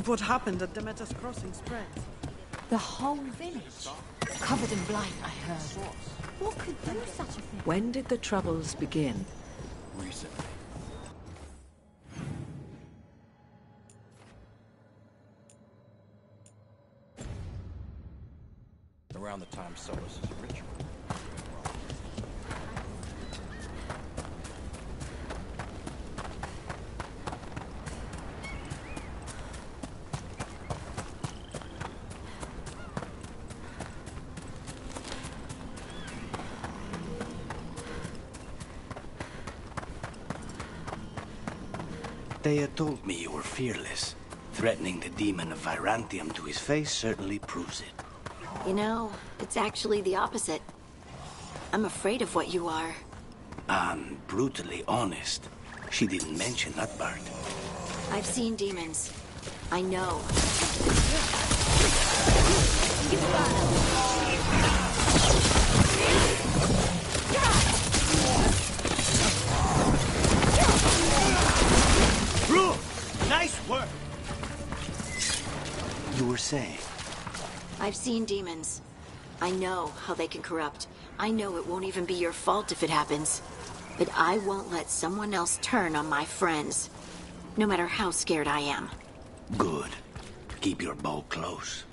If what happened at Demeter's Crossing spreads. The whole village. Covered in blight, I heard. What could do such a thing? When did the troubles begin? Recently. Around the time Solus is a ritual. Thea told me you were fearless. Threatening the demon of Virantium to his face certainly proves it. You know, it's actually the opposite. I'm afraid of what you are. I'm brutally honest. She didn't mention that part. I've seen demons. I know. Bro, nice work! You were saying? I've seen demons. I know how they can corrupt. I know it won't even be your fault if it happens. But I won't let someone else turn on my friends. No matter how scared I am. Good. Keep your bow close.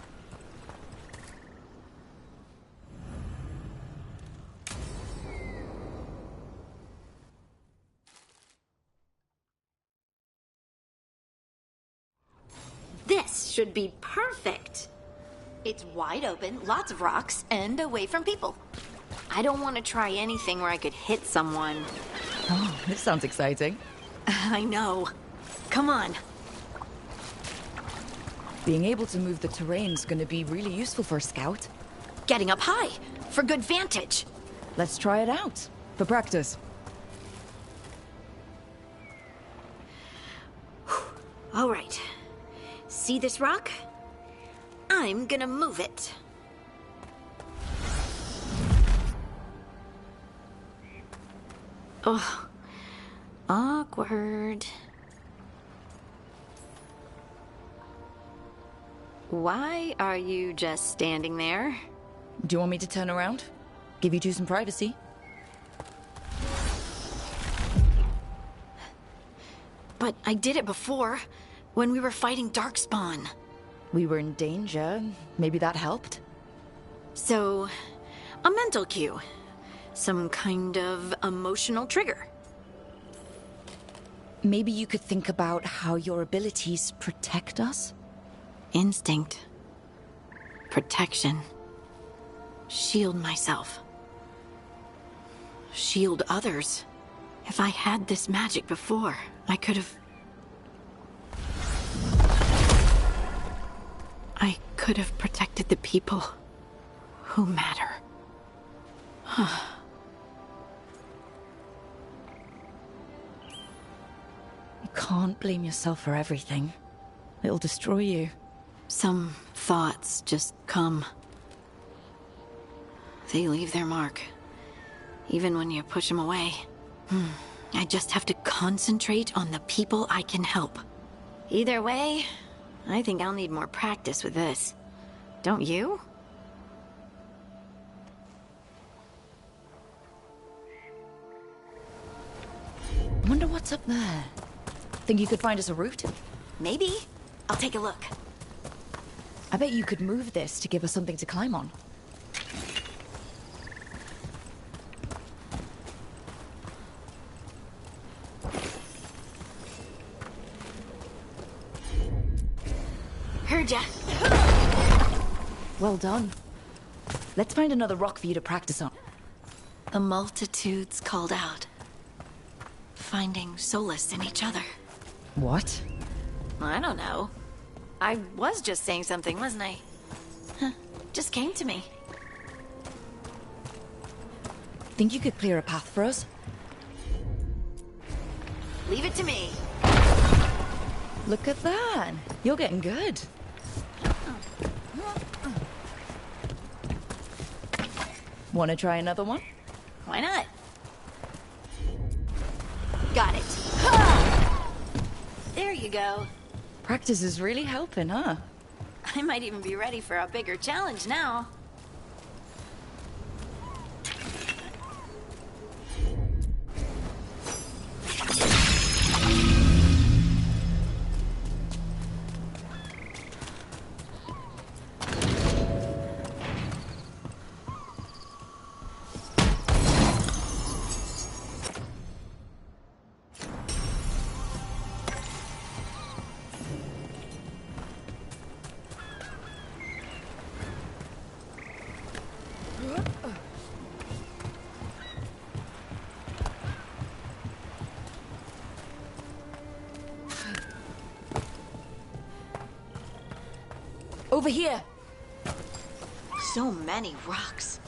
This should be perfect. It's wide open, lots of rocks, and away from people. I don't want to try anything where I could hit someone. Oh, this sounds exciting. I know. Come on. Being able to move the terrain's gonna be really useful for a scout. Getting up high, for good vantage. Let's try it out, for practice. All right. See this rock? I'm gonna move it. Oh, awkward. Why are you just standing there? Do you want me to turn around? Give you two some privacy? But I did it before, when we were fighting Darkspawn. We were in danger. Maybe that helped? So, a mental cue. Some kind of emotional trigger. Maybe you could think about how your abilities protect us? Instinct. Protection. Shield myself. Shield others. If I had this magic before, I could have... I could have protected the people who matter. You can't blame yourself for everything. It'll destroy you. Some thoughts just come. They leave their mark. Even when you push them away. I just have to concentrate on the people I can help. Either way, I think I'll need more practice with this. Don't you? I wonder what's up there. Think you could find us a route? Maybe. I'll take a look. I bet you could move this to give us something to climb on. Heard ya. Well done. Let's find another rock for you to practice on. The multitudes called out. Finding solace in each other. What? I don't know. I was just saying something, wasn't I? Just came to me. Think you could clear a path for us? Leave it to me. Look at that. You're getting good. Want to try another one? Why not? Got it. There you go. Practice is really helping, huh? I might even be ready for a bigger challenge now. Over here! So many rocks.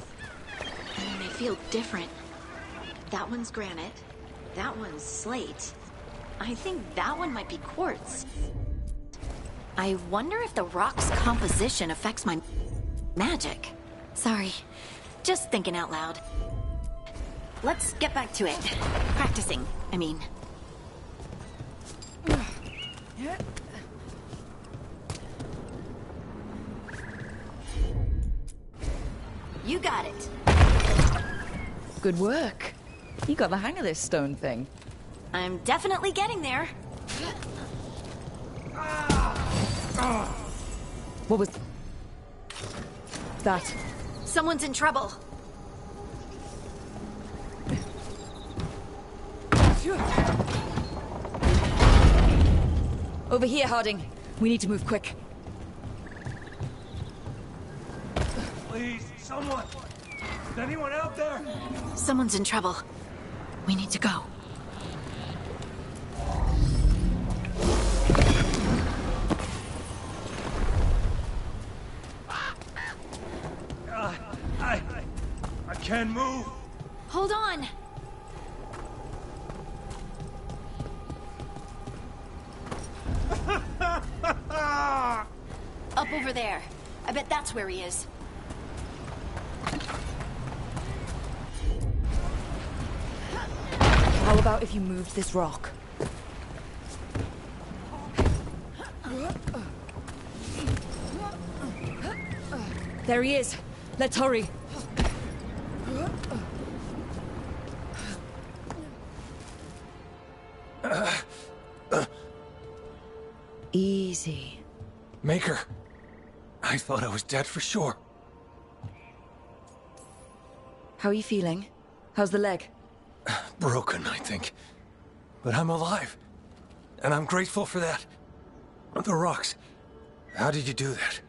And they feel different. That one's granite. That one's slate. I think that one might be quartz. I wonder if the rock's composition affects my magic. Sorry, just thinking out loud. Let's get back to it. Practicing, I mean. You got it. Good work. You got the hang of this stone thing. I'm definitely getting there. What was... that? Someone's in trouble. Over here, Harding. We need to move quick. Please, someone! Is anyone out there? Someone's in trouble. We need to go. I can't move. Hold on. Up over there. I bet that's where he is. How about if you moved this rock? There he is. Let's hurry. Easy. Maker. I thought I was dead for sure. How are you feeling? How's the leg? Broken, I think. But I'm alive. And I'm grateful for that. The rocks. How did you do that?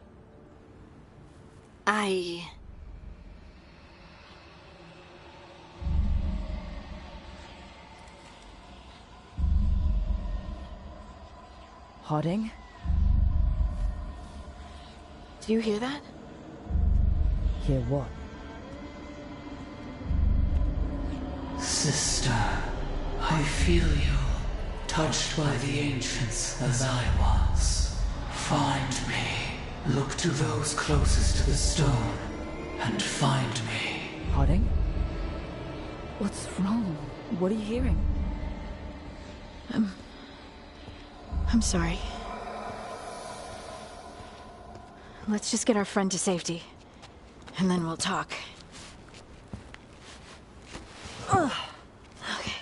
Harding? Do you hear that? Hear what? Sister, I feel you, touched by the ancients as I was. Find me. Look to those closest to the stone, and find me. Harding? What's wrong? What are you hearing? I'm sorry. Let's just get our friend to safety, and then we'll talk. Ugh. Okay.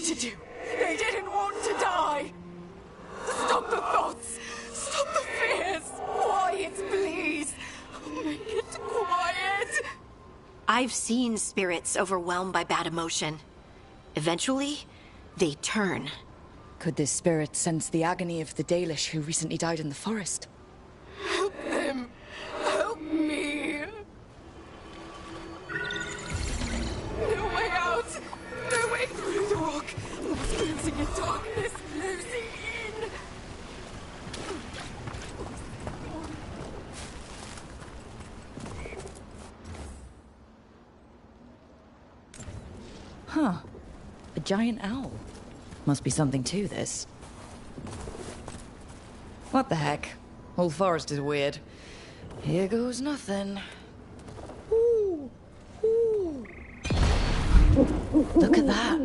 to do. They didn't want to die. Stop the thoughts. Stop the fears. Quiet, please. Make it quiet. I've seen spirits overwhelmed by bad emotion. Eventually, they turn. Could this spirit sense the agony of the Dalish who recently died in the forest? Help them. Help me. No way out. No way through the rock. I'm experiencing in darkness, losing in. Huh. A giant owl. Must be something to this. What the heck? Whole forest is weird. Here goes nothing. Ooh. Ooh. Look at that.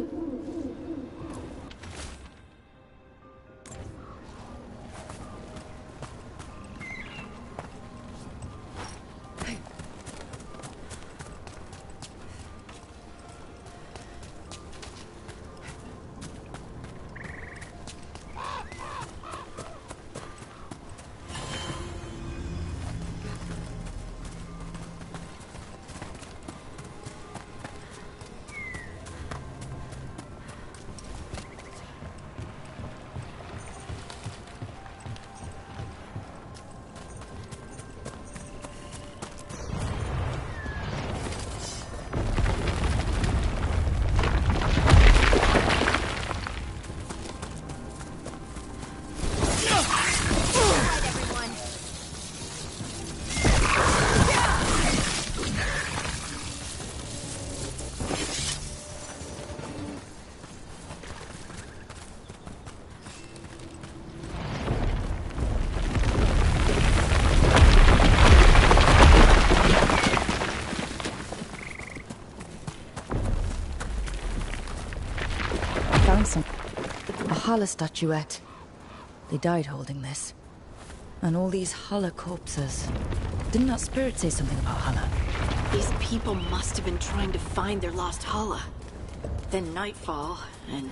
A Hala statuette. They died holding this. And all these Hala corpses. Didn't that spirit say something about Hala? These people must have been trying to find their lost Hala. Then nightfall, and...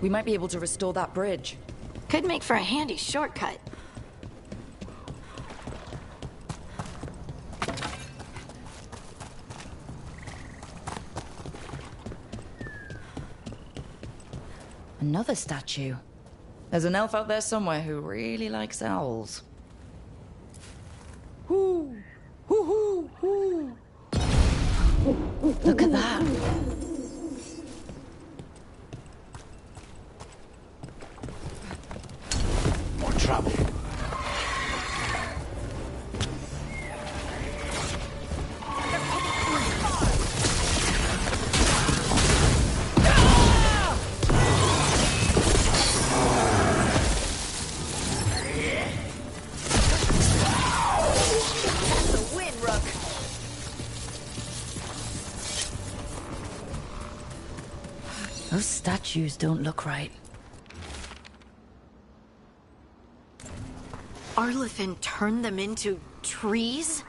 We might be able to restore that bridge. Could make for a handy shortcut. Another statue. There's an elf out there somewhere who really likes owls. Hoo! Hoo hoo hoo! Look at that! More trouble. Those statues don't look right. Arlithin turned them into trees?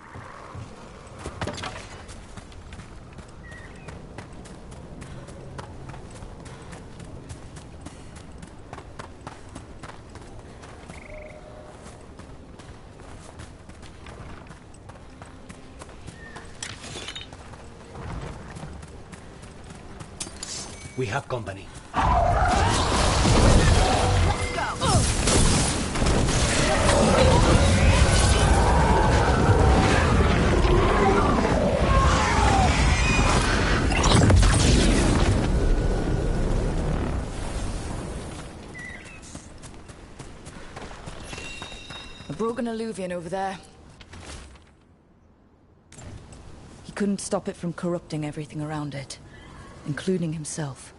We have company. A broken alluvian over there. couldn't stop it from corrupting everything around it, including himself.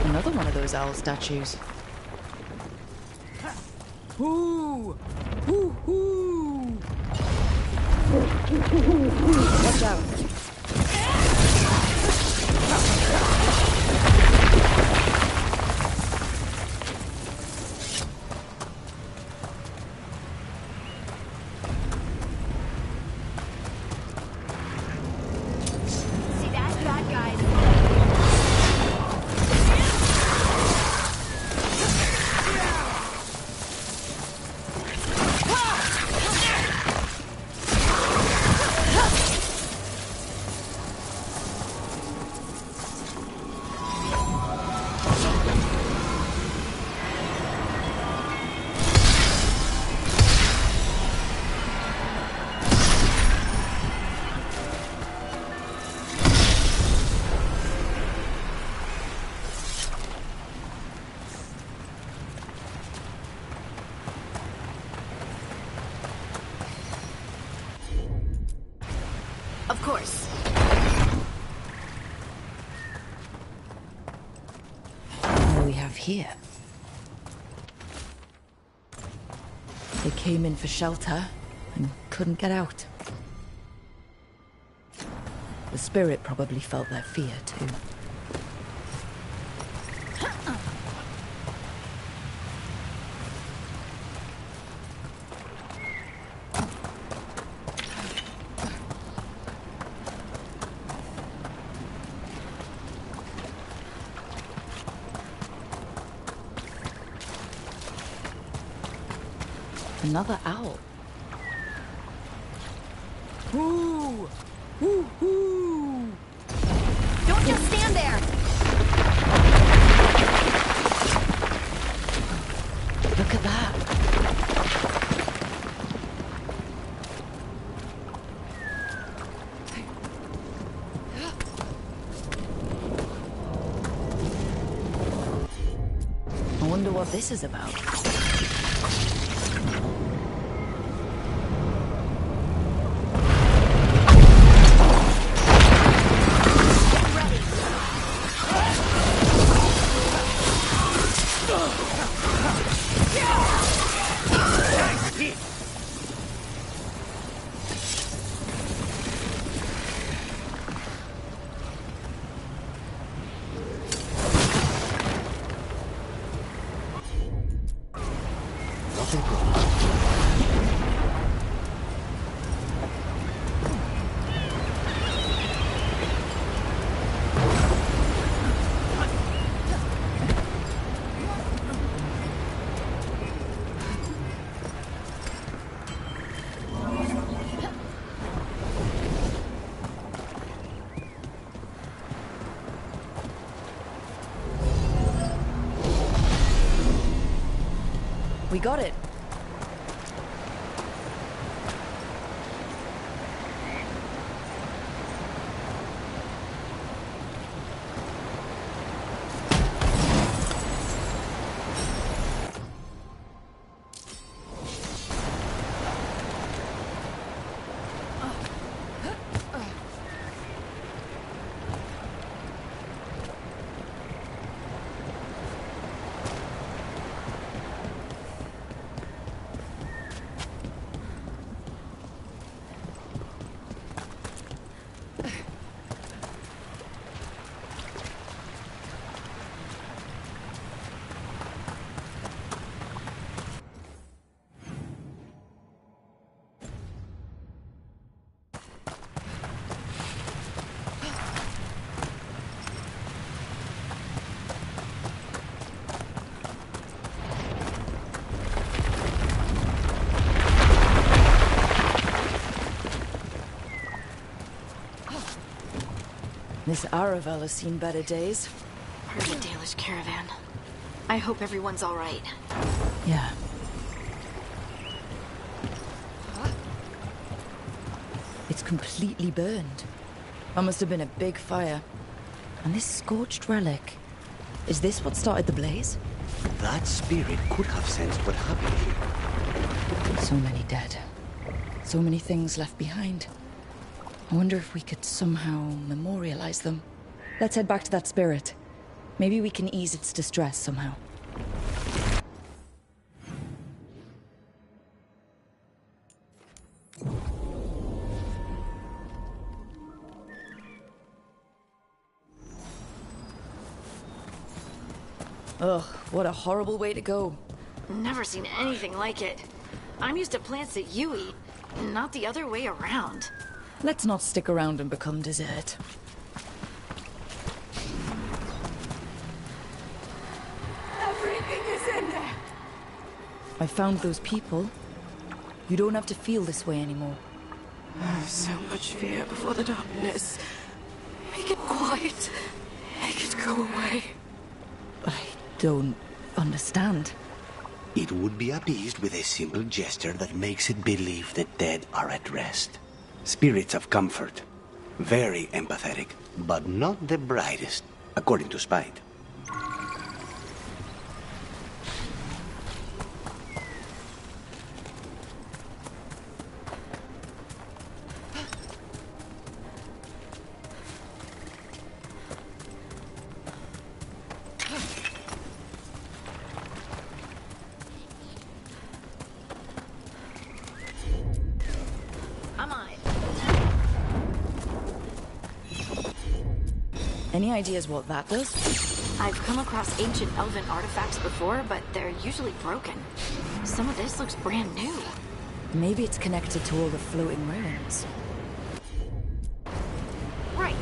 Another one of those owl statues. Ooh! Ooh! Ooh! Watch out! Of course. What do we have here? They came in for shelter and couldn't get out. The spirit probably felt their fear too. Another owl. Ooh! Ooh! Ooh! Don't just stand there! Look at that. what this is about. We got it. This Aravel has seen better days. Heard the Dalish caravan. I hope everyone's all right. Yeah. It's completely burned. That must have been a big fire. And this scorched relic. Is this what started the blaze? That spirit could have sensed what happened here. So many dead. So many things left behind. I wonder if we could somehow memorialize them. Let's head back to that spirit. Maybe we can ease its distress somehow. Ugh, what a horrible way to go. Never seen anything like it. I'm used to plants that you eat, not the other way around. Let's not stick around and become dessert. Everything is in there. I found those people. You don't have to feel this way anymore. So much fear before the darkness. Make it quiet. Make it go away. I don't understand. It would be appeased with a simple gesture that makes it believe the dead are at rest. Spirits of comfort. Very empathetic, but not the brightest, according to Spite. Any ideas what that does? I've come across ancient elven artifacts before, but they're usually broken. Some of this looks brand new. Maybe it's connected to all the floating ruins. Right.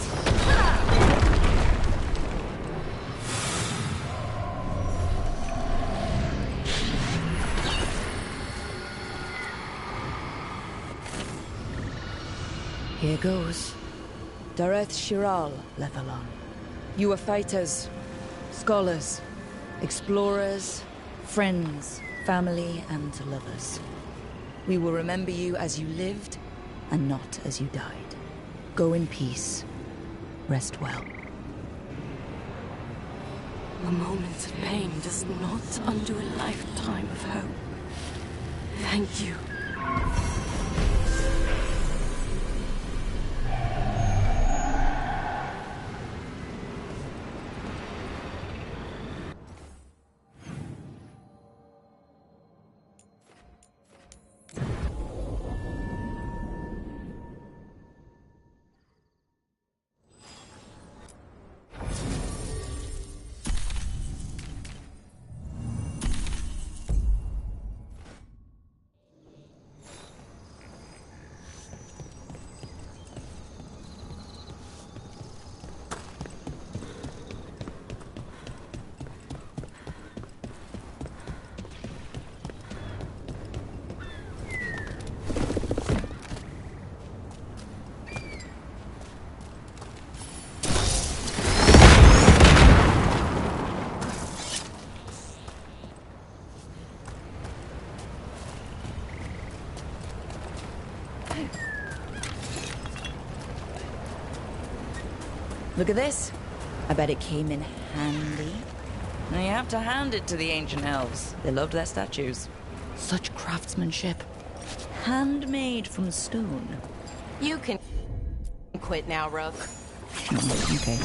Here goes. Dareth Shiral, Lethalon. You are fighters, scholars, explorers, friends, family, and lovers. We will remember you as you lived, and not as you died. Go in peace. Rest well. A moment of pain does not undo a lifetime of hope. Thank you. Look at this. I bet it came in handy. Now you have to hand it to the ancient elves. They loved their statues. Such craftsmanship. Handmade from stone. You can quit now, Rook. Okay.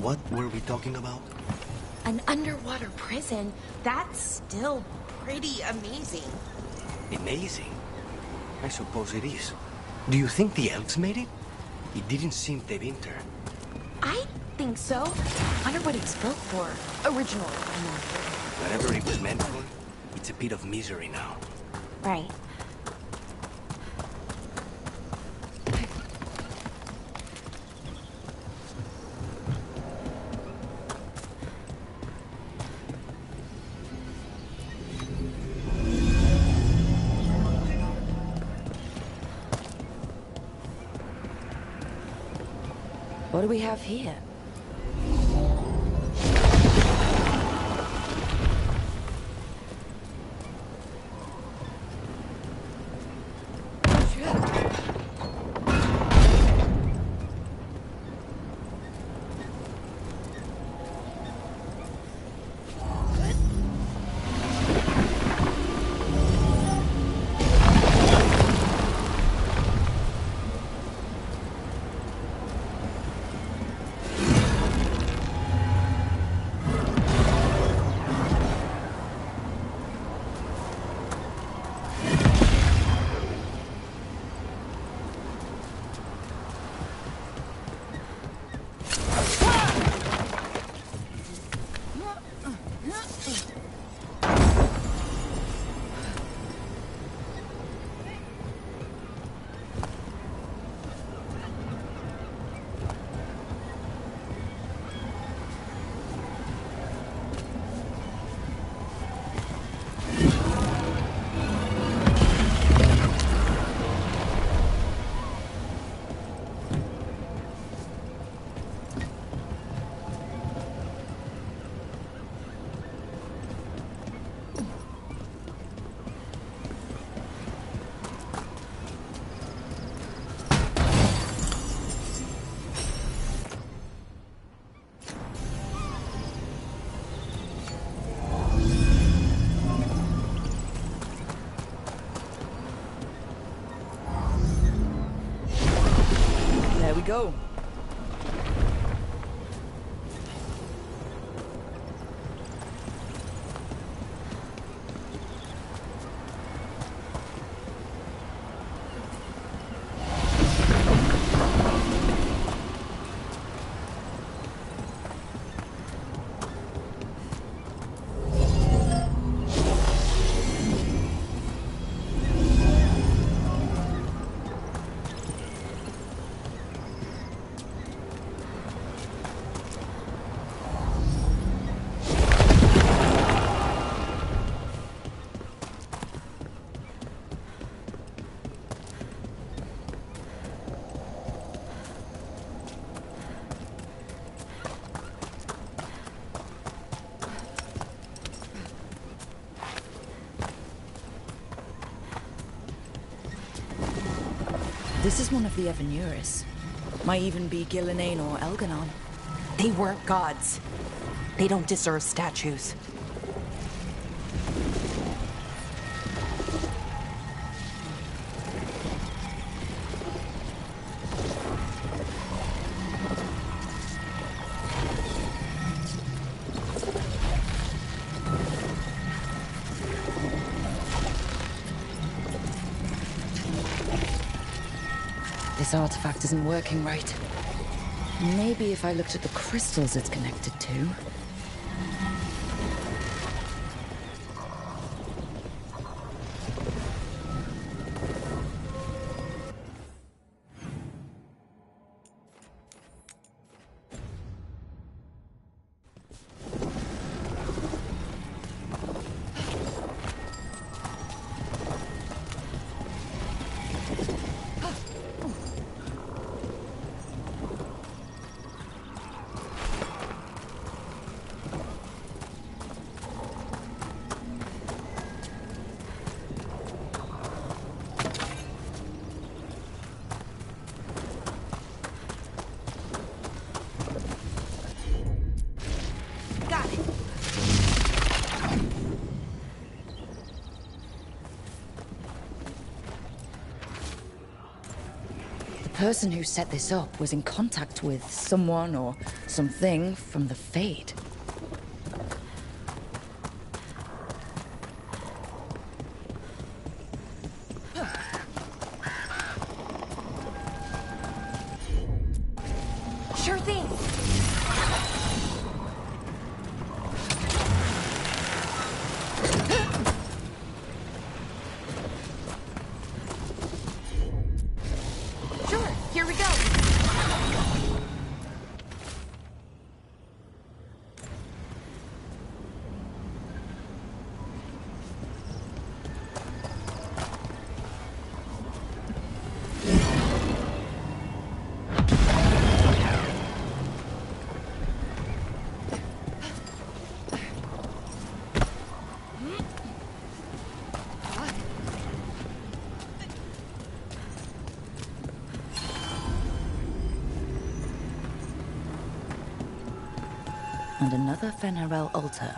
What were we talking about? An underwater prison? That's still pretty amazing. Amazing. I suppose it is. Do you think the elves made it? It didn't seem to winter. I think so. Wonder what it's built for. Original. Whatever it was meant for, it's a pit of misery now. Right. What do we have here? There we go. This is one of the Evanuris. Might even be Gillenane or Elganon. They weren't gods. They don't deserve statues. This artifact isn't working right. Maybe if I looked at the crystals it's connected to. The person who set this up was in contact with someone or something from the Fade. Sure thing. Sure, here we go. And another Fenarel altar.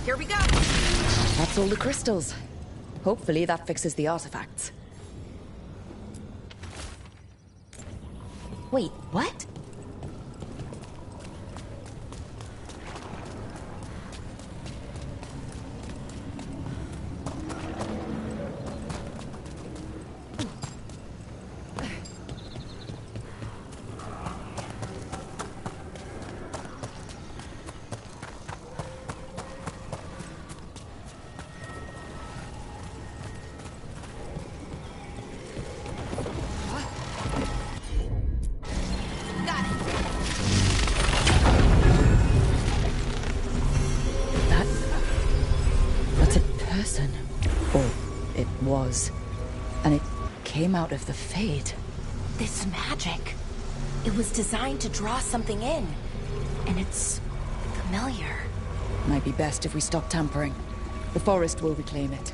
Here we go! That's all the crystals. Hopefully that fixes the artifacts. Wait, what? Got was. And it came out of the Fade. This magic. It was designed to draw something in. And it's familiar. Might be best if we stop tampering. The forest will reclaim it.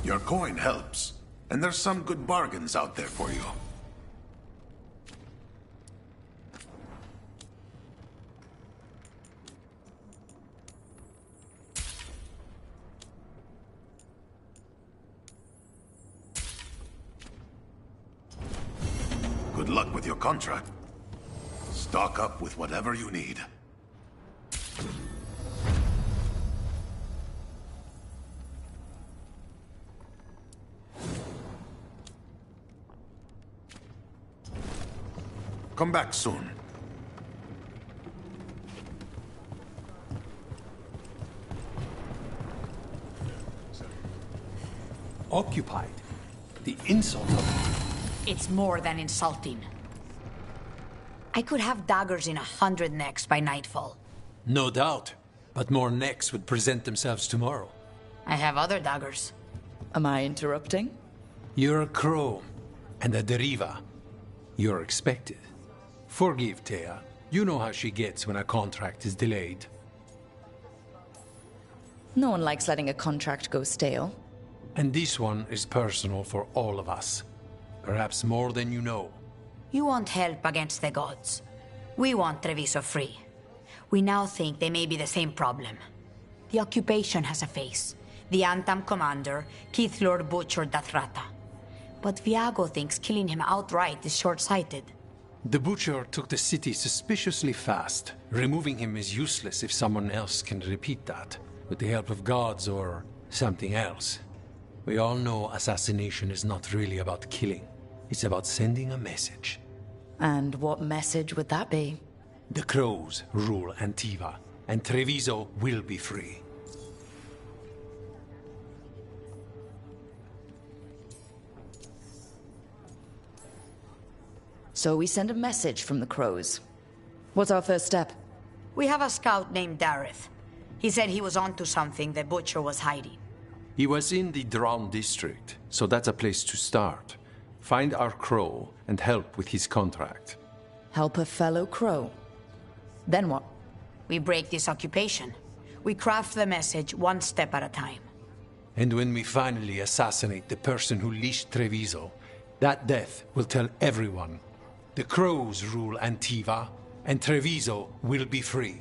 Your coin helps, and there's some good bargains out there for you. Good luck with your contract. Stock up with whatever you need. Come back soon. Occupied? The insult of it. It's more than insulting. I could have daggers in 100 necks by nightfall. No doubt. But more necks would present themselves tomorrow. I have other daggers. Am I interrupting? You're a crow. And a deriva. You're expected. Forgive Thea. You know how she gets when a contract is delayed. No one likes letting a contract go stale. And this one is personal for all of us. Perhaps more than you know. You want help against the gods. We want Treviso free. We now think they may be the same problem. The occupation has a face. The Antam commander, Keith Lord butchered Dathrata. But Viago thinks killing him outright is short-sighted. The Butcher took the city suspiciously fast. Removing him is useless if someone else can repeat that, with the help of gods or something else. We all know assassination is not really about killing. It's about sending a message. And what message would that be? The Crows rule Antiva, and Treviso will be free. So we send a message from the Crows. What's our first step? We have a scout named Dareth. He said he was onto something the Butcher was hiding. He was in the Drown district, so that's a place to start. Find our Crow and help with his contract. Help a fellow Crow? Then what? We break this occupation. We craft the message one step at a time. And when we finally assassinate the person who leashed Treviso, that death will tell everyone. The Crows rule Antiva, and Treviso will be free.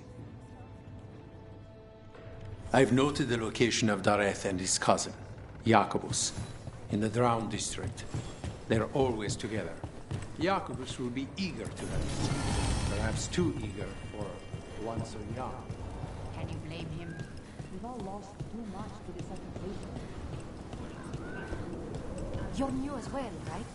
I've noted the location of Dareth and his cousin, Jacobus, in the Drown district. They're always together. Jacobus will be eager to help. Perhaps too eager for one so young. Can you blame him? We've all lost too much to this occupation. You're new as well, right?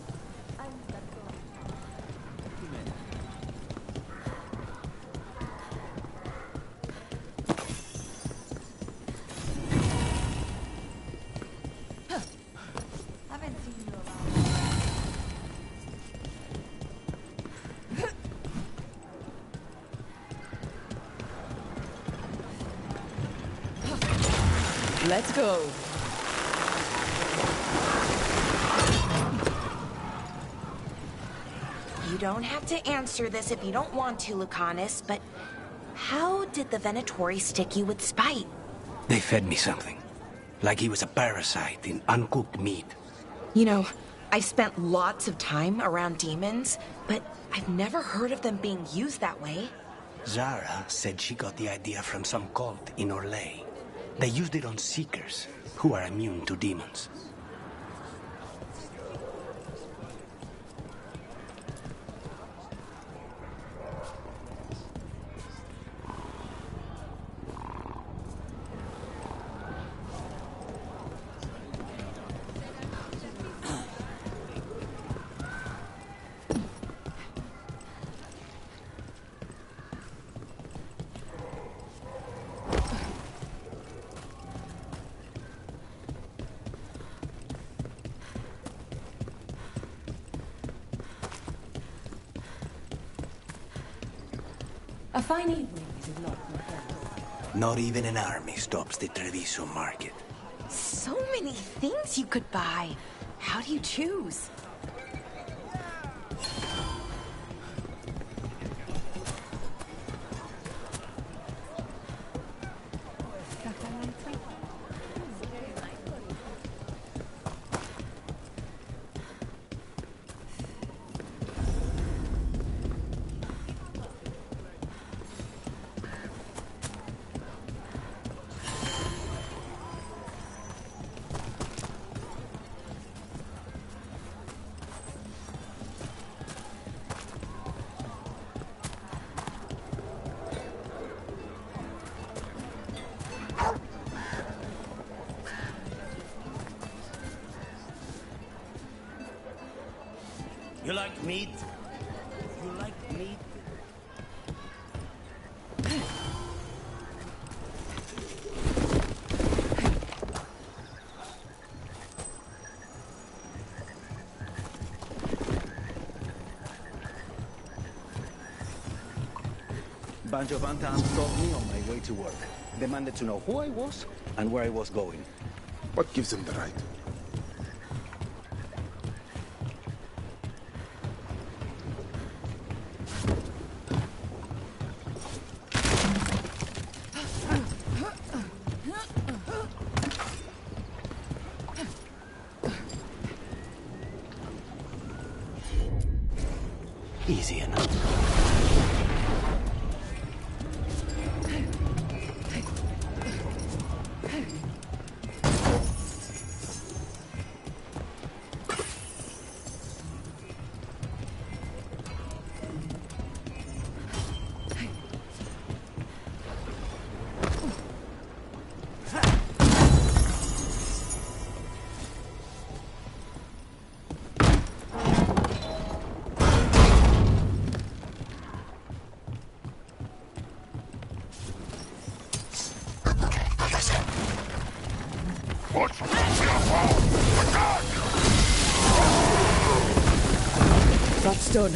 Let's go. You don't have to answer this if you don't want to, Lucanus, but how did the Venatori stick you with spite? They fed me something. Like he was a parasite in uncooked meat. You know, I've spent lots of time around demons, but I've never heard of them being used that way. Zara said she got the idea from some cult in Orlais. They used it on Seekers, who are immune to demons. A fine evening, is it not, my friend? Not even an army stops the Treviso market. So many things you could buy. How do you choose? You like meat? You like meat? Bunch of Antans stopped me on my way to work. Demanded to know who I was and where I was going. What gives them the right? Easy enough. That's done.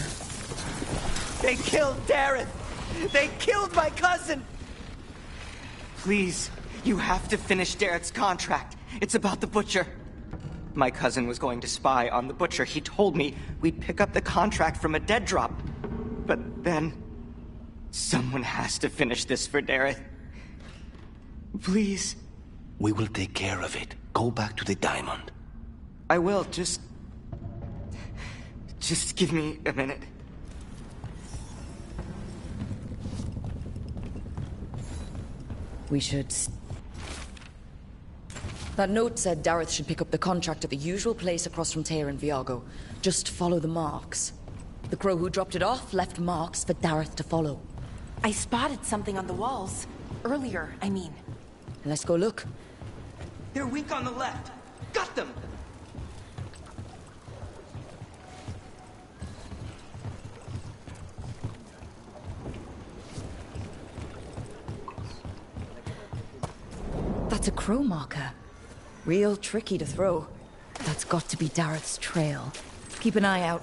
They killed Dareth! They killed my cousin! Please, you have to finish Dareth's contract. It's about the Butcher. My cousin was going to spy on the Butcher. He told me we'd pick up the contract from a dead drop. But then... someone has to finish this for Dareth. Please. We will take care of it. Go back to the diamond. I will, just give me a minute. We should... That note said Dareth should pick up the contract at the usual place across from Tyr and Viago. Just follow the marks. The crow who dropped it off left marks for Dareth to follow. I spotted something on the walls. Earlier, I mean. Let's go look. They're weak on the left. Got them! That's a crow marker. Real tricky to throw. That's got to be Dareth's trail. Keep an eye out.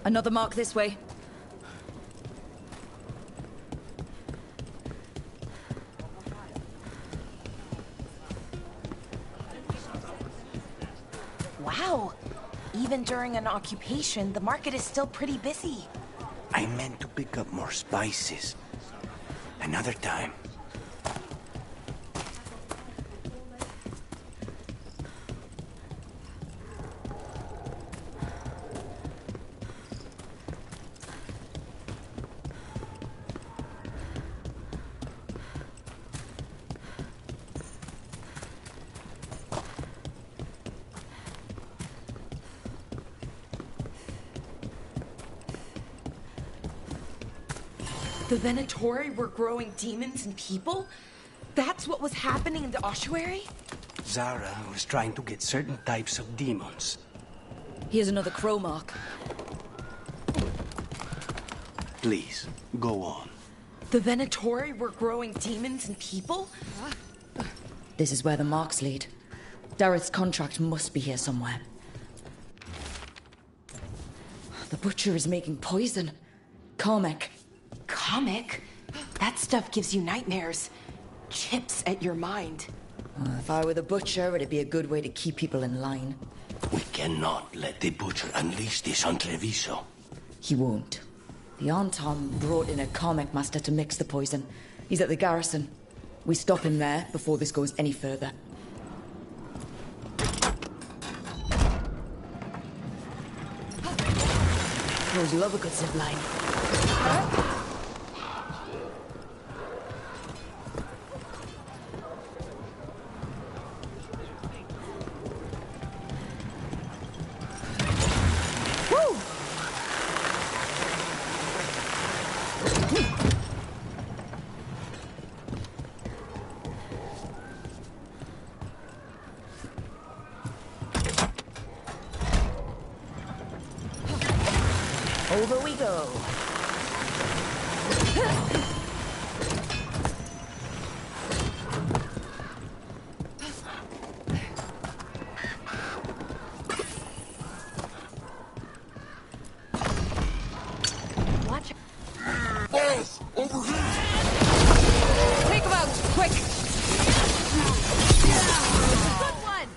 Another mark this way. Wow. Even during an occupation, the market is still pretty busy. I meant to pick up more spices. Another time. The Venatori were growing demons and people? That's what was happening in the ossuary? Zara was trying to get certain types of demons. Here's another crow mark. Please, go on. The Venatori were growing demons and people? This is where the marks lead. Dareth's contract must be here somewhere. The butcher is making poison. Carmec. Comic? That stuff gives you nightmares. Chips at your mind. If I were the butcher, it'd be a good way to keep people in line. We cannot let the butcher unleash this on Treviso. He won't. The Anton brought in a Carmec master to mix the poison. He's at the garrison. We stop him there before this goes any further. Those love a good zip line. Over we go. Watch. Boss! Over here! Take him out, quick! Good one!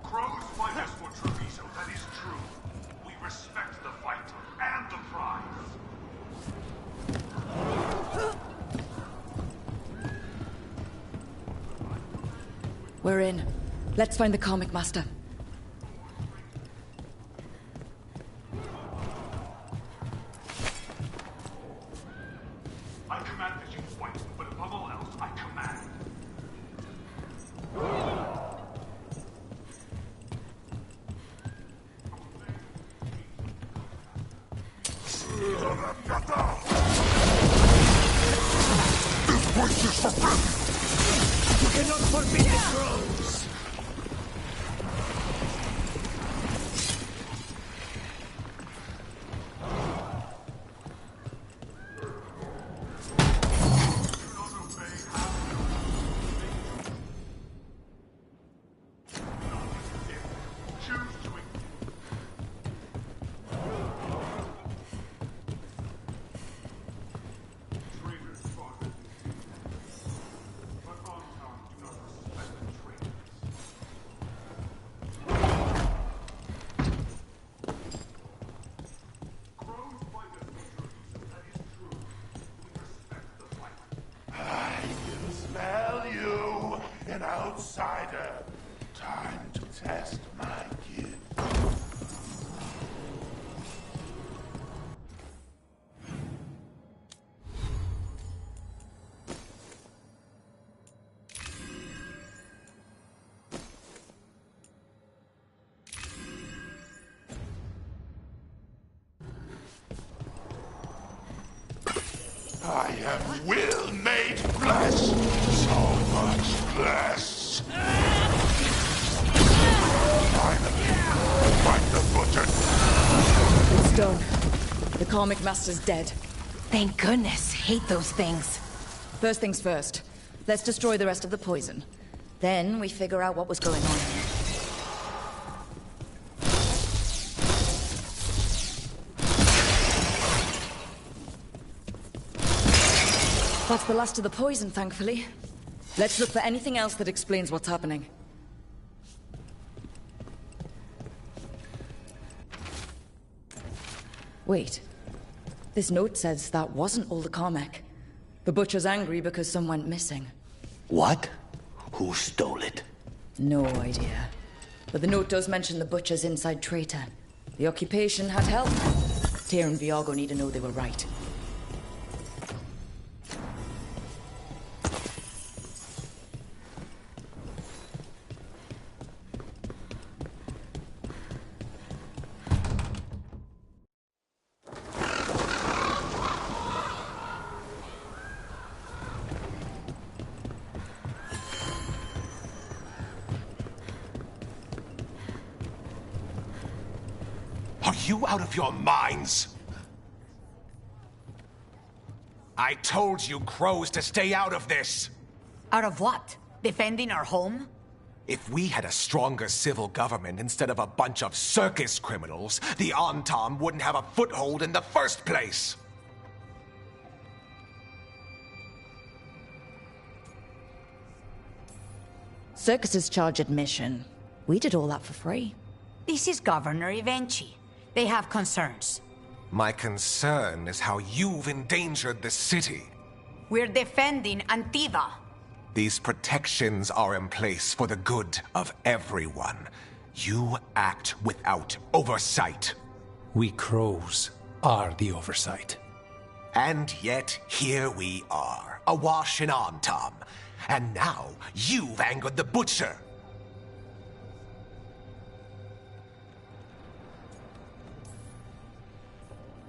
Crows fight us for Treviso, that is true. We respect the fight and the prize. We're in. Let's find the Carmec master. I command that you fight, but above all else, I command. This place is forbidden! You cannot forbid the crows! Smell you, an outsider. Time to test my gift. I have will made flesh. So much flesh. Finally, fight the butcher. It's done. The Karmic Master's dead. Thank goodness. Hate those things. First things first. Let's destroy the rest of the poison. Then we figure out what was going on here. That's the last of the poison, thankfully. Let's look for anything else that explains what's happening. Wait. This note says that wasn't all the Carmack. The Butcher's angry because some went missing. What? Who stole it? No idea. But the note does mention the Butcher's inside traitor. The occupation had help. Tyr and Viago need to know they were right. Are you out of your minds? I told you crows to stay out of this! Out of what? Defending our home? If we had a stronger civil government instead of a bunch of circus criminals, the Antam wouldn't have a foothold in the first place! Circuses charge admission. We did all that for free. This is Governor Evenchi. They have concerns. My concern is how you've endangered the city. We're defending Antiva. These protections are in place for the good of everyone. You act without oversight. We crows are the oversight. And yet, here we are, awash in Antam. And now, you've angered the Butcher.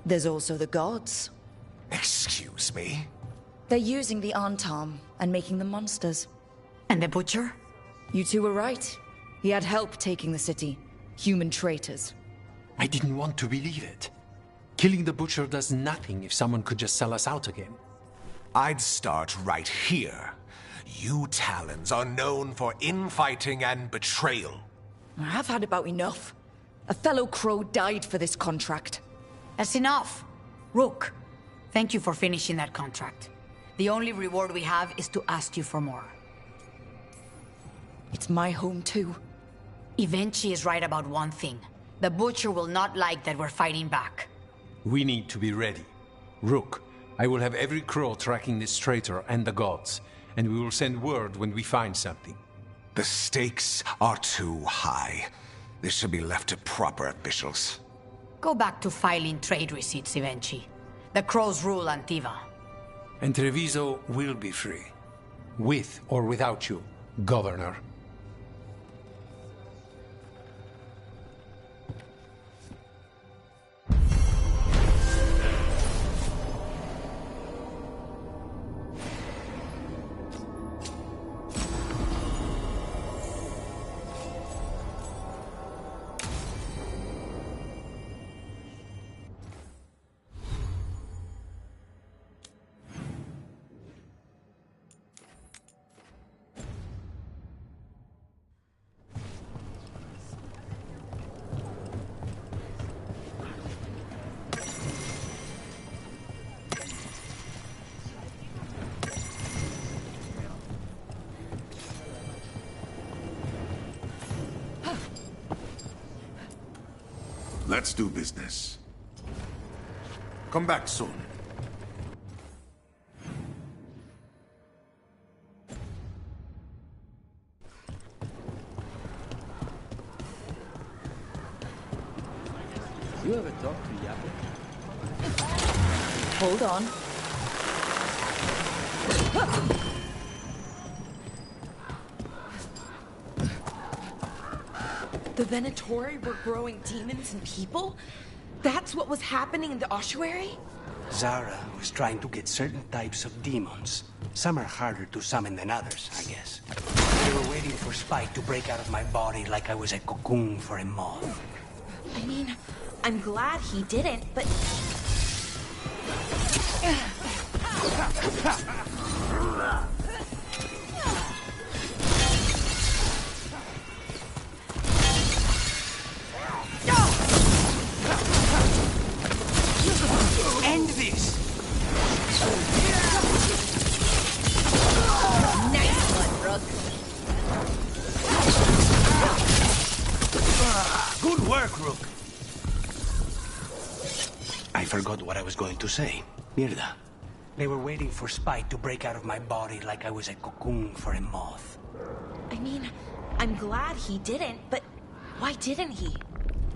There's also the gods. Excuse me? They're using the Antam and making them monsters. And the Butcher? You two were right. He had help taking the city. Human traitors. I didn't want to believe it. Killing the Butcher does nothing if someone could just sell us out again. I'd start right here. You Talons are known for infighting and betrayal. I've had about enough. A fellow crow died for this contract. That's enough. Rook, thank you for finishing that contract. The only reward we have is to ask you for more. It's my home too. Evenchi is right about one thing. The Butcher will not like that we're fighting back. We need to be ready. Rook, I will have every crow tracking this traitor and the gods, and we will send word when we find something. The stakes are too high. This should be left to proper officials. Go back to filing trade receipts, Evenchi. The crows rule Antiva. And Treviso will be free. With or without you, Governor. Let's do business. Come back soon. You ever talk to Yapo? Hold on. The Venatori were growing demons and people? That's what was happening in the ossuary? Zara was trying to get certain types of demons. Some are harder to summon than others, I guess. They were waiting for Spike to break out of my body like I was a cocoon for a moth. I mean, I'm glad he didn't, but... End this! Nice one, Rook. Good work, Rook. I forgot what I was going to say. Mirda. They were waiting for Spike to break out of my body like I was a cocoon for a moth. I mean, I'm glad he didn't, but why didn't he?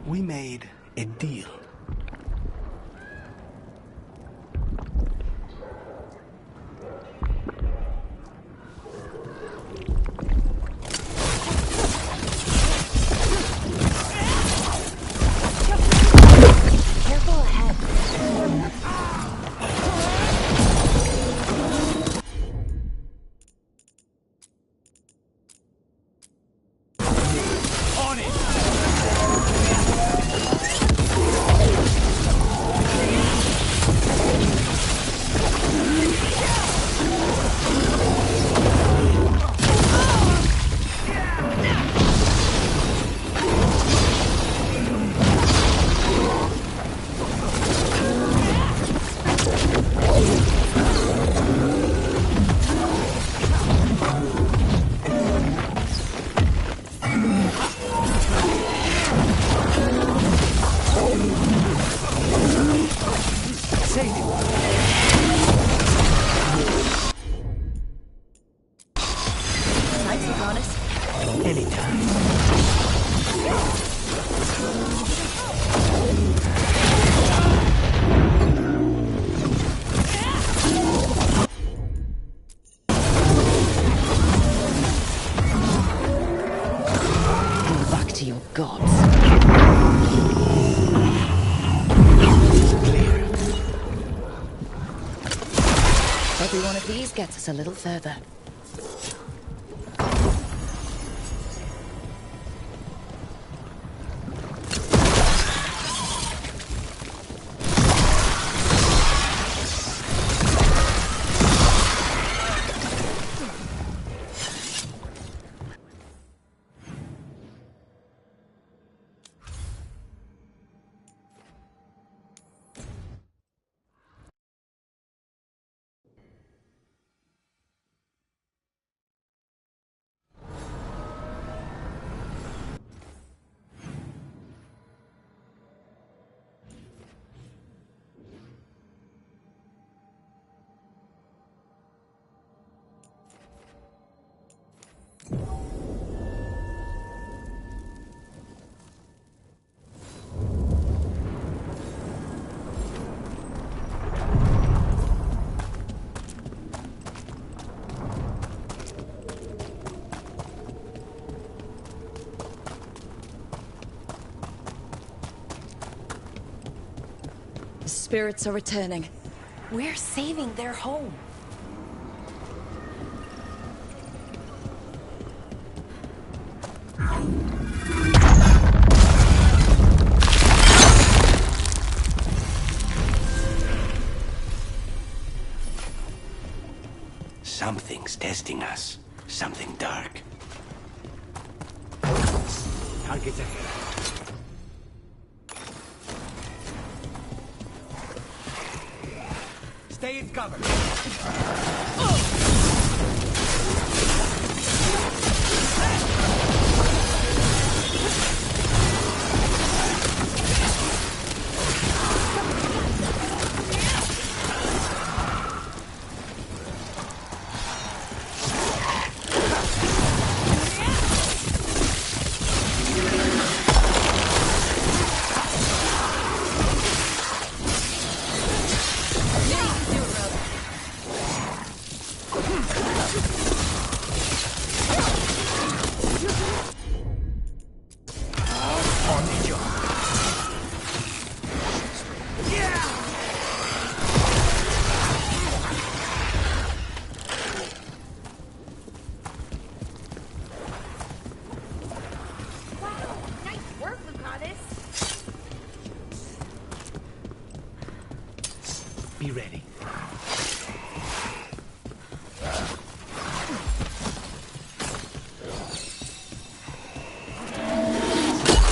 We made a deal. Careful ahead. On it! Every one of these gets us a little further. Spirits are returning. We're saving their home. Something's testing us. Something dark. Targets ahead. Stay in cover. Be ready.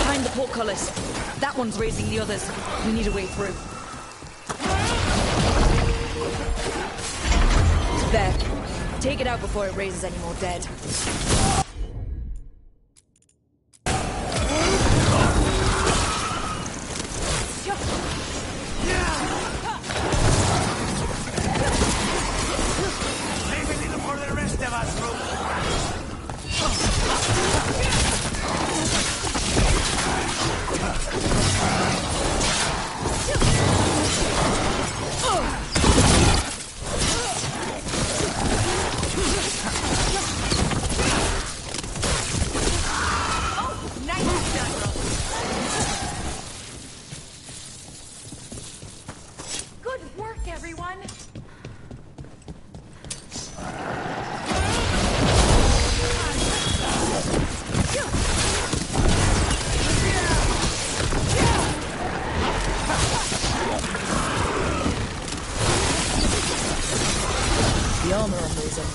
Find the portcullis. That one's raising the others. We need a way through. There. Take it out before it raises any more dead.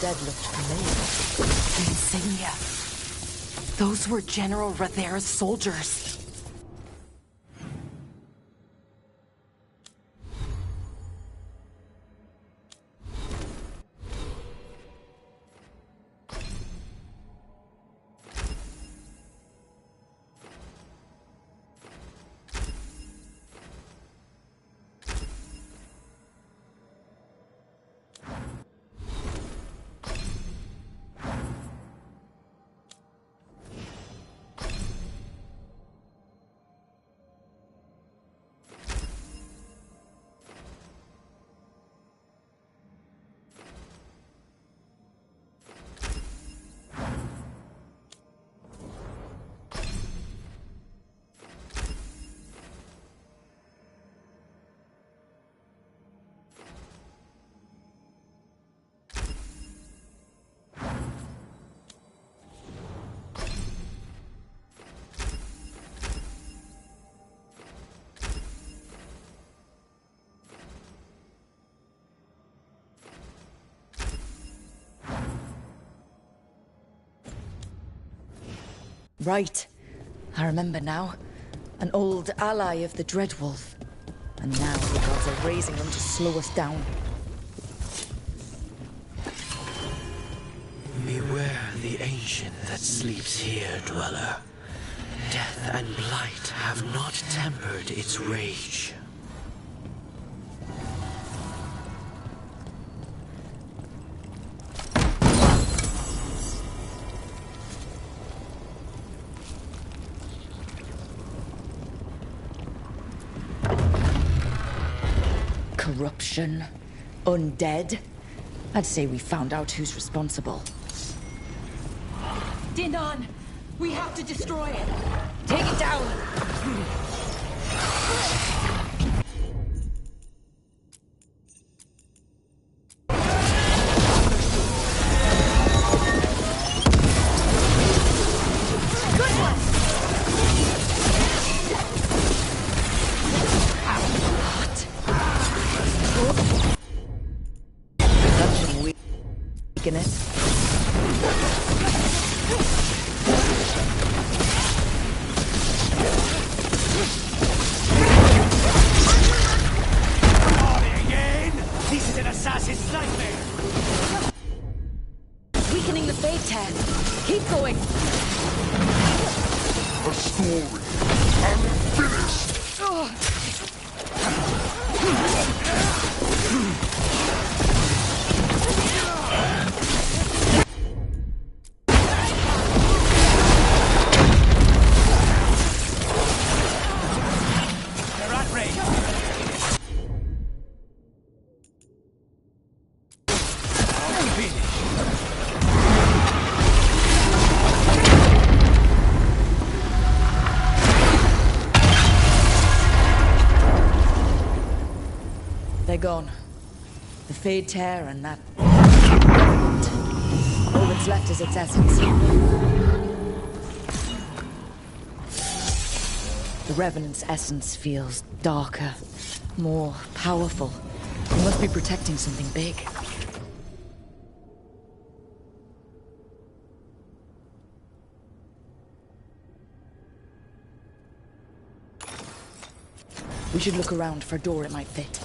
Dead looked familiar. Insignia. Those were General Rathera's soldiers. Right. I remember now. An old ally of the Dreadwolf. And now the gods are raising them to slow us down. Beware the ancient that sleeps here, dweller. Death and blight have not tempered its rage. Corruption. Undead. I'd say we found out who's responsible. Dinan! We have to destroy it! Take it down! They're gone. The Fade Tear and that... All that's left is its essence. The Revenant's essence feels darker, more powerful. You must be protecting something big. We should look around for a door it might fit.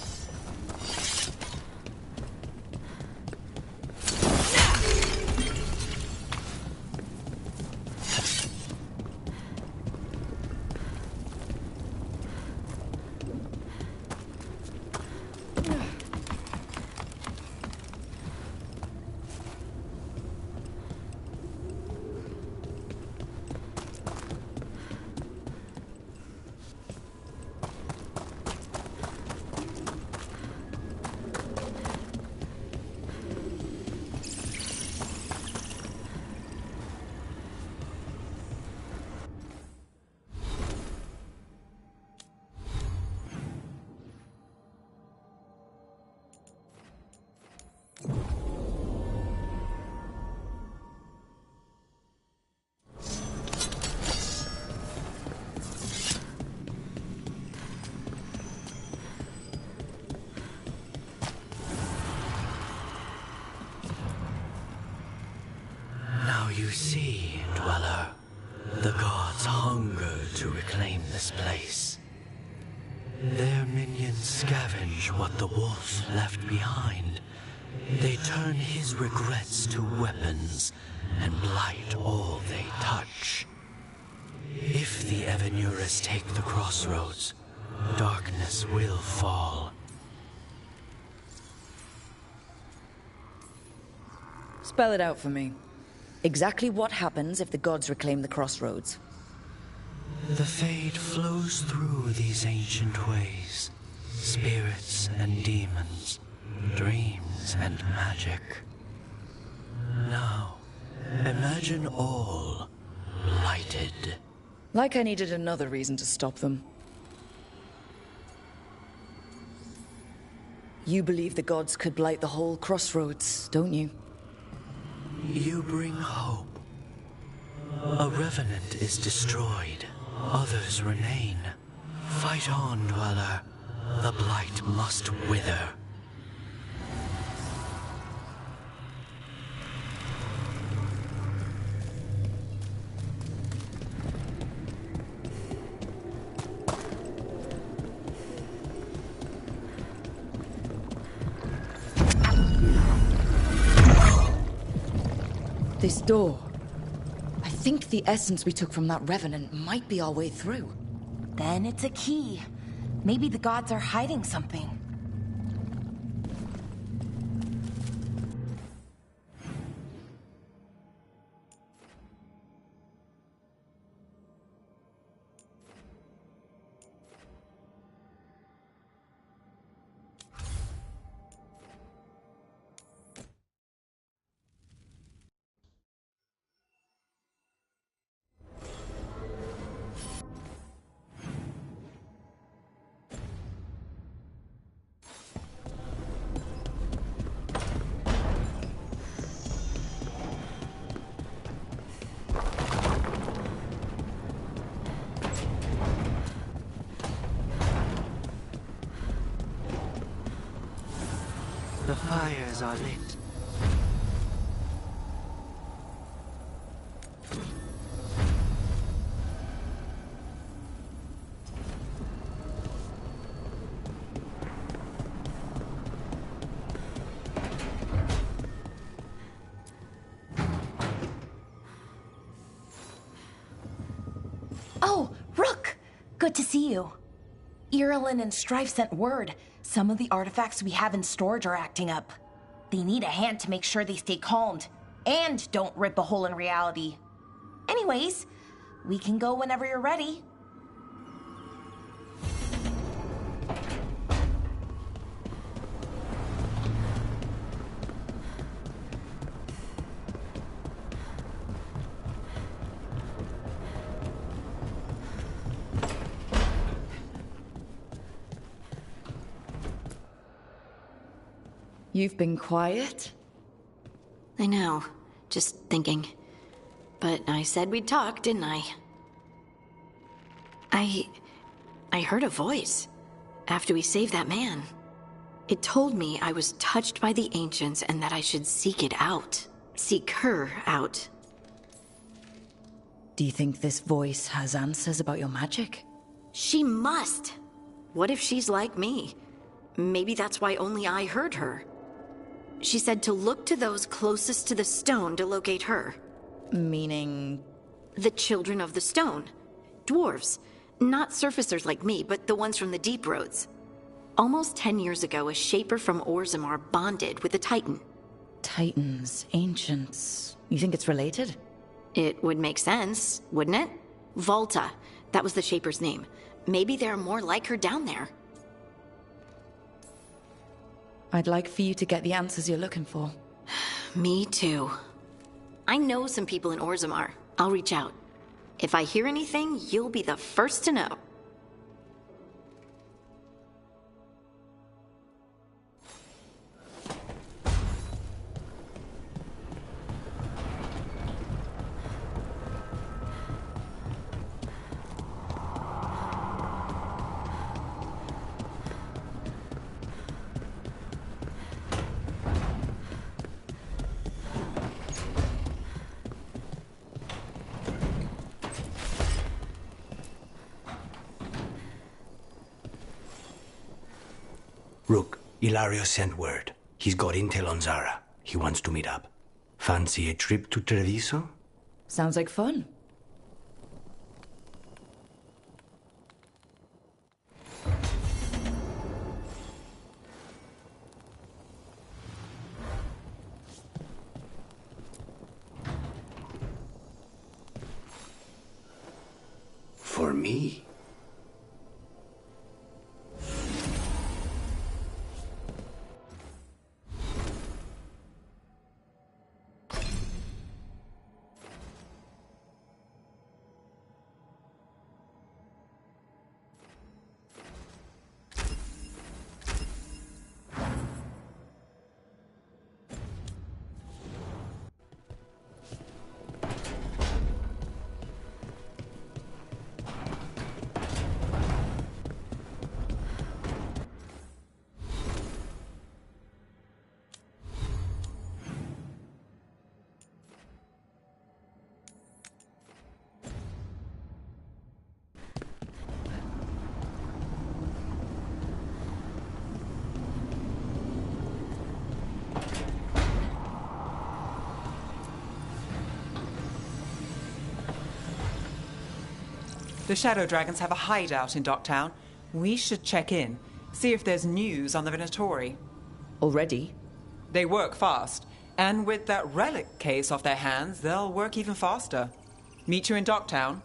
You see, Dweller, the gods hunger to reclaim this place. Their minions scavenge what the wolf left behind. They turn his regrets to weapons and blight all they touch. If the Evenuras take the crossroads, darkness will fall. Spell it out for me. Exactly what happens if the gods reclaim the crossroads? The fade flows through these ancient ways. Spirits and demons, dreams and magic. Now, imagine all blighted. Like I needed another reason to stop them. You believe the gods could blight the whole crossroads, don't you? You bring hope. A revenant is destroyed, others remain. Fight on, Dweller. The blight must wither. This door. I think the essence we took from that revenant might be our way through. Then it's a key. Maybe the gods are hiding something. The fires are lit. Oh, Rook! Good to see you. Irulan and Strife sent word. Some of the artifacts we have in storage are acting up. They need a hand to make sure they stay calmed. And don't rip a hole in reality. Anyways, we can go whenever you're ready. You've been quiet? I know. Just thinking. But I said we'd talk, didn't I? I heard a voice after we saved that man. It told me I was touched by the ancients and that I should seek it out. Seek her out. Do you think this voice has answers about your magic? She must. What if she's like me? Maybe that's why only I heard her. She said to look to those closest to the stone to locate her. Meaning? The children of the stone. Dwarves. Not surfacers like me, but the ones from the deep roads. Almost 10 years ago, a shaper from Orzammar bonded with a titan. Titans, ancients. You think it's related? It would make sense, wouldn't it? Volta. That was the shaper's name. Maybe there are more like her down there. I'd like for you to get the answers you're looking for. Me too. I know some people in Orzammar. I'll reach out. If I hear anything, you'll be the first to know. Rook, Ilario sent word. He's got intel on Zara. He wants to meet up. Fancy a trip to Treviso? Sounds like fun. For me? The Shadow Dragons have a hideout in Docktown. We should check in, see if there's news on the Venatori. Already? They work fast, and with that relic case off their hands, they'll work even faster. Meet you in Docktown.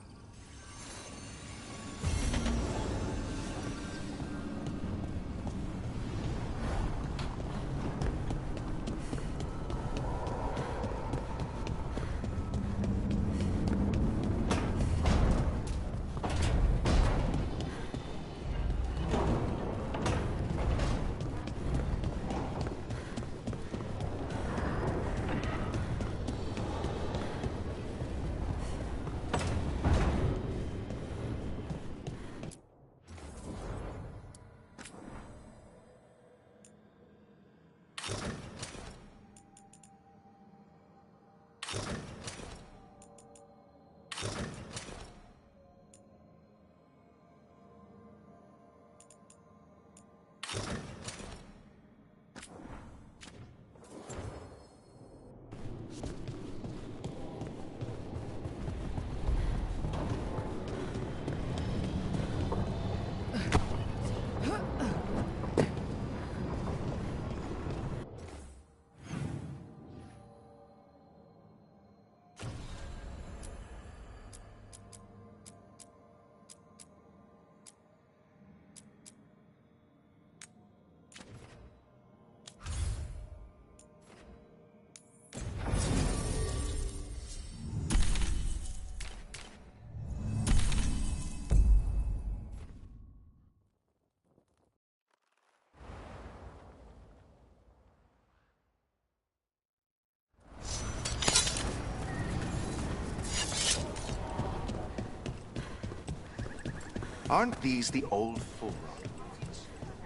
Aren't these the old full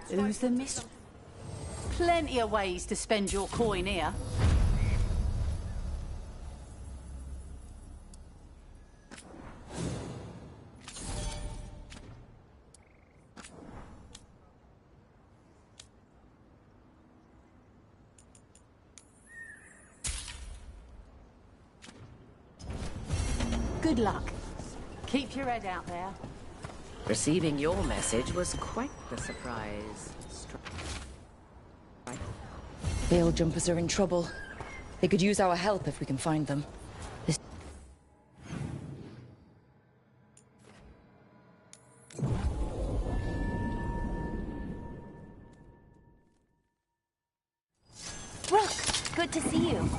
Who's the miss? plenty of ways to spend your coin here. Good luck. Keep your head out there. Receiving your message was quite the surprise. Veil jumpers are in trouble. They could use our help if we can find them. Rook, good to see you.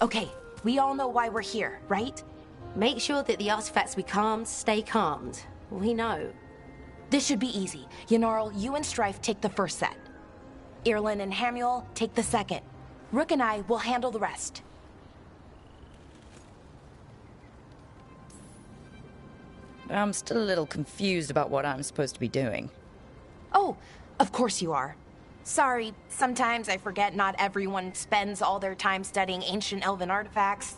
Okay, we all know why we're here, right? Make sure that the artifacts we calmed stay calmed. We know. This should be easy. Yanarl, you and Strife take the first set. Irlin and Hamuel take the second. Rook and I will handle the rest. I'm still a little confused about what I'm supposed to be doing. Oh, of course you are. Sorry, sometimes I forget not everyone spends all their time studying ancient elven artifacts.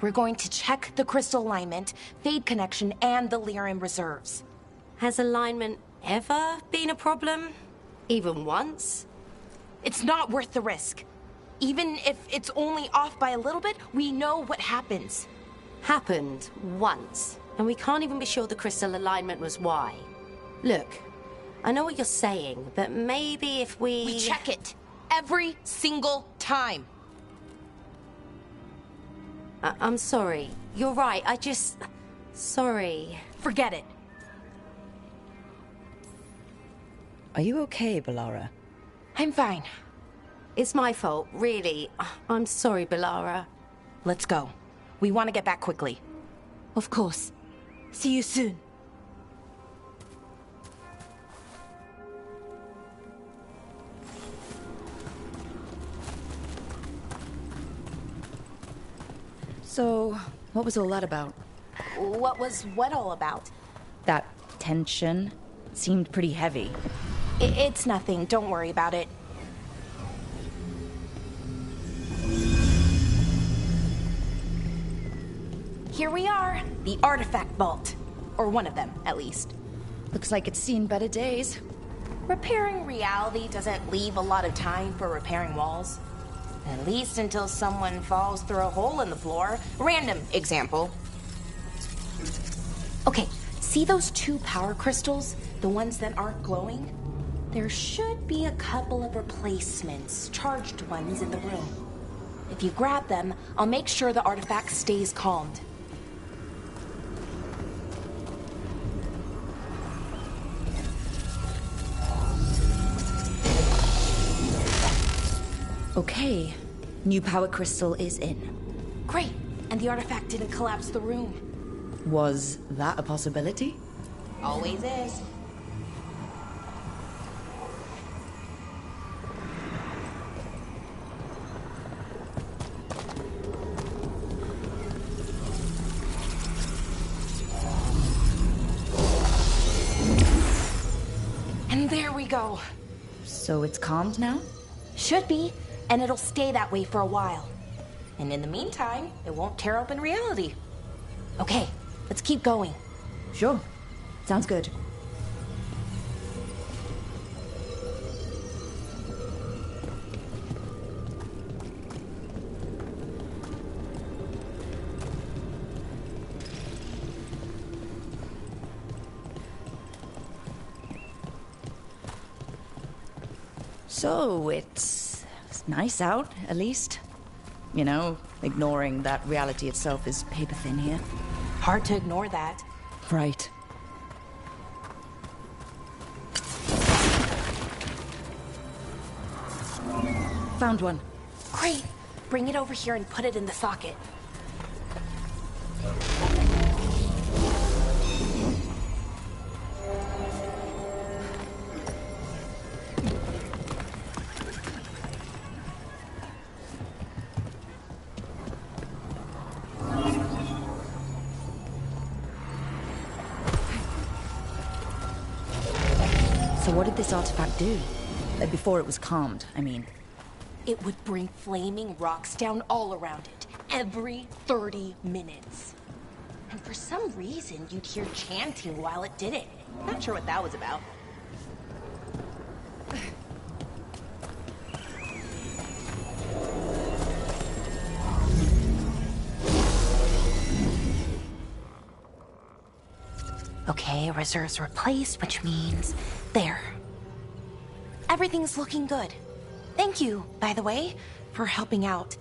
We're going to check the crystal alignment, fade connection, and the Lyran reserves. Has alignment ever been a problem? Even once? It's not worth the risk. Even if it's only off by a little bit, we know what happens. Happened once, and we can't even be sure the crystal alignment was why. Look, I know what you're saying, but maybe if We check it every single time. I'm sorry. You're right. Sorry. Forget it. Are you okay, Balara? I'm fine. It's my fault, really. I'm sorry, Balara. Let's go. We want to get back quickly. Of course. See you soon. So, what was all that about? What was what all about? That tension seemed pretty heavy. It's nothing. Don't worry about it. Here we are. The artifact vault. Or one of them, at least. Looks like it's seen better days. Repairing reality doesn't leave a lot of time for repairing walls. At least until someone falls through a hole in the floor. Random example. Okay, see those 2 power crystals? The ones that aren't glowing? There should be a couple of replacements, charged ones in the room. If you grab them, I'll make sure the artifact stays calmed. Okay, new power crystal is in. Great, and the artifact didn't collapse the room. Was that a possibility? Always is. And there we go. So it's calmed now? Should be, and it'll stay that way for a while. And in the meantime, it won't tear open reality. Okay, let's keep going. Sure. Sounds good. So, it's nice out, at least. You know, ignoring that reality itself is paper thin here. Hard to ignore that. Right. Found one. Great. Bring it over here and put it in the socket. So what did this artifact do? Before it was calmed, I mean. It would bring flaming rocks down all around it, every 30 minutes. And for some reason, you'd hear chanting while it did it. Not sure what that was about. Okay, reserves replaced, which means... there. Everything's looking good. Thank you, by the way, for helping out.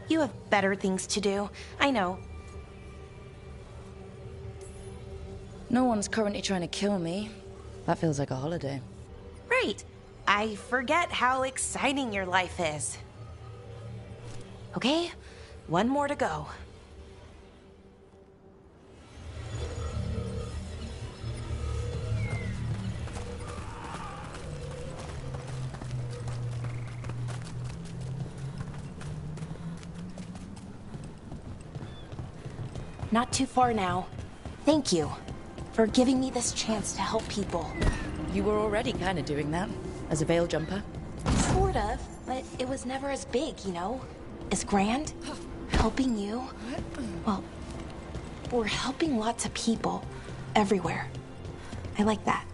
You have better things to do, I know. No one's currently trying to kill me. That feels like a holiday. Right. I forget how exciting your life is. Okay, one more to go. Not too far now. Thank you for giving me this chance to help people. You were already kind of doing that, as a veil jumper. Sort of, but it was never as big, you know? As grand. Helping you. Well, we're helping lots of people. Everywhere. I like that.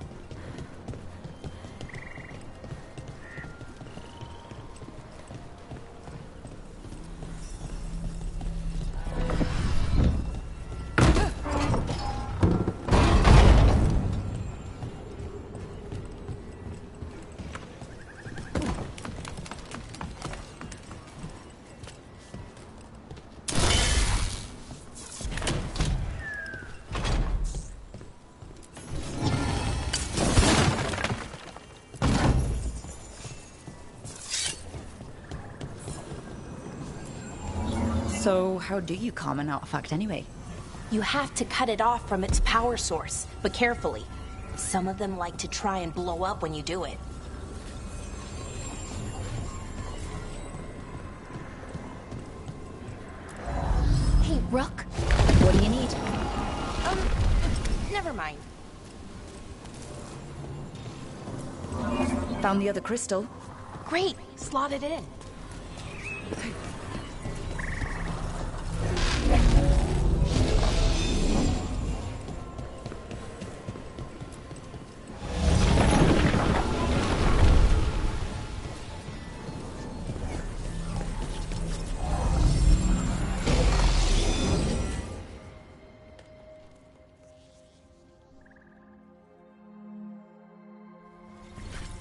So, how do you calm an artifact anyway? You have to cut it off from its power source, but carefully. Some of them like to try and blow up when you do it. Hey, Rook. What do you need? Never mind. Found the other crystal. Great, slot it in.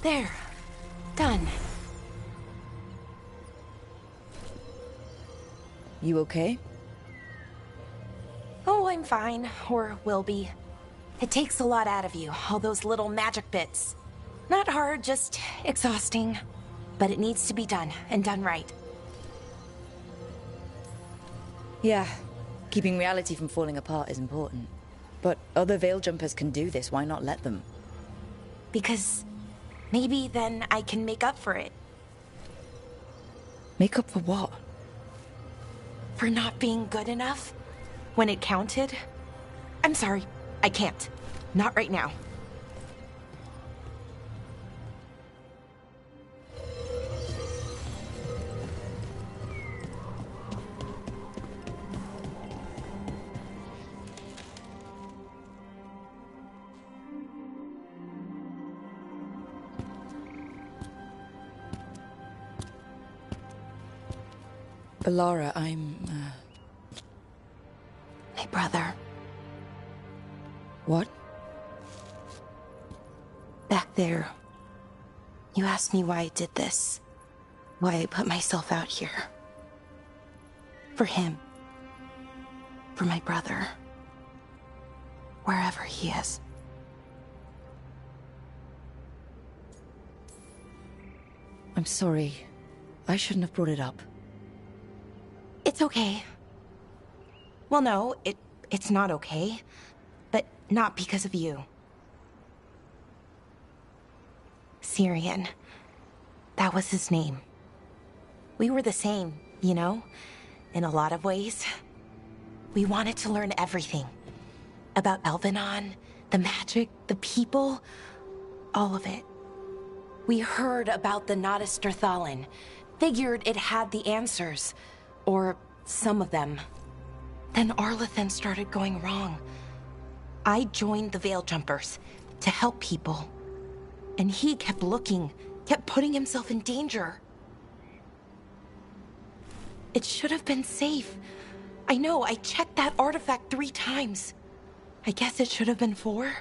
There. Done. You okay? Oh, I'm fine. Or will be. It takes a lot out of you, all those little magic bits. Not hard, just exhausting. But it needs to be done, and done right. Yeah. Keeping reality from falling apart is important. But other veil jumpers can do this, why not let them? Because maybe then I can make up for it. Make up for what? For not being good enough when it counted. I'm sorry, I can't. Not right now. Balara, I'm, My brother. What? Back there. You asked me why I did this. Why I put myself out here. For him. For my brother. Wherever he is. I'm sorry. I shouldn't have brought it up. It's okay. Well, no, it's not okay. But not because of you. Syrian. That was his name. We were the same, you know? In a lot of ways. We wanted to learn everything. About Elvenon, the magic, the people, all of it. We heard about the Notisterthalin. Figured it had the answers. Or some of them. Then Arlathan started going wrong. I joined the Veil Jumpers to help people. And he kept looking, kept putting himself in danger. It should have been safe. I know, I checked that artifact 3 times. I guess it should have been 4.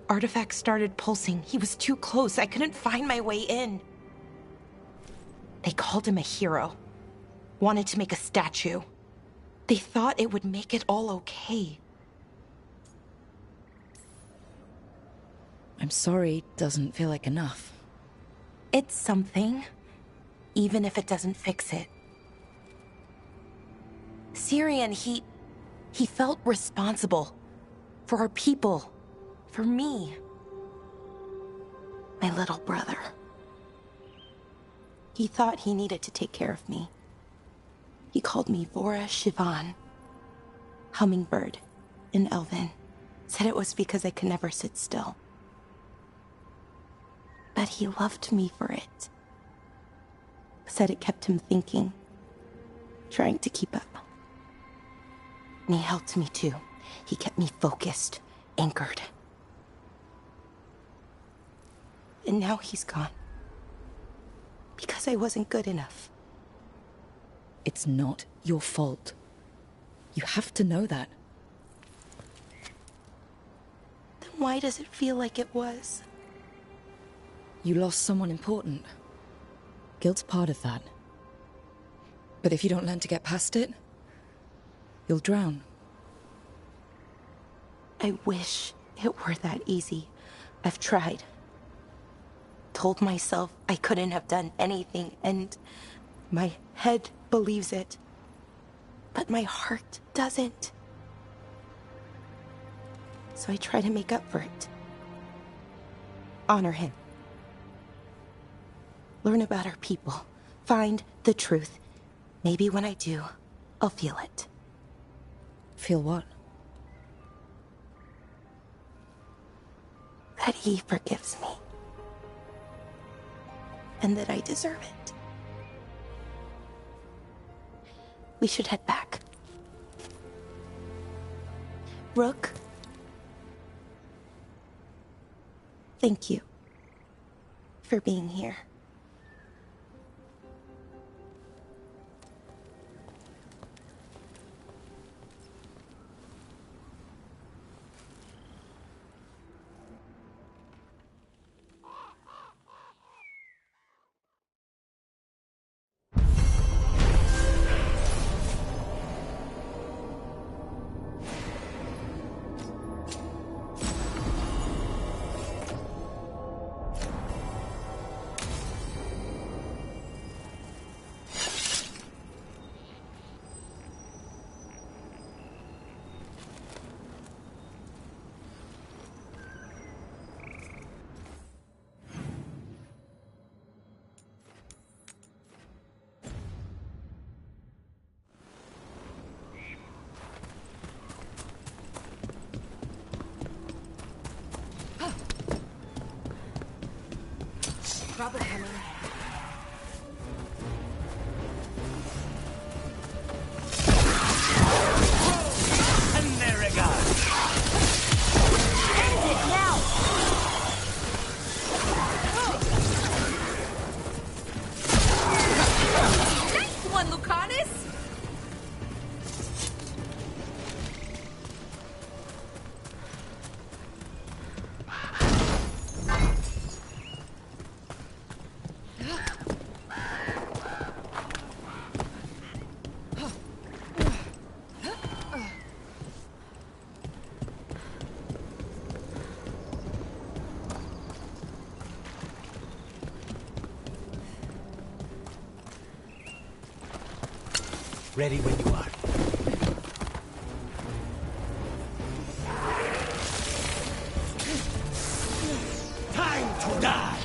Artifact started pulsing. He was too close. I couldn't find my way in. They called him a hero. Wanted to make a statue. They thought it would make it all okay. I'm sorry, doesn't feel like enough. It's something, even if it doesn't fix it. Syrian, he felt responsible for our people, for me, my little brother. He thought he needed to take care of me. He called me Vora Shivan, hummingbird in Elven. Said it was because I could never sit still. But he loved me for it. Said it kept him thinking, trying to keep up. And he helped me too. He kept me focused, anchored. And now he's gone. Because I wasn't good enough. It's not your fault. You have to know that. Then why does it feel like it was? You lost someone important. Guilt's part of that. But if you don't learn to get past it, you'll drown. I wish it were that easy. I've tried. Told myself I couldn't have done anything, and my head believes it. But my heart doesn't. So I try to make up for it. Honor him. Learn about our people. Find the truth. Maybe when I do, I'll feel it. Feel what? That he forgives me. And that I deserve it. We should head back. Rook. Thank you for being here. Trouble coming. And there it goes. End it now! Nice one, Lucanus! Ready when you are. Time to die!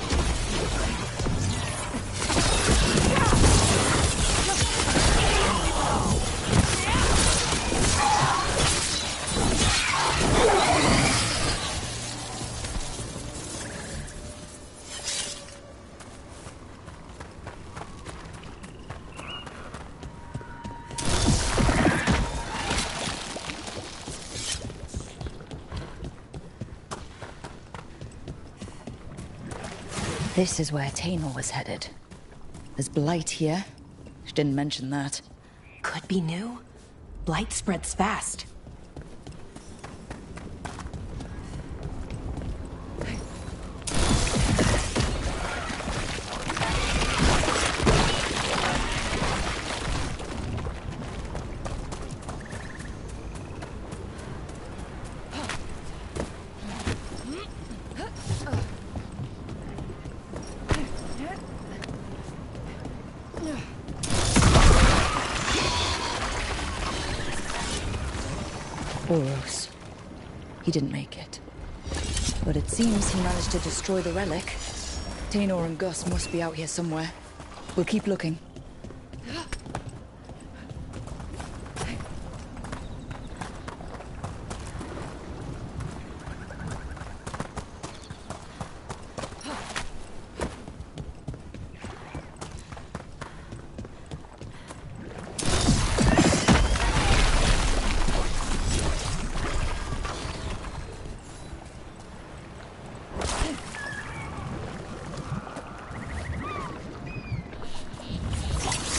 This is where Tainor was headed. There's blight here. She didn't mention that. Could be new. Blight spreads fast. Oros. He didn't make it. But it seems he managed to destroy the relic. Tainor and Gus must be out here somewhere. We'll keep looking.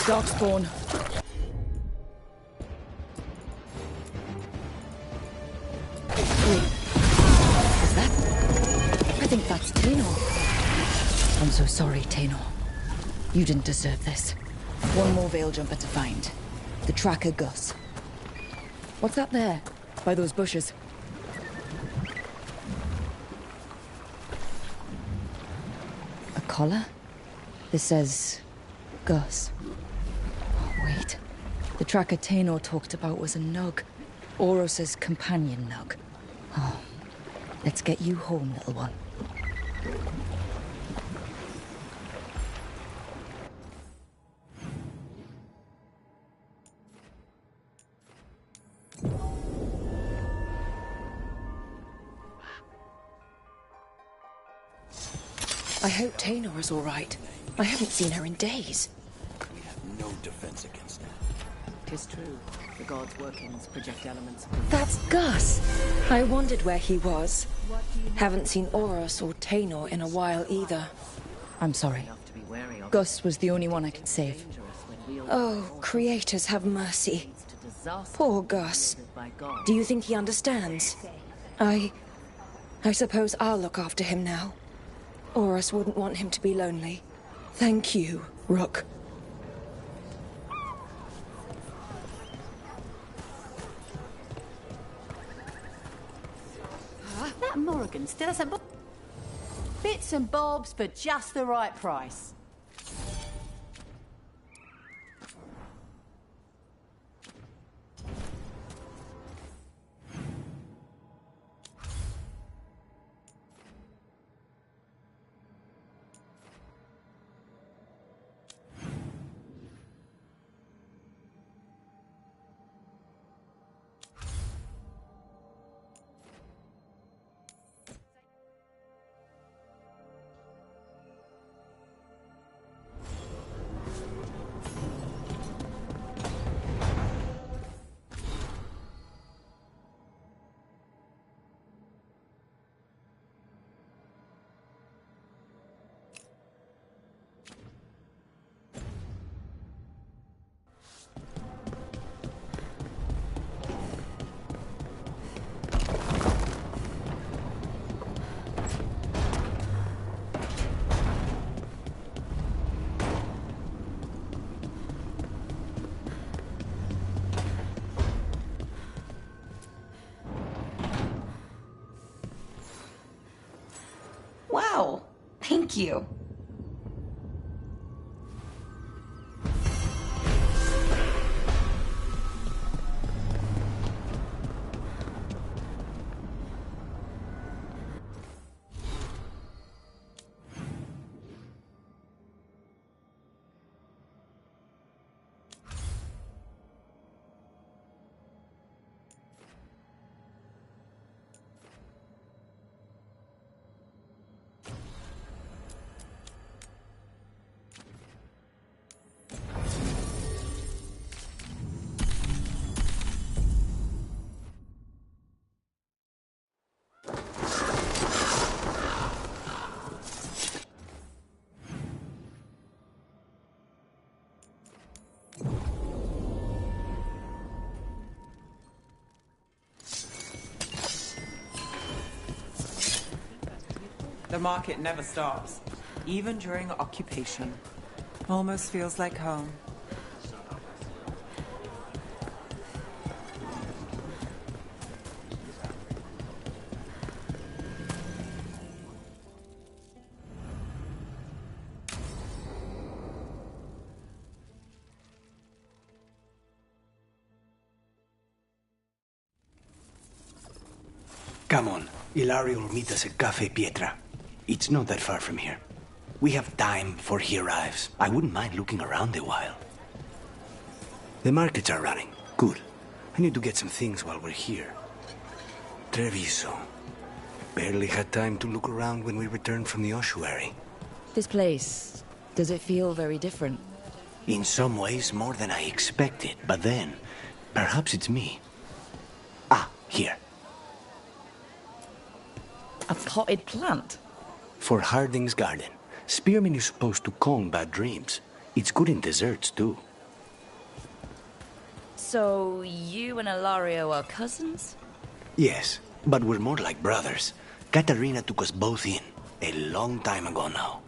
Darkspawn. Is that? I think that's Tainor. I'm so sorry, Tainor. You didn't deserve this. One more Veil Jumper to find. The tracker Gus. What's that there? By those bushes? A collar? This says... Gus. Oh, wait. The tracker Tainor talked about was a Nug. Oros's companion Nug. Oh. Let's get you home, little one. I hope Tainor is all right. I haven't seen her in days. We have no defense against that. 'Tis true. The gods' workings project elements. That's Gus! I wondered where he was. Haven't seen Oros or Tainor in a while either. I'm sorry. Gus was the only one I could save. Oh, creators have mercy. Poor Gus. Do you think he understands? I suppose I'll look after him now. Oros wouldn't want him to be lonely. Thank you, Rook. That Morrigan still has a bits and bobs for just the right price. Wow, thank you. The market never stops, even during occupation. Almost feels like home. Come on. Ilario will meet us at Cafe Pietra. It's not that far from here. We have time before he arrives. I wouldn't mind looking around a while. The markets are running. Good. I need to get some things while we're here. Treviso. Barely had time to look around when we returned from the ossuary. This place, does it feel very different? In some ways, more than I expected. But then, perhaps it's me. Ah, here. A potted plant? For Harding's garden. Spearmint is supposed to calm bad dreams. It's good in desserts, too. So, you and Ilario are cousins? Yes, but we're more like brothers. Katarina took us both in, a long time ago now.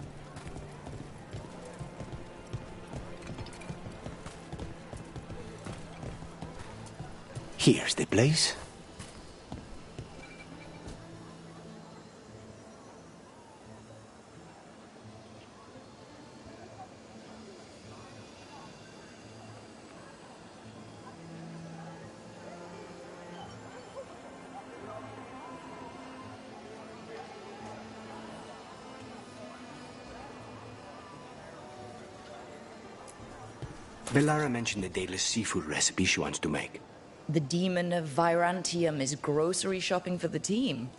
Here's the place. Bellara mentioned the daedalus seafood recipe she wants to make. The demon of Virantium is grocery shopping for the team.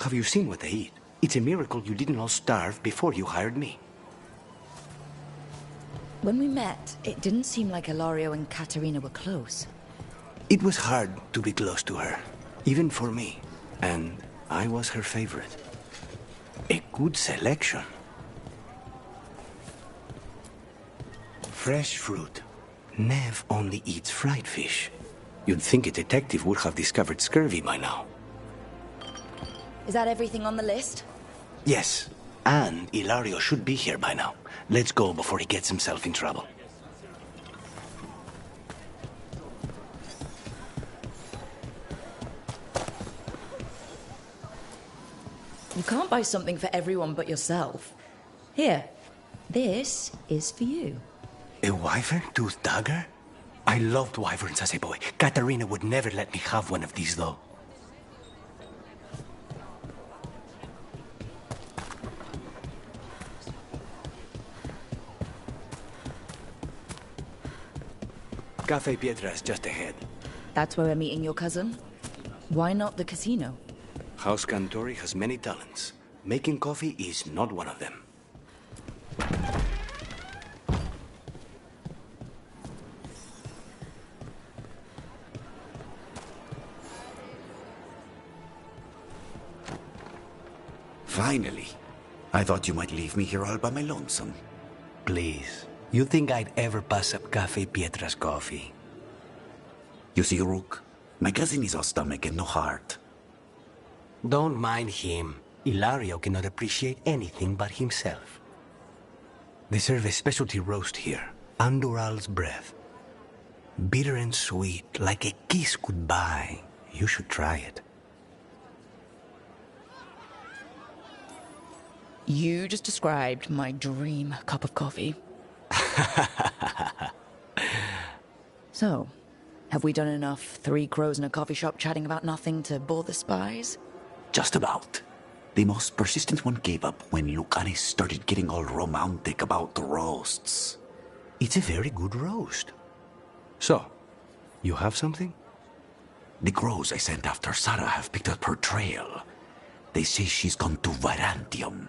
Have you seen what they eat? It's a miracle you didn't all starve before you hired me. When we met, it didn't seem like Ilario and Katarina were close. It was hard to be close to her, even for me. And I was her favorite. A good selection. Fresh fruit. Nev only eats fried fish. You'd think a detective would have discovered scurvy by now. Is that everything on the list? Yes, and Ilario should be here by now. Let's go before he gets himself in trouble. You can't buy something for everyone but yourself. Here, this is for you. A wyvern tooth dagger? I loved wyverns as a boy. Katarina would never let me have one of these, though. Cafe Pietra is just ahead. That's where we're meeting your cousin? Why not the casino? House Cantori has many talents. Making coffee is not one of them. Finally. I thought you might leave me here all by my lonesome. Please. You think I'd ever pass up Cafe Pietra's coffee? You see, Rook, my cousin is all stomach and no heart. Don't mind him. Ilario cannot appreciate anything but himself. They serve a specialty roast here, Andoral's breath. Bitter and sweet, like a kiss goodbye. You should try it. You just described my dream cup of coffee. So, have we done enough three crows in a coffee shop chatting about nothing to bore the spies? Just about. The most persistent one gave up when Lucanis started getting all romantic about the roasts. It's a very good roast. So, you have something? The crows I sent after Sarah have picked up her trail. They say she's gone to Virantium.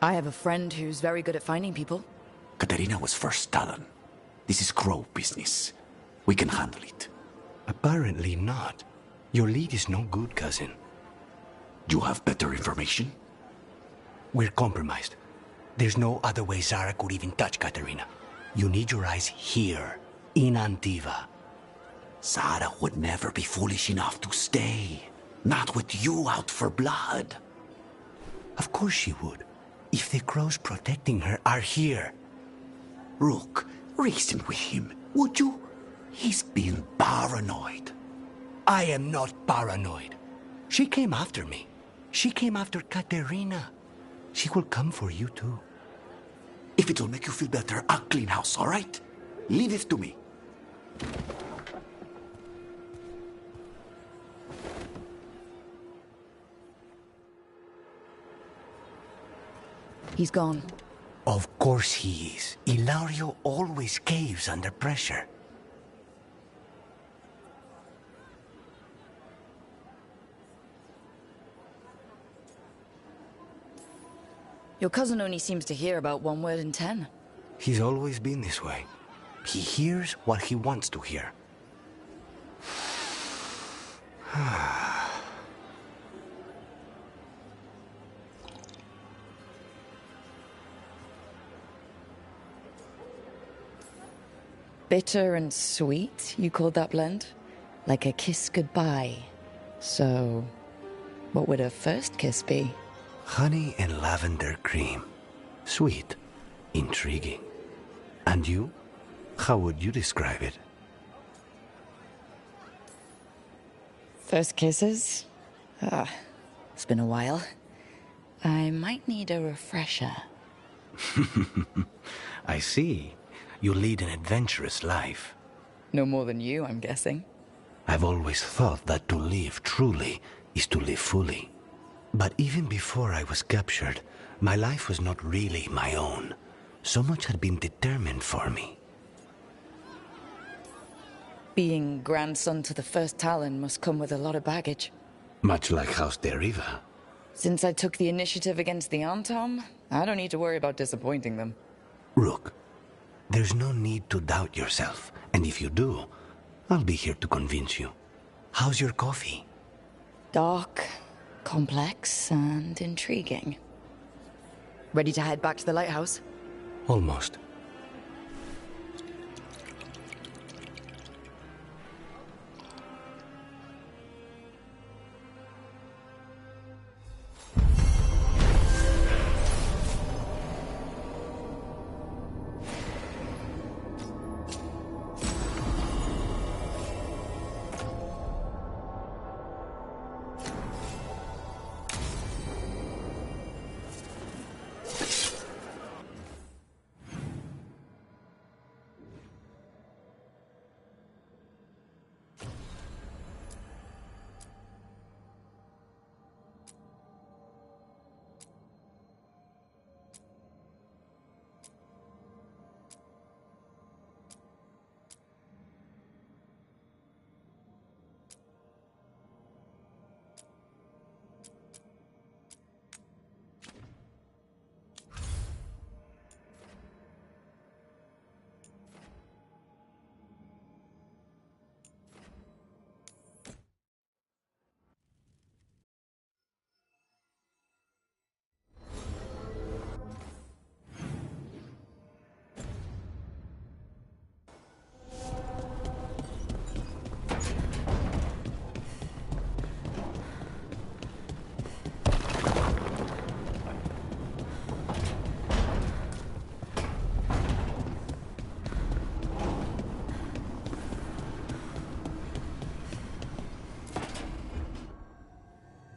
I have a friend who's very good at finding people. Katarina was first Talon. This is crow business. We can handle it. Apparently not. Your lead is no good, cousin. You have better information? We're compromised. There's no other way Zara could even touch Katarina. You need your eyes here, in Antiva. Sarah would never be foolish enough to stay. Not with you out for blood. Of course she would. If the crows protecting her are here. Rook, reason with him, would you? He's being paranoid. I am not paranoid. She came after me. She came after Katerina. She will come for you too. If it'll make you feel better, I'll clean house, all right? Leave it to me. He's gone. Of course he is. Ilario always caves under pressure. Your cousin only seems to hear about one word in 10. He's always been this way. He hears what he wants to hear. Bitter and sweet, you called that blend? Like a kiss goodbye. So, what would a first kiss be? Honey and lavender cream. Sweet. Intriguing. And you? How would you describe it? First kisses? It's been a while. I might need a refresher. I see. You lead an adventurous life. No more than you, I'm guessing. I've always thought that to live truly is to live fully. But even before I was captured, my life was not really my own. So much had been determined for me. Being grandson to the first Talon must come with a lot of baggage. Much like House Deriva. Since I took the initiative against the Antom, I don't need to worry about disappointing them. Rook, there's no need to doubt yourself. And if you do, I'll be here to convince you. How's your coffee? Dark, complex, and intriguing. Ready to head back to the lighthouse? Almost.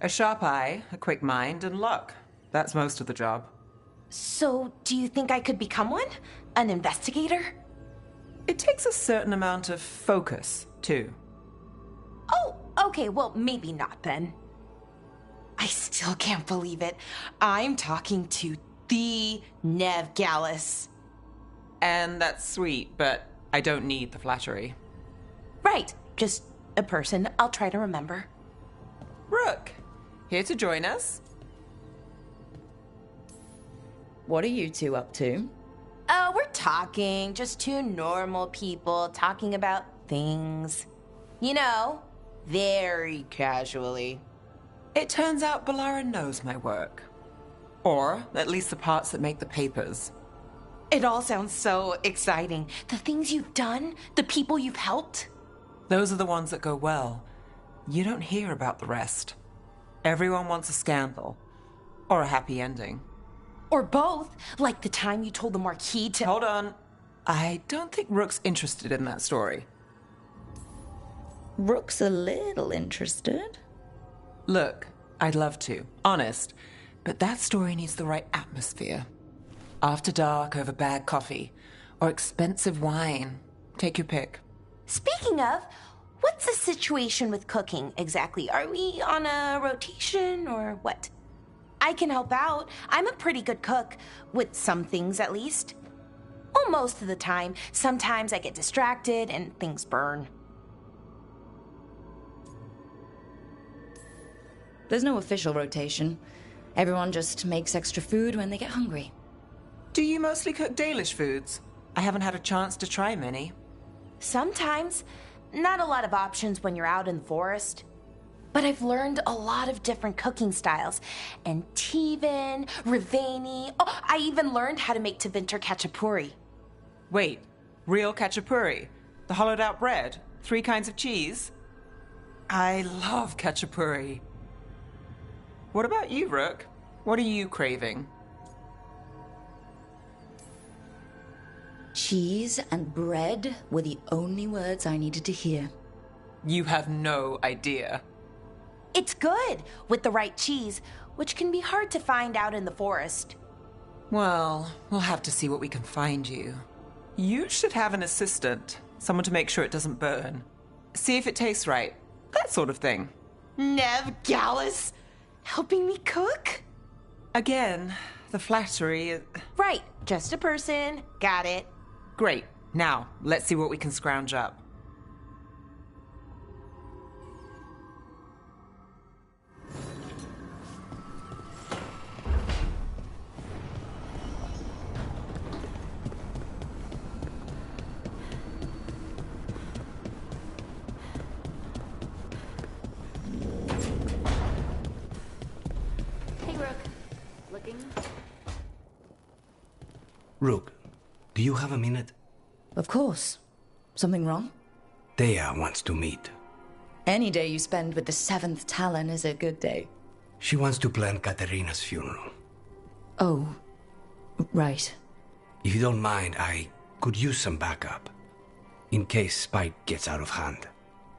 A sharp eye, a quick mind, and luck. That's most of the job. So, do you think I could become one? An investigator? It takes a certain amount of focus, too. Oh, okay, well, maybe not then. I still can't believe it. I'm talking to the Nev Gallus. And that's sweet, but I don't need the flattery. Right, just a person I'll try to remember. Rook, here to join us? What are you two up to? We're talking, just two normal people talking about things. You know, very casually. It turns out Balara knows my work. Or at least the parts that make the papers. It all sounds so exciting. The things you've done, the people you've helped. Those are the ones that go well. You don't hear about the rest. Everyone wants a scandal. Or a happy ending. Or both, like the time you told the Marquis to— Hold on. I don't think Rook's interested in that story. Rook's a little interested. Look, I'd love to, honest. But that story needs the right atmosphere. After dark over bad coffee. Or expensive wine. Take your pick. Speaking of, what's the situation with cooking exactly? Are we on a rotation or what? I can help out. I'm a pretty good cook, with some things at least. Well, most of the time. Sometimes I get distracted and things burn. There's no official rotation. Everyone just makes extra food when they get hungry. Do you mostly cook Dalish foods? I haven't had a chance to try many. Sometimes. Not a lot of options when you're out in the forest. But I've learned a lot of different cooking styles. And Tivin, Rivani. Oh, I even learned how to make Tevinter Khachapuri. Wait, real Khachapuri? The hollowed out bread? 3 kinds of cheese? I love Khachapuri. What about you, Rook? What are you craving? Cheese and bread were the only words I needed to hear. You have no idea. It's good, with the right cheese, which can be hard to find out in the forest. Well, we'll have to see what we can find you. You should have an assistant, someone to make sure it doesn't burn. See if it tastes right, that sort of thing. Nev Gallus, helping me cook? Again, the flattery... Right, just a person, got it. Great, now, let's see what we can scrounge up. Rook, do you have a minute? Of course. Something wrong? Thea wants to meet. Any day you spend with the 7th Talon is a good day. She wants to plan Katerina's funeral. Oh, right. If you don't mind, I could use some backup. In case Spike gets out of hand.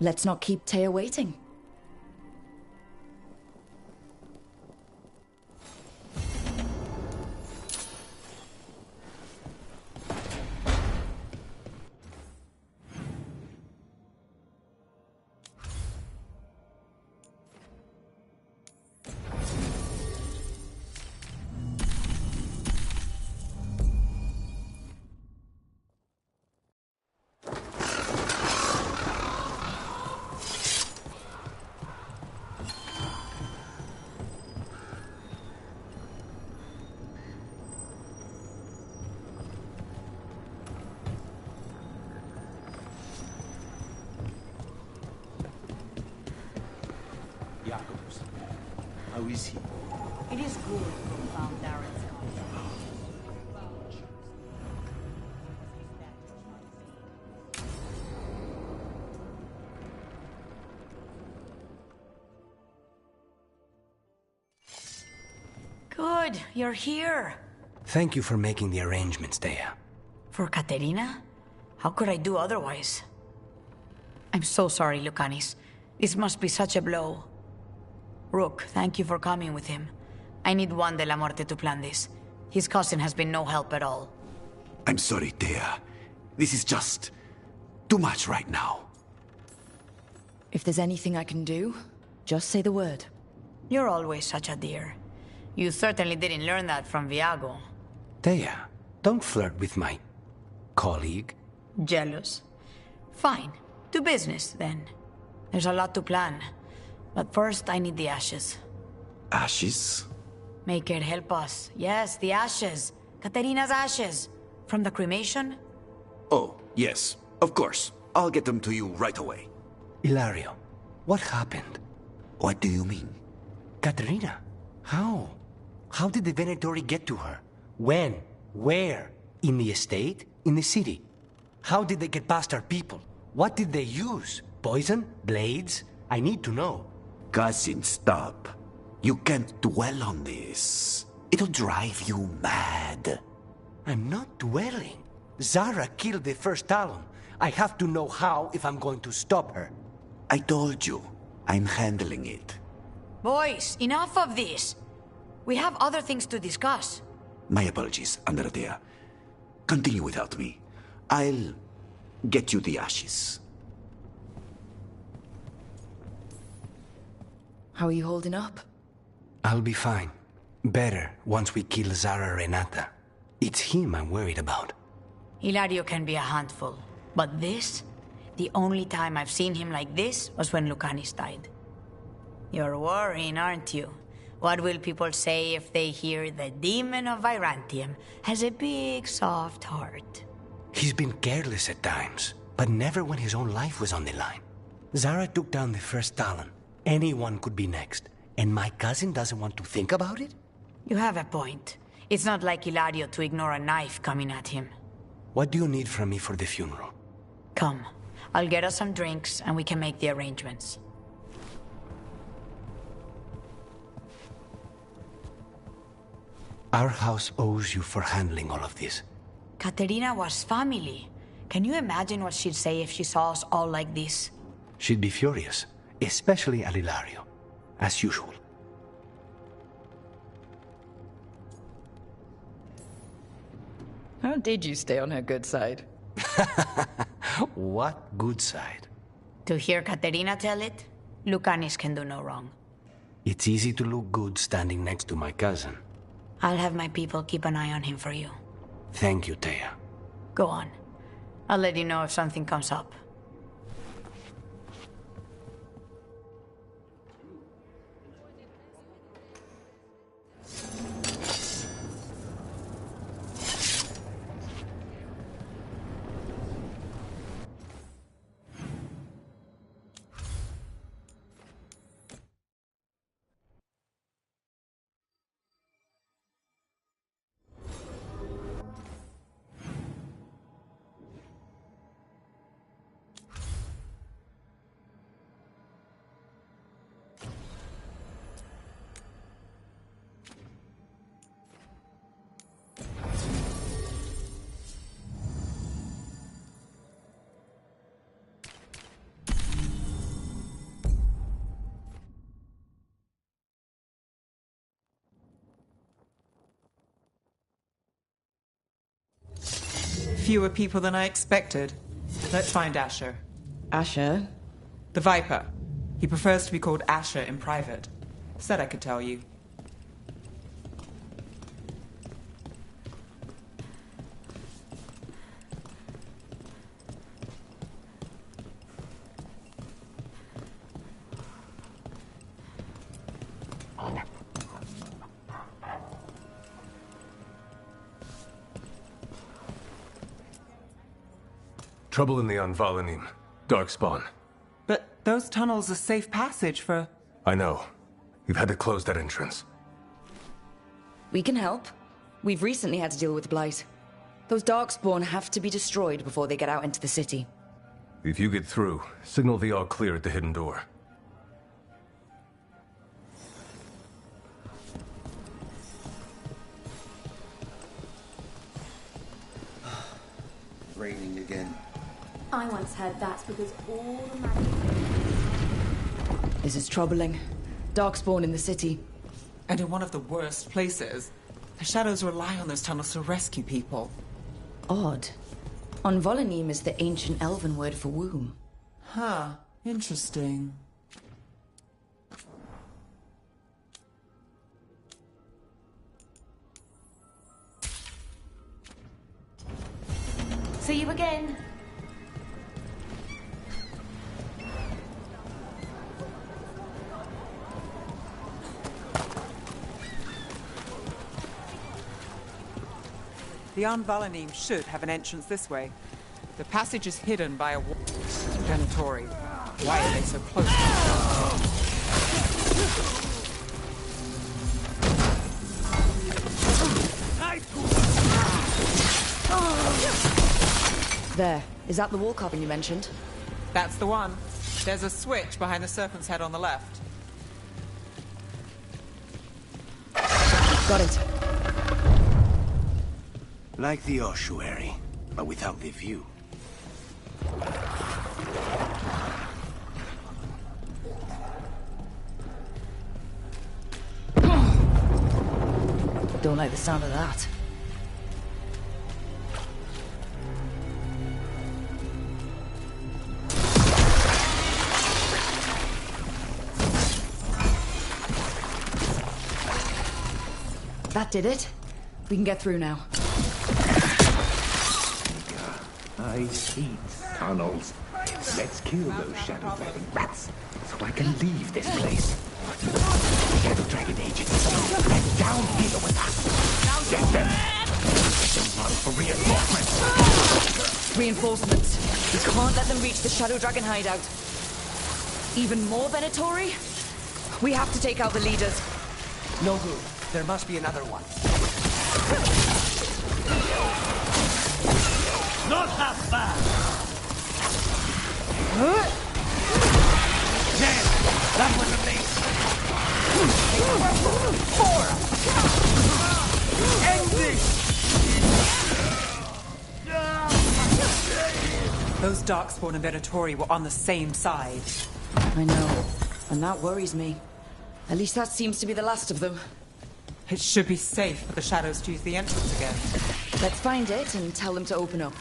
Let's not keep Taya waiting. How is he? It is good to found Darren's contract. Good, you're here. Thank you for making the arrangements, Thea. For Katerina? How could I do otherwise? I'm so sorry, Lucanis. This must be such a blow. Rook, thank you for coming with him. I need Juan de la Muerte to plan this. His cousin has been no help at all. I'm sorry, Thea. This is just too much right now. If there's anything I can do, just say the word. You're always such a dear. You certainly didn't learn that from Viago. Thea, don't flirt with my colleague. Jealous? Fine. To business, then. There's a lot to plan. But first, I need the ashes. Ashes? Maker, help us. Yes, the ashes. Katerina's ashes. From the cremation? Oh, yes. Of course. I'll get them to you right away. Ilario, what happened? What do you mean? Katerina, how? How did the Venatori get to her? When? Where? In the estate? In the city? How did they get past our people? What did they use? Poison? Blades? I need to know. Cousin, stop. You can't dwell on this. It'll drive you mad. I'm not dwelling. Zara killed the first Talon. I have to know how if I'm going to stop her. I told you. I'm handling it. Boys, enough of this. We have other things to discuss. My apologies, Andradea. Continue without me. I'll get you the ashes. How are you holding up? I'll be fine. Better once we kill Zara Renata. It's him I'm worried about. Hilario can be a handful, but this? The only time I've seen him like this was when Lucanis died. You're worrying, aren't you? What will people say if they hear the demon of Virantium has a big, soft heart? He's been careless at times, but never when his own life was on the line. Zara took down the first Talon. Anyone could be next, and my cousin doesn't want to think about it? You have a point. It's not like Hilario to ignore a knife coming at him. What do you need from me for the funeral? Come. I'll get us some drinks, and we can make the arrangements. Our house owes you for handling all of this. Katerina was family. Can you imagine what she'd say if she saw us all like this? She'd be furious, especially at Hilario, as usual. How did you stay on her good side? What good side? To hear Katerina tell it, Lucanis can do no wrong. It's easy to look good standing next to my cousin. I'll have my people keep an eye on him for you. Thank you, Thea. Go on. I'll let you know if something comes up. Fewer people than I expected. Let's find Asher. Asher? The Viper. He prefers to be called Asher in private. Said I could tell you. Trouble in the Anvalanim. Darkspawn. But those tunnels are safe passage for... I know. We've had to close that entrance. We can help. We've recently had to deal with Blight. Those Darkspawn have to be destroyed before they get out into the city. If you get through, signal the all clear at the hidden door. Raining again. I once heard that's because all the magic... This is troubling. Darkspawn in the city. And in one of the worst places. The Shadows rely on those tunnels to rescue people. Odd. Anvalanim is the ancient elven word for womb. Huh. Interesting. See you again. The Anvalanim should have an entrance this way. The passage is hidden by a wall. Venatori. Why are they so close to each other? There. Is that the wall carving you mentioned? That's the one. There's a switch behind the serpent's head on the left. Got it. Like the ossuary, but without the view. Don't like the sound of that. That did it. We can get through now. I see tunnels. Let's kill those shadow dragon rats so I can leave this place. Shadow dragon agents, they're down here with us. Get them. Get them run for reinforcements. Reinforcements. We can't let them reach the Shadow Dragon hideout. Even more Venatori? We have to take out the leaders. No good. There must be another one. Not that fast! Damn! That was a base! End this! Those Darkspawn and Venatori were on the same side. I know. And that worries me. At least that seems to be the last of them. It should be safe for the shadows to use the entrance again. Let's find it and tell them to open up.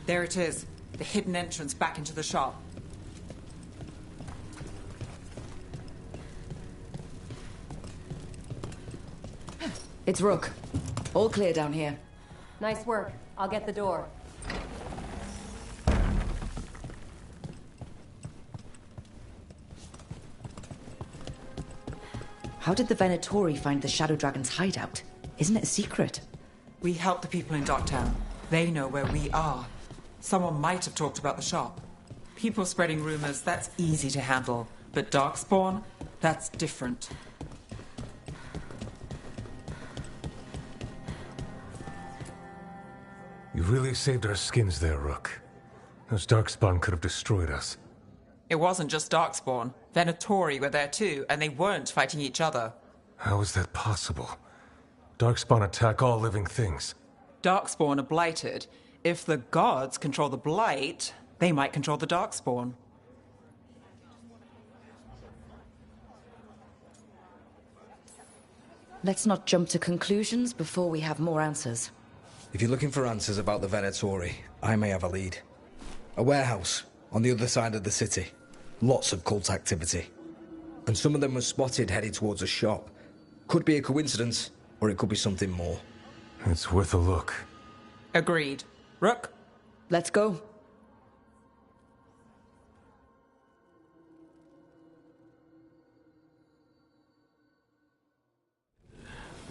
There it is. The hidden entrance back into the shop. It's Rook. All clear down here. Nice work. I'll get the door. How did the Venatori find the Shadow Dragon's hideout? Isn't it a secret? We help the people in Docktown. They know where we are. Someone might have talked about the shop. People spreading rumors, that's easy to handle. But Darkspawn, that's different. You really saved our skins there, Rook. Those Darkspawn could have destroyed us. It wasn't just Darkspawn. Venatori were there too, and they weren't fighting each other. How is that possible? Darkspawn attack all living things. Darkspawn are blighted. If the gods control the blight, they might control the Darkspawn. Let's not jump to conclusions before we have more answers. If you're looking for answers about the Venatori, I may have a lead. A warehouse on the other side of the city. Lots of cult activity. And some of them were spotted headed towards a shop. Could be a coincidence, or it could be something more. It's worth a look. Agreed. Rook? Let's go.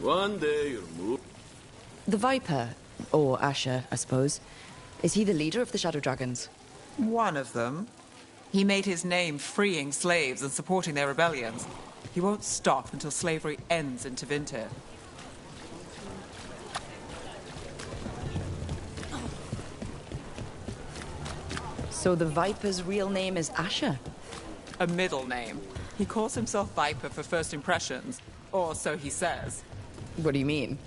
One day you'll move. The Viper, or Asher, I suppose. Is he the leader of the Shadow Dragons? One of them. He made his name freeing slaves and supporting their rebellions. He won't stop until slavery ends in Tevinter. So the Viper's real name is Asher? A middle name. He calls himself Viper for first impressions, or so he says. What do you mean?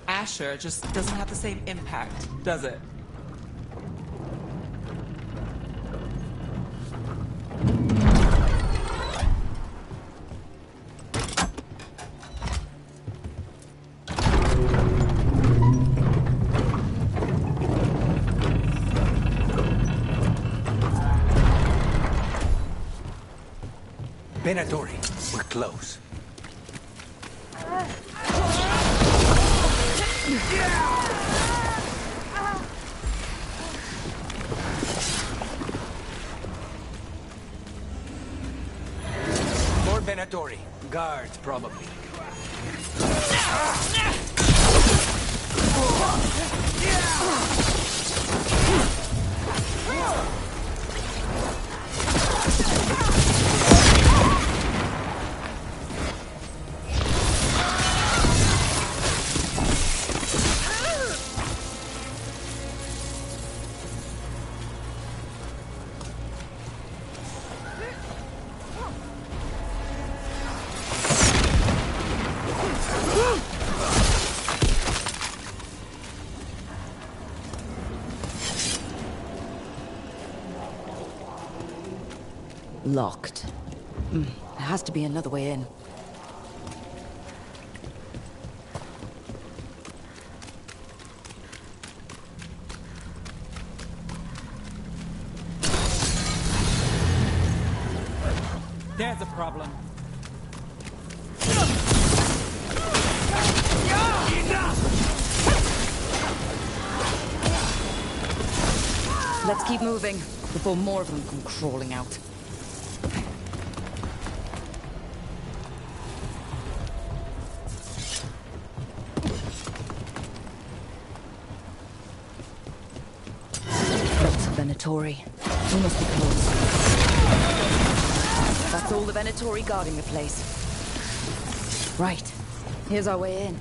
Asher just doesn't have the same impact, does it? Venatori, we're close. Venatori. Guards, probably. Locked. There has to be another way in. There's a problem. Let's keep moving before more of them come crawling out. That's Venatori. We must be close. That's all the Venatori guarding the place. Right. Here's our way in.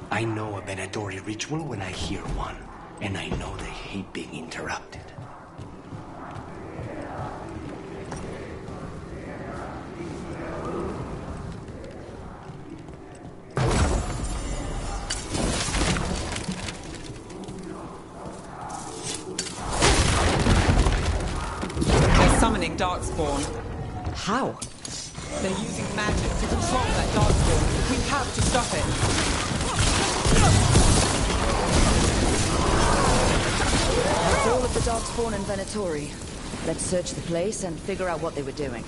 I know a Venatori ritual when I hear one, and I know they hate being interrupted. They're summoning Darkspawn. How? They're using magic to control that Darkspawn. We have to stop it. That's all of the Darkspawn and Venatori. Let's search the place and figure out what they were doing.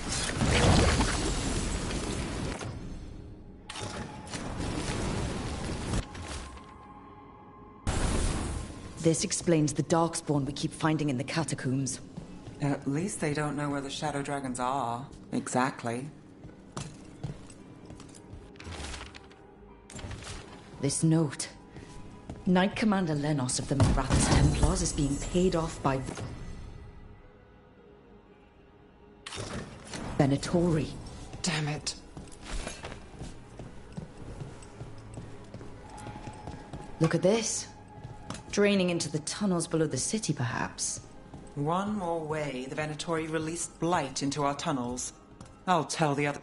This explains the Darkspawn we keep finding in the catacombs. At least they don't know where the Shadow Dragons are. Exactly. This note. Knight Commander Lenos of the Marathas Templars is being paid off by Venatori. Damn it. Look at this. Draining into the tunnels below the city, perhaps. One more way the Venatori released blight into our tunnels. I'll tell the other...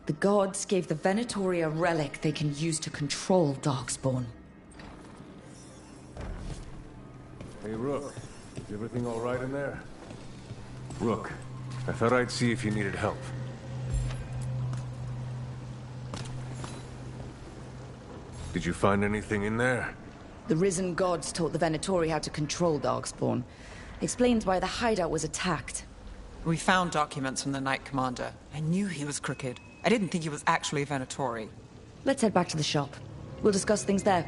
The gods gave the Venatori a relic they can use to control Darkspawn. Hey, Rook. Is everything all right in there? Rook, I thought I'd see if you needed help. Did you find anything in there? The risen gods taught the Venatori how to control Darkspawn. Explains why the hideout was attacked. We found documents from the Knight Commander. I knew he was crooked. I didn't think he was actually a Venatori. Let's head back to the shop. We'll discuss things there.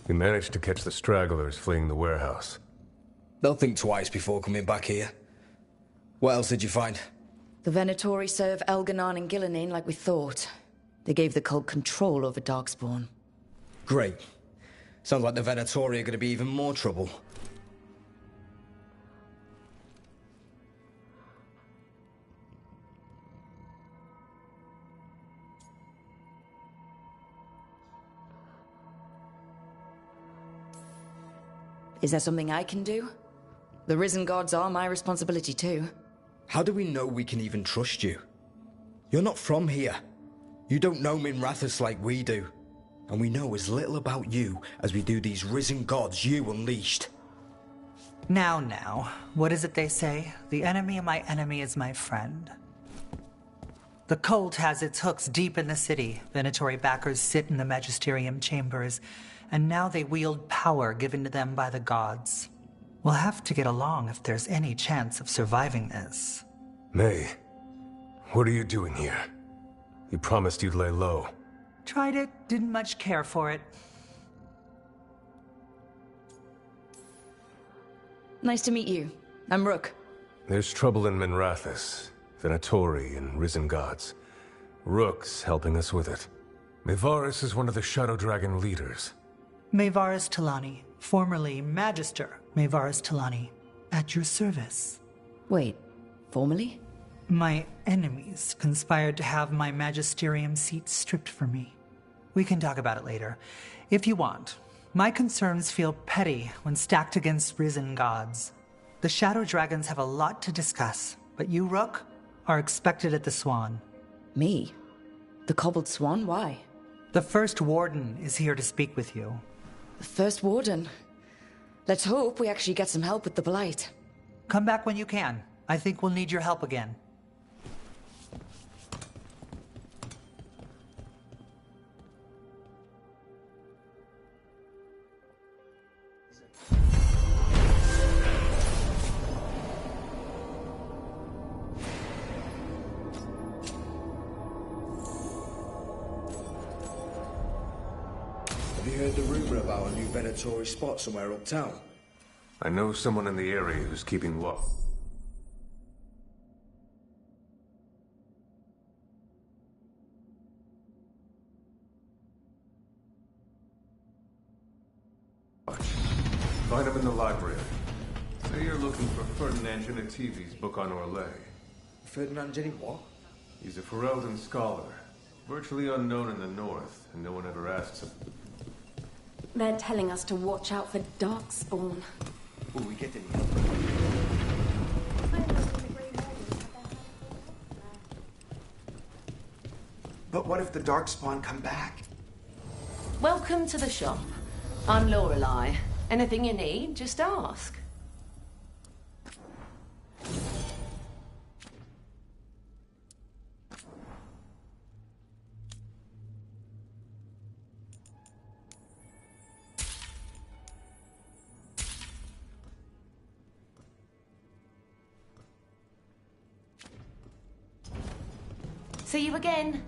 We managed to catch the stragglers fleeing the warehouse. They'll think twice before coming back here. What else did you find? The Venatori serve Elganon and Gillenane like we thought. They gave the cult control over Darkspawn. Great. Sounds like the Venatori are going to be even more trouble. Is there something I can do? The risen gods are my responsibility too. How do we know we can even trust you? You're not from here. You don't know Minrathous like we do. And we know as little about you as we do these risen gods you unleashed. Now, what is it they say? The enemy of my enemy is my friend. The cult has its hooks deep in the city. Venatori backers sit in the magisterium chambers, and now they wield power given to them by the gods. We'll have to get along if there's any chance of surviving this. May, what are you doing here? You promised you'd lay low. Tried it, didn't much care for it. Nice to meet you. I'm Rook. There's trouble in Minrathous, Venatori, and Risen Gods. Rook's helping us with it. Mayvaris is one of the Shadow Dragon leaders. Mayvaris Talani, formerly Magister Mayvaris Talani, at your service. Wait, formerly? My enemies conspired to have my magisterium seat stripped from me. We can talk about it later, if you want. My concerns feel petty when stacked against Risen Gods. The Shadow Dragons have a lot to discuss, but you, Rook, are expected at the Swan. Me? The Cobbled Swan? Why? The First Warden is here to speak with you. The First Warden? Let's hope we actually get some help with the Blight. Come back when you can. I think we'll need your help again. Have you heard the rumor about a new Venatori spot somewhere uptown? I know someone in the area who's keeping watch. Find him in the library. Say you're looking for Ferdinand Genetivi's book on Orlais. Ferdinand Genny what? He's a Ferelden scholar, virtually unknown in the north, and no one ever asks him. They're telling us to watch out for Darkspawn. Will we get any help? But what if the Darkspawn come back? Welcome to the shop. I'm Lorelei. Anything you need, just ask. See you again.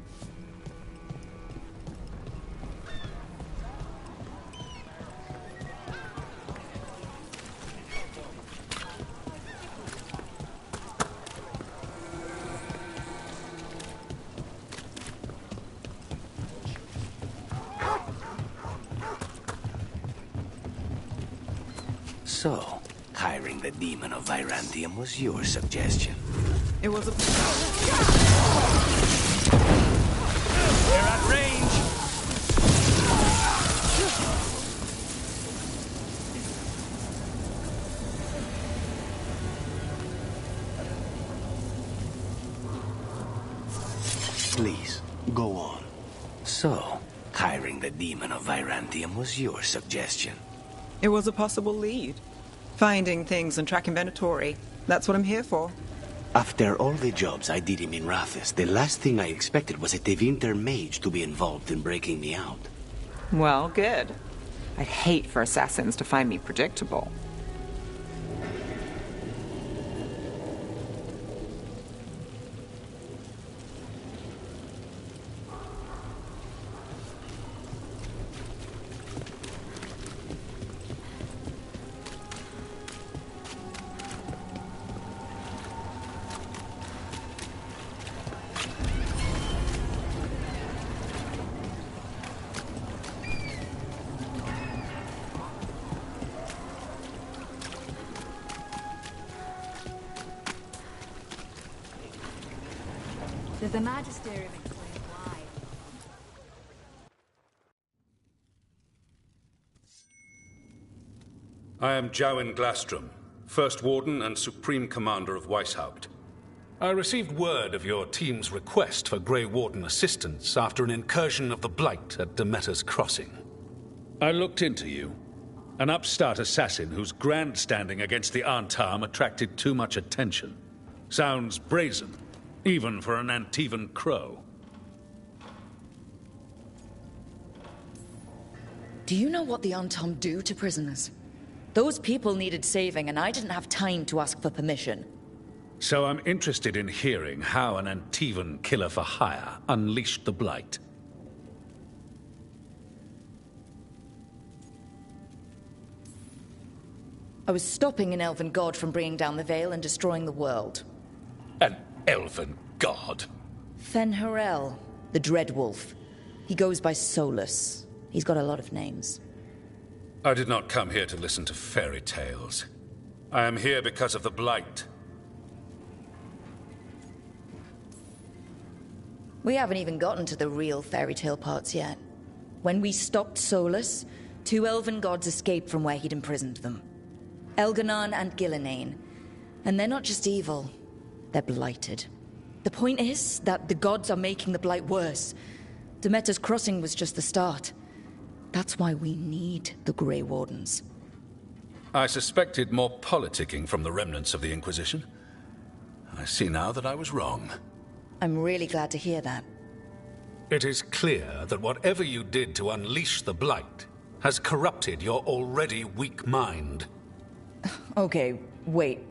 So, hiring the demon of Virantium was your suggestion. It was a... They're at range! Please, go on. So, hiring the demon of Virantium was your suggestion. It was a possible lead. Finding things and tracking Venatori. That's what I'm here for. After all the jobs I did in Minrathous, the last thing I expected was a Tevinter mage to be involved in breaking me out. Well, good. I'd hate for assassins to find me predictable. Did the Magisterium explain why? I am Jowin Glastrom, First Warden and Supreme Commander of Weishaupt. I received word of your team's request for Grey Warden assistance after an incursion of the Blight at Demeter's Crossing. I looked into you, an upstart assassin whose grandstanding against the Antam attracted too much attention. Sounds brazen, even for an Antivan crow. Do you know what the Antam do to prisoners? Those people needed saving, and I didn't have time to ask for permission. So I'm interested in hearing how an Antivan killer for hire unleashed the Blight. I was stopping an elven god from bringing down the Veil and destroying the world. An elven god? Fen'Harel, the Dreadwolf. He goes by Solus. He's got a lot of names. I did not come here to listen to fairy tales. I am here because of the Blight. We haven't even gotten to the real fairy tale parts yet. When we stopped Solus, 2 elven gods escaped from where he'd imprisoned them. Elganon and Gillenane. And they're not just evil, they're blighted. The point is that the gods are making the Blight worse. Demeter's Crossing was just the start. That's why we need the Grey Wardens. I suspected more politicking from the remnants of the Inquisition. I see now that I was wrong. I'm really glad to hear that. It is clear that whatever you did to unleash the Blight has corrupted your already weak mind. Okay, wait.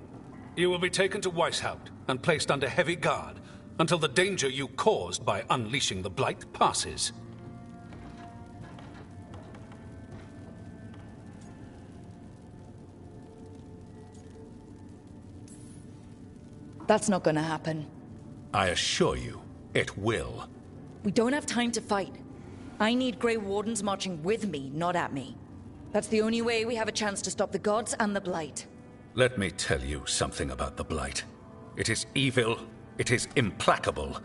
You will be taken to Weishaupt and placed under heavy guard until the danger you caused by unleashing the Blight passes. That's not gonna happen. I assure you, it will. We don't have time to fight. I need Grey Wardens marching with me, not at me. That's the only way we have a chance to stop the gods and the Blight. Let me tell you something about the Blight. It is evil, it is implacable,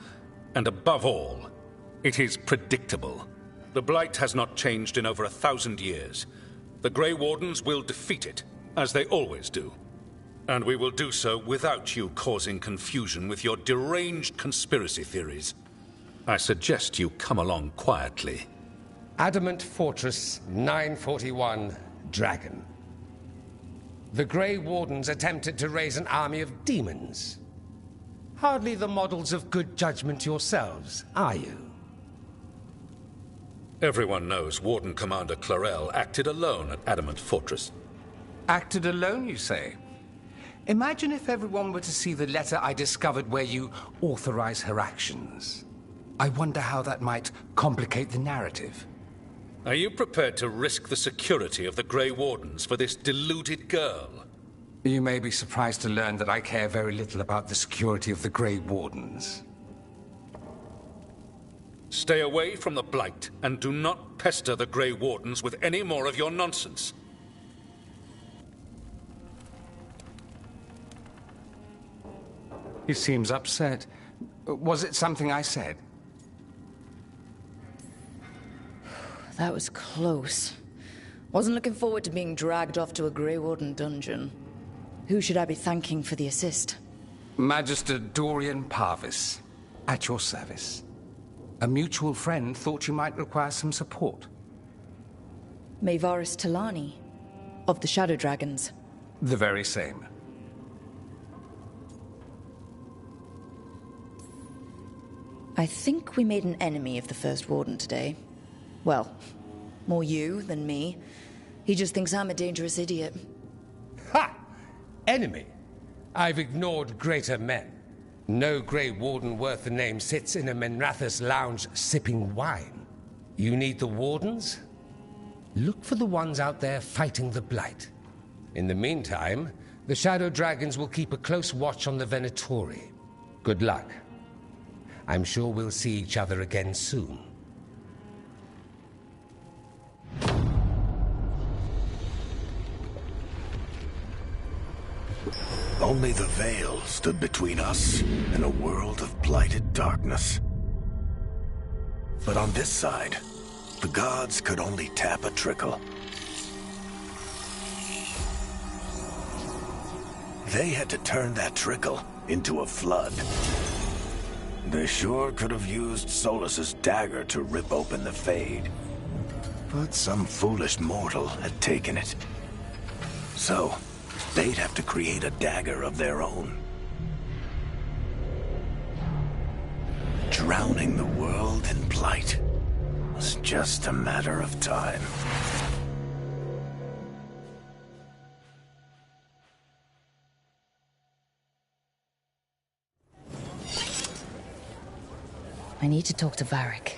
and above all, it is predictable. The Blight has not changed in over 1,000 years. The Grey Wardens will defeat it, as they always do. And we will do so without you causing confusion with your deranged conspiracy theories. I suggest you come along quietly. Adamant Fortress 941, Dragon. The Grey Wardens attempted to raise an army of demons. Hardly the models of good judgment yourselves, are you? Everyone knows Warden Commander Clarel acted alone at Adamant Fortress. Acted alone, you say? Imagine if everyone were to see the letter I discovered where you authorize her actions. I wonder how that might complicate the narrative. Are you prepared to risk the security of the Grey Wardens for this deluded girl? You may be surprised to learn that I care very little about the security of the Grey Wardens. Stay away from the Blight, and do not pester the Grey Wardens with any more of your nonsense. He seems upset. Was it something I said? That was close. Wasn't looking forward to being dragged off to a Grey Warden dungeon. Who should I be thanking for the assist? Magister Dorian Parvis, at your service. A mutual friend thought you might require some support. Maevaris Talani, of the Shadow Dragons. The very same. I think we made an enemy of the First Warden today. Well, more you than me. He just thinks I'm a dangerous idiot. Ha! Enemy? I've ignored greater men. No Grey Warden worth the name sits in a Menrathus lounge sipping wine. You need the Wardens? Look for the ones out there fighting the Blight. In the meantime, the Shadow Dragons will keep a close watch on the Venatori. Good luck. I'm sure we'll see each other again soon. Only the Veil stood between us and a world of blighted darkness. But on this side, the gods could only tap a trickle. They had to turn that trickle into a flood. They sure could have used Solus's dagger to rip open the Fade. But some foolish mortal had taken it. So, they'd have to create a dagger of their own. Drowning the world in blight was just a matter of time. I need to talk to Varric.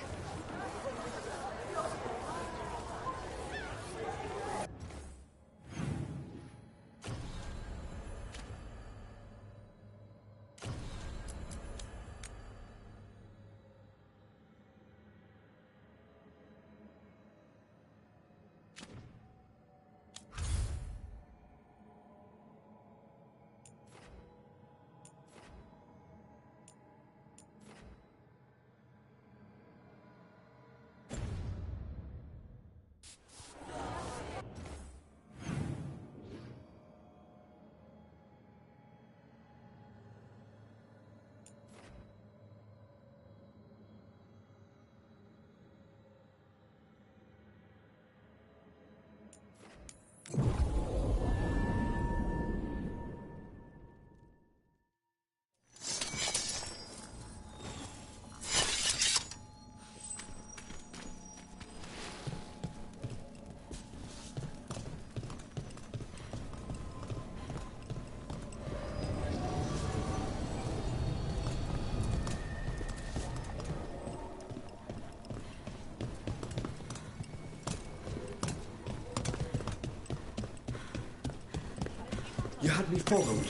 You had me followed.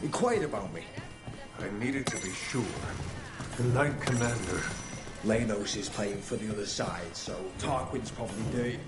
Inquired about me. I needed to be sure. The Knight Commander. Lanos is playing for the other side, so Tarquin's probably dirty.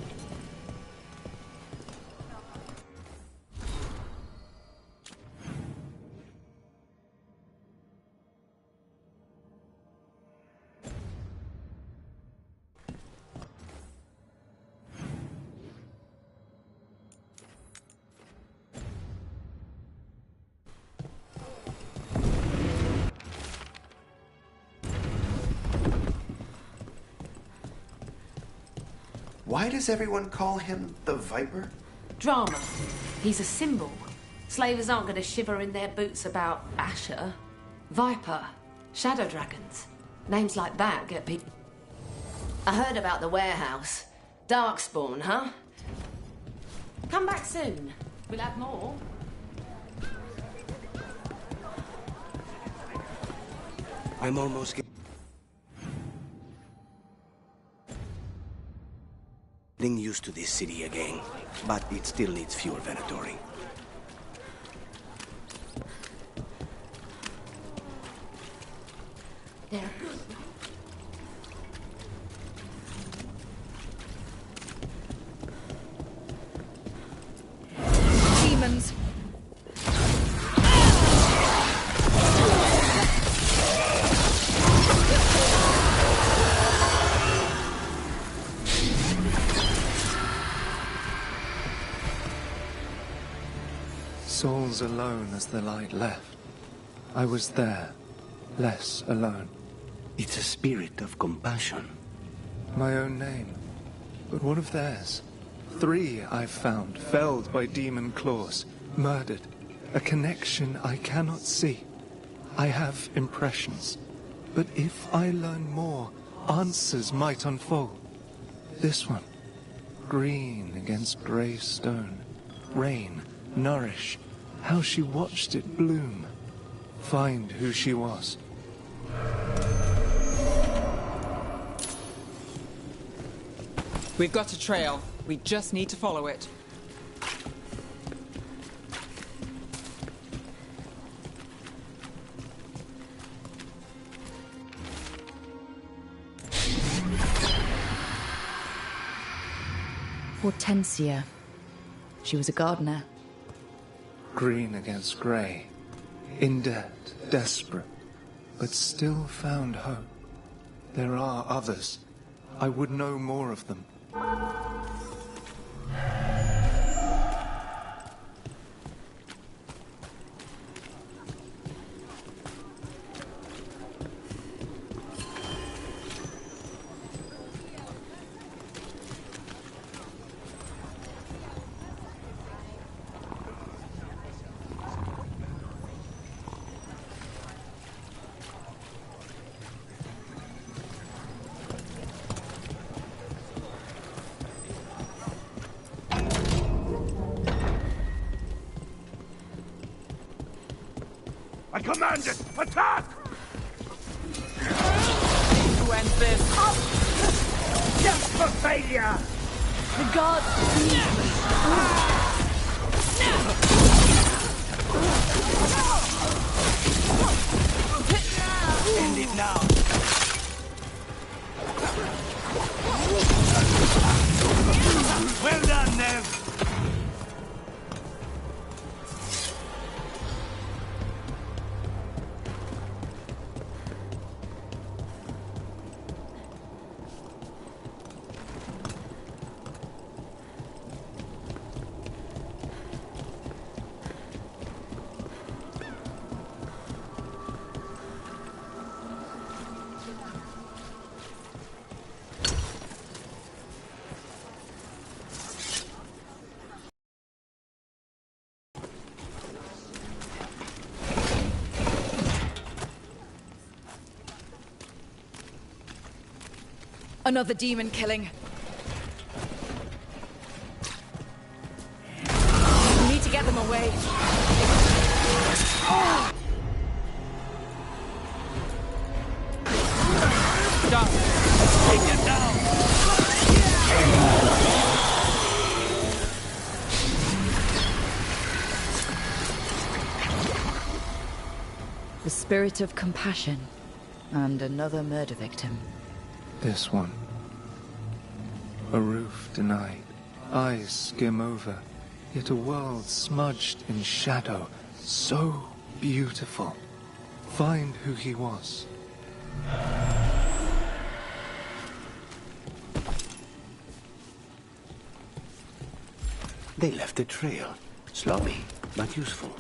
Why does everyone call him the Viper? Drama. He's a symbol. Slavers aren't going to shiver in their boots about Asher. Viper. Shadow dragons. Names like that get people... I heard about the warehouse. Darkspawn, huh? Come back soon. We'll have more. I'm almost getting used to this city again, but it still needs fuel Venatori. They're good. Demons. Souls alone as the light left. I was there, less alone. It's a spirit of compassion. My own name, but what of theirs? 3 I've found, felled by demon claws, murdered. A connection I cannot see. I have impressions, but if I learn more, answers might unfold. This one, green against grey stone, rain, nourish, how she watched it bloom. Find who she was. We've got a trail. We just need to follow it. Hortensia. She was a gardener. Green against grey. In debt, desperate, but still found hope. There are others. I would know more of them. I command it! Attack! ends this. Just for failure! The gods need me. End it now. Well done, Nev. Another demon killing. We need to get them away. Stop! Take them down! The spirit of compassion. And another murder victim. This one. A roof denied. Eyes skim over. Yet a world smudged in shadow. So beautiful. Find who he was. They left a trail. Sloppy, but useful.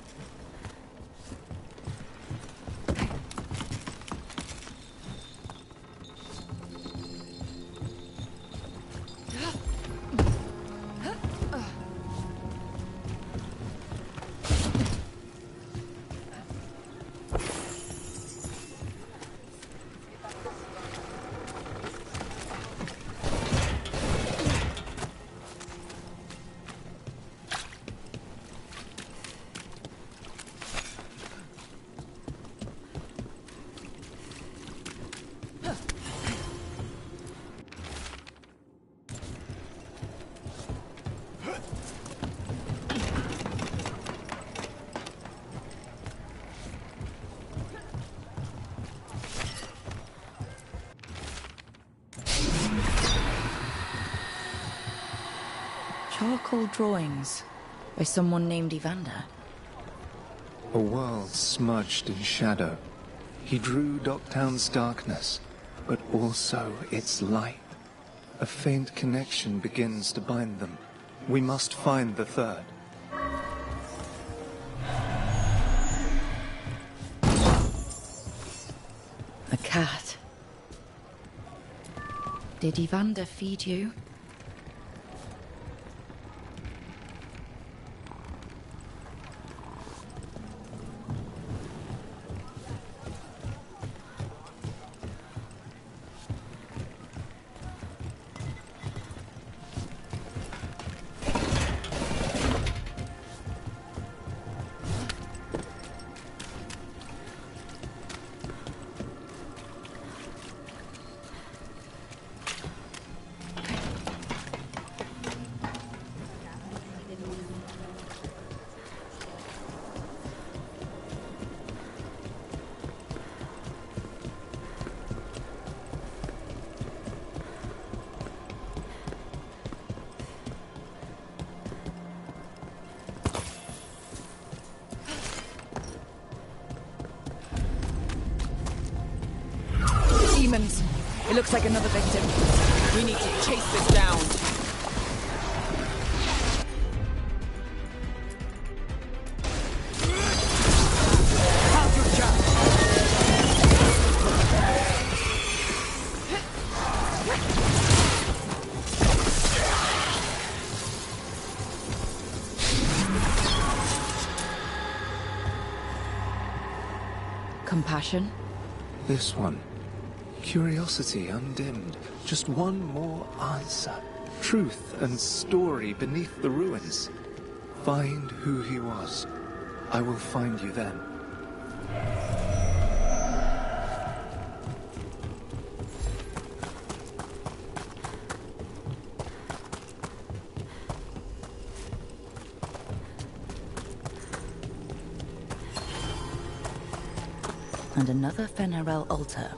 Charcoal drawings by someone named Evander. A world smudged in shadow. He drew Docktown's darkness, but also its light. A faint connection begins to bind them. We must find the third. A cat. Did Evander feed you? Demons. It looks like another victim. We need to chase this down. Compassion? This one. Curiosity undimmed. Just one more answer. Truth and story beneath the ruins. Find who he was. I will find you then. And another Fenarel altar.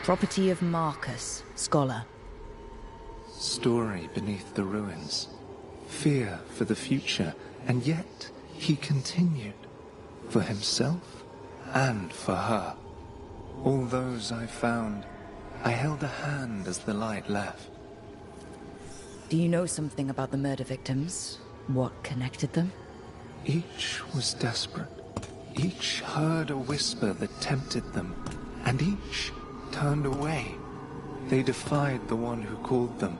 Property of Marcus, scholar. Story beneath the ruins. Fear for the future, and yet he continued. For himself and for her. All those I found, I held a hand as the light left. Do you know something about the murder victims? What connected them? Each was desperate. Each heard a whisper that tempted them, and each turned away. They defied the one who called them.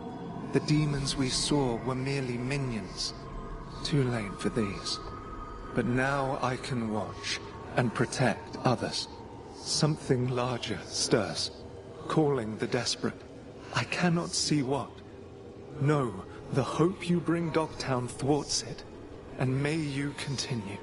The demons we saw were merely minions. Too late for these. But now I can watch and protect others. Something larger stirs, calling the desperate. I cannot see what. No, the hope you bring Dogtown thwarts it, and may you continue.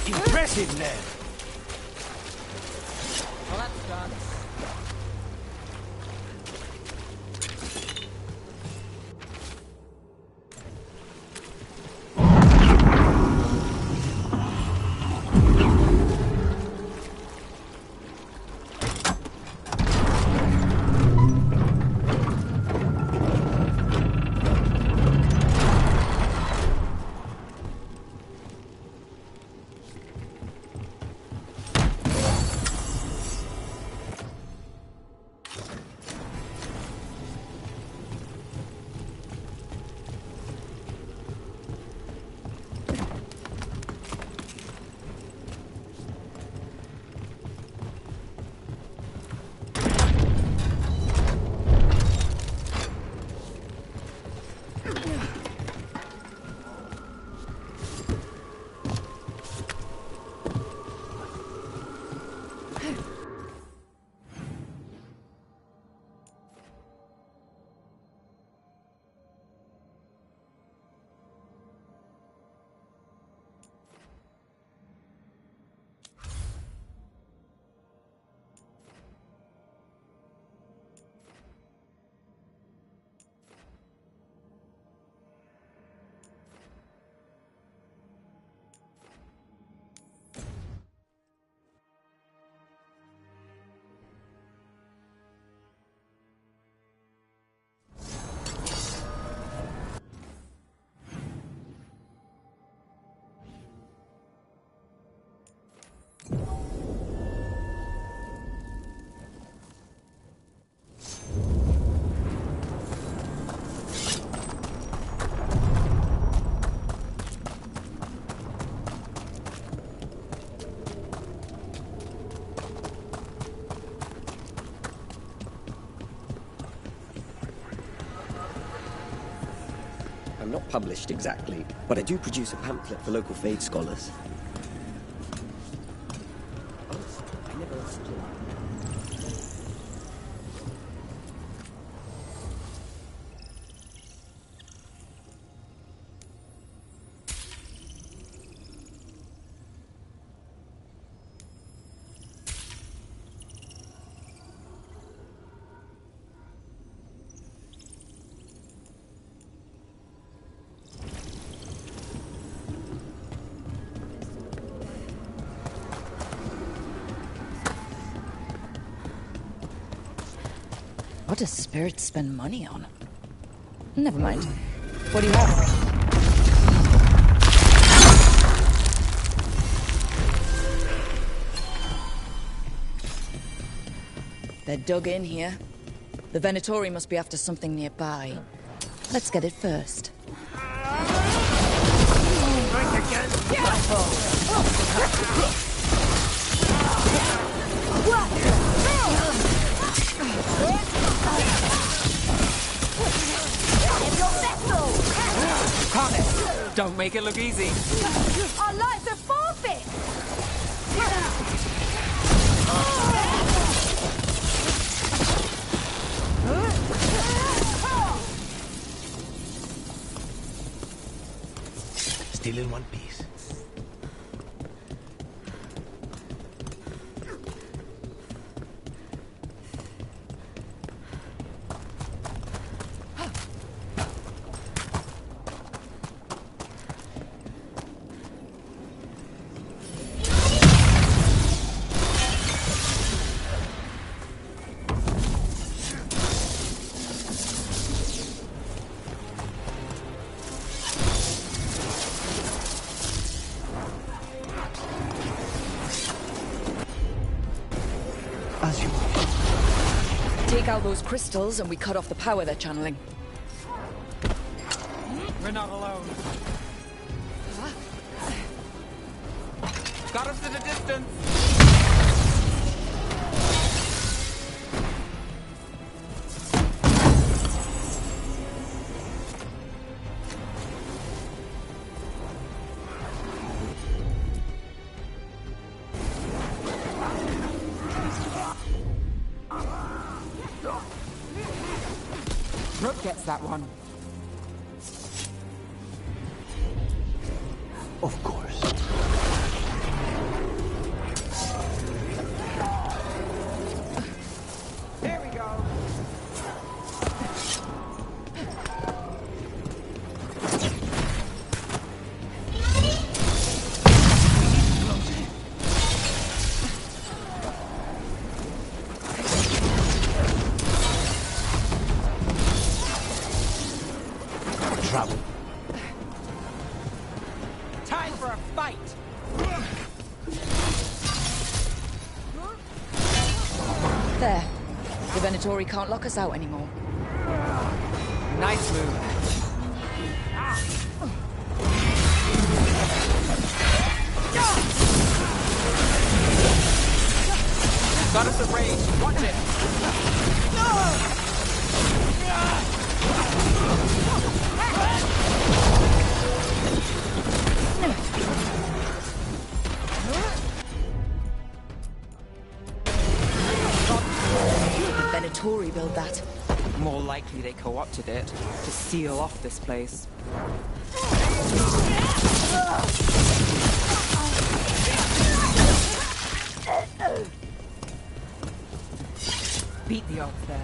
Impressive, Ned. Well, that's done. I'm not published exactly, but I do produce a pamphlet for local Fade scholars. Honestly, I never asked you. What does spirits spend money on? Never mind. What do you have? They're dug in here. The Venatori must be after something nearby. Let's get it first. Don't make it look easy. Our lives are forfeit! Still in one piece. Take out those crystals and we cut off the power they're channeling. We're not alone. Got us at a distance. Rook gets that one. Of course. Here we go. Trouble. Time for a fight. There. The Venatori can't lock us out anymore. Nice move. Got us a range. Watch it. The Venatori built that. More likely they co-opted it to seal off this place. Beat the odds there.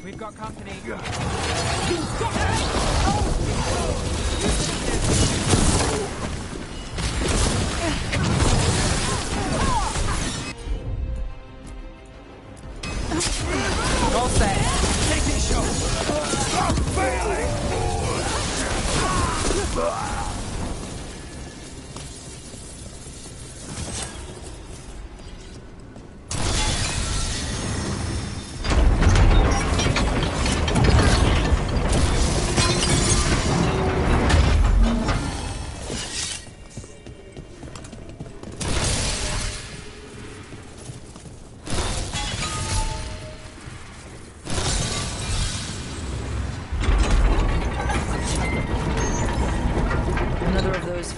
We've got company.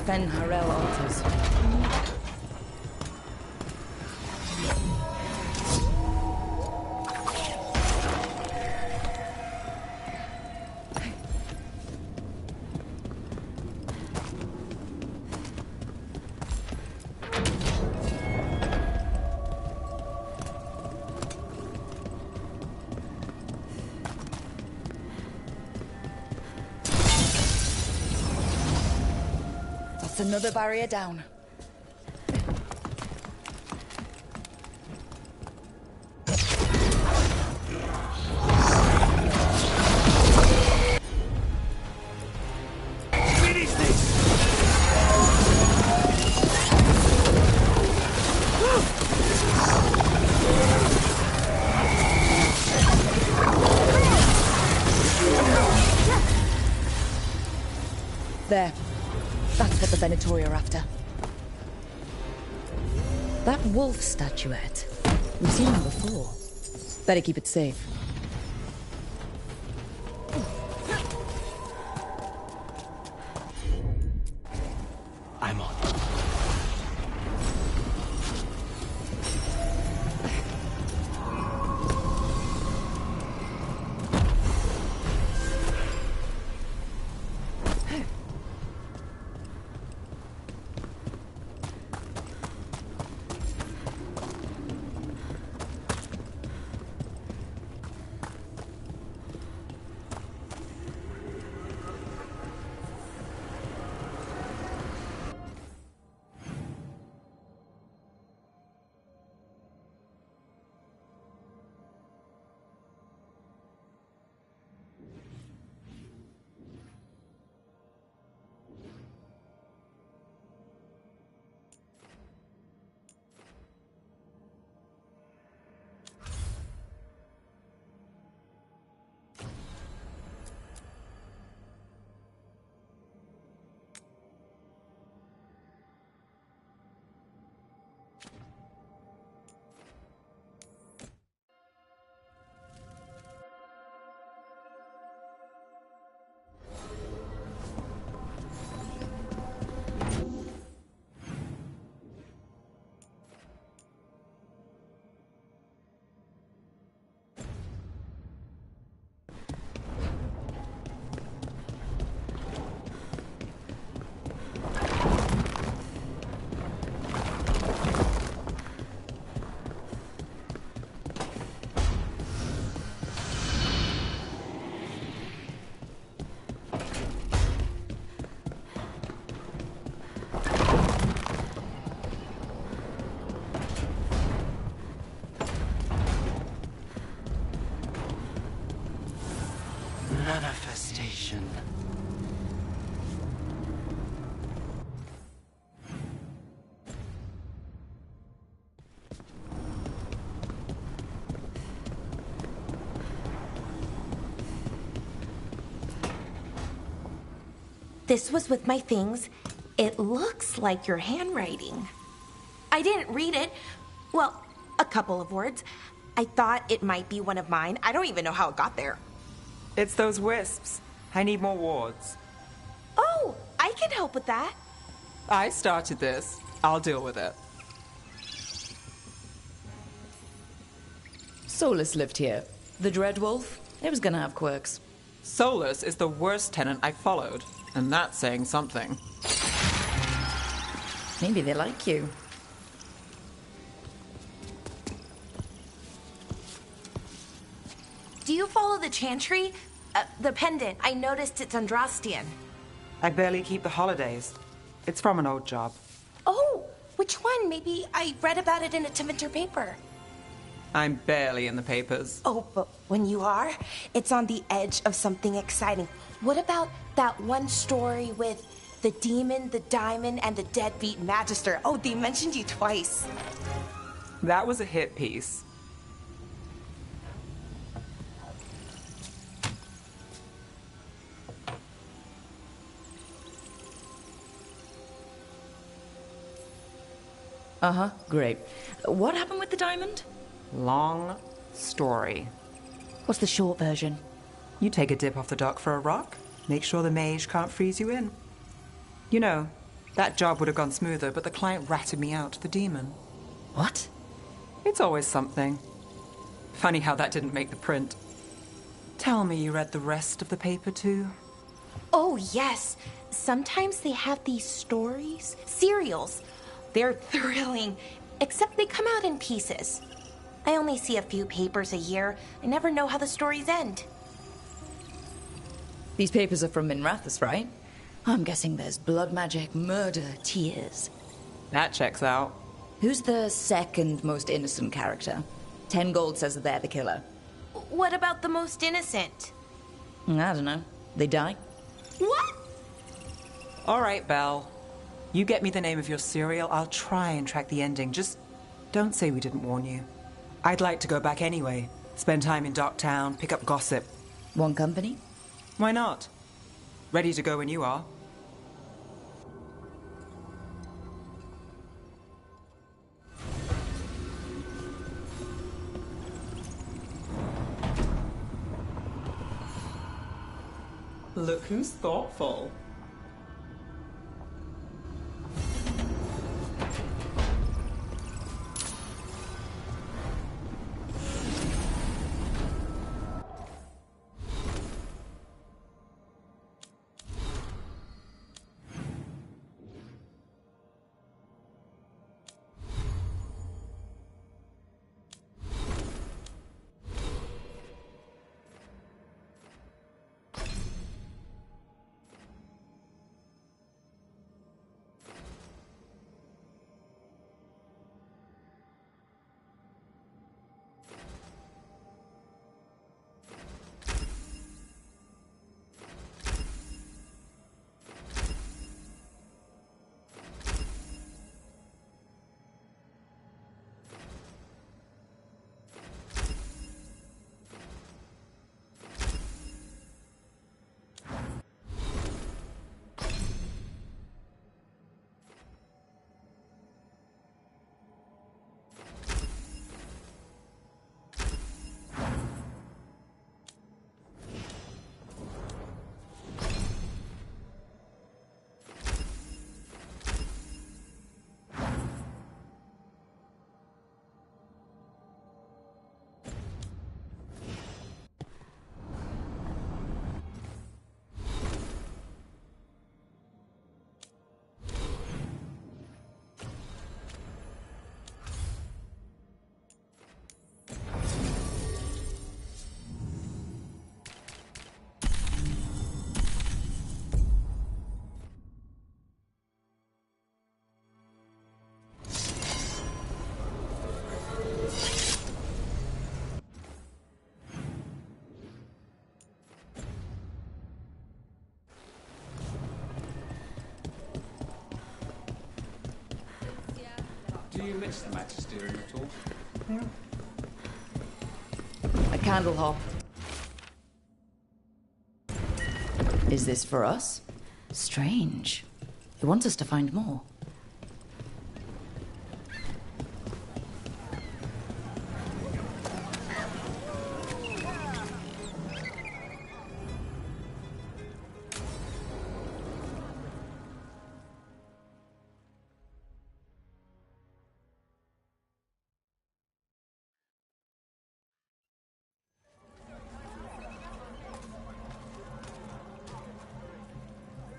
Fen Harel altars. That's another barrier down. Finish this! There. That's what the Venatori are after. That wolf statuette. We've seen them before. Better keep it safe. I'm on. Manifestation. This was with my things. It looks like your handwriting. I didn't read it. Well, a couple of words. I thought it might be one of mine. I don't even know how it got there. It's those wisps. I need more wards. Oh, I can help with that. I started this. I'll deal with it. Solus lived here. The Dread Wolf. It was gonna have quirks. Solus is the worst tenant I followed, and that's saying something. Maybe they like you. Do you follow the chantry? The pendant. I noticed it's Andrastian. I barely keep the holidays. It's from an old job. Oh, which one? Maybe I read about it in a Tevinter paper. I'm barely in the papers. Oh, but when you are, it's on the edge of something exciting. What about that one story with the demon, the diamond, and the deadbeat magister? Oh, they mentioned you twice. That was a hit piece. Uh-huh, great. What happened with the diamond? Long story. What's the short version? You take a dip off the dock for a rock, make sure the mage can't freeze you in. You know, that job would have gone smoother, but the client ratted me out to the demon. What? It's always something. Funny how that didn't make the print. Tell me you read the rest of the paper too? Oh, yes. Sometimes they have these stories, serials. They're thrilling, except they come out in pieces. I only see a few papers a year. I never know how the stories end. These papers are from Minrathous, right? I'm guessing there's blood magic, murder, tears. That checks out. Who's the second most innocent character? 10 gold says that they're the killer. What about the most innocent? I don't know. They die? What? All right, Belle. You get me the name of your serial, I'll try and track the ending. Just don't say we didn't warn you. I'd like to go back anyway. Spend time in Docktown, pick up gossip. One company? Why not? Ready to go when you are. Look who's thoughtful. Do you miss the Magisterium at all? A candle hop. Is this for us? Strange. He wants us to find more.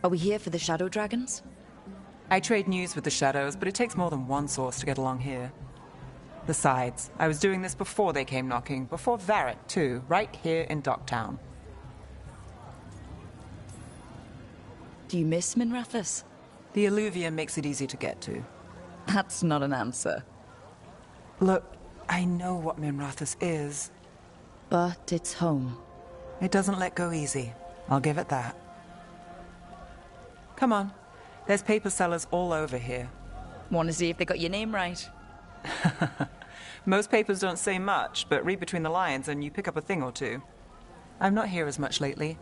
Are we here for the Shadow Dragons? I trade news with the Shadows, but it takes more than one source to get along here. Besides, I was doing this before they came knocking, before Varret, too, right here in Docktown. Do you miss Minrathous? The alluvium makes it easy to get to. That's not an answer. Look, I know what Minrathous is. But it's home. It doesn't let go easy. I'll give it that. Come on. There's paper sellers all over here. Want to see if they got your name right? Most papers don't say much, but read between the lines and you pick up a thing or two. I'm not here as much lately.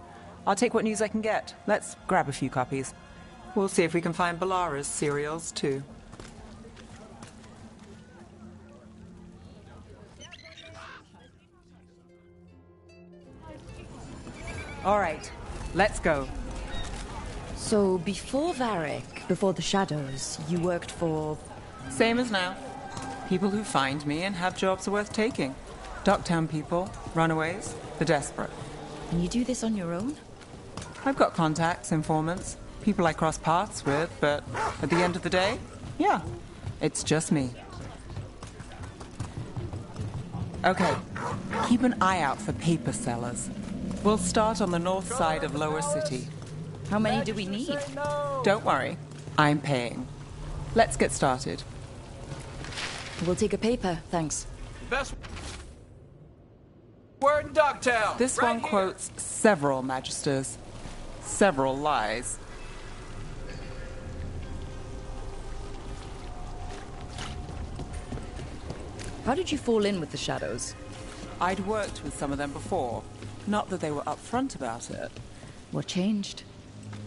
I'll take what news I can get. Let's grab a few copies. We'll see if we can find Balara's serials, too. All right, let's go. So before Varric, before the Shadows, you worked for... Same as now. People who find me and have jobs worth taking. Docktown people, runaways, the desperate. And you do this on your own? I've got contacts, informants, people I cross paths with, but at the end of the day, yeah, it's just me. Okay, keep an eye out for paper sellers. We'll start on the north side of Lower City. How many do we need? Don't worry, I'm paying. Let's get started. We'll take a paper, thanks. Best word in Dogtown. This one quotes several magisters, several lies. How did you fall in with the Shadows? I'd worked with some of them before. Not that they were upfront about it. What changed?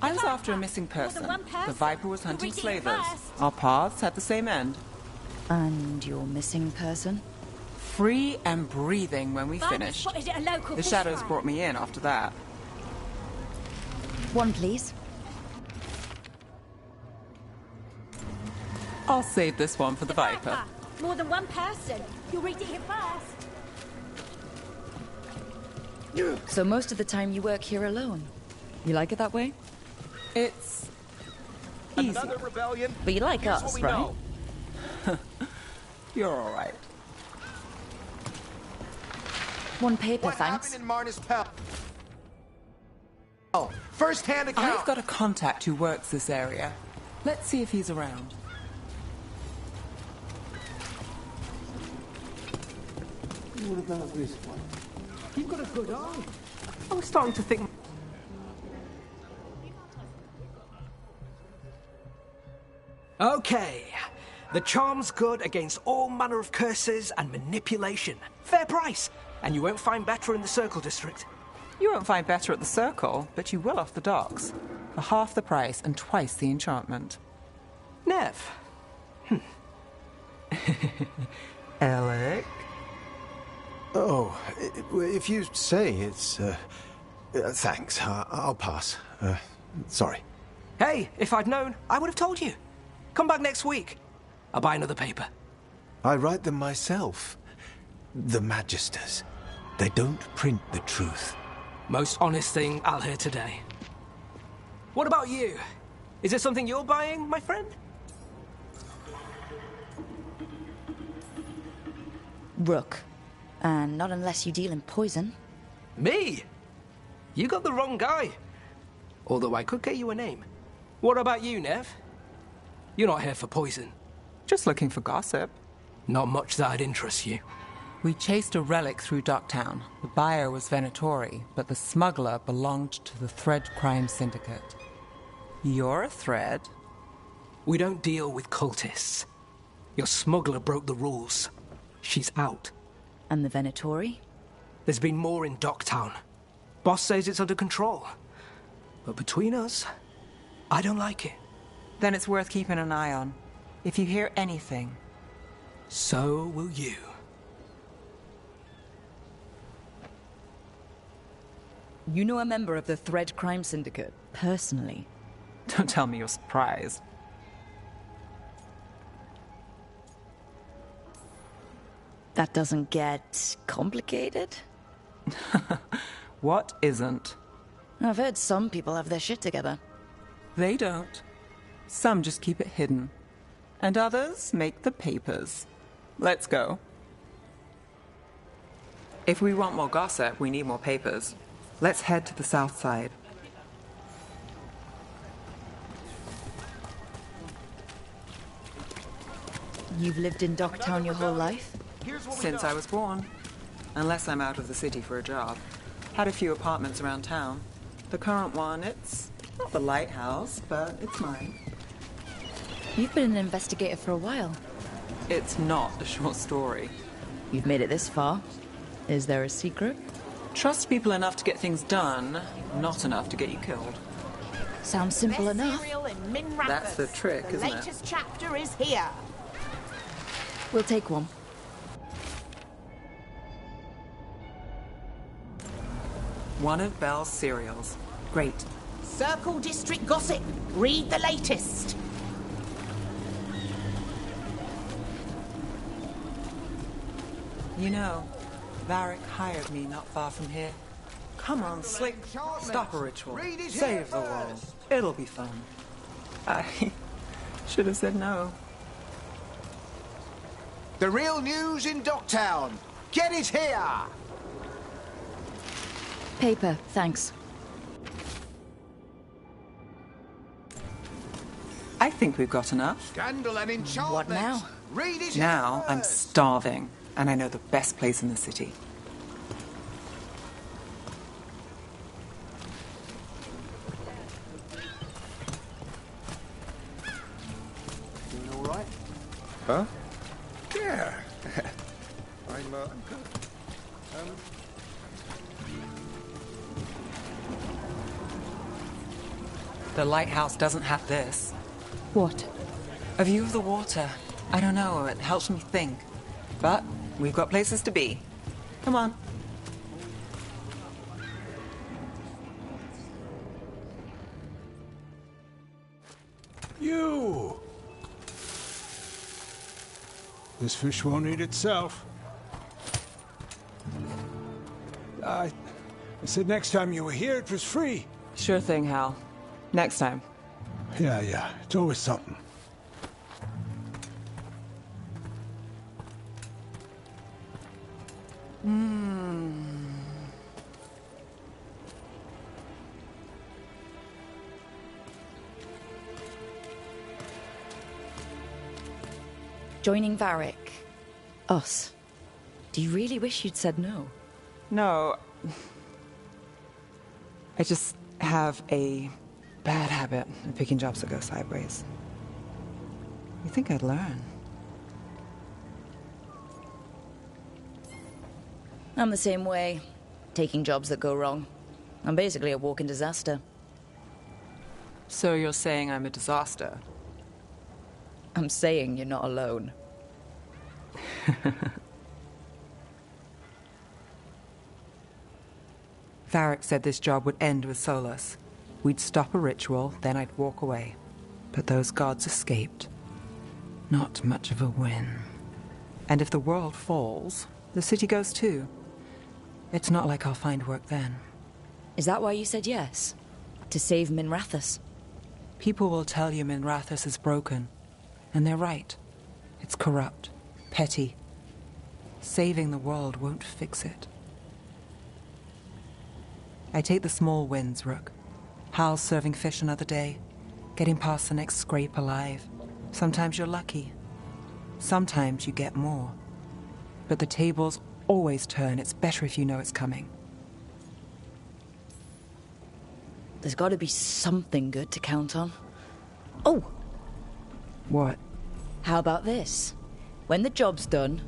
I was after a missing person. The Viper was hunting slavers. Our paths had the same end. And your missing person? Free and breathing when we finished. The Shadows brought me in after that. One, please. I'll save this one for the Viper. More than one person. You'll read it here first. So most of the time you work here alone. You like it that way? It's easy. Another rebellion. But you like us, right? Know. You're all right. One paper, What thanks. happened in Marnus Pell? Oh, first-hand account. I've got a contact who works this area. Let's see if he's around. What about this one? You've got a good eye. I was starting to think... Okay. The charm's good against all manner of curses and manipulation. Fair price. And you won't find better in the Circle District. You won't find better at the Circle, but you will off the docks. For half the price and twice the enchantment. Nev. Alec? Oh, if you say it's... thanks. I'll pass. Sorry. Hey, if I'd known, I would have told you. Come back next week. I'll buy another paper. I write them myself. The Magisters. They don't print the truth. Most honest thing I'll hear today. What about you? Is it something you're buying, my friend? Rook. And not unless you deal in poison. Me? You got the wrong guy. Although I could get you a name. What about you, Nev? You're not here for poison. Just looking for gossip. Not much that'd interest you. We chased a relic through Docktown. The buyer was Venatori, but the smuggler belonged to the Thread Crime Syndicate. You're a Thread? We don't deal with cultists. Your smuggler broke the rules. She's out. And the Venatori? There's been more in Docktown. Boss says it's under control. But between us, I don't like it. Then it's worth keeping an eye on. If you hear anything... So will you. You know a member of the Thread Crime Syndicate, personally? Don't tell me you're surprised. That doesn't get complicated? What isn't? I've heard some people have their shit together. They don't. Some just keep it hidden. And others make the papers. Let's go. If we want more gossip, we need more papers. Let's head to the south side. You've lived in Docktown your whole life? Since I was born. Unless I'm out of the city for a job. Had a few apartments around town. The current one, it's not the lighthouse, but it's mine. You've been an investigator for a while. It's not a short story. You've made it this far. Is there a secret? Trust people enough to get things done, not enough to get you killed. Sounds simple enough. That's the trick, isn't it? The latest chapter is here. We'll take one. One of Belle's cereals. Great. Circle District Gossip. Read the latest. You know, Varric hired me not far from here. Come on, Slick. Stop a ritual. Save the world. It'll be fun. I should have said no. The real news in Docktown. Get it here! Paper, thanks. I think we've got enough. Scandal and enchantment. What now? Read it Now here I'm first. starving, and I know the best place in the city. Doing all right? Huh? Yeah. I'm good. The lighthouse doesn't have this. What? A view of the water. I don't know, it helps me think. But we've got places to be. Come on. You! This fish won't eat itself. I said next time you were here, it was free. Sure thing, Hal. Next time. Yeah. It's always something. Joining Varric. Us. Do you really wish you'd said no? No. I just have a bad habit of picking jobs that go sideways. You think I'd learn? I'm the same way. Taking jobs that go wrong. I'm basically a walking disaster. So you're saying I'm a disaster? I'm saying you're not alone. Varric said this job would end with Solus. We'd stop a ritual, then I'd walk away. But those gods escaped. Not much of a win. And if the world falls, the city goes too. It's not like I'll find work then. Is that why you said yes? To save Minrathous? People will tell you Minrathous is broken. And they're right. It's corrupt. Petty. Saving the world won't fix it. I take the small wins, Rook. Hal's serving fish another day. Getting past the next scrape alive. Sometimes you're lucky. Sometimes you get more. But the tables always turn. It's better if you know it's coming. There's got to be something good to count on. Oh! What? How about this? When the job's done,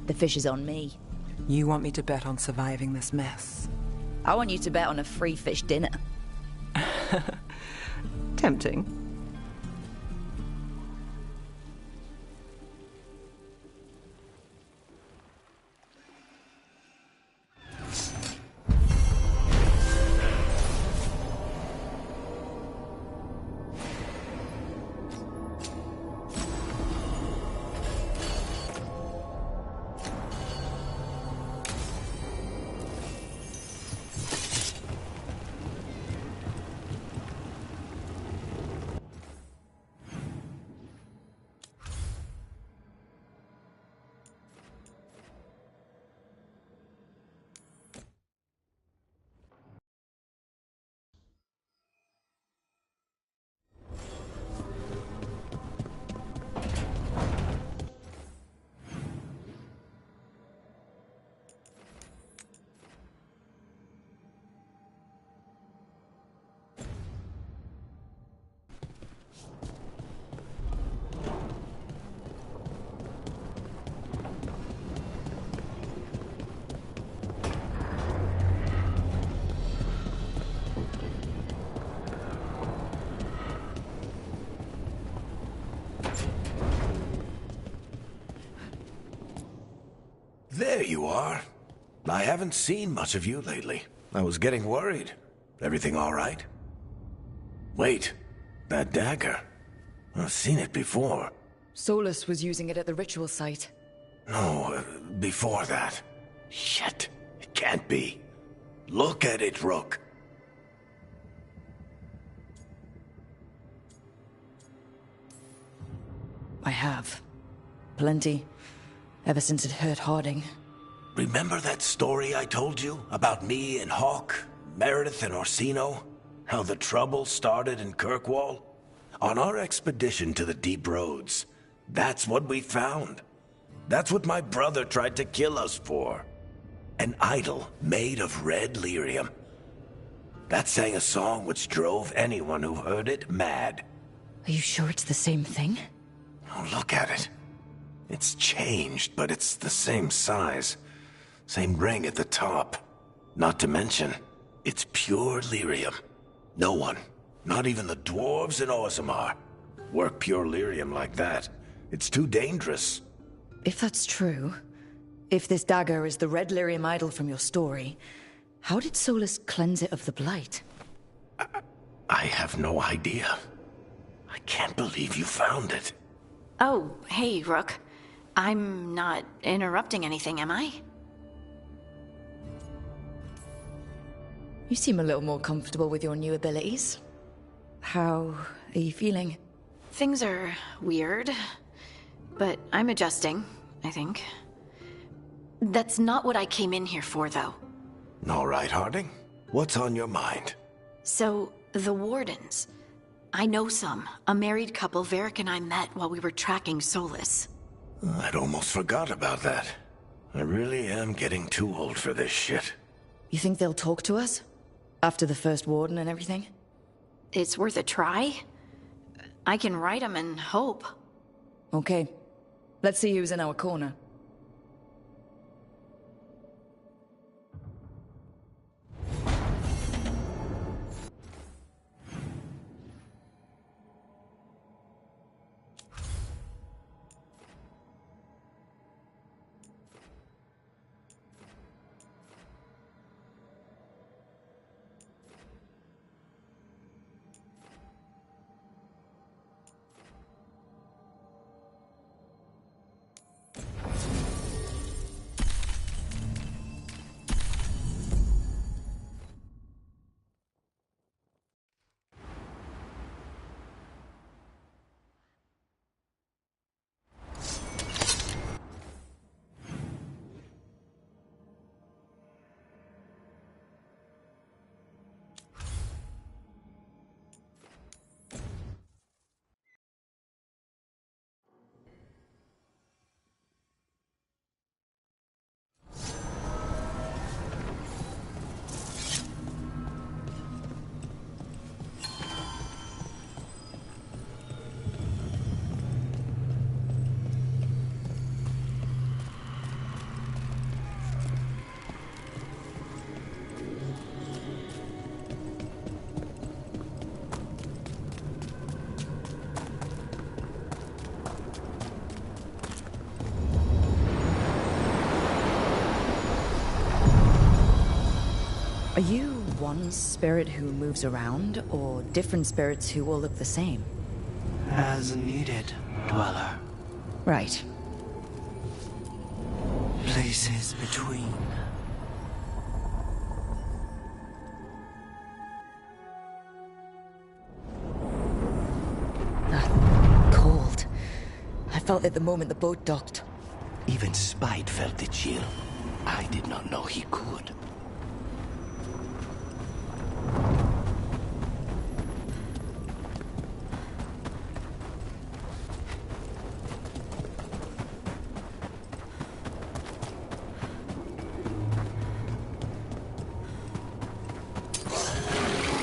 the fish is on me. You want me to bet on surviving this mess? I want you to bet on a free fish dinner. Tempting. you are. I haven't seen much of you lately. I was getting worried. Everything all right? Wait, that dagger. I've seen it before. Solus was using it at the ritual site. No, before that. Shit, it can't be. Look at it, Rook. I have. Plenty. Ever since it hurt Harding. Remember that story I told you about me and Hawk, Meredith and Orsino? How the trouble started in Kirkwall? On our expedition to the Deep Roads, that's what we found. That's what my brother tried to kill us for. An idol made of red lyrium. That sang a song which drove anyone who heard it mad. Are you sure it's the same thing? Oh, look at it. It's changed, but it's the same size. Same ring at the top. Not to mention, it's pure lyrium. No one, not even the dwarves in Orzammar, work pure lyrium like that. It's too dangerous. If that's true, if this dagger is the red lyrium idol from your story, how did Solus cleanse it of the blight? I have no idea. I can't believe you found it. Oh, hey, Rook. I'm not interrupting anything, am I? You seem a little more comfortable with your new abilities. How are you feeling? Things are weird, but I'm adjusting, I think. That's not what I came in here for, though. All right, Harding. What's on your mind? So, the Wardens. I know some. A married couple Varric and I met while we were tracking Solus. I'd almost forgot about that. I really am getting too old for this shit. You think they'll talk to us? After the first warden and everything? It's worth a try. I can write them and hope. Okay. Let's see who's in our corner. Are you one spirit who moves around, or different spirits who all look the same? As needed, Dweller. Right. Places between. Cold. I felt it the moment the boat docked. Even Spite felt the chill. I did not know he could.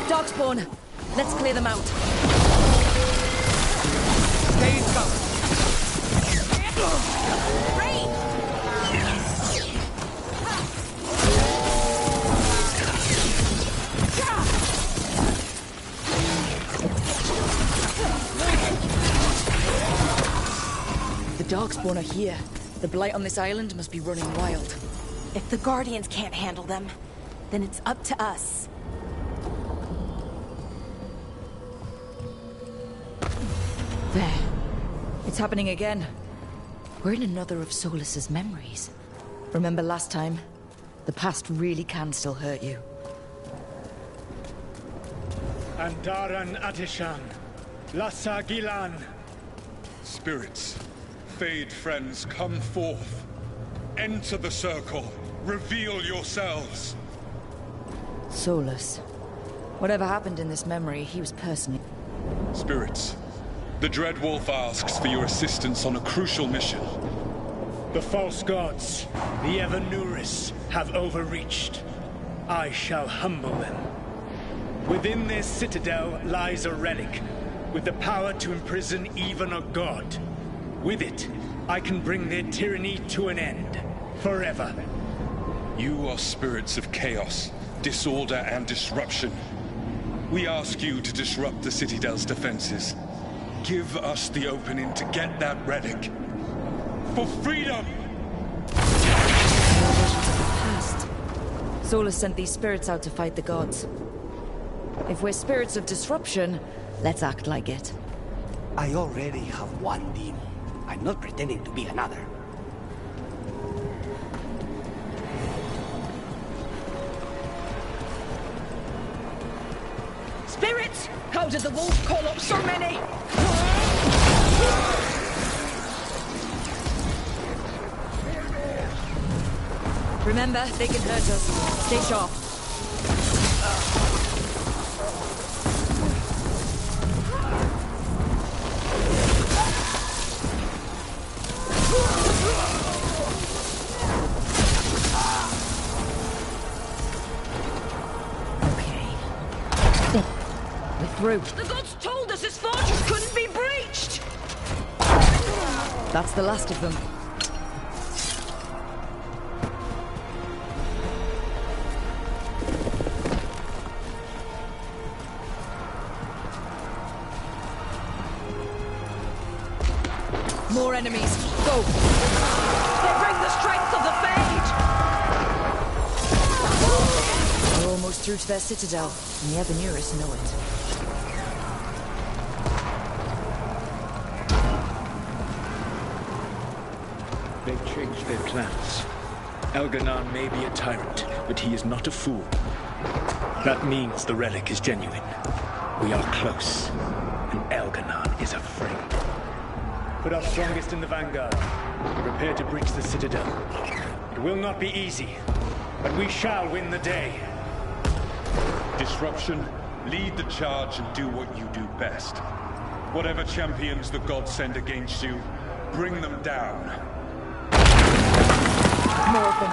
Darkspawn! Let's clear them out. Stay in cover. The Darkspawn are here. The blight on this island must be running wild. If the Guardians can't handle them, then it's up to us. There. It's happening again. We're in another of Solus's memories. Remember last time? The past really can still hurt you. Andaran Atishan. Lassa Gilan. Spirits, Fade friends, come forth. Enter the circle. Reveal yourselves. Solus. Whatever happened in this memory, he was personally... Spirits, the Dread Wolf asks for your assistance on a crucial mission. The false gods, the Evanuris, have overreached. I shall humble them. Within this citadel lies a relic, with the power to imprison even a god. With it, I can bring their tyranny to an end, forever. You are spirits of chaos, disorder, and disruption. We ask you to disrupt the Citadel's defenses. Give us the opening to get that relic. For freedom! Past. Solus sent these spirits out to fight the gods. If we're spirits of disruption, let's act like it. I already have one demon. I'm not pretending to be another. Spirits! How did the wolf call up so many? Remember, they can hurt us. Stay sharp. Through. The gods told us his fortress couldn't be breached! That's the last of them. More enemies. Go! They bring the strength of the Fade! We're almost through to their citadel, and the Evanuris know it. They've changed their plans. Elganon may be a tyrant, but he is not a fool. That means the relic is genuine. We are close, and Elganon is afraid. Put our strongest in the vanguard. Prepare to breach the citadel. It will not be easy, but we shall win the day. Disruption, lead the charge and do what you do best. Whatever champions the gods send against you, bring them down. More of them.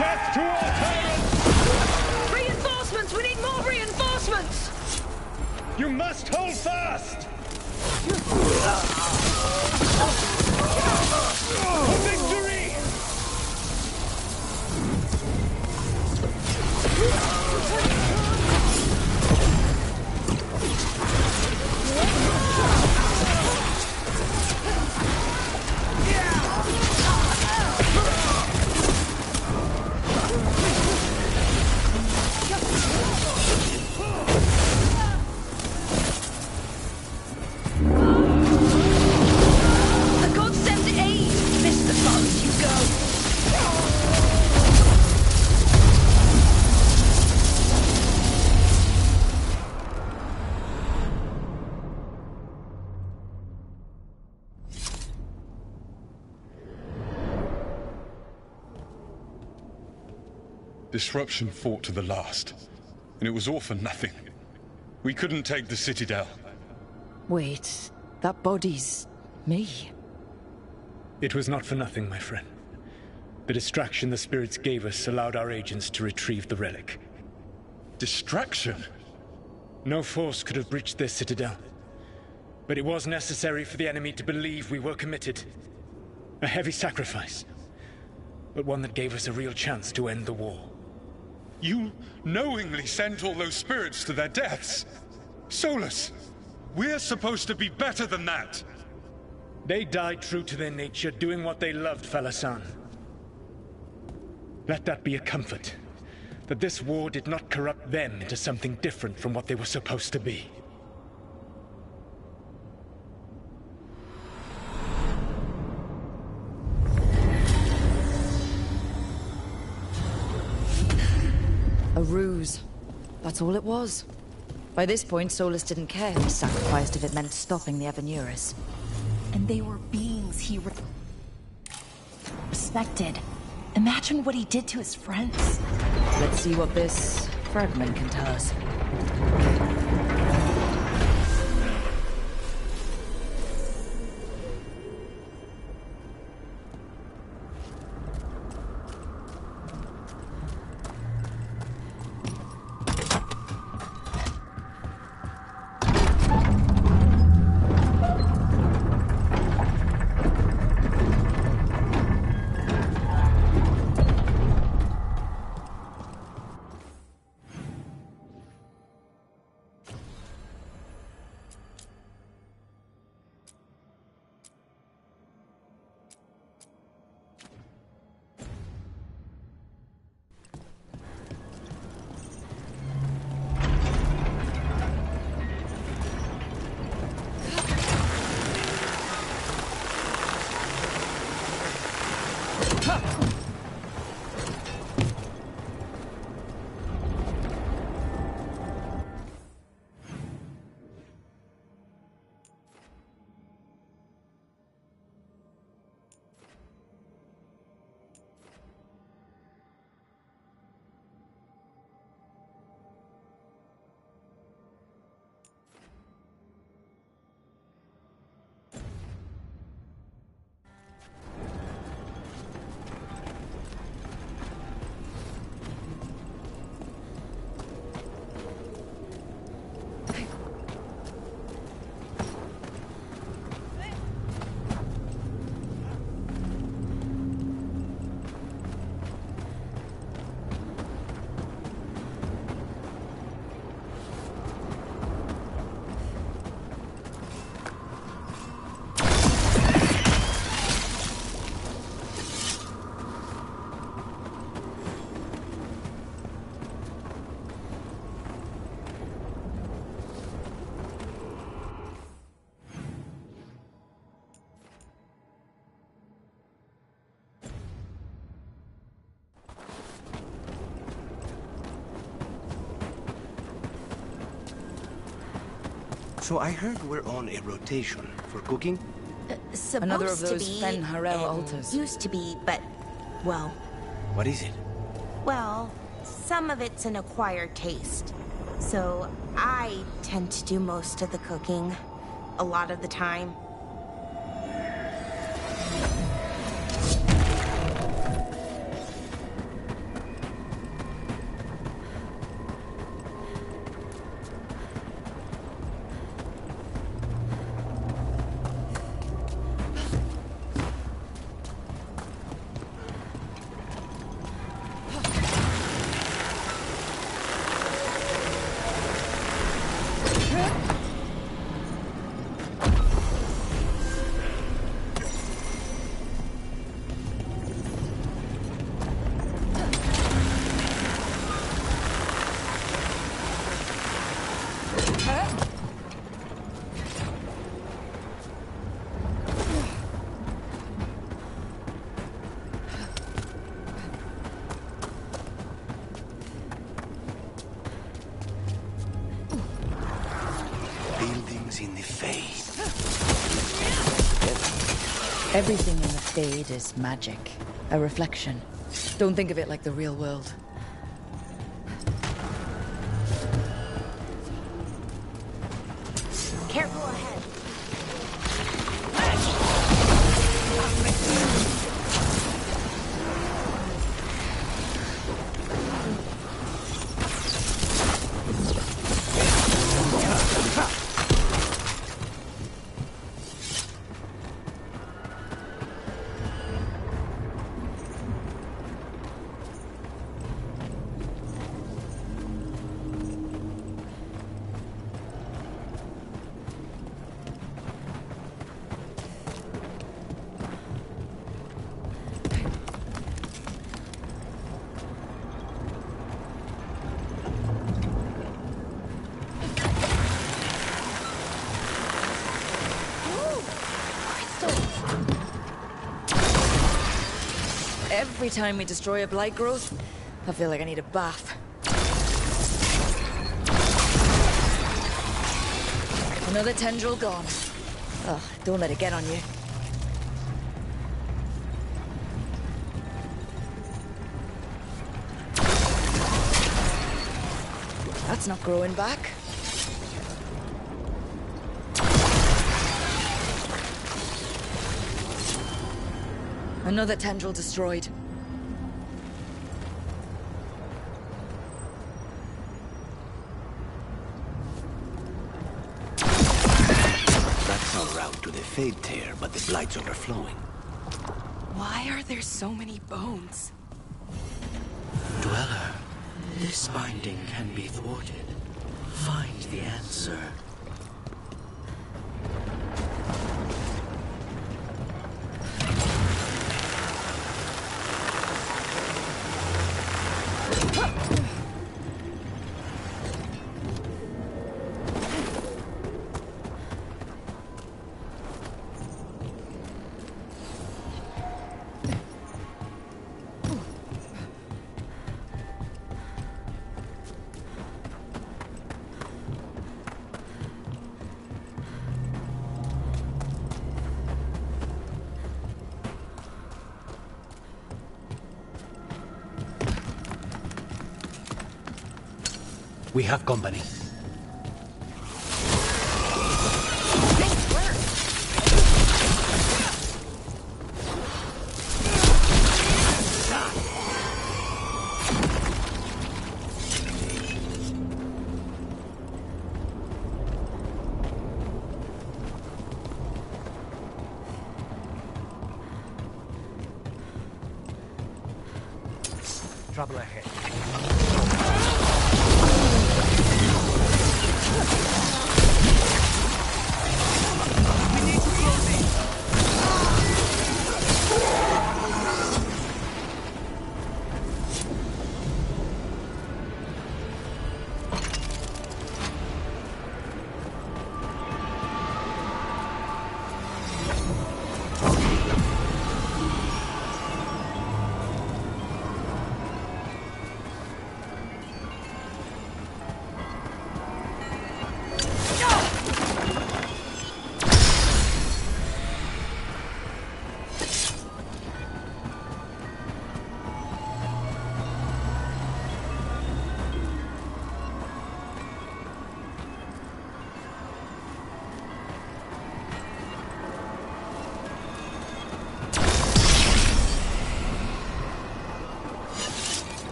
Death to our tyrants! Reinforcements! We need more reinforcements! You must hold fast! For victory! Disruption fought to the last, and it was all for nothing. We couldn't take the Citadel. Wait, that body's... me. It was not for nothing, my friend. The distraction the spirits gave us allowed our agents to retrieve the relic. Distraction? No force could have breached this citadel. But it was necessary for the enemy to believe we were committed. A heavy sacrifice, but one that gave us a real chance to end the war. You knowingly sent all those spirits to their deaths. Solus, we're supposed to be better than that. They died true to their nature, doing what they loved, Falasan. Let that be a comfort. That this war did not corrupt them into something different from what they were supposed to be. A ruse. That's all it was. By this point, Solus didn't care if he sacrificed if it meant stopping the Avenuris. And they were beings he respected. Imagine what he did to his friends. Let's see what this fragment can tell us. So I heard we're on a rotation for cooking? Supposed Another of to those be, Fen Harel and altars. Used to be, but, well, What is it? well, some of it's an acquired taste. So I tend to do most of the cooking, a lot of the time. Buildings in the Fade. Everything in the Fade is magic. A reflection. Don't think of it like the real world. Careful ahead. Every time we destroy a blight growth, I feel like I need a bath. Another tendril gone. Oh, don't let it get on you. That's not growing back. Another tendril destroyed. That's our route to the Fade Tear, but the Blight's overflowing. Why are there so many bones? Dweller, this binding can be thwarted. Find the answer. We have company. Trouble ahead.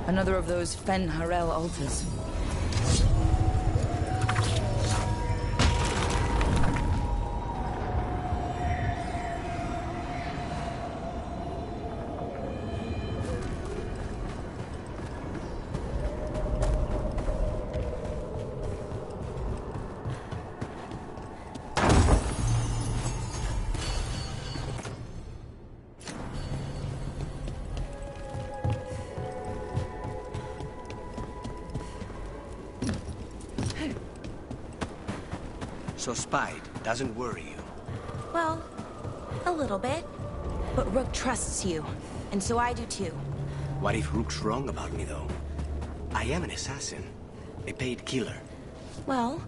Another of those Fen Harel altars. So Spide doesn't worry you? Well, a little bit. But Rook trusts you, and so I do too. What if Rook's wrong about me, though? I am an assassin. A paid killer. Well,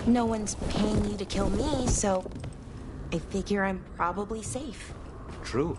no one's paying you to kill me, so I figure I'm probably safe. True.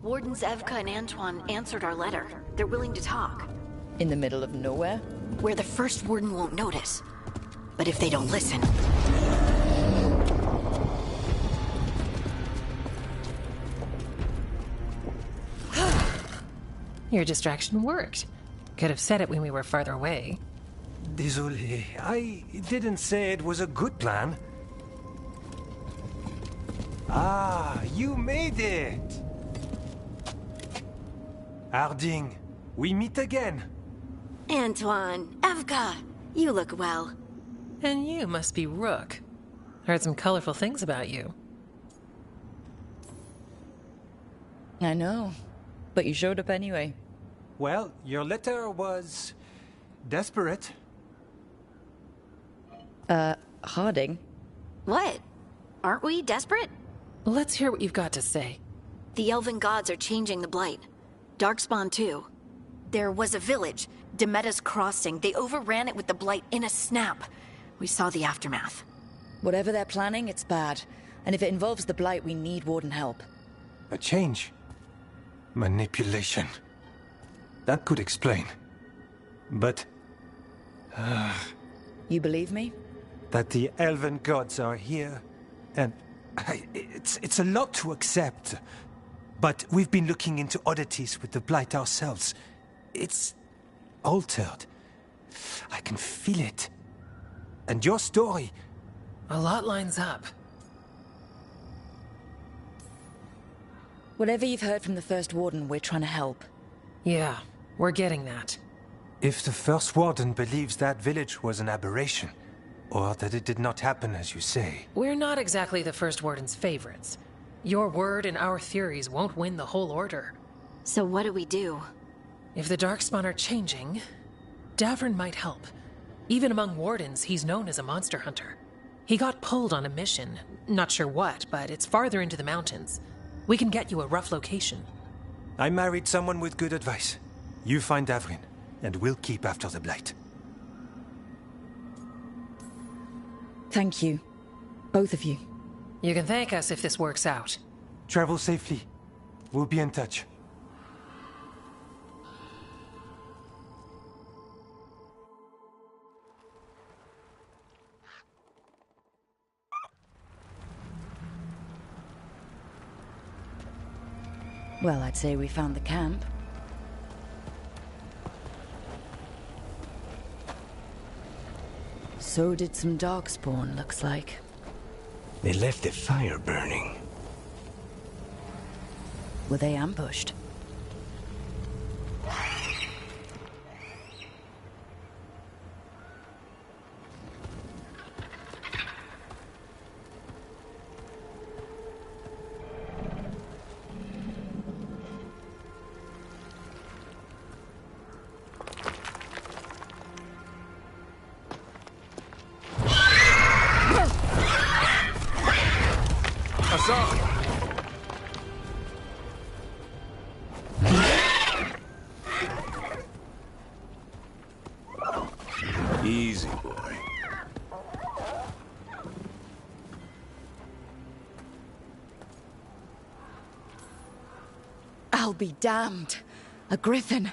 Wardens Evka and Antoine answered our letter. They're willing to talk. In the middle of nowhere? Where the first warden won't notice. But if they don't listen... Your distraction worked. Could have said it when we were farther away. Désolé, I didn't say it was a good plan. Ah, you made it! Harding, we meet again. Antoine, Evka, you look well. And you must be Rook. Heard some colorful things about you. I know, but you showed up anyway. Well, your letter was... desperate. Harding? What? Aren't we desperate? Let's hear what you've got to say. The Elven gods are changing the Blight. Darkspawn too. There was a village, Demeta's Crossing. They overran it with the Blight in a snap. We saw the aftermath. Whatever they're planning, it's bad. And if it involves the Blight, we need Warden help. A change. Manipulation. That could explain. But... You believe me? that the Elven gods are here, and it's a lot to accept. But we've been looking into oddities with the Blight ourselves. It's altered. I can feel it. And your story... A lot lines up. Whatever you've heard from the First Warden, we're trying to help. Yeah, we're getting that. If the First Warden believes that village was an aberration, or that it did not happen as you say... We're not exactly the First Warden's favorites. Your word and our theories won't win the whole order. So what do we do? If the Darkspawn are changing, Davrin might help. Even among Wardens, he's known as a monster hunter. He got pulled on a mission. Not sure what, but it's farther into the mountains. We can get you a rough location. I married someone with good advice. You find Davrin, and we'll keep after the Blight. Thank you. Both of you. You can thank us if this works out. Travel safely. We'll be in touch. Well, I'd say we found the camp. So did some Darkspawn, looks like. They left the fire burning. Were they ambushed? I'll be damned. A griffin.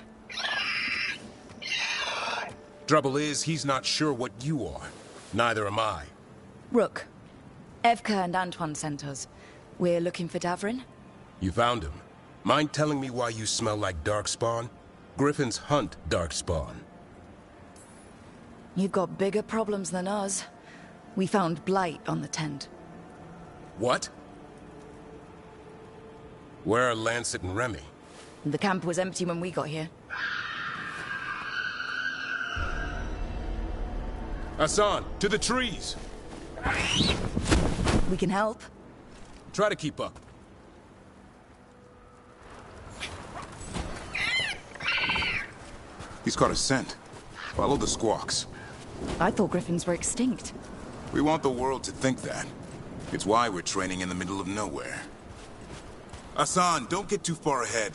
Trouble is, he's not sure what you are. Neither am I. Rook. Evka and Antoine sent us. We're looking for Davrin. You found him. Mind telling me why you smell like darkspawn? Griffins hunt darkspawn. You've got bigger problems than us. We found blight on the tent. What? Where are Lancet and Remy? The camp was empty when we got here. Hassan, to the trees! We can help. Try to keep up. He's caught a scent. Follow the squawks. I thought griffins were extinct. We want the world to think that. It's why we're training in the middle of nowhere. Hassan, don't get too far ahead.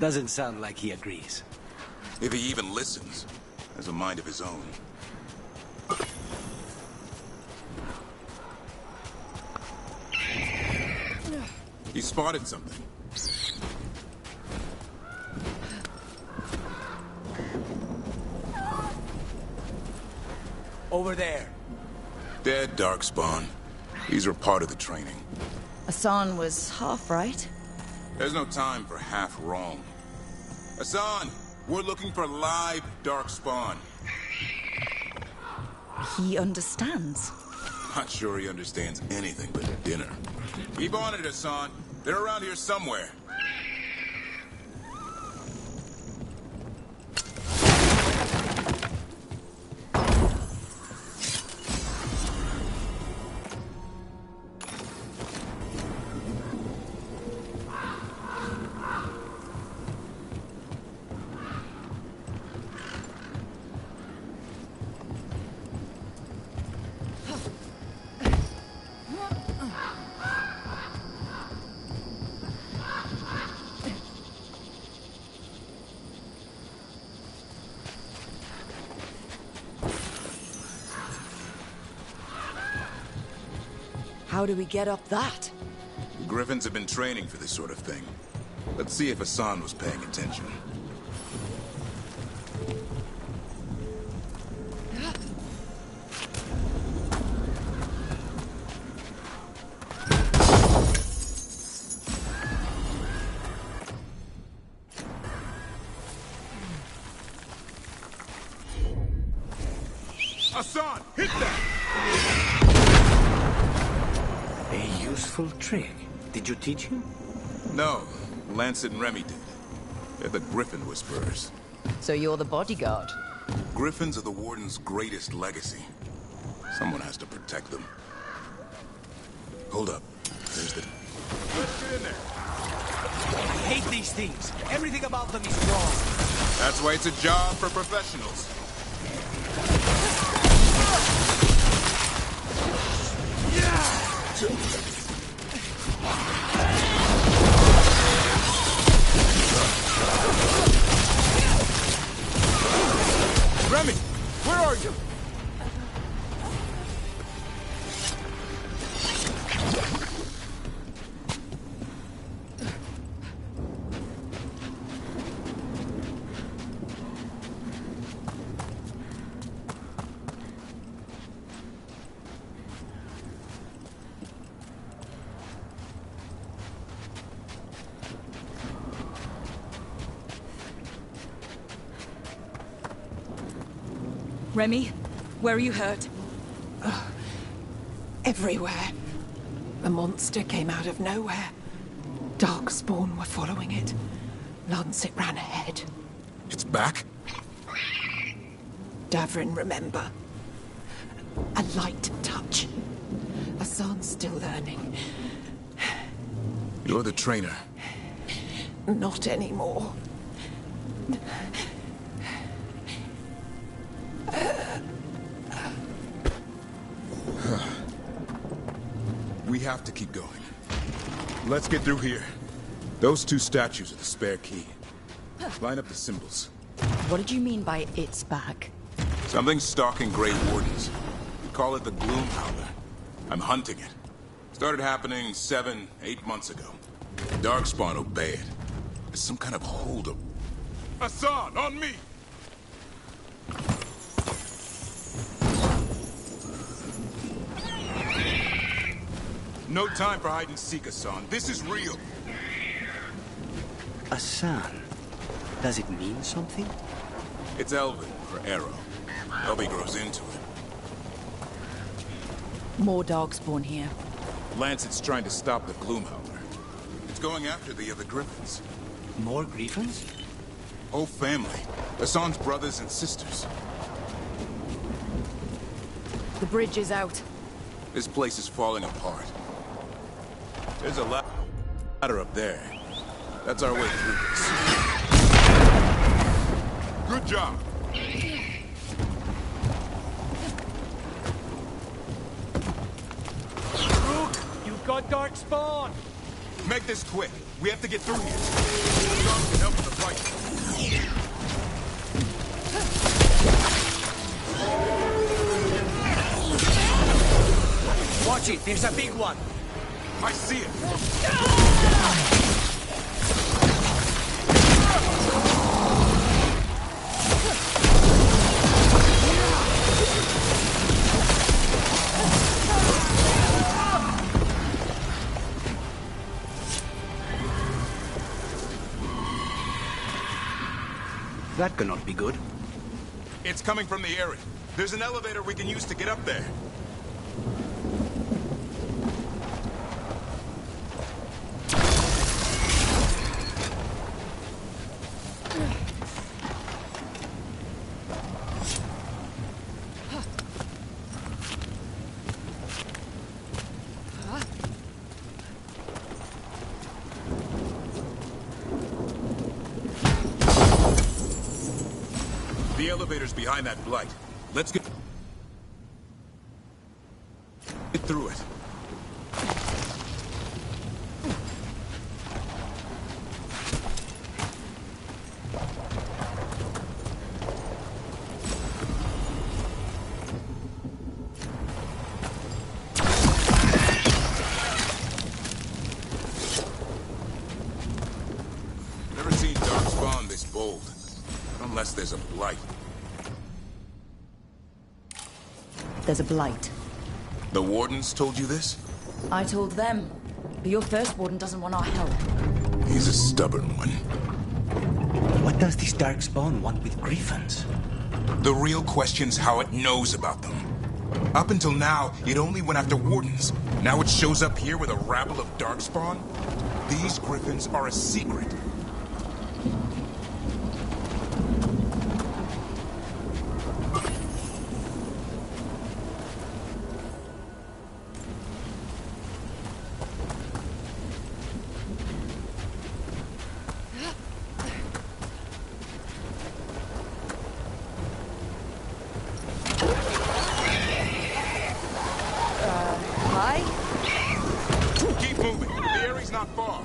Doesn't sound like he agrees. If he even listens. Has a mind of his own. He spotted something. Over there. Dead darkspawn. These are part of the training. Hassan was half right. There's no time for half wrong. Hassan, we're looking for live darkspawn. He understands. Not sure he understands anything but dinner. Keep on it, Hassan. They're around here somewhere. How do we get up that? The Griffins have been training for this sort of thing. Let's see if Hassan was paying attention. Hassan, hit that! A useful trick. Did you teach him? No, Lancet and Remy did. They're the Griffin Whisperers. So you're the bodyguard? Griffins are the Warden's greatest legacy. Someone has to protect them. Hold up. There's the... Let's get in there. I hate these things. Everything about them is wrong. That's why it's a job for professionals. Remy, where are you? Remy, where are you hurt? Everywhere. The monster came out of nowhere. Darkspawn were following it. Lancet ran ahead. It's back? Davrin, remember. A light touch. Hassan's still learning. You're the trainer. Not anymore. We have to keep going. Let's get through here. Those two statues are the spare key. Line up the symbols. What did you mean by it's back? Something's stalking Grey Wardens. We call it the Gloomhowler. I'm hunting it. Started happening 7, 8 months ago. Darkspawn obey it. It's some kind of holdup. Hassan, on me! No time for hide and seek, Hassan. This is real. Hassan. Does it mean something? It's Elven for arrow. Elby grows into it. More Darkspawn here. Lancet's trying to stop the Gloomhowler. It's going after the other Griffins. More Griffins? Whole family. Hassan's brothers and sisters. The bridge is out. This place is falling apart. There's a ladder up there. That's our way through this. Good job. Rook, you've got Darkspawn. Make this quick. We have to get through here. Hassan can help with the fight. Watch it, there's a big one. I see it. That cannot be good. It's coming from the area. There's an elevator we can use to get up there. The elevator's behind that blight. Let's get through it. Never seen Darkspawn this bold. Unless there's a blight. There's a blight. The Wardens told you this? I told them. But your first warden doesn't want our help. He's a stubborn one. What does this Darkspawn want with Griffins? The real question's how it knows about them. Up until now, it only went after Wardens. Now it shows up here with a rabble of Darkspawn? These Griffins are a secret. Keep moving. The area's not far.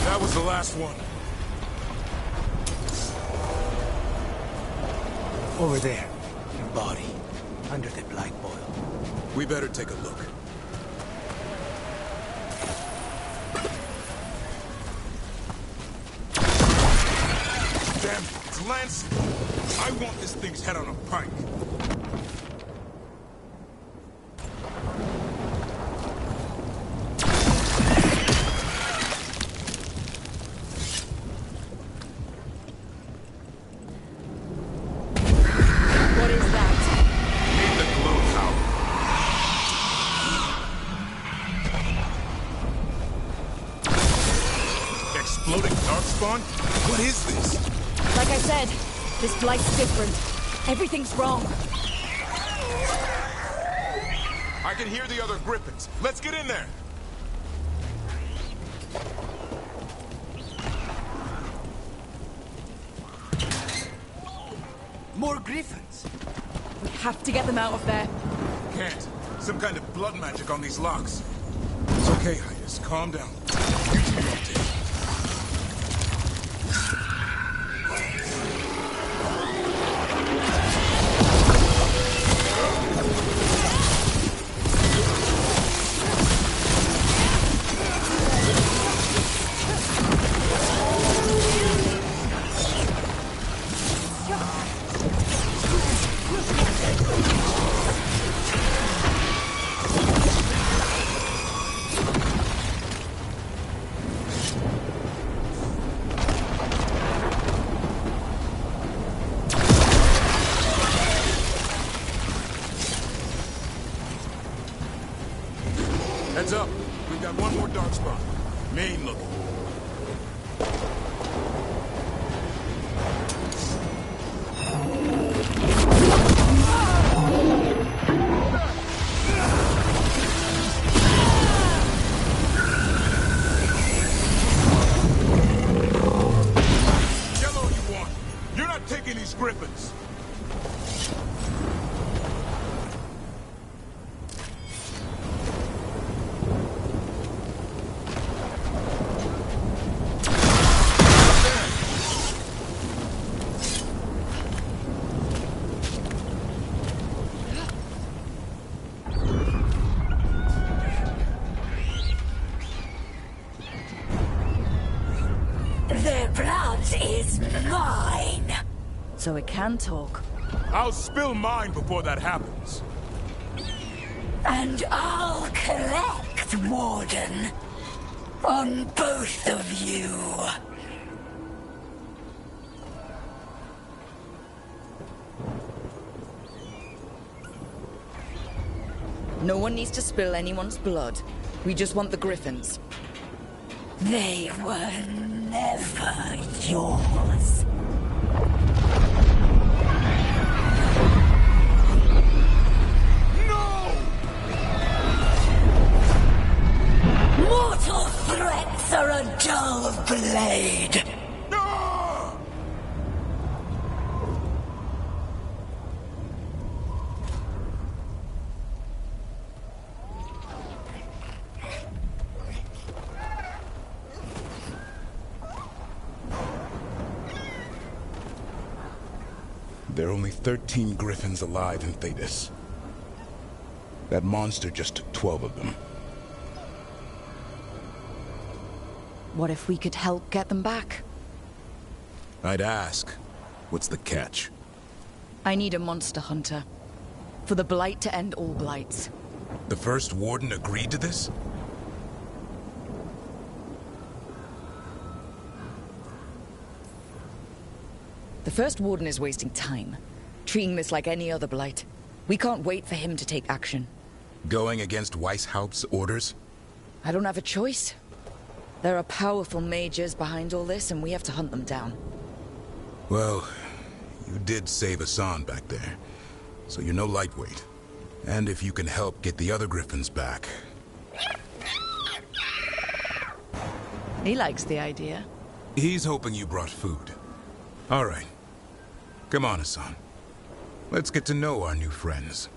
That was the last one. Over there. Your body. Under the blight boil. We better take a look. Damn it, it's Lancet. I want this thing's head on a pike. What is that? Need the Gloomhowler. Exploding Darkspawn? What is this? Like I said, this blight's different. Everything's wrong. I can hear the other Griffins. Let's get in there. More griffins! We have to get them out of there. Can't. Some kind of blood magic on these locks. It's okay, Hydas. Calm down. You two don't take. Heads up. We've got one more dark spot. Main looking. Yellow you want. You're not taking these griffins. Their blood is mine. So it can talk. I'll spill mine before that happens. And I'll collect, Warden. On both of you. No one needs to spill anyone's blood. We just want the griffins. They were never yours. Mortal threats are a dull blade. There are only 13 griffins alive in Thetis. That monster just took 12 of them. What if we could help get them back? I'd ask, what's the catch? I need a monster hunter. For the Blight to end all blights. The first warden agreed to this? The first warden is wasting time, treating this like any other blight. We can't wait for him to take action. Going against Weishaupt's orders? I don't have a choice. There are powerful mages behind all this, and we have to hunt them down. Well, you did save Hassan back there, so you're no lightweight. And if you can help get the other griffins back... He likes the idea. He's hoping you brought food. All right. Come on, Hassan. Let's get to know our new friends.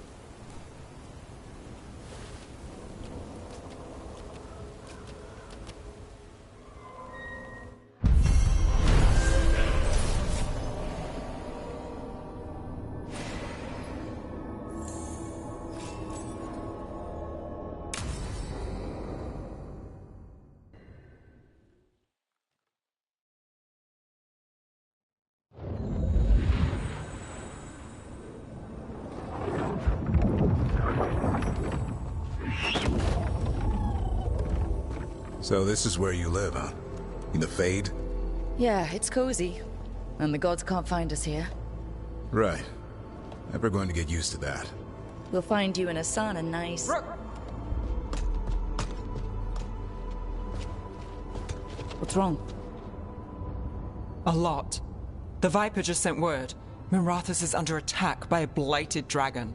So this is where you live, huh? In the Fade? Yeah, it's cozy. And the gods can't find us here. Right. Never going to get used to that. We'll find you in a sauna nice. What's wrong? A lot. The Viper just sent word. Mirathus is under attack by a blighted dragon.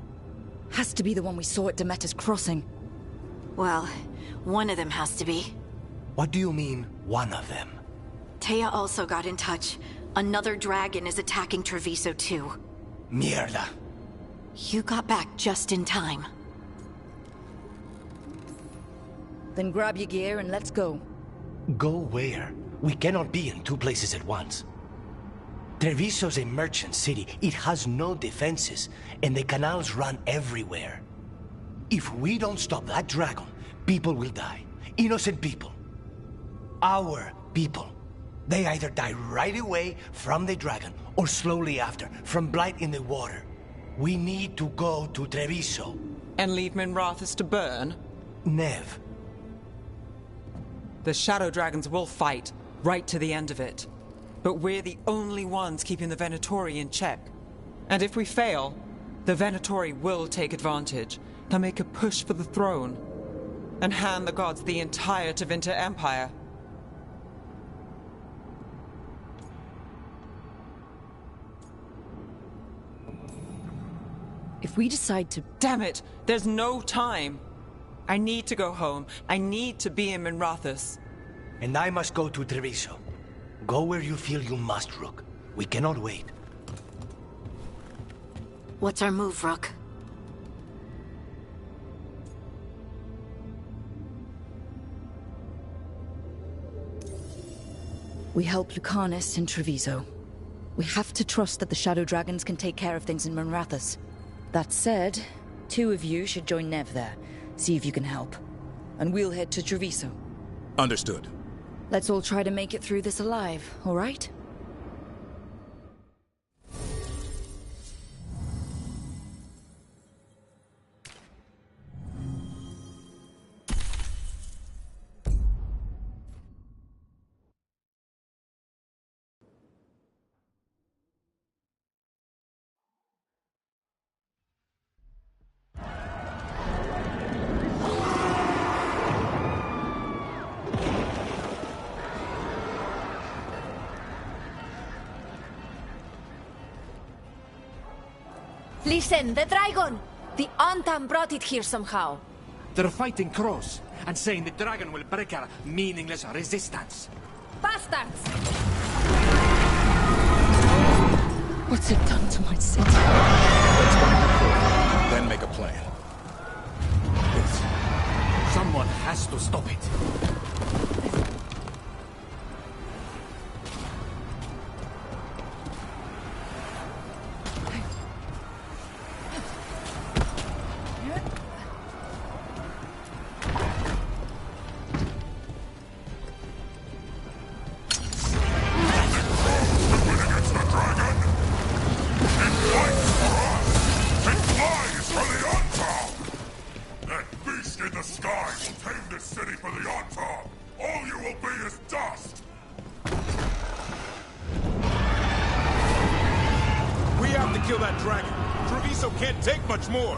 Has to be the one we saw at Demeter's Crossing. Well, one of them has to be. What do you mean, one of them? Taya also got in touch. Another dragon is attacking Treviso too. Mierda. You got back just in time. Then grab your gear and let's go. Go where? We cannot be in two places at once. Treviso's a merchant city. It has no defenses, and the canals run everywhere. If we don't stop that dragon, people will die. Innocent people. Our people. They either die right away from the dragon, or slowly after, from blight in the water. We need to go to Treviso. And leave Minrathous to burn? Nev. The Shadow Dragons will fight, right to the end of it. But we're the only ones keeping the Venatori in check. And if we fail, the Venatori will take advantage. They'll make a push for the throne, and hand the gods the entire Tevinter Empire. If we decide to... Damn it! There's no time! I need to go home. I need to be in Minrathous. And I must go to Treviso. Go where you feel you must, Rook. We cannot wait. What's our move, Rook? We help Lucanus in Treviso. We have to trust that the Shadow Dragons can take care of things in Minrathous. That said, 2 of you should join Nev there. See if you can help. And we'll head to Treviso. Understood. Let's all try to make it through this alive, all right? Listen, the dragon! The Antam brought it here somehow. They're fighting crows and saying the dragon will break our meaningless resistance. Bastards! What's it done to my city? Let's find the crow, then make a plan. Yes. Someone has to stop it. Kill that dragon. Treviso can't take much more.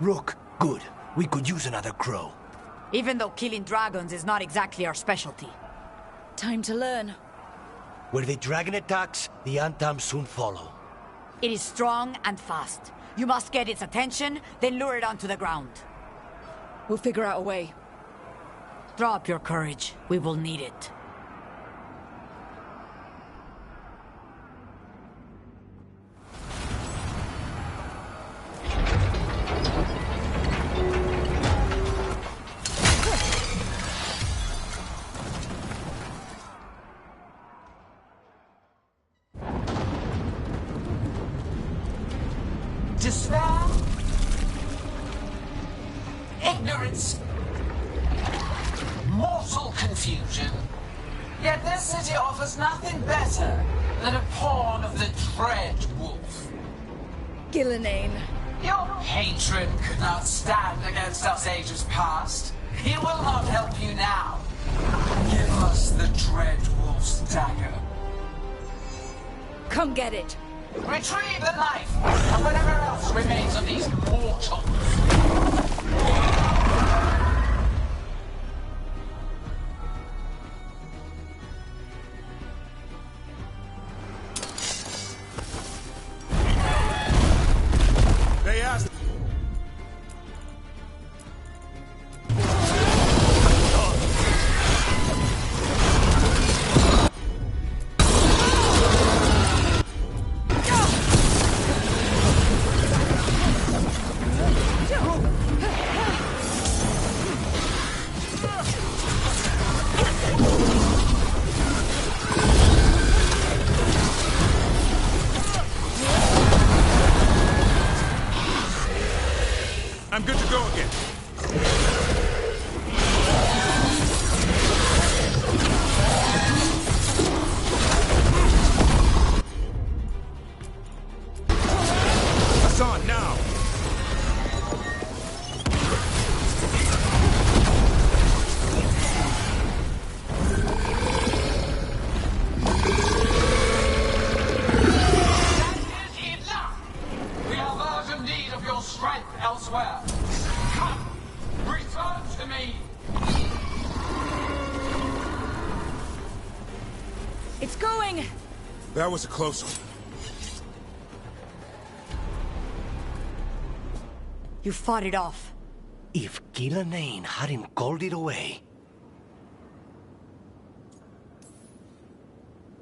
Rook, good. We could use another crow. Even though killing dragons is not exactly our specialty. Time to learn. Where the dragon attacks, the Antam soon follow. It is strong and fast. You must get its attention, then lure it onto the ground. We'll figure out a way. Drop your courage. We will need it. Despair, ignorance, mortal confusion. Yet this city offers nothing better than a pawn of the Dread Wolf. Gillenane. Your patron could not stand against us ages past. He will not help you now. Give us the Dread Wolf's dagger. Come get it. Retrieve the knife and whatever else remains of these mortals. They asked... It's going! That was a close one. You fought it off. If Gillanane hadn't called it away...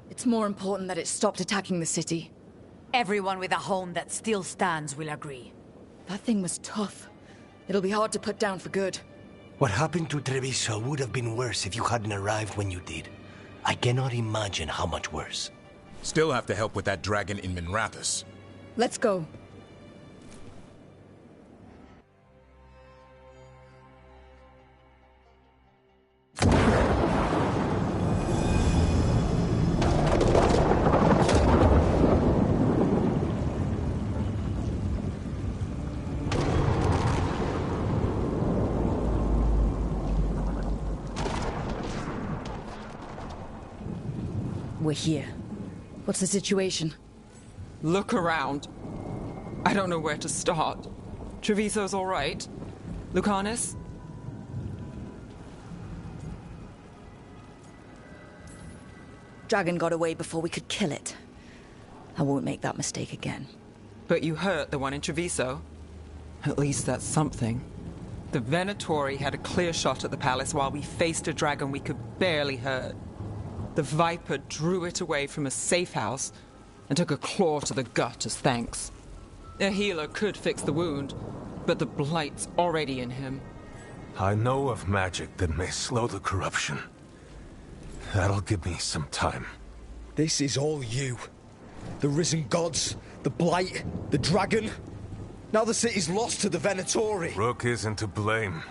It's more important that it stopped attacking the city. Everyone with a home that still stands will agree. That thing was tough. It'll be hard to put down for good. What happened to Treviso would have been worse if you hadn't arrived when you did. I cannot imagine how much worse. Still have to help with that dragon in Minrathous. Let's go. We're here. What's the situation? Look around. I don't know where to start. Treviso's all right. Lucanus? Dragon got away before we could kill it. I won't make that mistake again. But you hurt the one in Treviso. At least that's something. The Venatori had a clear shot at the palace while we faced a dragon we could barely hurt. The Viper drew it away from a safe house and took a claw to the gut as thanks. A healer could fix the wound, but the Blight's already in him. I know of magic that may slow the corruption. That'll give me some time. This is all you. The risen gods, the Blight, the dragon. Now the city's lost to the Venatori. Rook isn't to blame.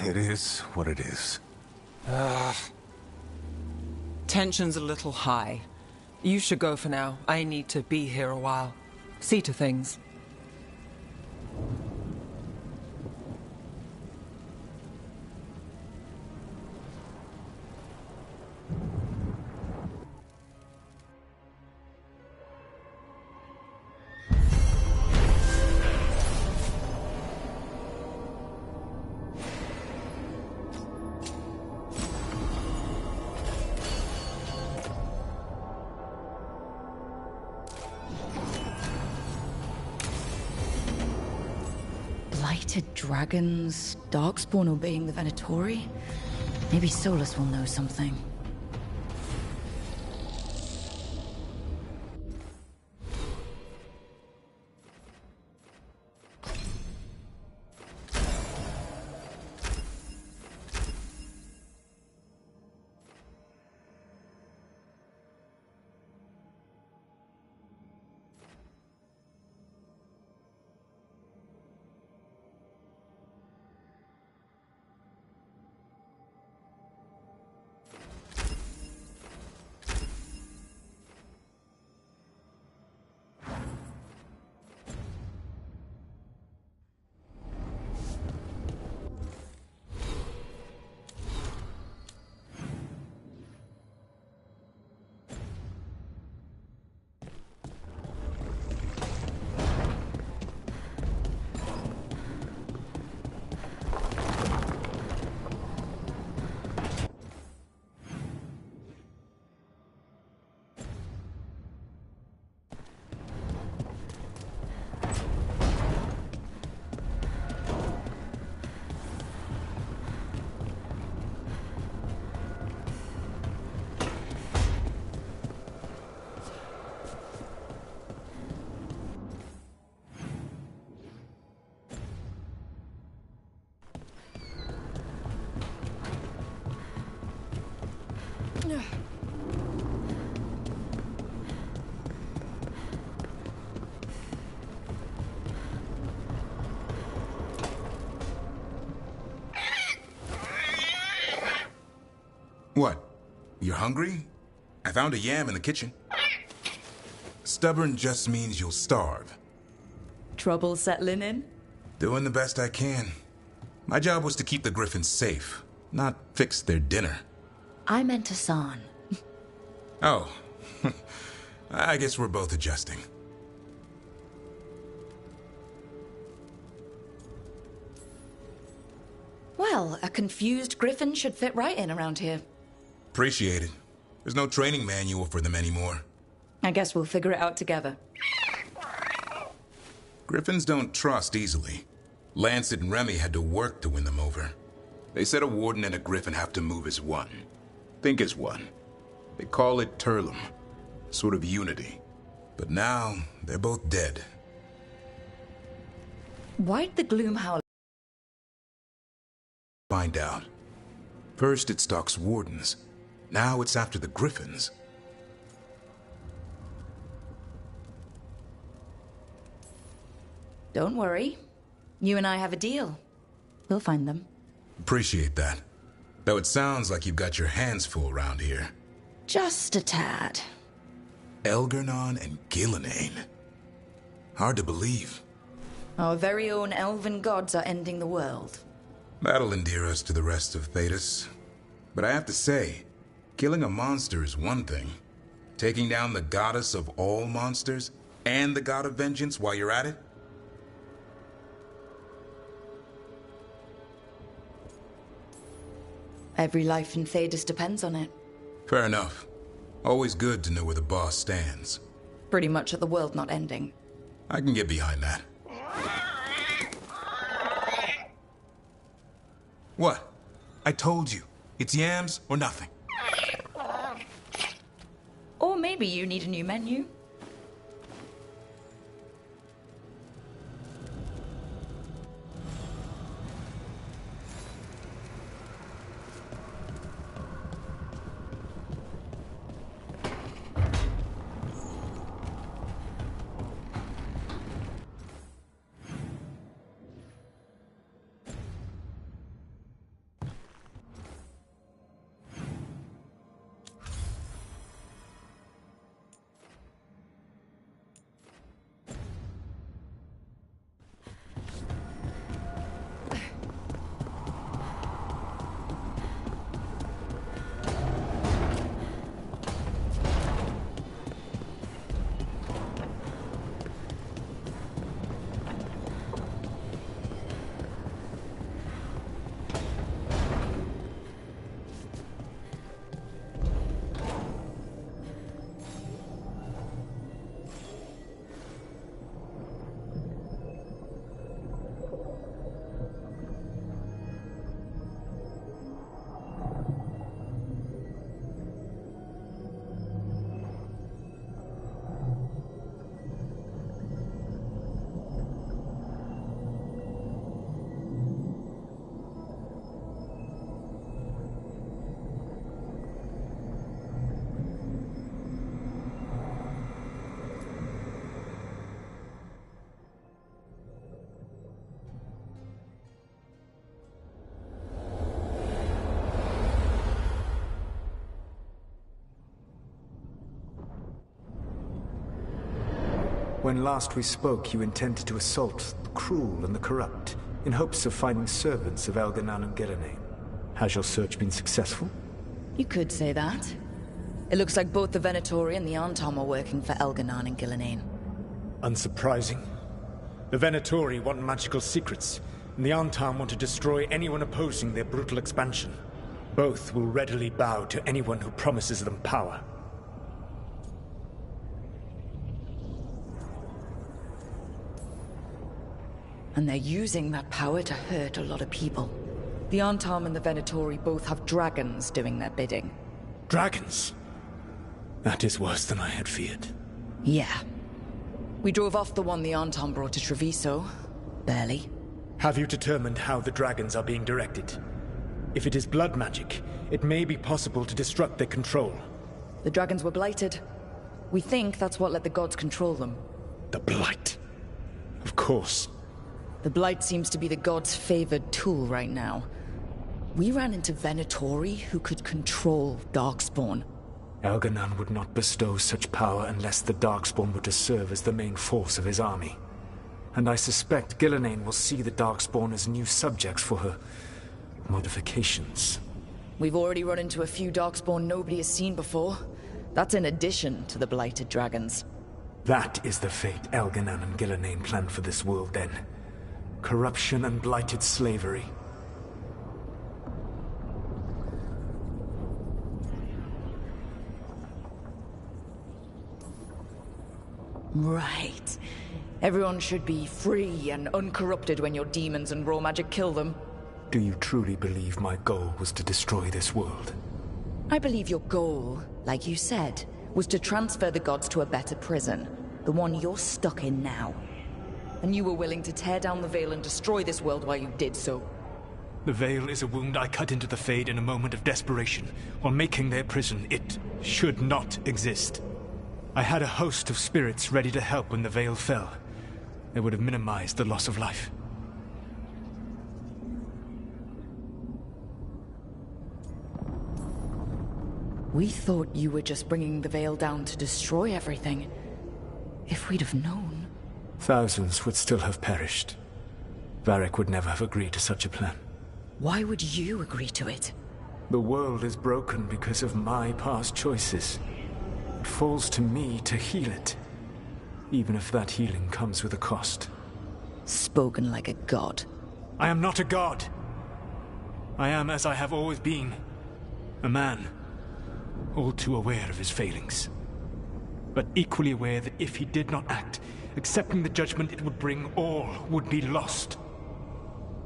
It is what it is. Tension's a little high. You should go for now. I need to be here a while. See to things. Blighted dragons, Darkspawn obeying the Venatori? Maybe Solus will know something. What? You're hungry? I found a yam in the kitchen. Stubborn just means you'll starve. Trouble settling in? Doing the best I can. My job was to keep the Griffins safe, not fix their dinner. I meant Hassan. Oh. I guess we're both adjusting. Well, a confused griffin should fit right in around here. Appreciate it. There's no training manual for them anymore. I guess we'll figure it out together. Griffins don't trust easily. Lancet and Remy had to work to win them over. They said a warden and a griffin have to move as one. Think as one. They call it Turlum. Sort of unity. But now, they're both dead. Why'd the Gloomhowl Find out. First it stalks wardens. Now it's after the griffins. Don't worry. You and I have a deal. We'll find them. Appreciate that. Though it sounds like you've got your hands full around here. Just a tad. Elgernon and Gillenane. Hard to believe. Our very own elven gods are ending the world. That'll endear us to the rest of Thedas. But I have to say, killing a monster is one thing. Taking down the goddess of all monsters and the god of vengeance while you're at it? Every life in Thedas depends on it. Fair enough. Always good to know where the boss stands. Pretty much at the world not ending. I can get behind that. What? I told you. It's yams or nothing. Or maybe you need a new menu. When last we spoke, you intended to assault the cruel and the corrupt, in hopes of finding servants of Elgernon and Gillenane. Has your search been successful? You could say that. It looks like both the Venatori and the Antom are working for Elgernon and Gillenane. Unsurprising. The Venatori want magical secrets, and the Antom want to destroy anyone opposing their brutal expansion. Both will readily bow to anyone who promises them power. And they're using that power to hurt a lot of people. The Antom and the Venatori both have dragons doing their bidding. Dragons? That is worse than I had feared. Yeah. We drove off the one the Antom brought to Treviso. Barely. Have you determined how the dragons are being directed? If it is blood magic, it may be possible to disrupt their control. The dragons were blighted. We think that's what let the gods control them. The Blight. Of course. The Blight seems to be the gods' favored tool right now. We ran into Venatori who could control Darkspawn. Elgernon would not bestow such power unless the Darkspawn were to serve as the main force of his army. And I suspect Gillenane will see the Darkspawn as new subjects for her modifications. We've already run into a few Darkspawn nobody has seen before. That's in addition to the blighted dragons. That is the fate Elgernon and Gillenane planned for this world then. Corruption and blighted slavery. Right. Everyone should be free and uncorrupted when your demons and raw magic kill them. Do you truly believe my goal was to destroy this world? I believe your goal, like you said, was to transfer the gods to a better prison. The one you're stuck in now. And you were willing to tear down the Veil and destroy this world while you did so. The Veil is a wound I cut into the Fade in a moment of desperation, while making their prison. It should not exist. I had a host of spirits ready to help when the Veil fell. They would have minimized the loss of life. We thought you were just bringing the Veil down to destroy everything. If we'd have known... Thousands would still have perished. Varric would never have agreed to such a plan. Why would you agree to it? The world is broken because of my past choices. It falls to me to heal it. Even if that healing comes with a cost. Spoken like a god. I am not a god. I am as I have always been. A man. All too aware of his failings. But equally aware that if he did not act, accepting the judgment it would bring, all would be lost.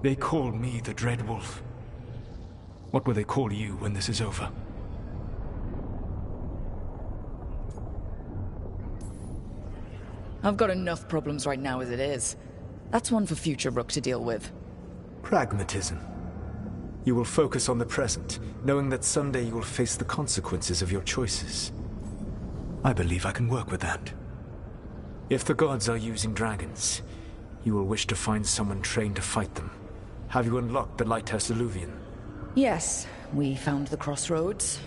They call me the Dread Wolf. What will they call you when this is over? I've got enough problems right now as it is. That's one for future Rook to deal with. Pragmatism. You will focus on the present, knowing that someday you will face the consequences of your choices. I believe I can work with that. If the gods are using dragons, you will wish to find someone trained to fight them. Have you unlocked the Lighthouse Illuvian? Yes, we found the crossroads.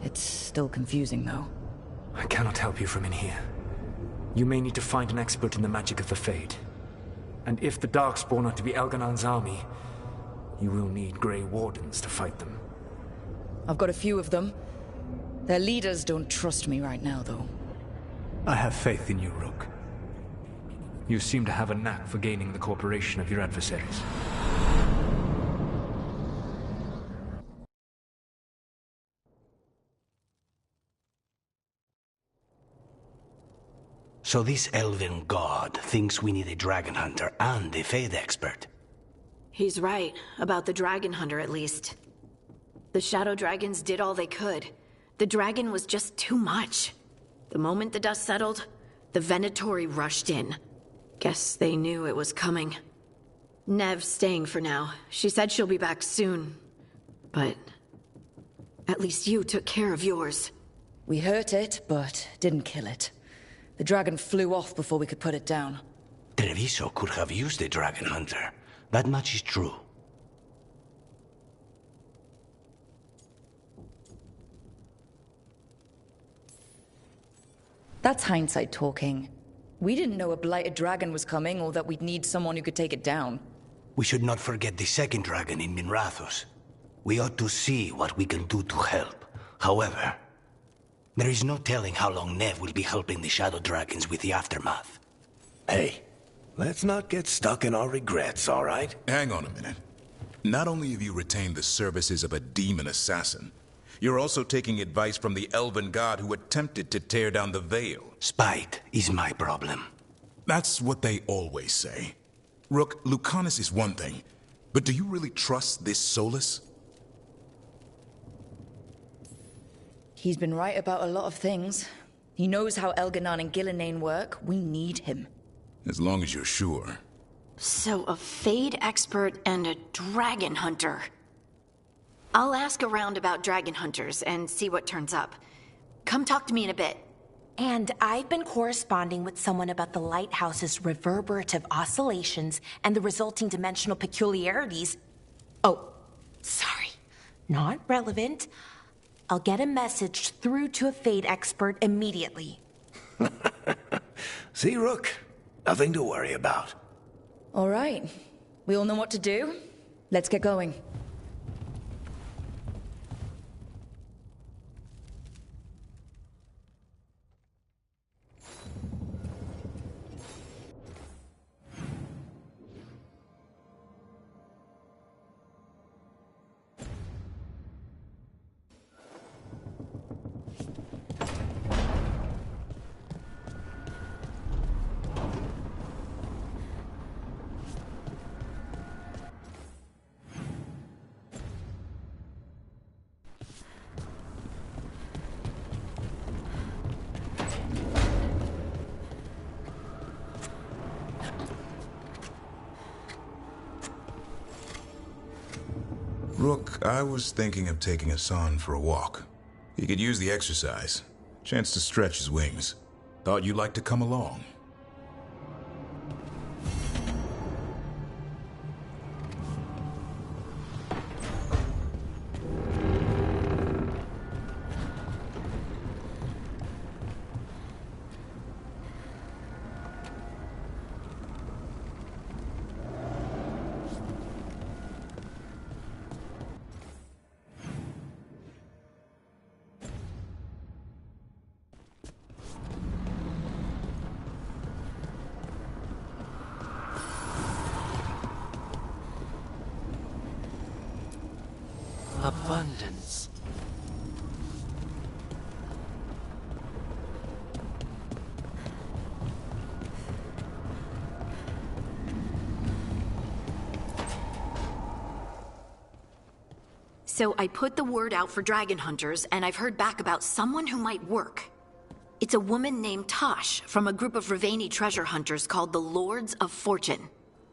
It's still confusing, though. I cannot help you from in here. You may need to find an expert in the magic of the Fade. And if the Darkspawn are to be Elganon's army, you will need Grey Wardens to fight them. I've got a few of them. Their leaders don't trust me right now, though. I have faith in you, Rook. You seem to have a knack for gaining the cooperation of your adversaries. So this elven god thinks we need a dragon hunter and a Fade expert. He's right, about the dragon hunter at least. The shadow dragons did all they could. The dragon was just too much. The moment the dust settled, the Venatori rushed in. Guess they knew it was coming. Nev's staying for now. She said she'll be back soon. But at least you took care of yours. We hurt it, but didn't kill it. The dragon flew off before we could put it down. Treviso could have used a dragon hunter. That much is true. That's hindsight talking. We didn't know a blighted dragon was coming, or that we'd need someone who could take it down. We should not forget the second dragon in Minrathos. We ought to see what we can do to help. However, there is no telling how long Nev will be helping the Shadow Dragons with the aftermath. Hey, let's not get stuck in our regrets, all right? Hang on a minute. Not only have you retained the services of a demon assassin, you're also taking advice from the elven god who attempted to tear down the Veil. Spite is my problem. That's what they always say. Rook, Lucanus is one thing, but do you really trust this Solus? He's been right about a lot of things. He knows how Elganon and Gillenane work. We need him. As long as you're sure. So a Fade expert and a dragon hunter. I'll ask around about dragon hunters and see what turns up. Come talk to me in a bit. And I've been corresponding with someone about the lighthouse's reverberative oscillations and the resulting dimensional peculiarities. Oh, sorry. Not relevant. I'll get a message through to a Fade expert immediately. See, Rook? Nothing to worry about. All right. We all know what to do. Let's get going. Rook, I was thinking of taking Hassan for a walk. He could use the exercise. Chance to stretch his wings. Thought you'd like to come along. Abundance. So I put the word out for dragon hunters, and I've heard back about someone who might work. It's a woman named Tosh from a group of Ravani treasure hunters called the Lords of Fortune.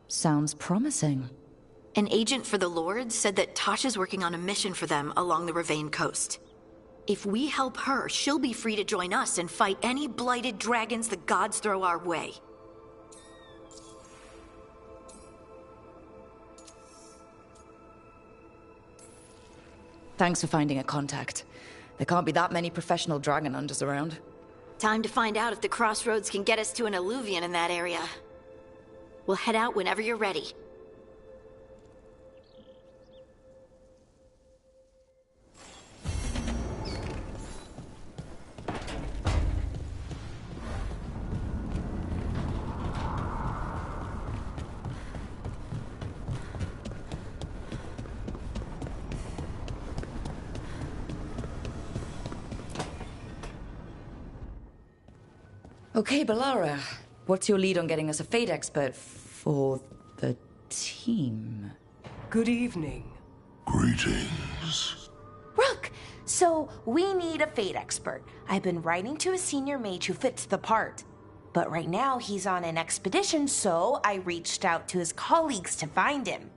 Sounds promising. An agent for the Lords said that Tosh is working on a mission for them along the Ravane coast. If we help her, she'll be free to join us and fight any blighted dragons the gods throw our way. Thanks for finding a contact. There can't be that many professional dragon hunters around. Time to find out if the crossroads can get us to an alluvion in that area. We'll head out whenever you're ready. Okay, Balara. What's your lead on getting us a fate expert for the team? Good evening. Greetings. Rook, so we need a fate expert. I've been writing to a senior mage who fits the part. But right now he's on an expedition, so I reached out to his colleagues to find him.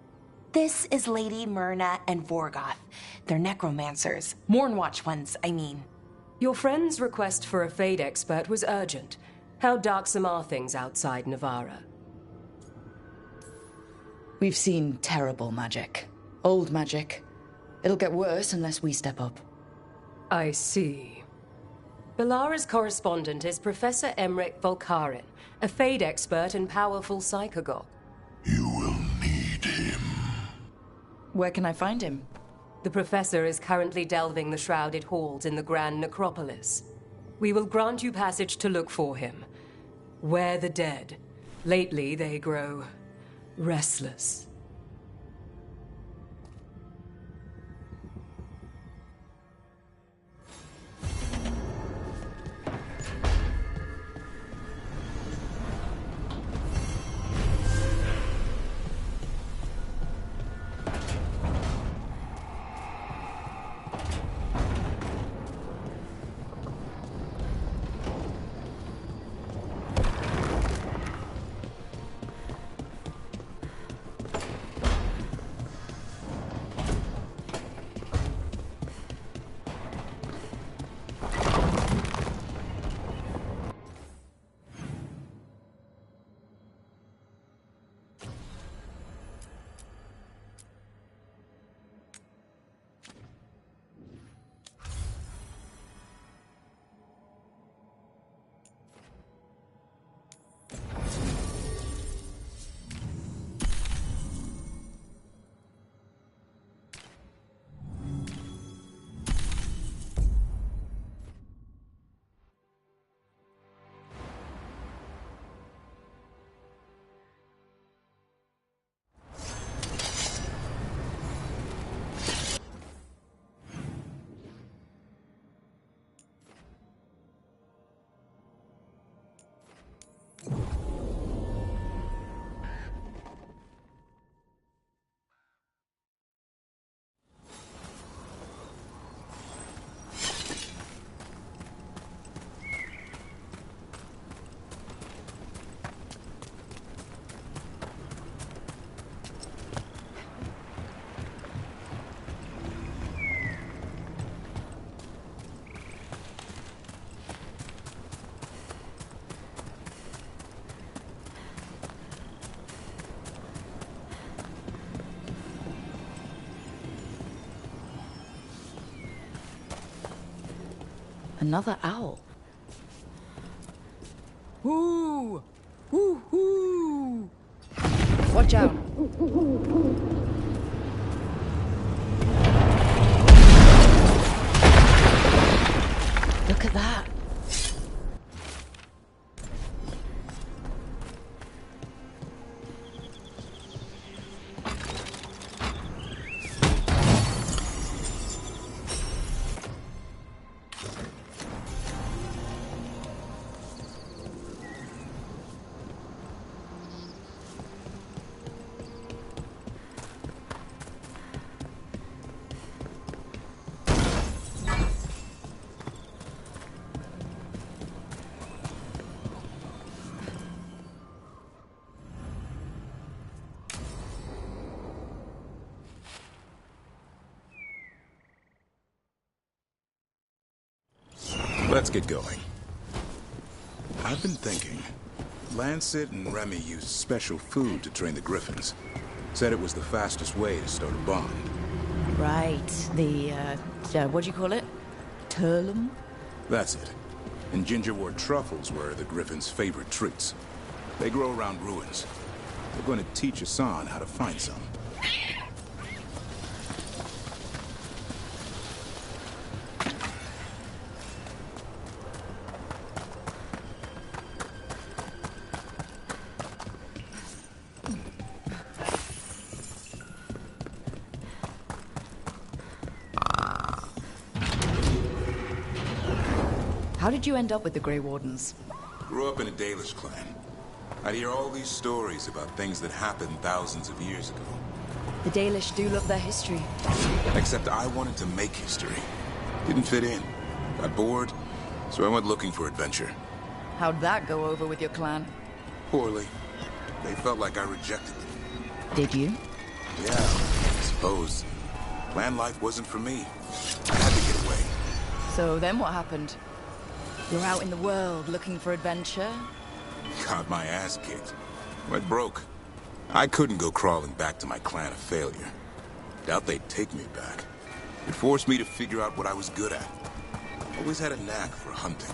This is Lady Myrna and Vorgoth. They're necromancers. Mournwatch ones, I mean. Your friend's request for a fate expert was urgent. How darksome are things outside Navarra? We've seen terrible magic. Old magic. It'll get worse unless we step up. I see. Balara's correspondent is Professor Emmerich Volkarin, a fate expert and powerful psychagog. You will need him. Where can I find him? The Professor is currently delving the shrouded halls in the Grand Necropolis. We will grant you passage to look for him. Where the dead. Lately they grow restless. Another owl. Ooh! Ooh! Ooh! Watch out! Look at that. Let's get going. I've been thinking. Lancet and Remy used special food to train the Griffins. Said it was the fastest way to start a bond. Right. The, what do you call it? Turlum? That's it. And gingerwort truffles were the Griffins' favorite treats. They grow around ruins. They're going to teach Hassan how to find some. How did you end up with the Grey Wardens? Grew up in a Dalish clan. I'd hear all these stories about things that happened thousands of years ago. The Dalish do love their history. Except I wanted to make history. Didn't fit in. Got bored, so I went looking for adventure. How'd that go over with your clan? Poorly. They felt like I rejected them. Did you? Yeah, I suppose. Clan life wasn't for me. I had to get away. So then what happened? You're out in the world looking for adventure? Got my ass kicked. Went broke. I couldn't go crawling back to my clan a failure. Doubt they'd take me back. It forced me to figure out what I was good at. Always had a knack for hunting.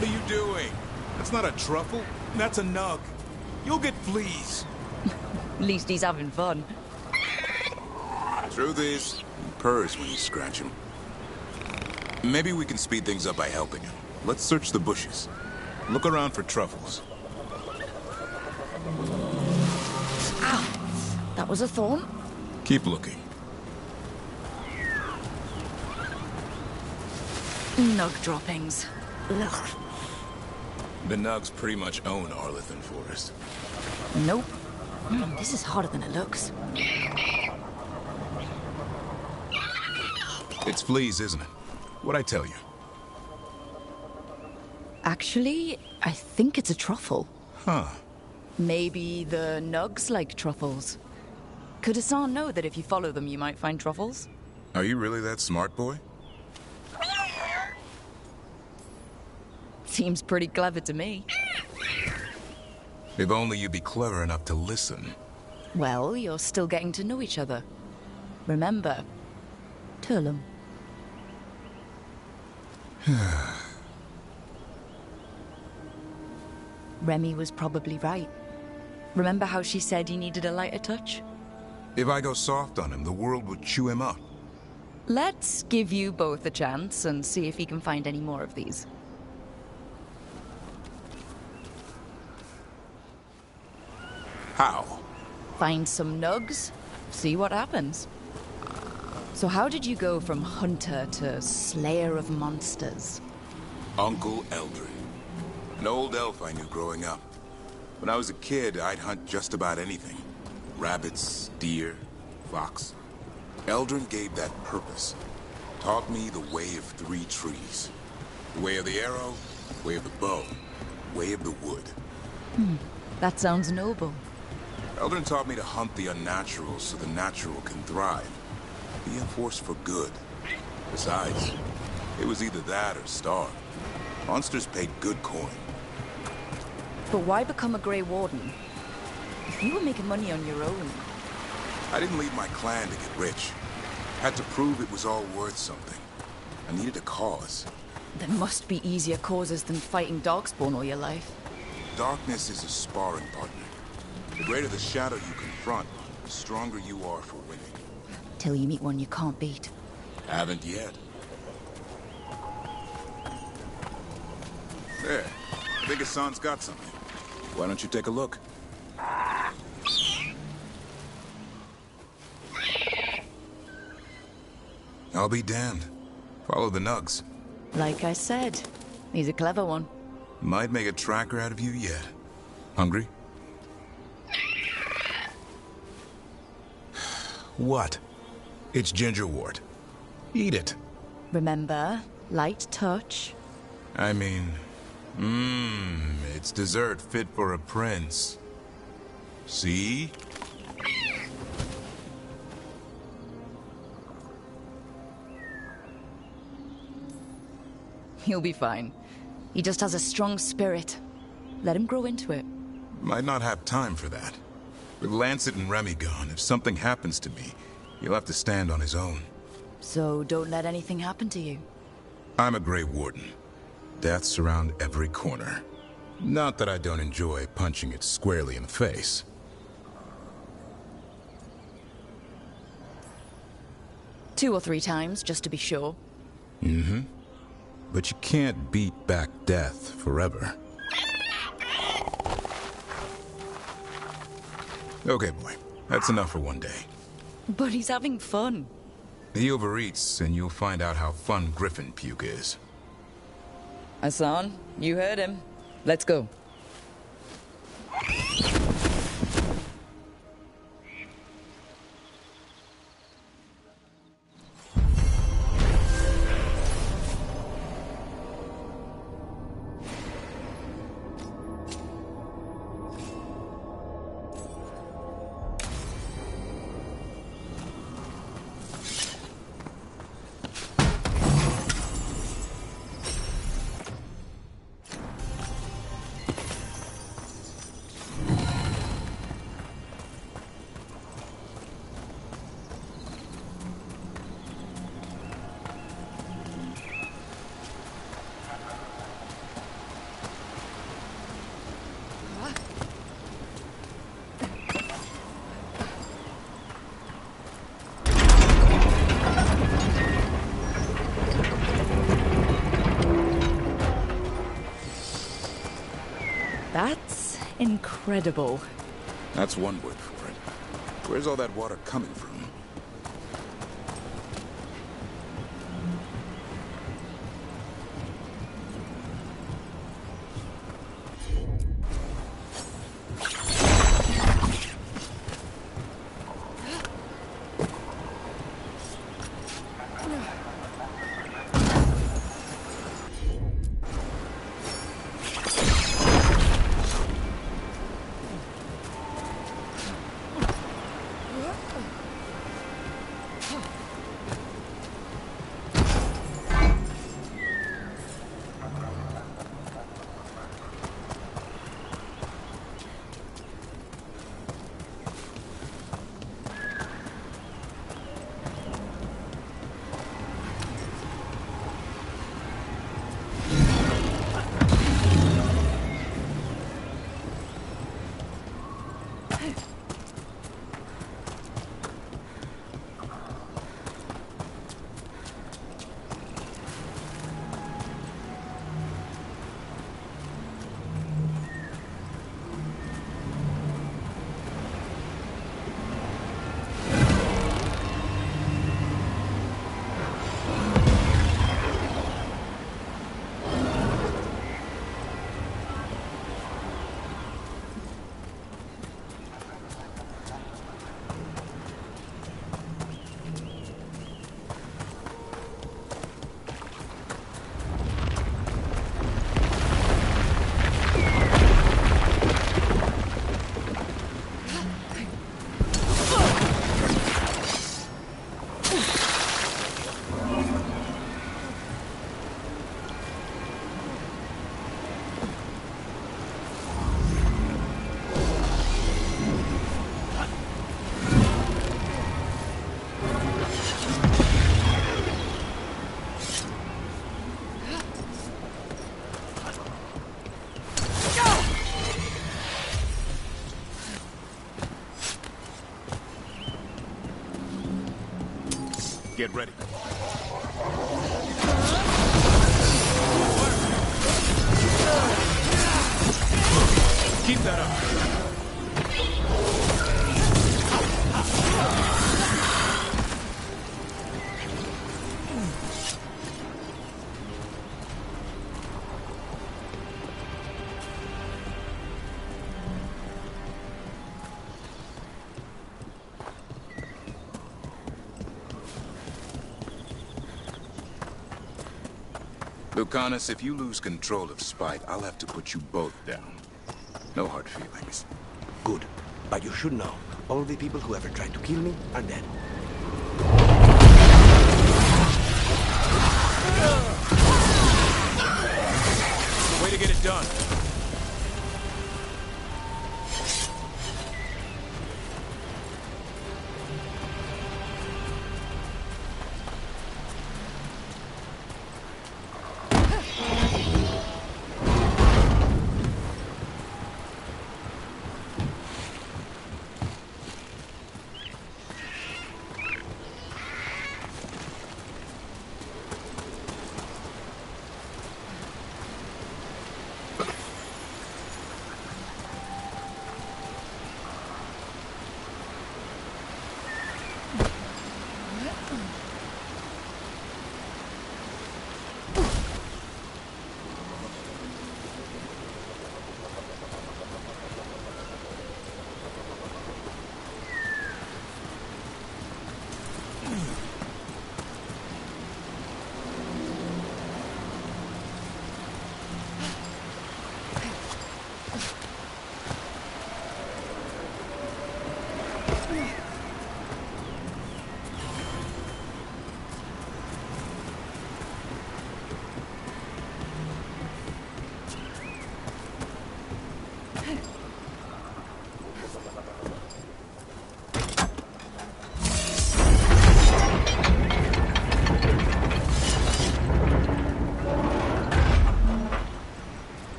What are you doing? That's not a truffle. That's a nug. You'll get fleas. At least he's having fun. Truth is, he purrs when you scratch him. Maybe we can speed things up by helping him. Let's search the bushes. Look around for truffles. Ow! That was a thorn? Keep looking. Nug droppings. Ugh. The nugs pretty much own Arlithan Forest. Nope. This is harder than it looks. It's fleas, isn't it? What'd I tell you? Actually, I think it's a truffle. Huh. Maybe the nugs like truffles. Could Hassan know that if you follow them, you might find truffles? Are you really that smart, boy? Seems pretty clever to me. If only you'd be clever enough to listen. Well, you're still getting to know each other. Remember, Turlum. Remy was probably right. Remember how she said he needed a lighter touch? If I go soft on him, the world would chew him up. Let's give you both a chance and see if he can find any more of these. How? Find some nugs, see what happens. So how did you go from hunter to slayer of monsters? Uncle Eldrin. An old elf I knew growing up. When I was a kid, I'd hunt just about anything. Rabbits, deer, fox. Eldrin gave that purpose. Taught me the way of 3 trees. The way of the arrow, way of the bow, way of the wood. That sounds noble. Eldrin taught me to hunt the unnatural so the natural can thrive. Be a force for good. Besides, it was either that or starve. Monsters paid good coin. But why become a Grey Warden? If you were making money on your own... I didn't leave my clan to get rich. Had to prove it was all worth something. I needed a cause. There must be easier causes than fighting Darkspawn all your life. Darkness is a sparring partner. The greater the shadow you confront, the stronger you are for winning. Till you meet one you can't beat. Haven't yet. There. I think Hassan's got something. Why don't you take a look? I'll be damned. Follow the nugs. Like I said, he's a clever one. Might make a tracker out of you yet. Hungry? What? It's gingerwort. Eat it. Remember, light touch. I mean, it's dessert fit for a prince. See? He'll be fine. He just has a strong spirit. Let him grow into it. Might not have time for that. With Lancet and Remy gone, if something happens to me, he'll have to stand on his own. So don't let anything happen to you. I'm a Grey Warden. Death's around every corner. Not that I don't enjoy punching it squarely in the face. Two or 3 times, just to be sure. Mm-hmm. But you can't beat back death forever. Okay, boy. That's enough for one day. But he's having fun. He overeats, and you'll find out how fun Griffin puke is. Hassan, you heard him. Let's go. That's incredible. That's one word for it. Where's all that water coming from? Get ready. Keep that up. Lucanus, if you lose control of Spite, I'll have to put you both down. No hard feelings. Good. But you should know, all the people who ever tried to kill me are dead. Way to get it done.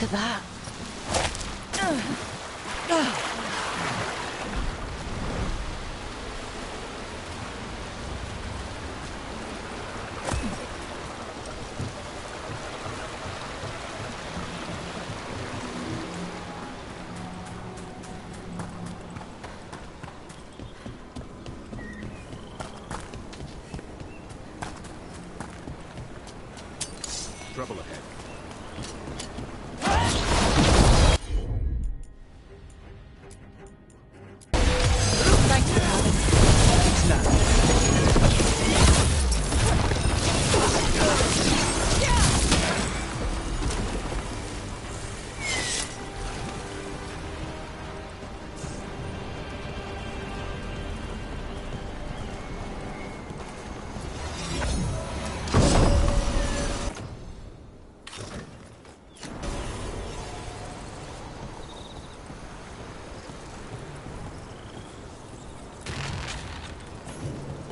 Look at that. Trouble ahead.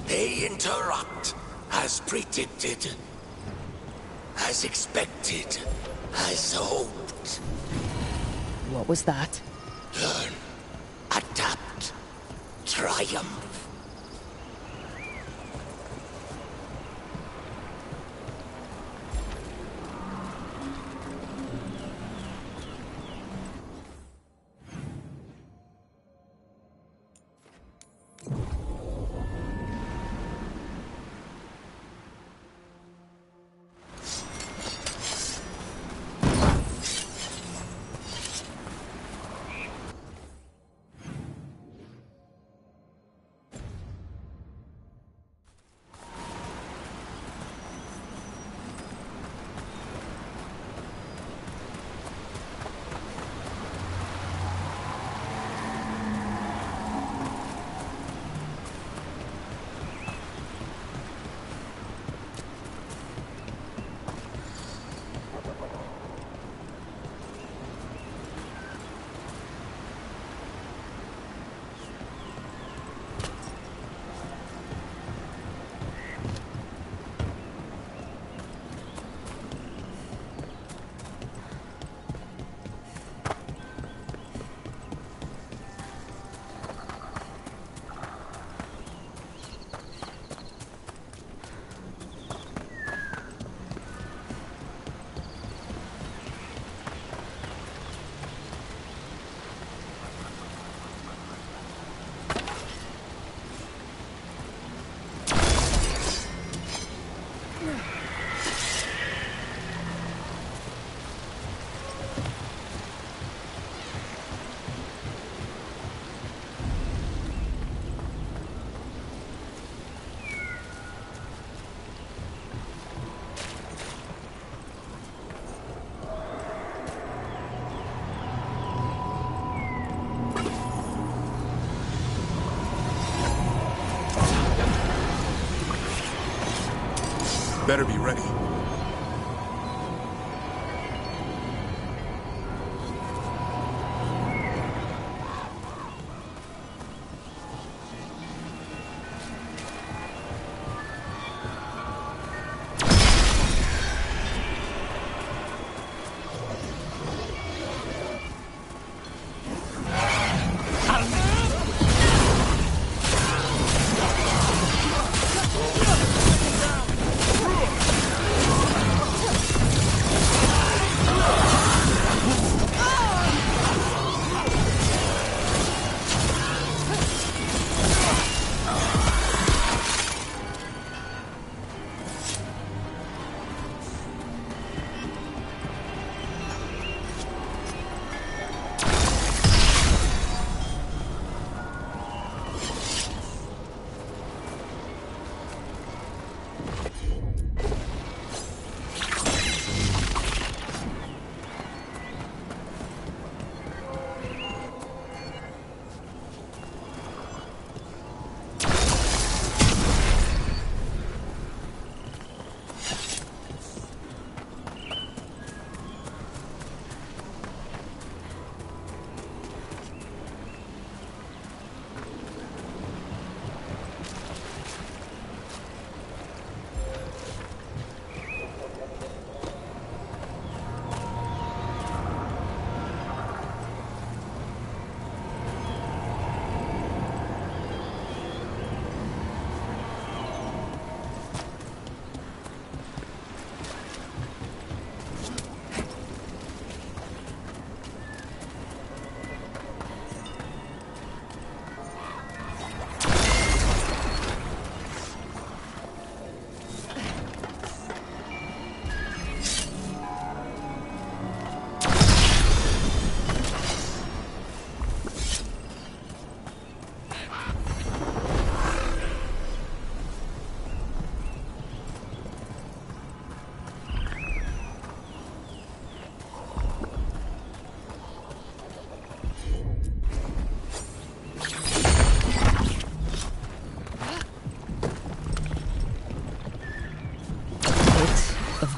They interrupt, as predicted, as expected, as hoped. What was that? Learn, adapt, triumph. Better be ready.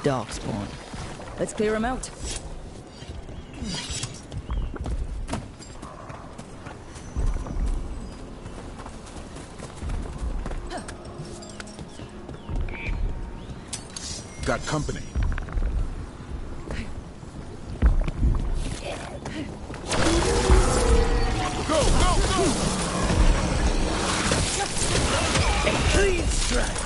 Darkspawn. Let's clear him out. Got company. Go, go, go! A clean strike.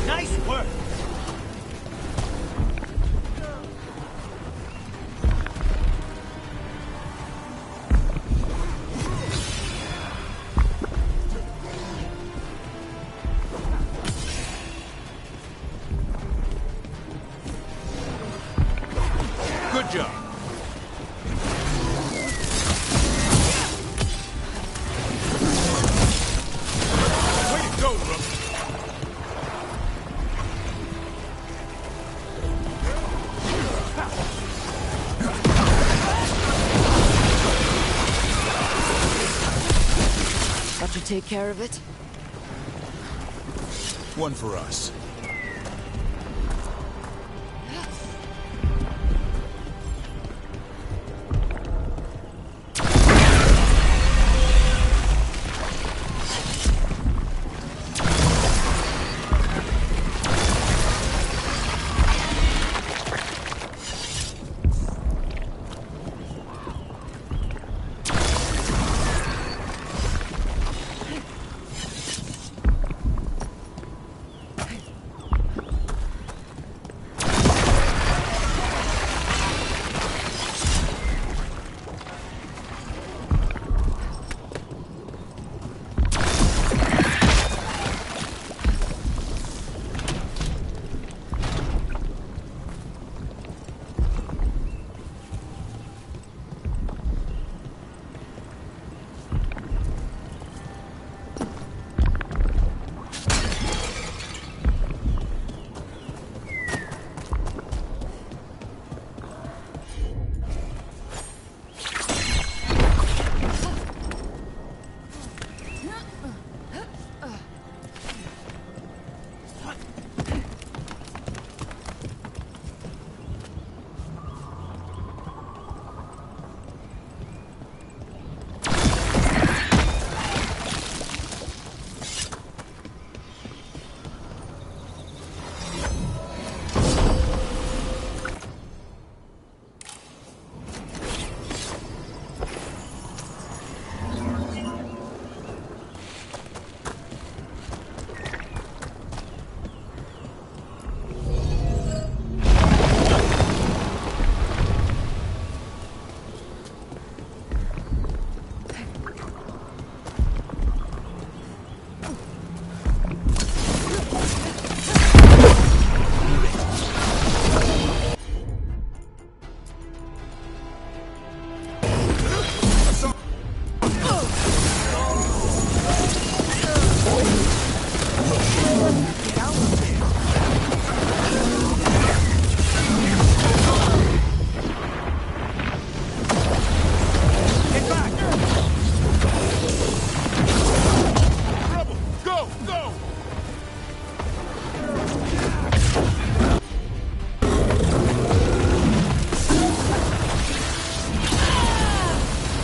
Nice work. Good job. Way to go, Rook. That should take care of it. One for us.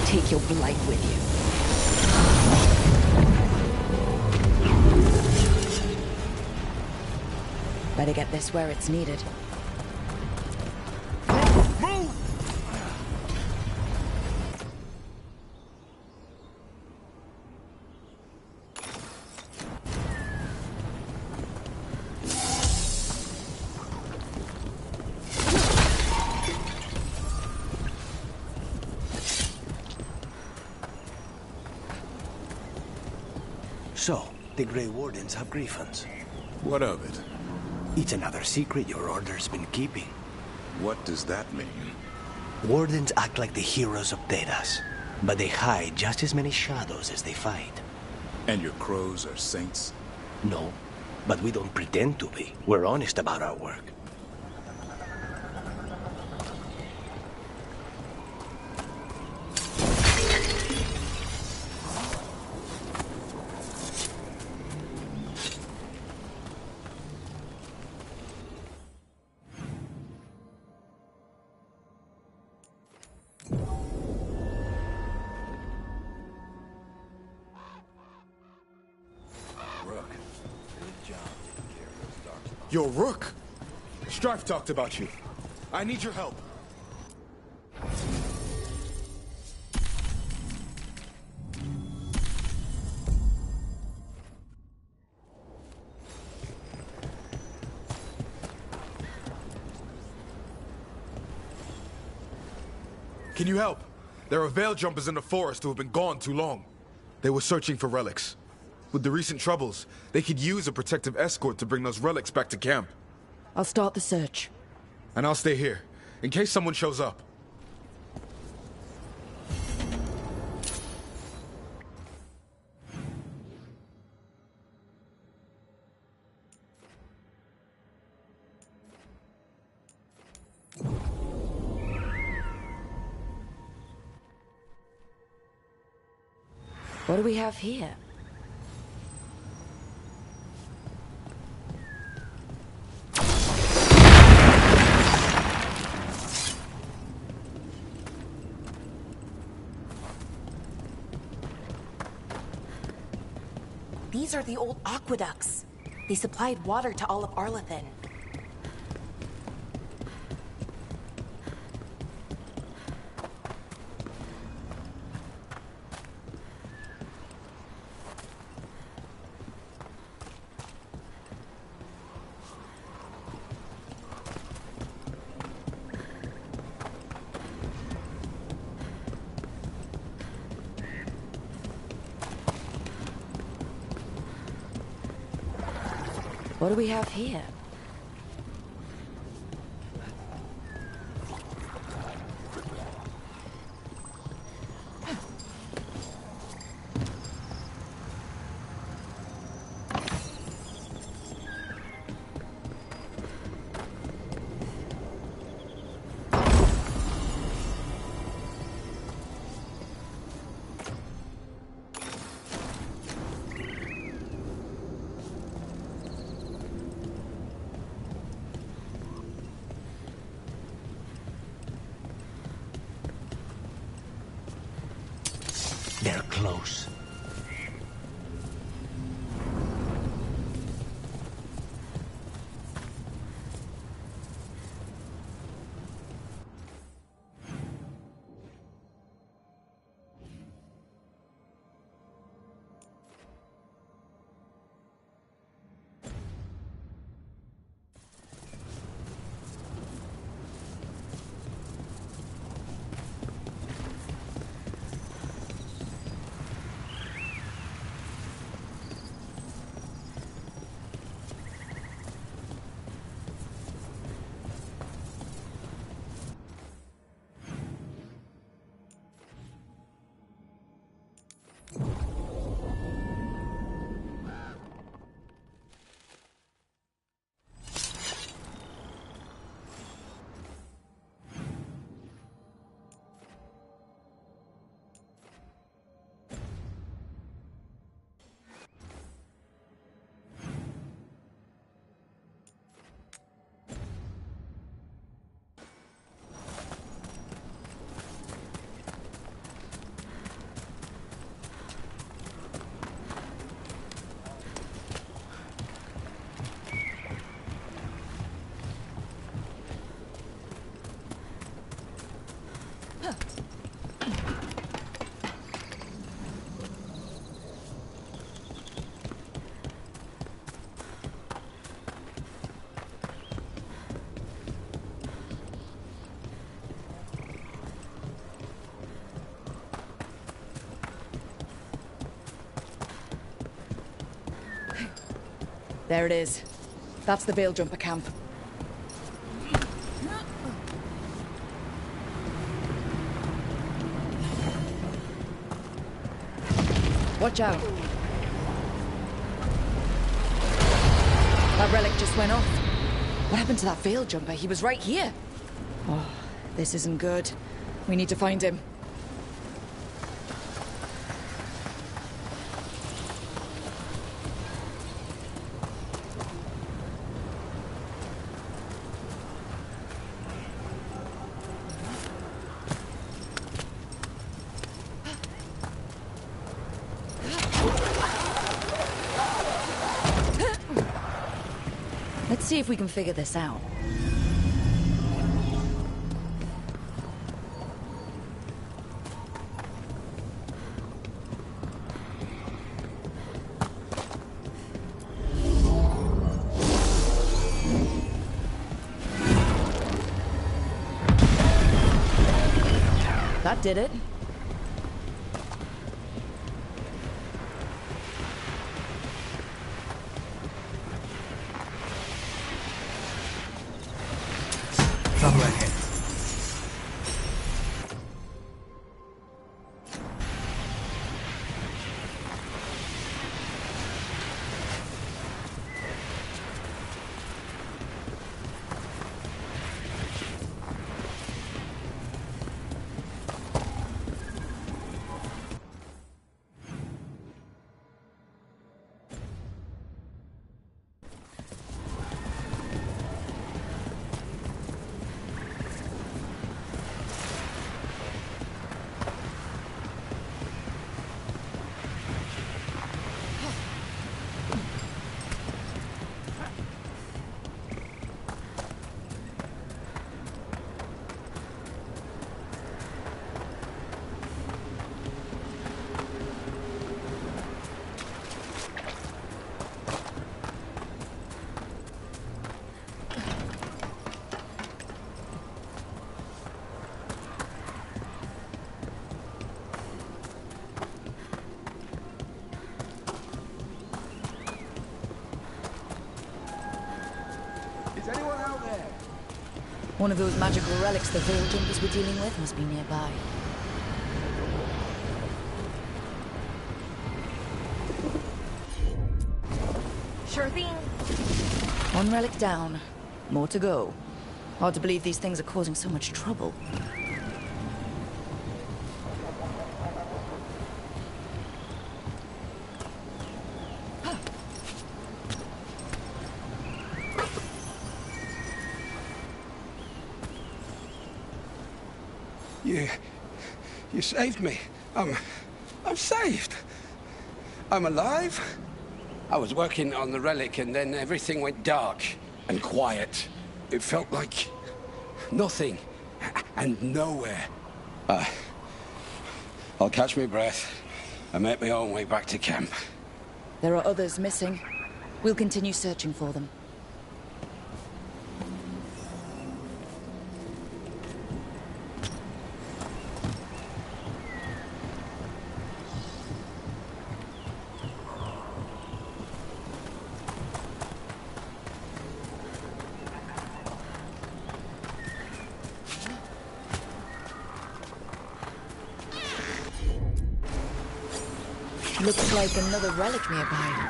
Take your blight with you. Better get this where it's needed. So, the Grey Wardens have griffins. What of it? It's another secret your order's been keeping. What does that mean? Wardens act like the heroes of Thedas, but they hide just as many shadows as they fight. And your crows are saints? No, but we don't pretend to be. We're honest about our work. Yo, Rook! Strife talked about you. I need your help. Can you help? There are veil jumpers in the forest who have been gone too long. They were searching for relics. With the recent troubles, they could use a protective escort to bring those relics back to camp. I'll start the search. And I'll stay here, in case someone shows up. What do we have here? These are the old aqueducts. They supplied water to all of Arlathan. What do we have here? They're close. There it is. That's the Veil Jumper camp. Watch out. That relic just went off. What happened to that Veil Jumper? He was right here. Oh, this isn't good. We need to find him. Let's Let's see if we can figure this out. That did it. Trouble ahead. One of those magical relics the Veiljumpers were dealing with must be nearby. Sure thing. One relic down. More to go. Hard to believe these things are causing so much trouble. You saved me. I'm saved. I'm alive. I was working on the relic and then everything went dark and quiet. It felt like nothing and nowhere. I'll catch my breath and make my own way back to camp. There are others missing. We'll continue searching for them. Looks like another relic nearby.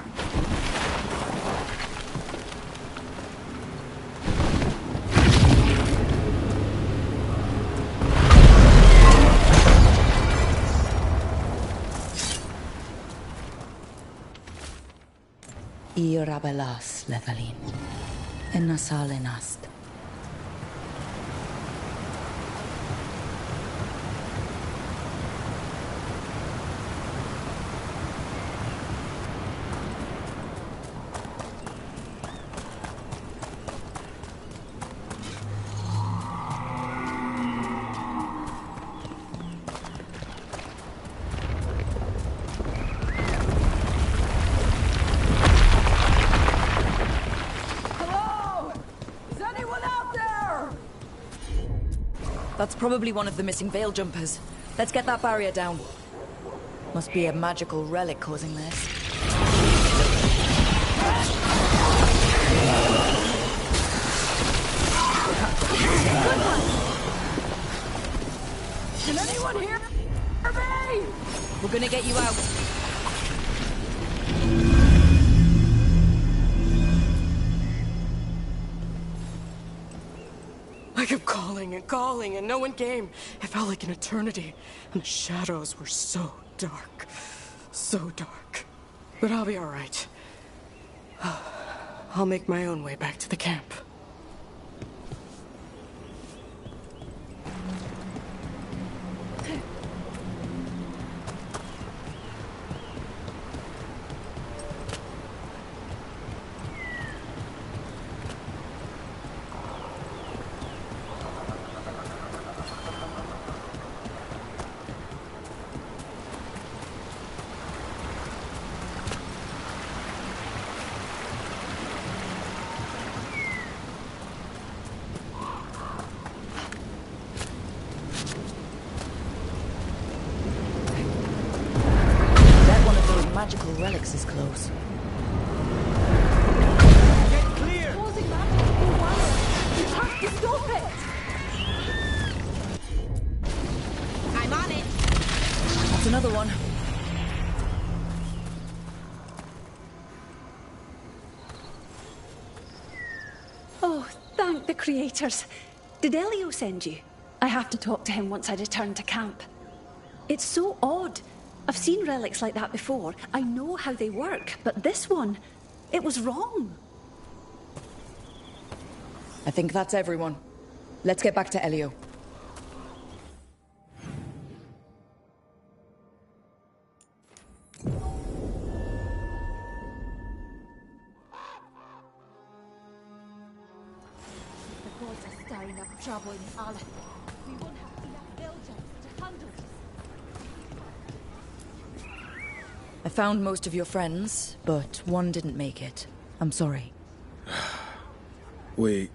Irabelas lethalin. Enasalenast. That's probably one of the missing Veiljumpers. Let's get that barrier down. Must be a magical relic causing this. Can anyone hear me? We're gonna get you out. I kept calling and calling, and no one came. It felt like an eternity, and the shadows were so dark. So dark. But I'll be all right. I'll make my own way back to the camp. relics is close. Causing magic in one. You have to stop it! I'm on it. That's another one. Oh, thank the creators. Did Elio send you? I have to talk to him once I return to camp. It's so odd. I've seen relics like that before. I know how they work, but this one, it was wrong. I think that's everyone. Let's get back to Elio. The gods are stirring up trouble in Allah. We won't have enough Veilguards to handle this. I found most of your friends, but one didn't make it. I'm sorry. We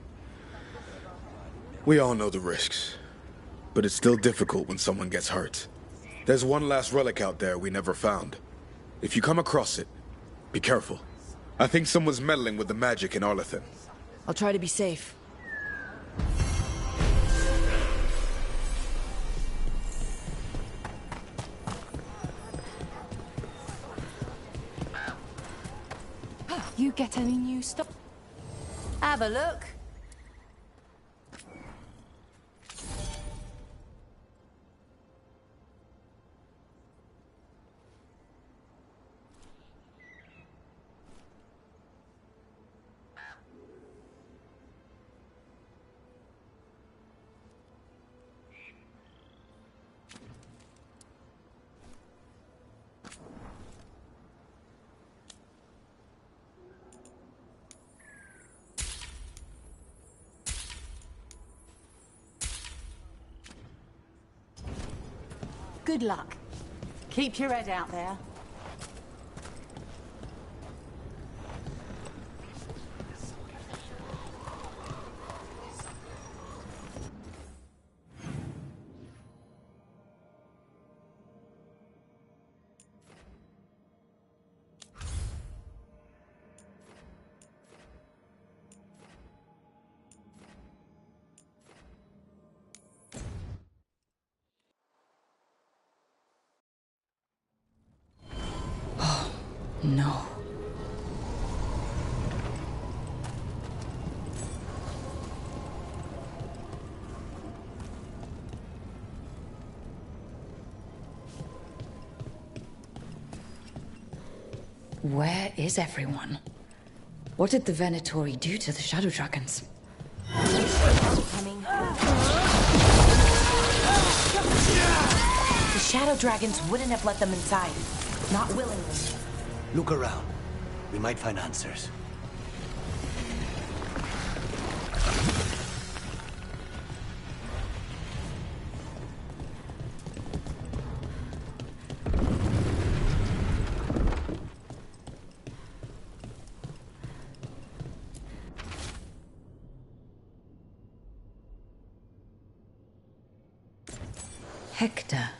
all know the risks. But it's still difficult when someone gets hurt. There's one last relic out there we never found. If you come across it, be careful. I think someone's meddling with the magic in Arlethan. I'll try to be safe. You get any new stuff? Have a look. Good luck. Keep your head out there. No. Where is everyone? What did the Venatori do to the Shadow Dragons? Coming. The Shadow Dragons wouldn't have let them inside. Not willingly. Look around. We might find answers. Hector.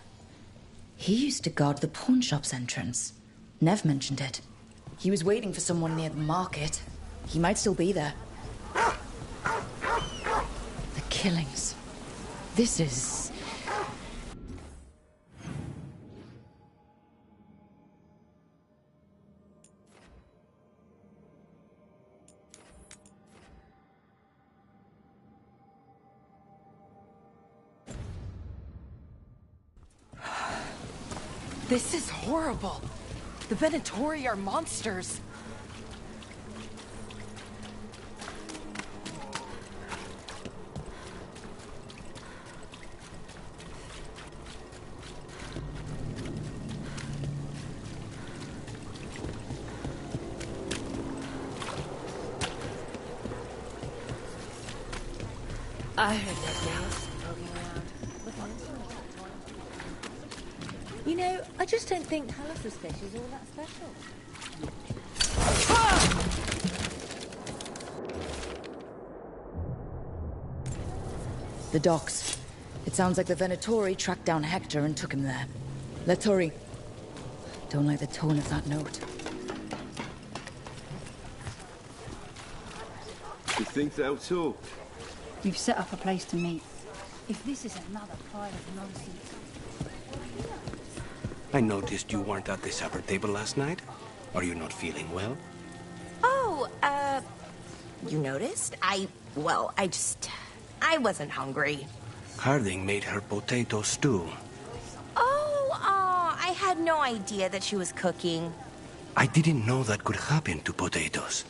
He used to guard the pawn shop's entrance. Nev mentioned it. He was waiting for someone near the market. He might still be there. The killings. This is... This is horrible. The Venatori are monsters. I heard that mouse poking around. You know, I just don't think Talos' fish is all that special. The docks. It sounds like the Venatori tracked down Hector and took him there. Let's hurry. Don't like the tone of that note. You think thou too? We've set up a place to meet. If this is another pile of nonsense... I noticed you weren't at the supper table last night. Are you not feeling well? Oh, you noticed? I wasn't hungry. Harding made her potato stew. I had no idea that she was cooking. I didn't know that could happen to potatoes.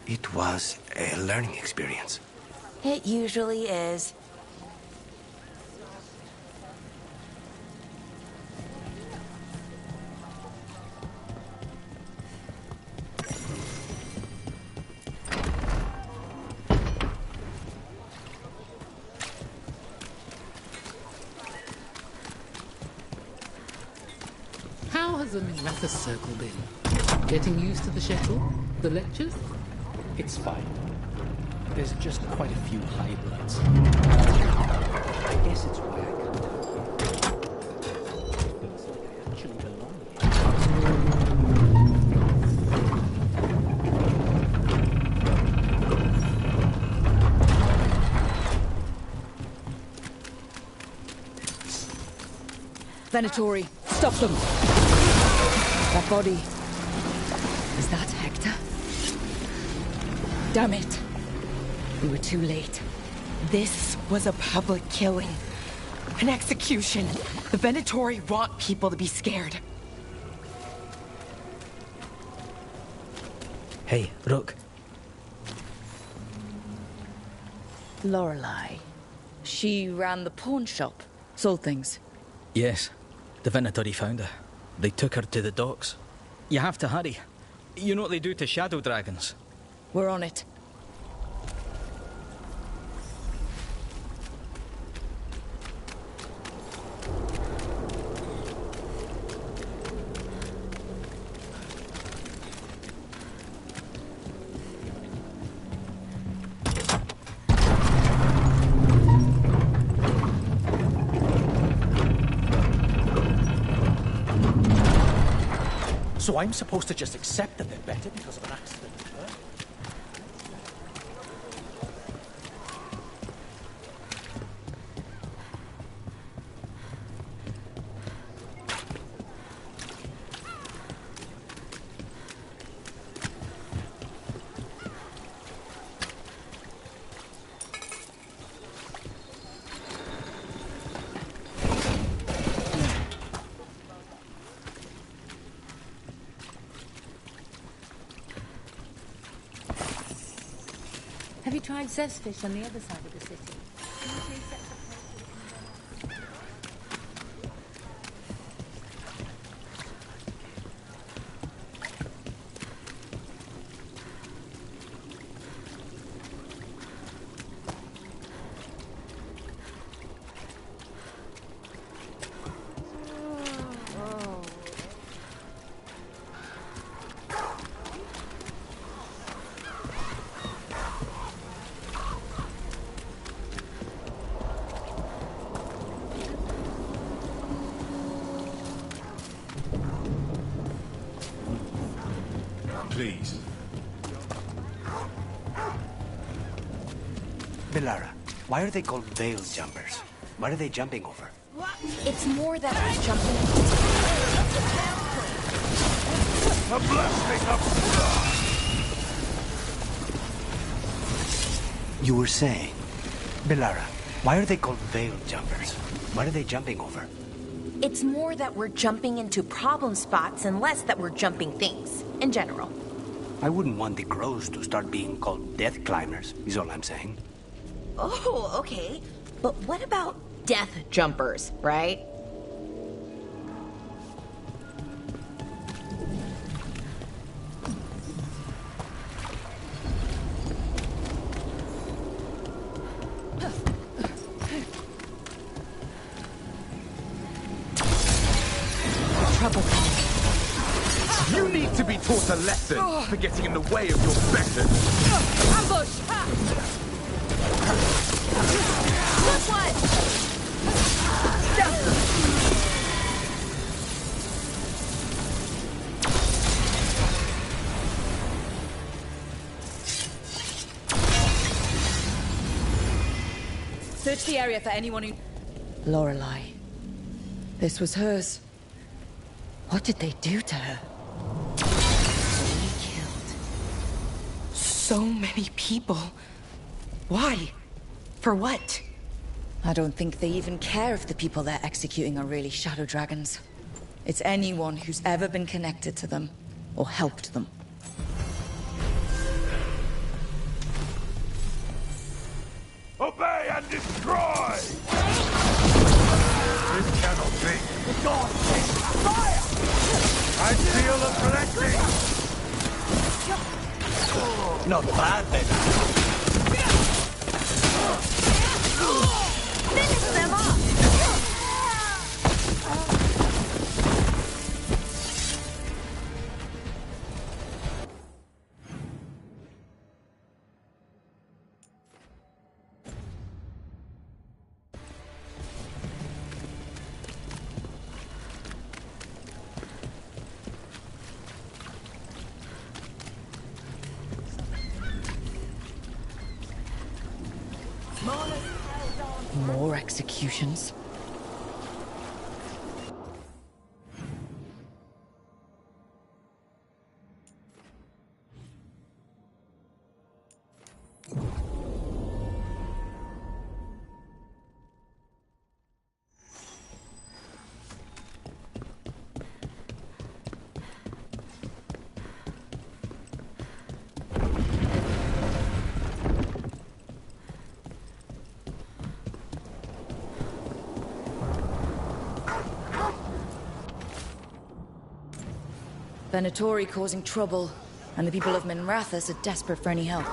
It was a learning experience. It usually is. How has the Mathis Circle been? Getting used to the schedule? The lectures? It's fine. There's just quite a few high bloods. I guess it's why I come down here. It feels like I actually belong Venatori, stop them! That body... Is that Hector? Damn it! We were too late. This was a public killing. An execution. The Venatori want people to be scared. Hey, Rook. Lorelei. She ran the pawn shop. Sold things. Yes. The Venatori found her. They took her to the docks. You have to hurry. You know what they do to shadow dragons? We're on it. So I'm supposed to just accept that they're better because of an accident? Huh? Have you tried Zev's fish on the other side of the city? Please. Belara, why are they called veil jumpers? What are they jumping over? It's more that we're jumping... A blessing of... You were saying, Belara, why are they called veil jumpers? What are they jumping over? It's more that we're jumping into problem spots and less that we're jumping things, in general. I wouldn't want the crows to start being called death climbers, is all I'm saying. Oh, okay. But what about death jumpers, right? Trouble coming. You need to be taught a lesson for getting in the way of your betters. Ambush! This one! Search the area for anyone who... Lorelei. This was hers. What did they do to her? They killed so many people. Why? For what? I don't think they even care if the people they're executing are really shadow dragons. It's anyone who's ever been connected to them, or helped them. Obey and destroy! This cannot be. God, fire! I feel a blessing! Not bad, then. Finish them off! More executions. Venatori causing trouble, and the people of Minrathous are desperate for any help.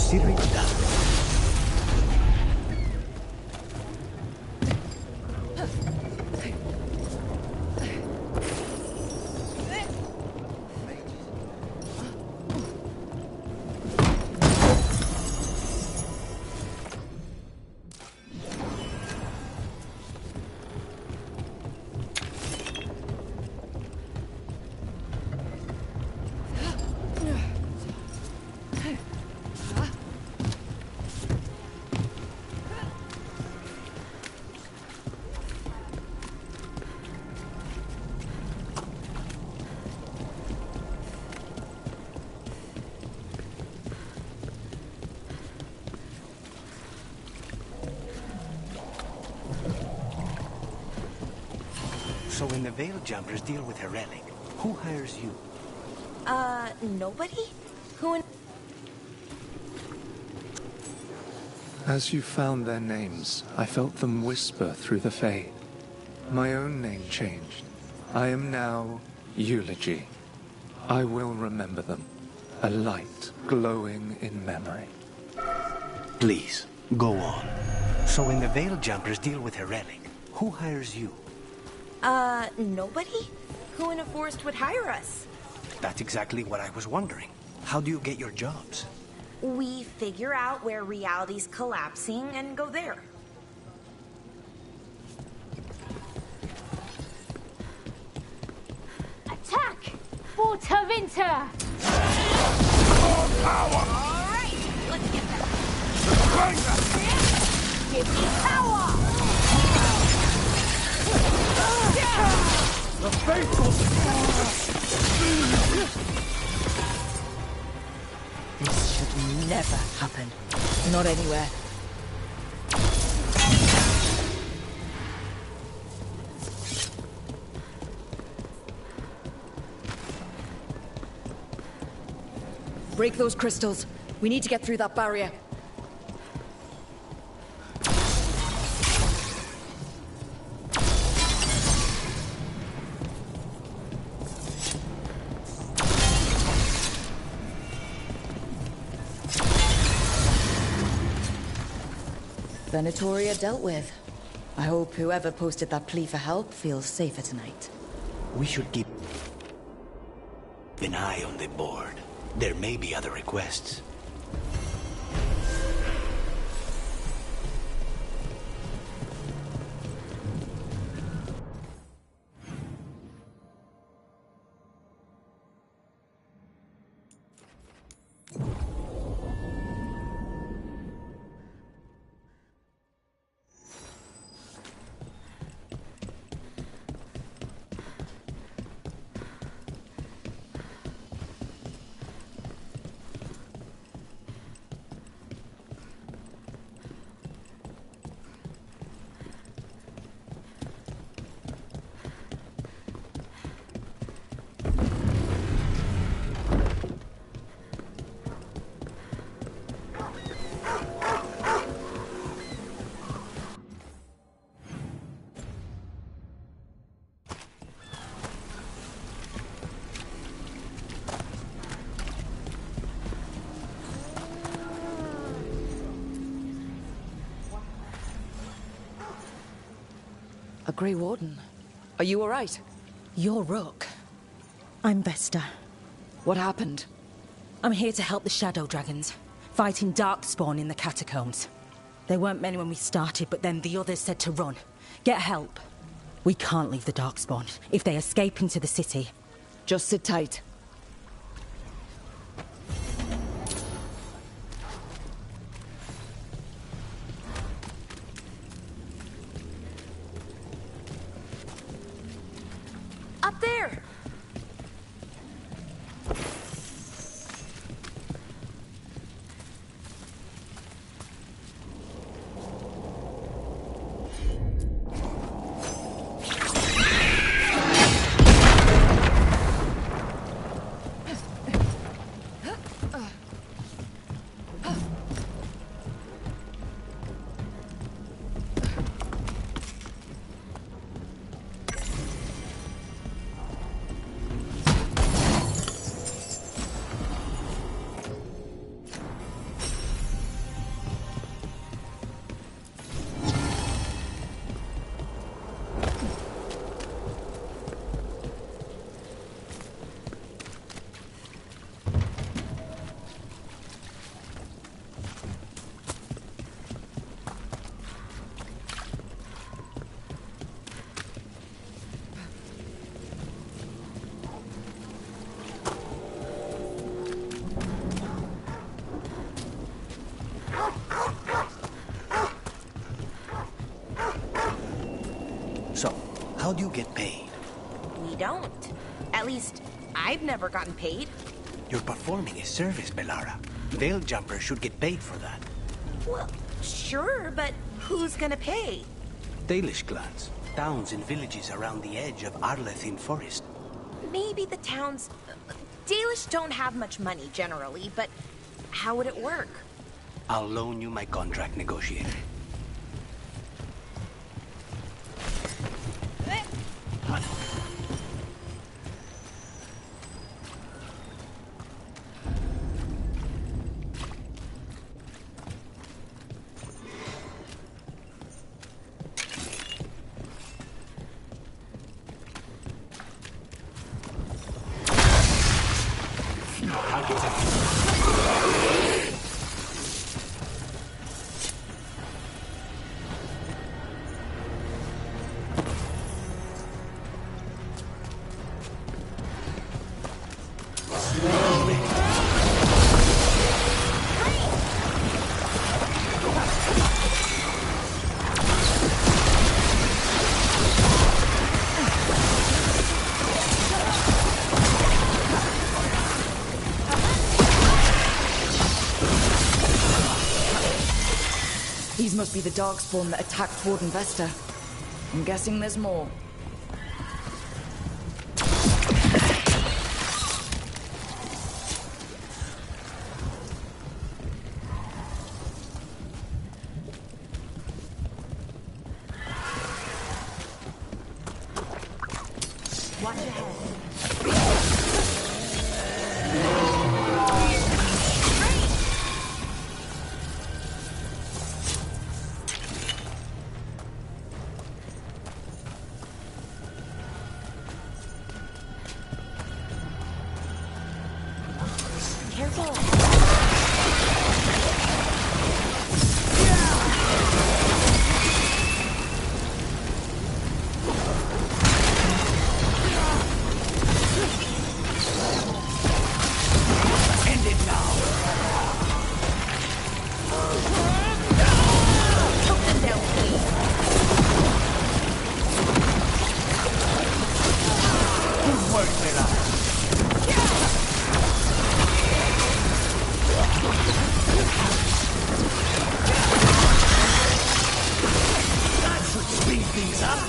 Consider it done. So when the Veil Jumpers deal with her relic, who hires you? Nobody? Who As you found their names, I felt them whisper through the fade. My own name changed. I am now Eulogy. I will remember them. A light glowing in memory. Please, go on. So when the Veil Jumpers deal with her relic, who hires you? Nobody? Who in a forest would hire us? That's exactly what I was wondering. How do you get your jobs? We figure out where reality's collapsing and go there. Attack! For Tavinta! More power! Alright, let's get them. Stronger! Give me power! The faithful! This should never happen. Not anywhere. Break those crystals. We need to get through that barrier. Venatoria dealt with. I hope whoever posted that plea for help feels safer tonight. We should keep an eye on the board. There may be other requests. A Grey Warden. Are you alright? You're Rook. I'm Vesta. What happened? I'm here to help the Shadow Dragons, fighting Darkspawn in the catacombs. There weren't many when we started, but then the others said to run. Get help. We can't leave the Darkspawn if they escape into the city. Just sit tight. Up there! So, how do you get paid? We don't. At least, I've never gotten paid. You're performing a service, Bellara. Veil Jumpers should get paid for that. Well, sure, but who's gonna pay? Dalish clans, towns and villages around the edge of Arlethin Forest. Maybe the towns... Dalish don't have much money, generally, but how would it work? I'll loan you my contract negotiator. These must be the Darkspawn that attacked Warden Vesta. I'm guessing there's more. Watch ahead. them down, please. Good work, Mira. That should speed things up.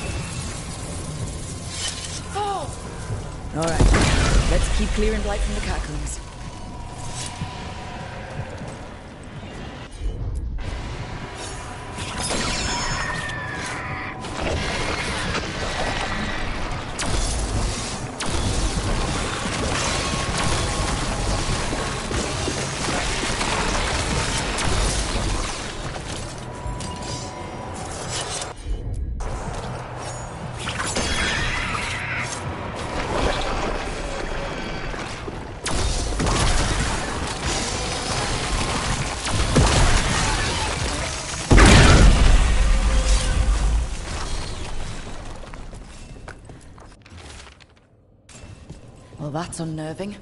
Alright, let's keep clearing blight from the catacombs. Well, that's unnerving.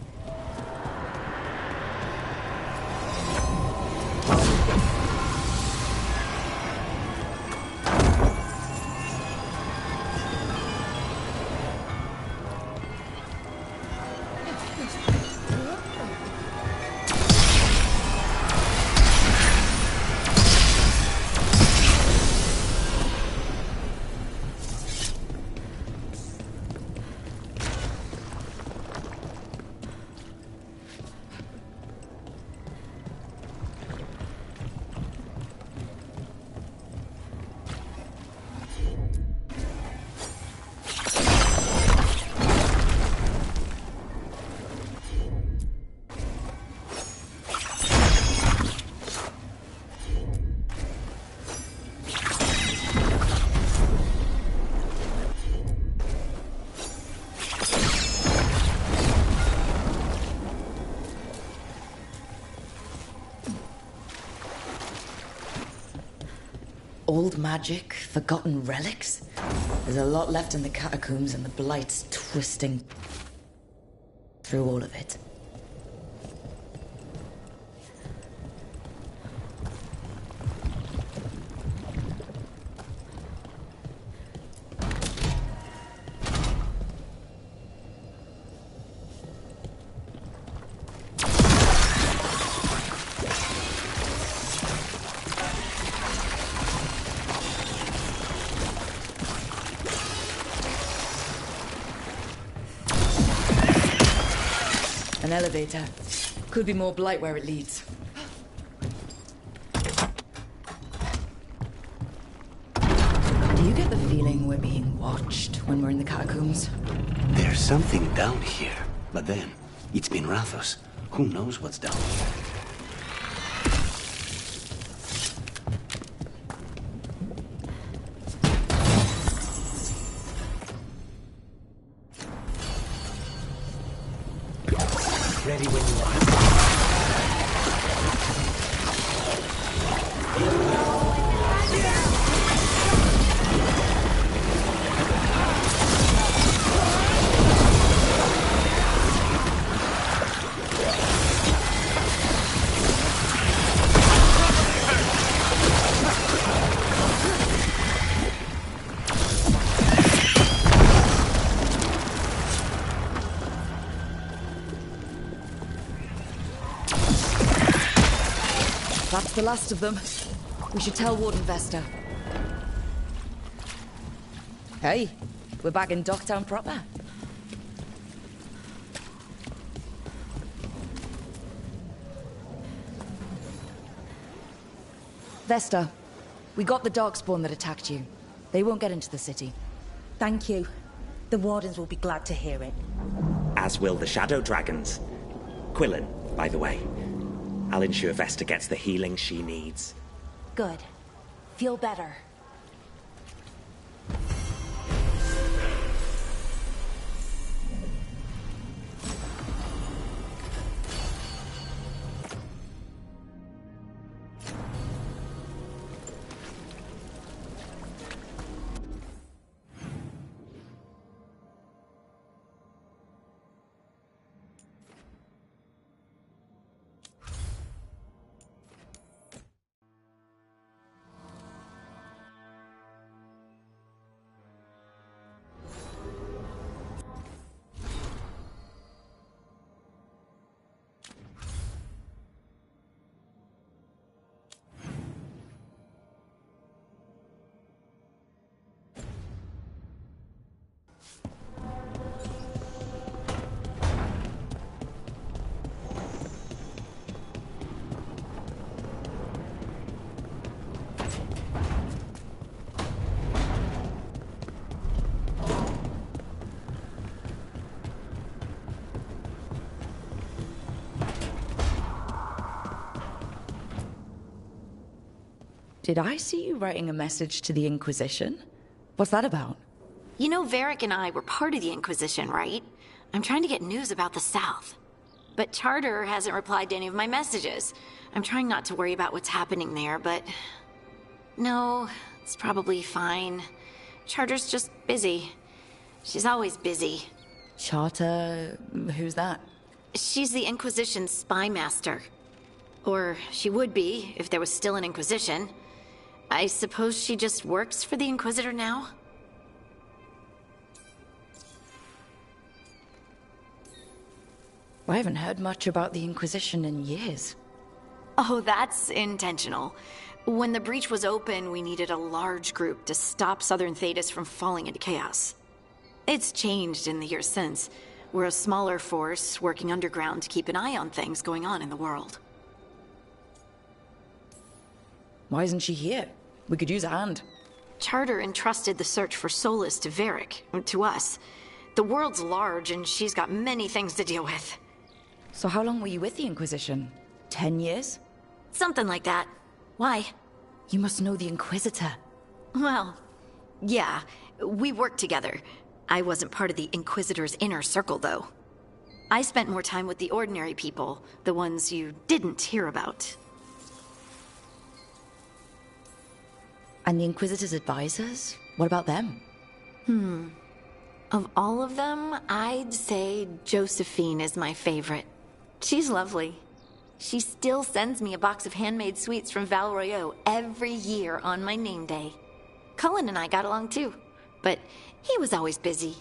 Old magic, forgotten relics. There's a lot left in the catacombs and the blight's twisting through all of it. An elevator. Could be more blight where it leads. Do you get the feeling we're being watched when we're in the catacombs? There's something down here. But then, it's been Rathos. Who knows what's down here? Ready when you are. That's the last of them. We should tell Warden Vesta. Hey, we're back in Docktown proper. Vesta, we got the Darkspawn that attacked you. They won't get into the city. Thank you. The Wardens will be glad to hear it. As will the Shadow Dragons. Quillen, by the way. I'll ensure Vesta gets the healing she needs. Good. Feel better. Did I see you writing a message to the Inquisition? What's that about? You know, Varric and I were part of the Inquisition, right? I'm trying to get news about the South. But Charter hasn't replied to any of my messages. I'm trying not to worry about what's happening there, but... No, it's probably fine. Charter's just busy. She's always busy. Charter... who's that? She's the Inquisition's spy master. Or she would be, if there was still an Inquisition. I suppose she just works for the Inquisitor now? I haven't heard much about the Inquisition in years. Oh, that's intentional. When the breach was open, we needed a large group to stop Southern Thedas from falling into chaos. It's changed in the years since. We're a smaller force working underground to keep an eye on things going on in the world. Why isn't she here? We could use a hand. Charter entrusted the search for Solus to Varric, to us. The world's large and she's got many things to deal with. So how long were you with the Inquisition? 10 years? Something like that. Why? You must know the Inquisitor. Well, yeah, we worked together. I wasn't part of the Inquisitor's inner circle, though. I spent more time with the ordinary people, the ones you didn't hear about. And the Inquisitor's advisors? What about them? Of all of them, I'd say Josephine is my favorite. She's lovely. She still sends me a box of handmade sweets from Val Royeaux every year on my name day. Cullen and I got along too, but he was always busy.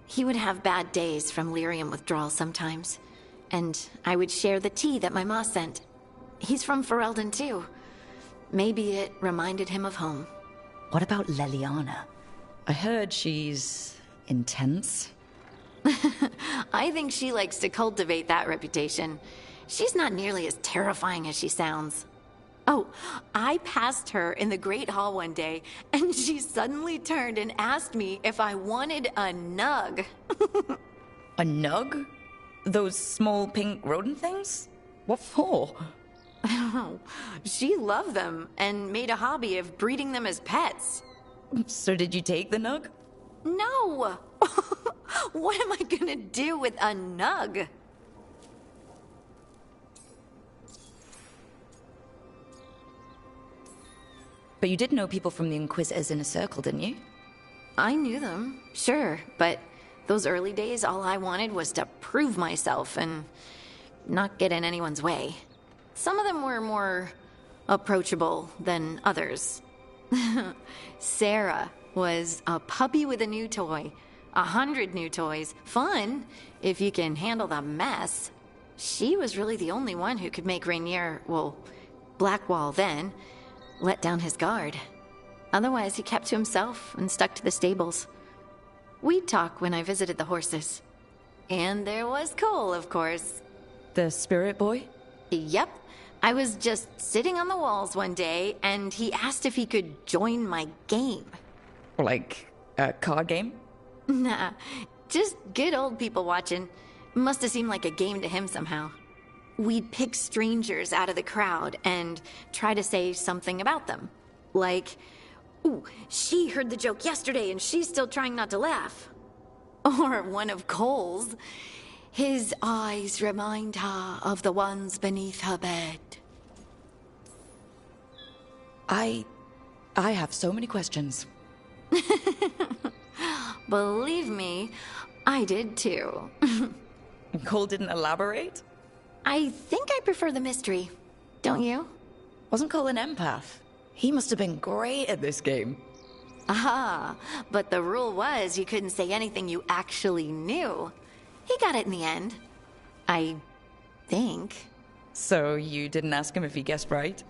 He would have bad days from lyrium withdrawal sometimes, and I would share the tea that my ma sent. He's from Ferelden too. Maybe it reminded him of home. What about Leliana? I heard she's... intense. I think she likes to cultivate that reputation. She's not nearly as terrifying as she sounds. Oh, I passed her in the Great Hall one day, and she suddenly turned and asked me if I wanted a nug. A nug? Those small pink rodent things? What for? She loved them and made a hobby of breeding them as pets. So did you take the nug? No! What am I gonna do with a nug? But you did know people from the Inquisitor's inner circle, didn't you? I knew them, sure, but those early days, all I wanted was to prove myself and not get in anyone's way. Some of them were more approachable than others. Sarah was a puppy with a new toy. 100 new toys. Fun, if you can handle the mess. She was really the only one who could make Rainier, well, Blackwall then, let down his guard. Otherwise, he kept to himself and stuck to the stables. We'd talk when I visited the horses. And there was Cole, of course. The spirit boy? Yep. I was just sitting on the walls one day, and he asked if he could join my game. Like a card game? Nah, just good old people watching. Must have seemed like a game to him somehow. We'd pick strangers out of the crowd and try to say something about them. Like, ooh, she heard the joke yesterday and she's still trying not to laugh. Or one of Cole's. His eyes remind her of the ones beneath her bed. I have so many questions. Believe me, I did too. Cole didn't elaborate? I think I prefer the mystery. Don't you? Wasn't Cole an empath? He must have been great at this game. Ah, but the rule was you couldn't say anything you actually knew. He got it in the end. I think. So you didn't ask him if he guessed right?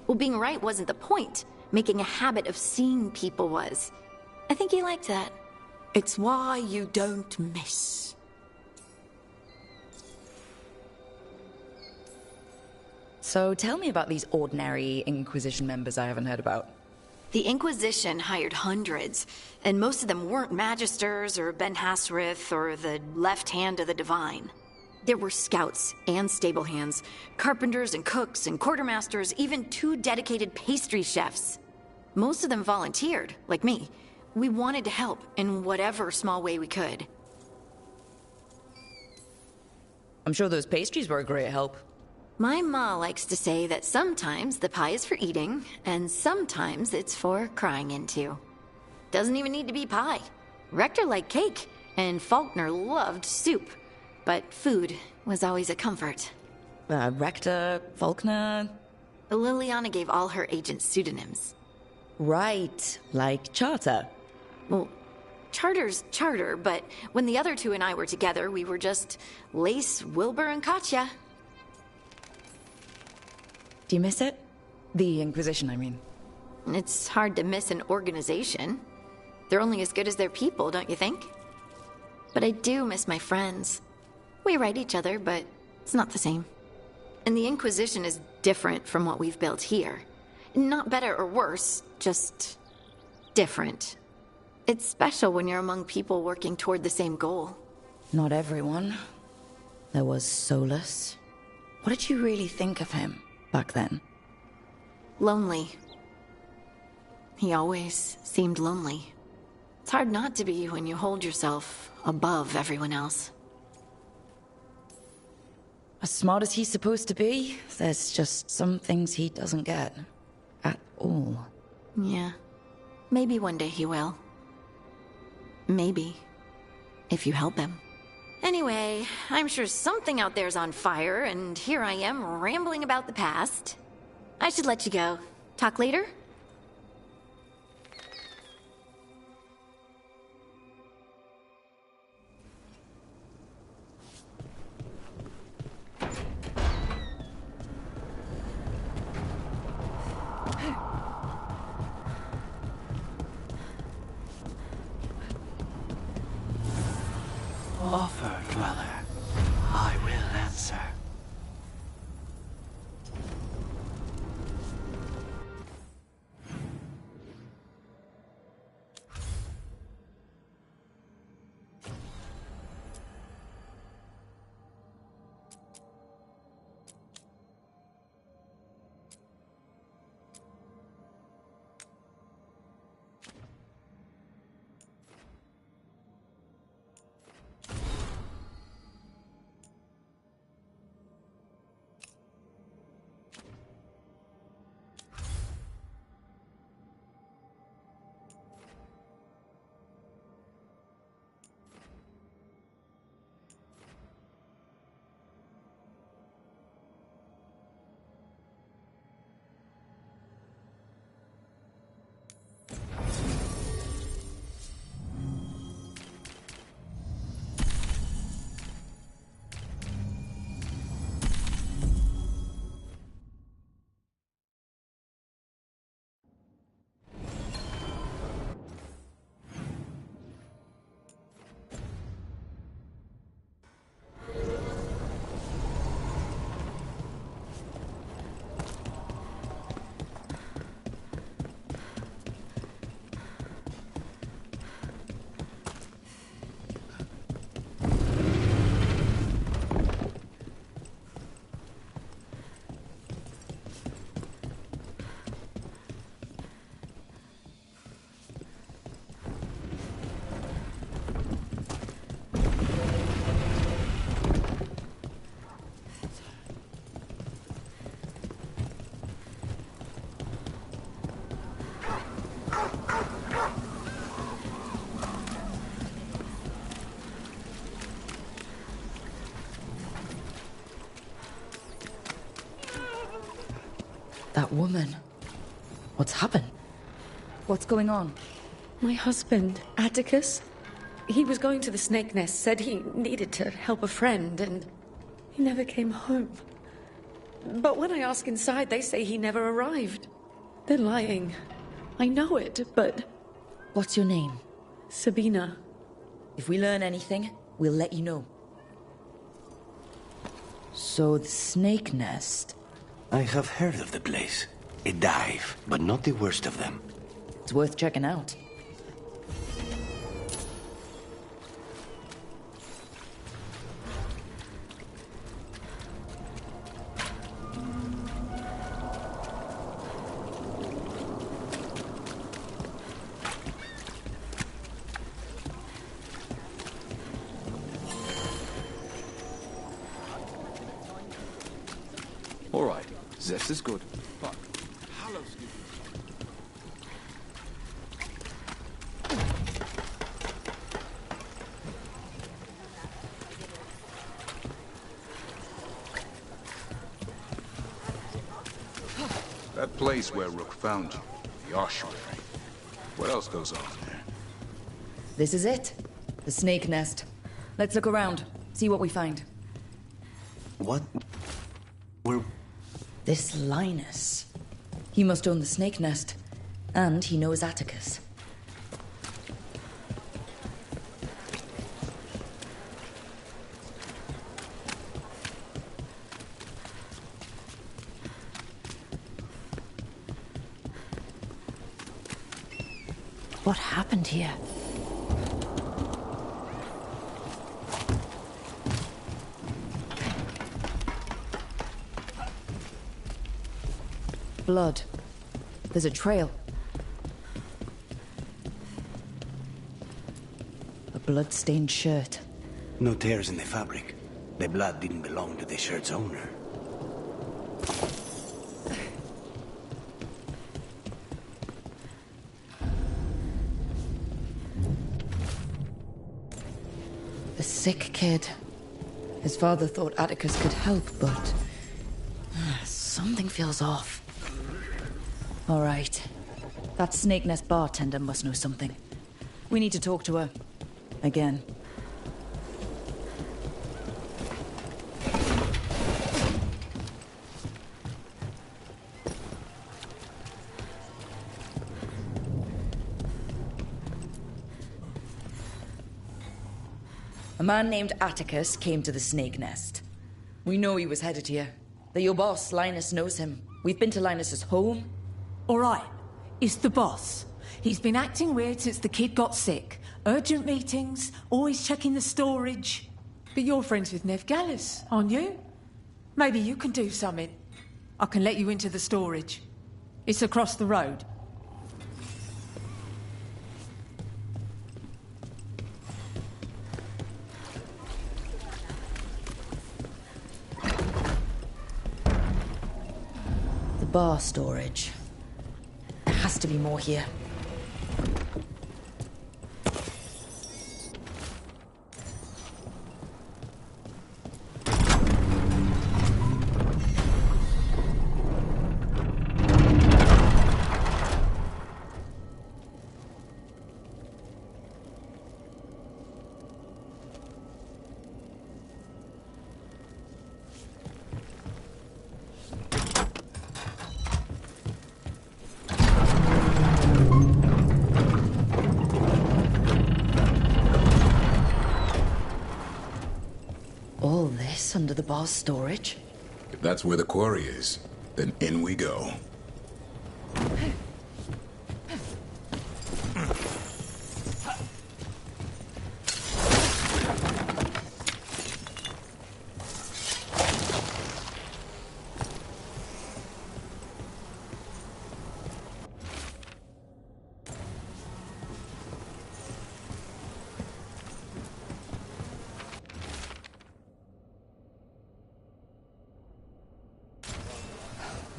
Well, being right wasn't the point. Making a habit of seeing people was. I think he liked that. It's why you don't miss. So tell me about these ordinary Inquisition members I haven't heard about. The Inquisition hired hundreds, and most of them weren't Magisters or Ben Hasrith or the left hand of the Divine. There were scouts and stable hands, carpenters and cooks and quartermasters, even 2 dedicated pastry chefs. Most of them volunteered, like me. We wanted to help in whatever small way we could. I'm sure those pastries were a great help. My ma likes to say that sometimes the pie is for eating, and sometimes it's for crying into. Doesn't even need to be pie. Rector liked cake, and Faulkner loved soup. But food was always a comfort. Rector, Faulkner... Liliana gave all her agents pseudonyms. Right, like Charter. Well, Charter's Charter, but when the other two and I were together, we were just Lace, Wilbur, and Katya. Do you miss it? The Inquisition, I mean. It's hard to miss an organization. They're only as good as their people, don't you think? But I do miss my friends. We write each other, but it's not the same. And the Inquisition is different from what we've built here. Not better or worse, just different. It's special when you're among people working toward the same goal. Not everyone. There was Solus. What did you really think of him back then? Lonely. He always seemed lonely. It's hard not to be when you hold yourself above everyone else. As smart as he's supposed to be, there's just some things he doesn't get. At all. Yeah. Maybe one day he will. Maybe. If you help him. Anyway, I'm sure something out there's on fire, and here I am rambling about the past. I should let you go. Talk later? Offer, Dweller. I will answer. That woman. What's happened? What's going on? My husband, Atticus, he was going to the snake nest, said he needed to help a friend, and he never came home. But when I ask inside, they say he never arrived. They're lying. I know it, but... What's your name? Sabina. If we learn anything, we'll let you know. So the snake nest... I have heard of the place. A dive, but not the worst of them. It's worth checking out. This is good. Fuck. Hallows give you. That place where Rook found you, the ossuary. What else goes on there? This is it. The snake nest. Let's look around, see what we find. What? This Linus. He must own the snake nest. And he knows Atticus. What happened here? Blood. There's a trail. A blood-stained shirt. No tears in the fabric. The blood didn't belong to the shirt's owner. A sick kid. His father thought Atticus could help, but something feels off. All right. That snake nest bartender must know something. We need to talk to her. Again. A man named Atticus came to the snake nest. We know he was headed here. That your boss, Linus, knows him. We've been to Linus's home. All right. It's the boss. He's been acting weird since the kid got sick. Urgent meetings, always checking the storage. But you're friends with Nev Gallus, aren't you? Maybe you can do something. I can let you into the storage. It's across the road. The bar storage. There has to be more here. All this under the bar's storage? If that's where the quarry is, then in we go.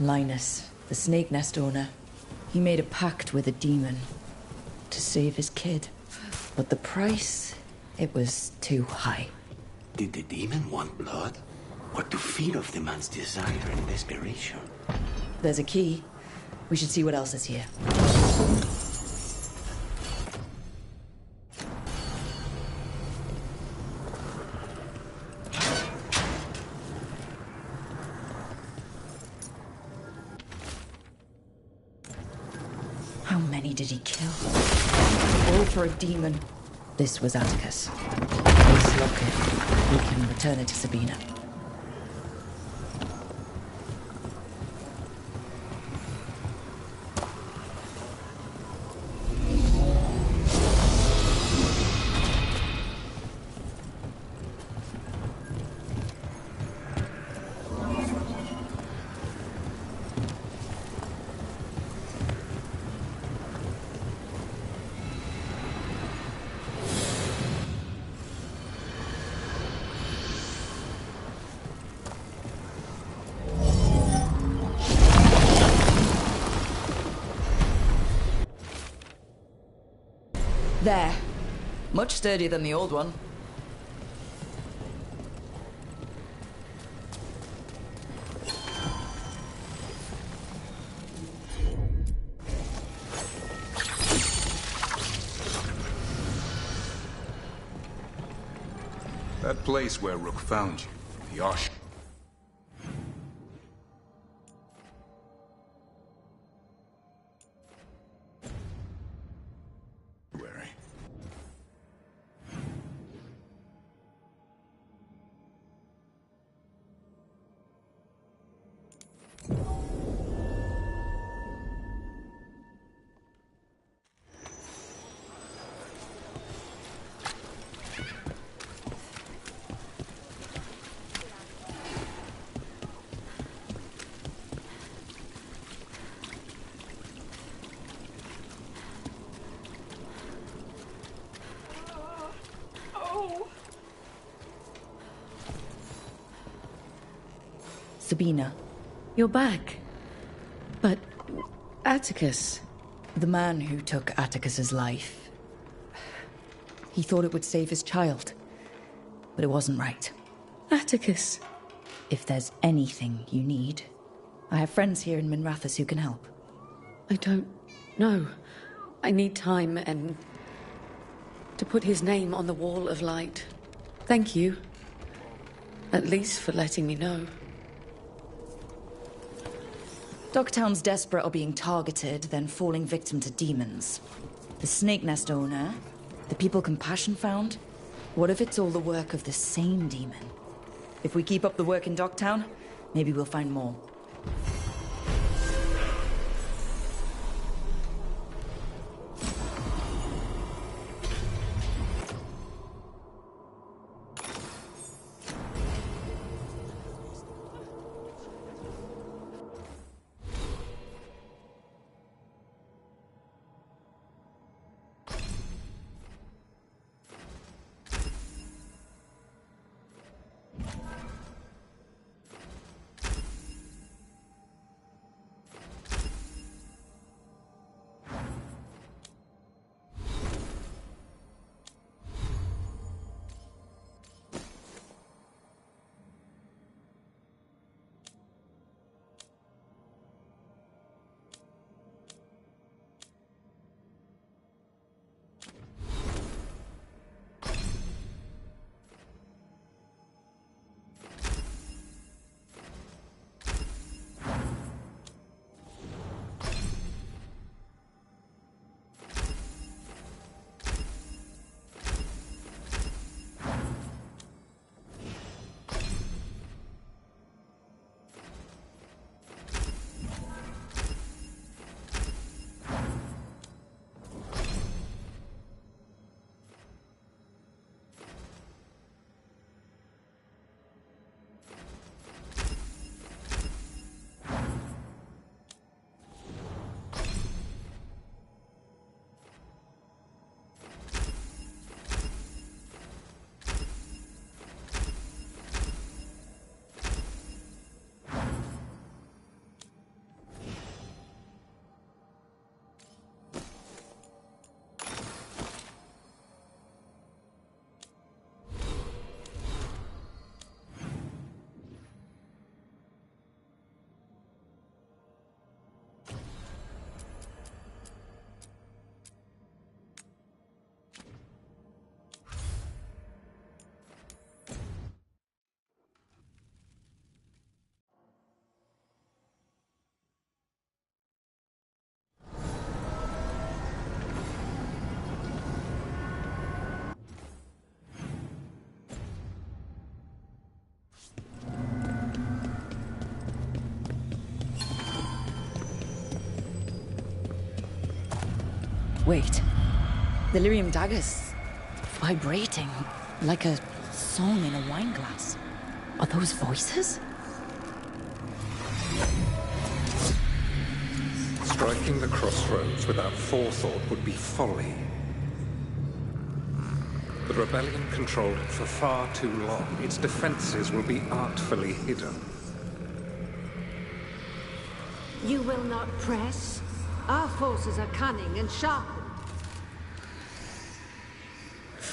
Linus, the snake nest owner. He made a pact with a demon to save his kid. But the price, it was too high. Did the demon want blood? Or to feed off the man's desire and desperation? There's a key. We should see what else is here. How many did he kill? All for a demon. This was Atticus. This locket. We can return it to Sabina. There. Much sturdier than the old one. That place where Rook found you, the Osh. Sabina. You're back. But Atticus... The man who took Atticus's life. He thought it would save his child. But it wasn't right. Atticus. If there's anything you need, I have friends here in Minrathous who can help. I don't know. I need time and... to put his name on the Wall of Light. Thank you. At least for letting me know. Dogtown's desperate are being targeted, then falling victim to demons. The Snake Nest owner, the people Compassion found. What if it's all the work of the same demon? If we keep up the work in Dogtown, maybe we'll find more. Wait. The lyrium dagger's vibrating like a song in a wine glass. Are those voices? Striking the crossroads without forethought would be folly. The rebellion controlled it for far too long. Its defenses will be artfully hidden. You will not press. Our forces are cunning and sharp.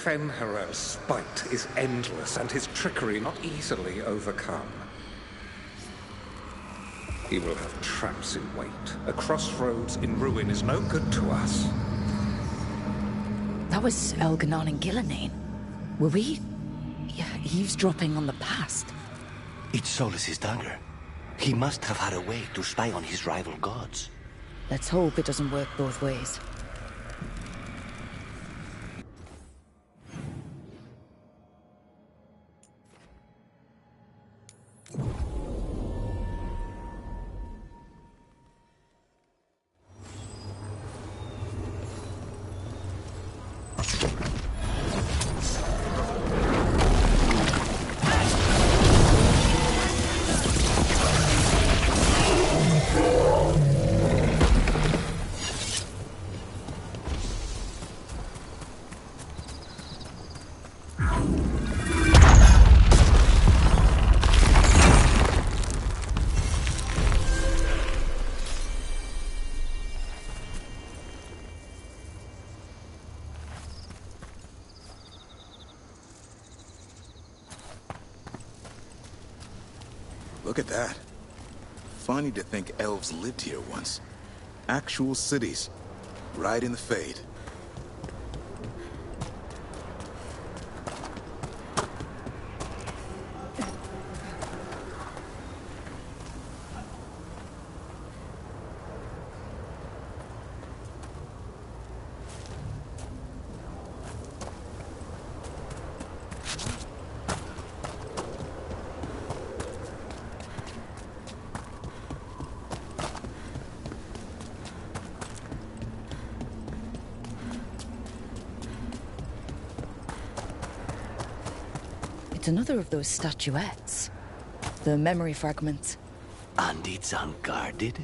Fenharel's spite is endless and his trickery not easily overcome. He will have traps in wait. A crossroads in ruin is no good to us. That was Elganon and Gillenane. Were we eavesdropping on the past? It's Solus's dagger. He must have had a way to spy on his rival gods. Let's hope it doesn't work both ways. Look at that. Funny to think elves lived here once. Actual cities. Right in the Fade. It's another of those statuettes. The memory fragments. And it's unguarded?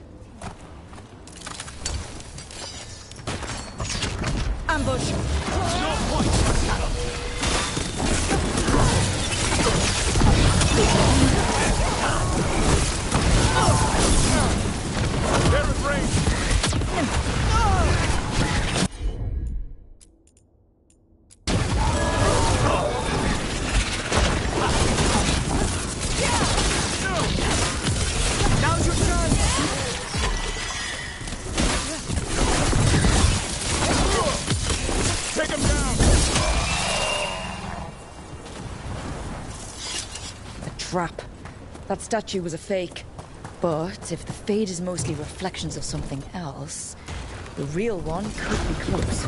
Ambush! No point for shadow! They're in range! Now's your turn! Take him down! A trap. That statue was a fake. But if the Fade is mostly reflections of something else, the real one could be close.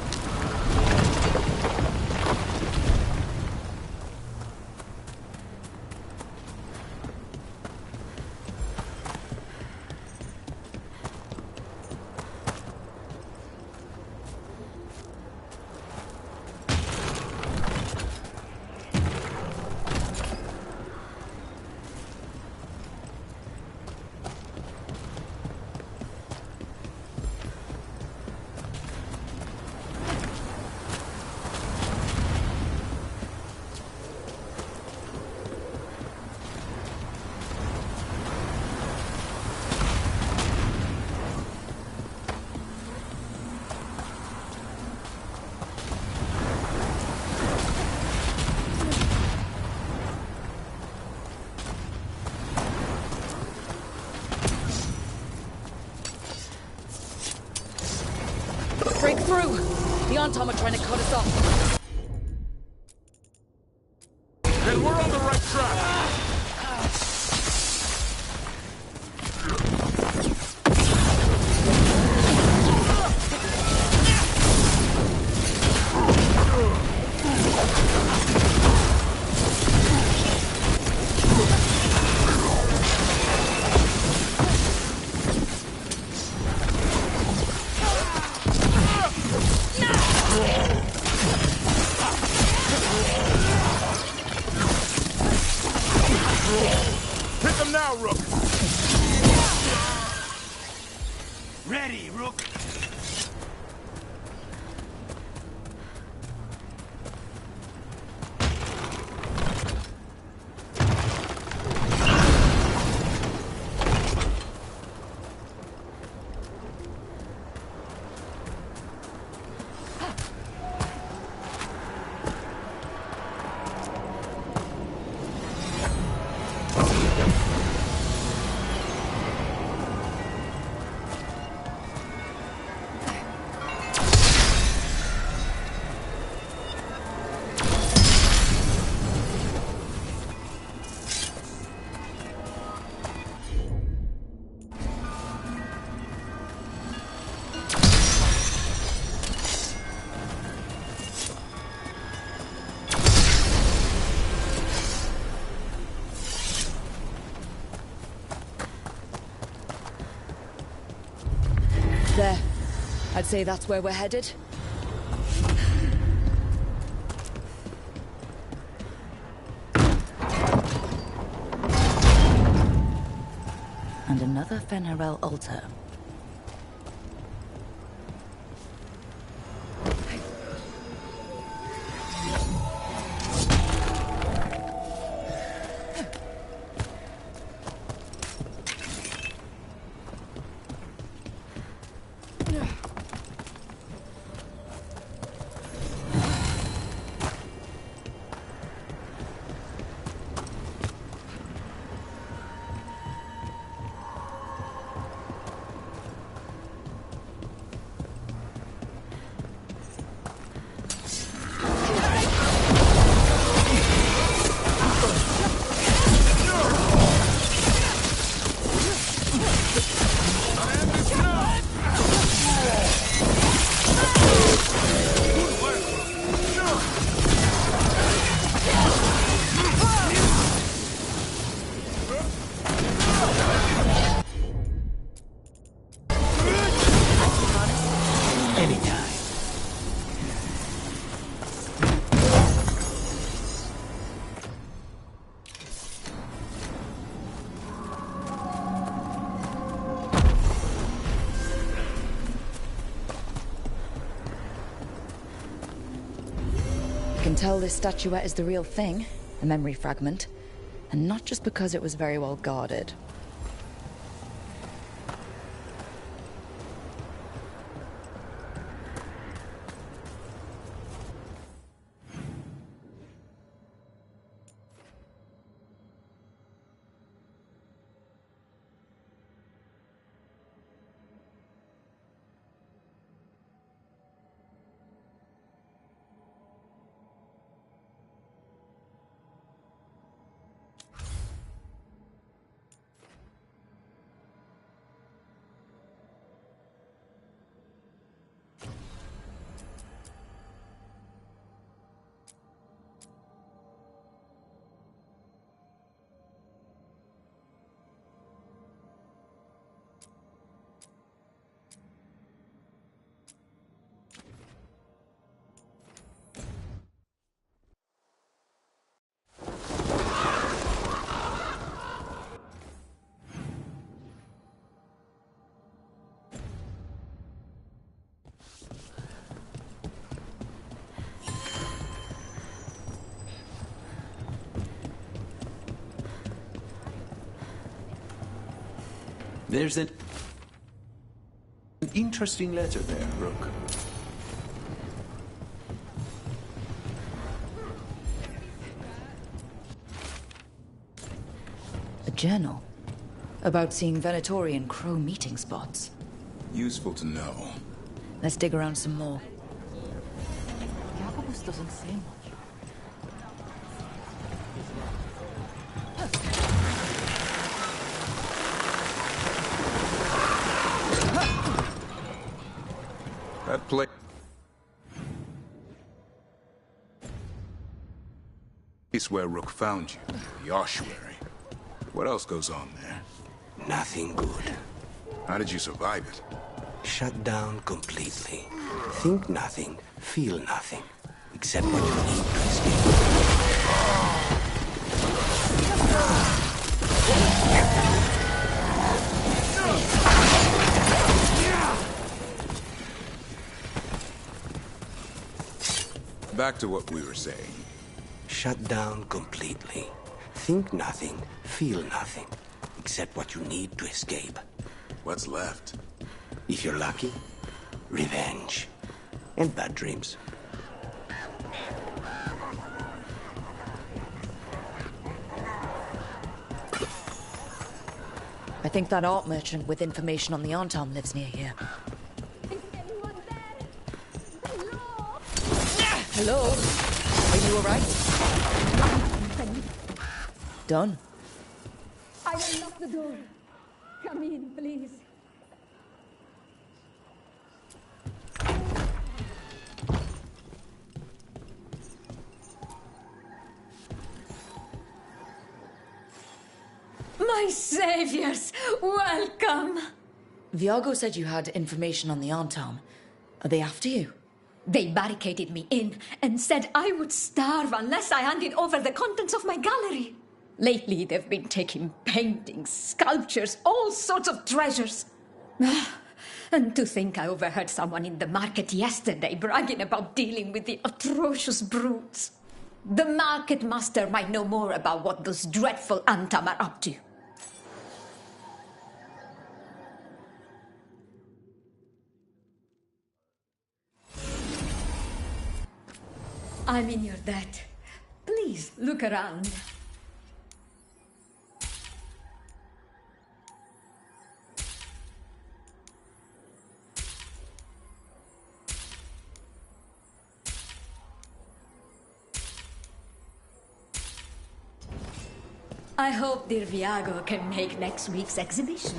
Break through! The Antom are trying to cut us off. Then we're on the right track! I'd say that's where we're headed. And another Fen'Harel altar. You can tell this statuette is the real thing, a memory fragment, and not just because it was very well guarded. There's an interesting letter there, Rook. A journal? About seeing Venatorian crow meeting spots. Useful to know. Let's dig around some more. Jacobus doesn't say much. That place where Rook found you, the ossuary. What else goes on there? Nothing good. How did you survive it? Shut down completely. Think nothing, feel nothing, except what you need to escape. Back to what we were saying. Shut down completely. Think nothing, feel nothing, except what you need to escape. What's left? If you're lucky, revenge. And bad dreams. I think that art merchant with information on the Arntom lives near here. Hello? Are you alright? Done. I will lock the door. Come in, please. My saviors, welcome! Viago said you had information on the Antam. Are they after you? They barricaded me in and said I would starve unless I handed over the contents of my gallery. Lately, they've been taking paintings, sculptures, all sorts of treasures. And to think I overheard someone in the market yesterday bragging about dealing with the atrocious brutes. The market master might know more about what those dreadful Antam are up to. I'm in your debt. Please, look around. I hope dear Viago can make next week's exhibition.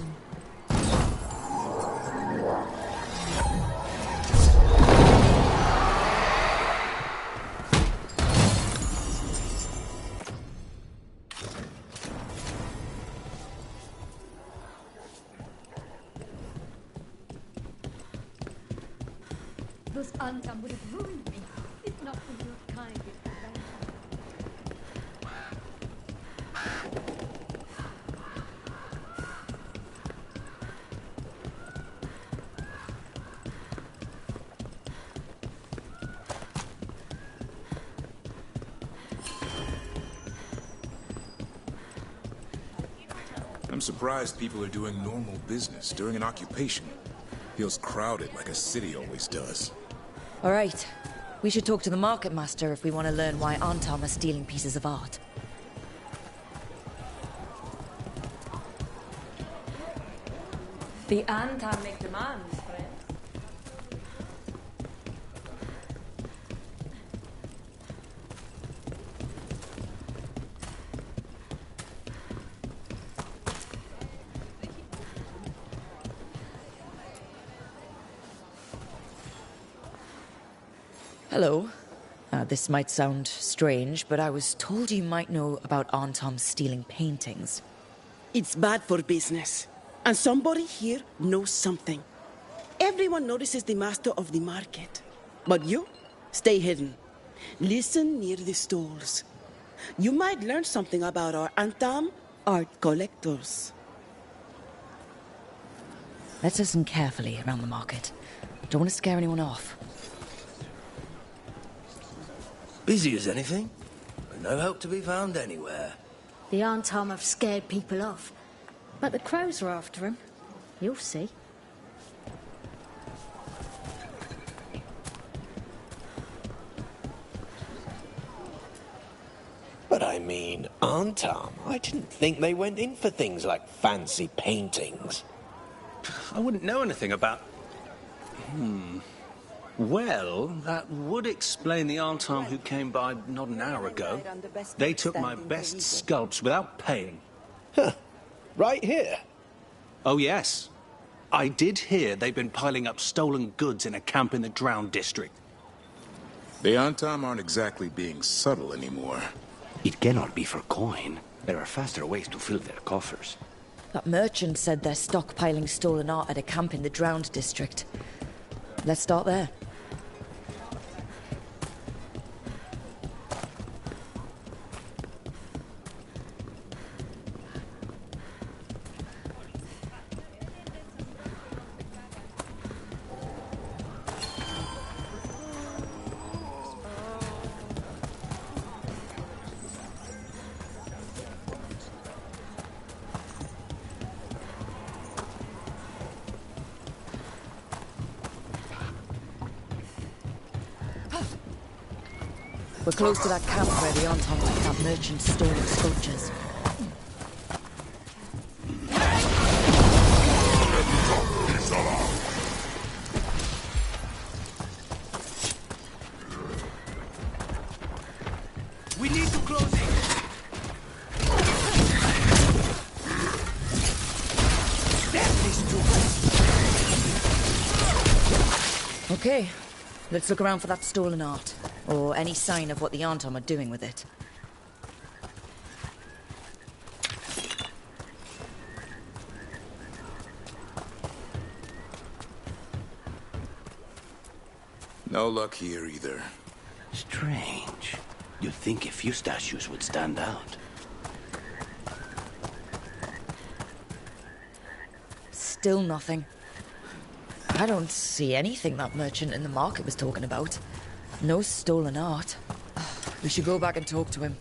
Those Antam would have ruined me, if not for your kind intervention. I'm surprised people are doing normal business during an occupation. Feels crowded like a city always does. All right. We should talk to the market master if we want to learn why Antam are stealing pieces of art. The Antam make demands, friend. Hello. This might sound strange, but I was told you might know about Antam stealing paintings. It's bad for business. And somebody here knows something. Everyone notices the master of the market. But you, stay hidden. Listen near the stalls. You might learn something about our Antam art collectors. Let's listen carefully around the market. Don't want to scare anyone off. Busy as anything, but no help to be found anywhere. The Antam have scared people off, but the crows are after him. You'll see. But I mean, Antam, I didn't think they went in for things like fancy paintings. I wouldn't know anything about... Well, that would explain the Antam who came by not an hour ago. They took my best sculpts without paying. Huh. Right here? Oh, yes. I did hear they've been piling up stolen goods in a camp in the Drowned district. The Antam aren't exactly being subtle anymore. It cannot be for coin. There are faster ways to fill their coffers. That merchant said they're stockpiling stolen art at a camp in the Drowned district. Let's start there. We're close to that camp where the Antam took that merchant's stolen sculptures. We need to close it. Okay, let's look around for that stolen art. Or any sign of what the Antam are doing with it. No luck here either. Strange. You'd think a few statues would stand out. Still nothing. I don't see anything that merchant in the market was talking about. No stolen art. We should go back and talk to him.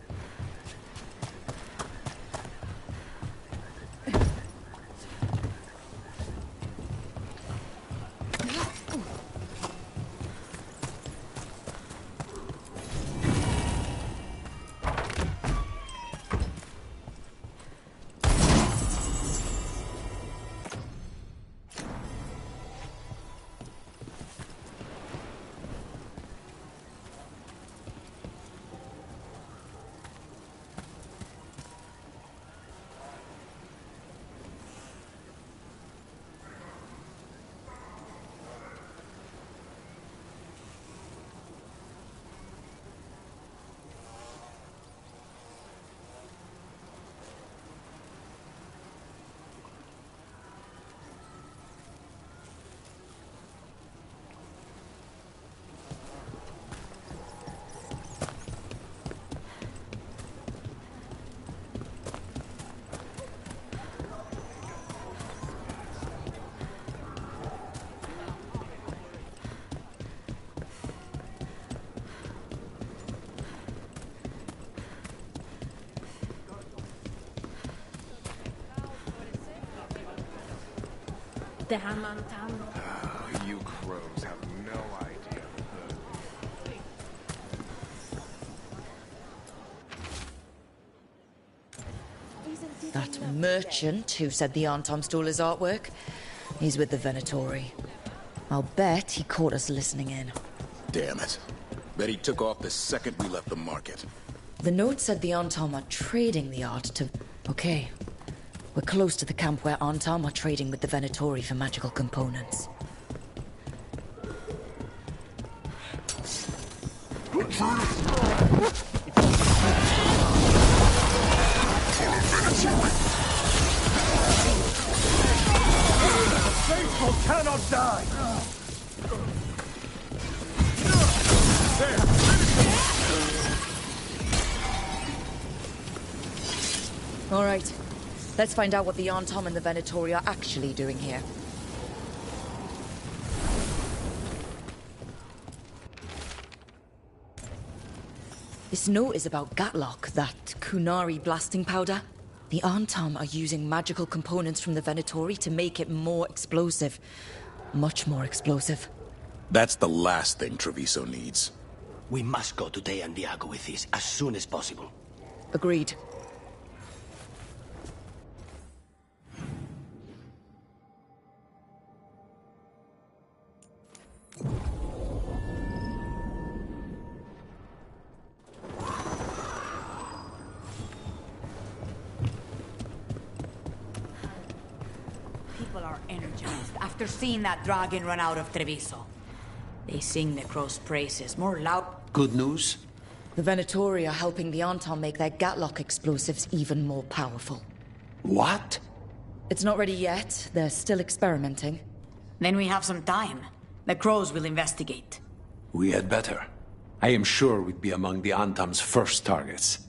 You crows have no idea. That merchant who said the Antom stole his artwork, he's with the Venatori. I'll bet he caught us listening in. Damn it. Bet he took off the second we left the market. The note said the Antom are trading the art to... Okay. We're close to the camp where Antom are trading with the Venatori for magical components. Faithful cannot die! All right. Let's find out what the Antom and the Venatori are actually doing here. This note is about Gatlock, that Kunari blasting powder. The Antom are using magical components from the Venatori to make it more explosive. Much more explosive. That's the last thing Treviso needs. We must go to Deandiago with this as soon as possible. Agreed. People are energized after seeing that dragon run out of Treviso. They sing the crow's praises more loud. Good news? The Venatori are helping the Antom make their Gatlock explosives even more powerful. What? It's not ready yet. They're still experimenting. Then we have some time. The crows will investigate. We had better. I am sure we'd be among the Antom's first targets.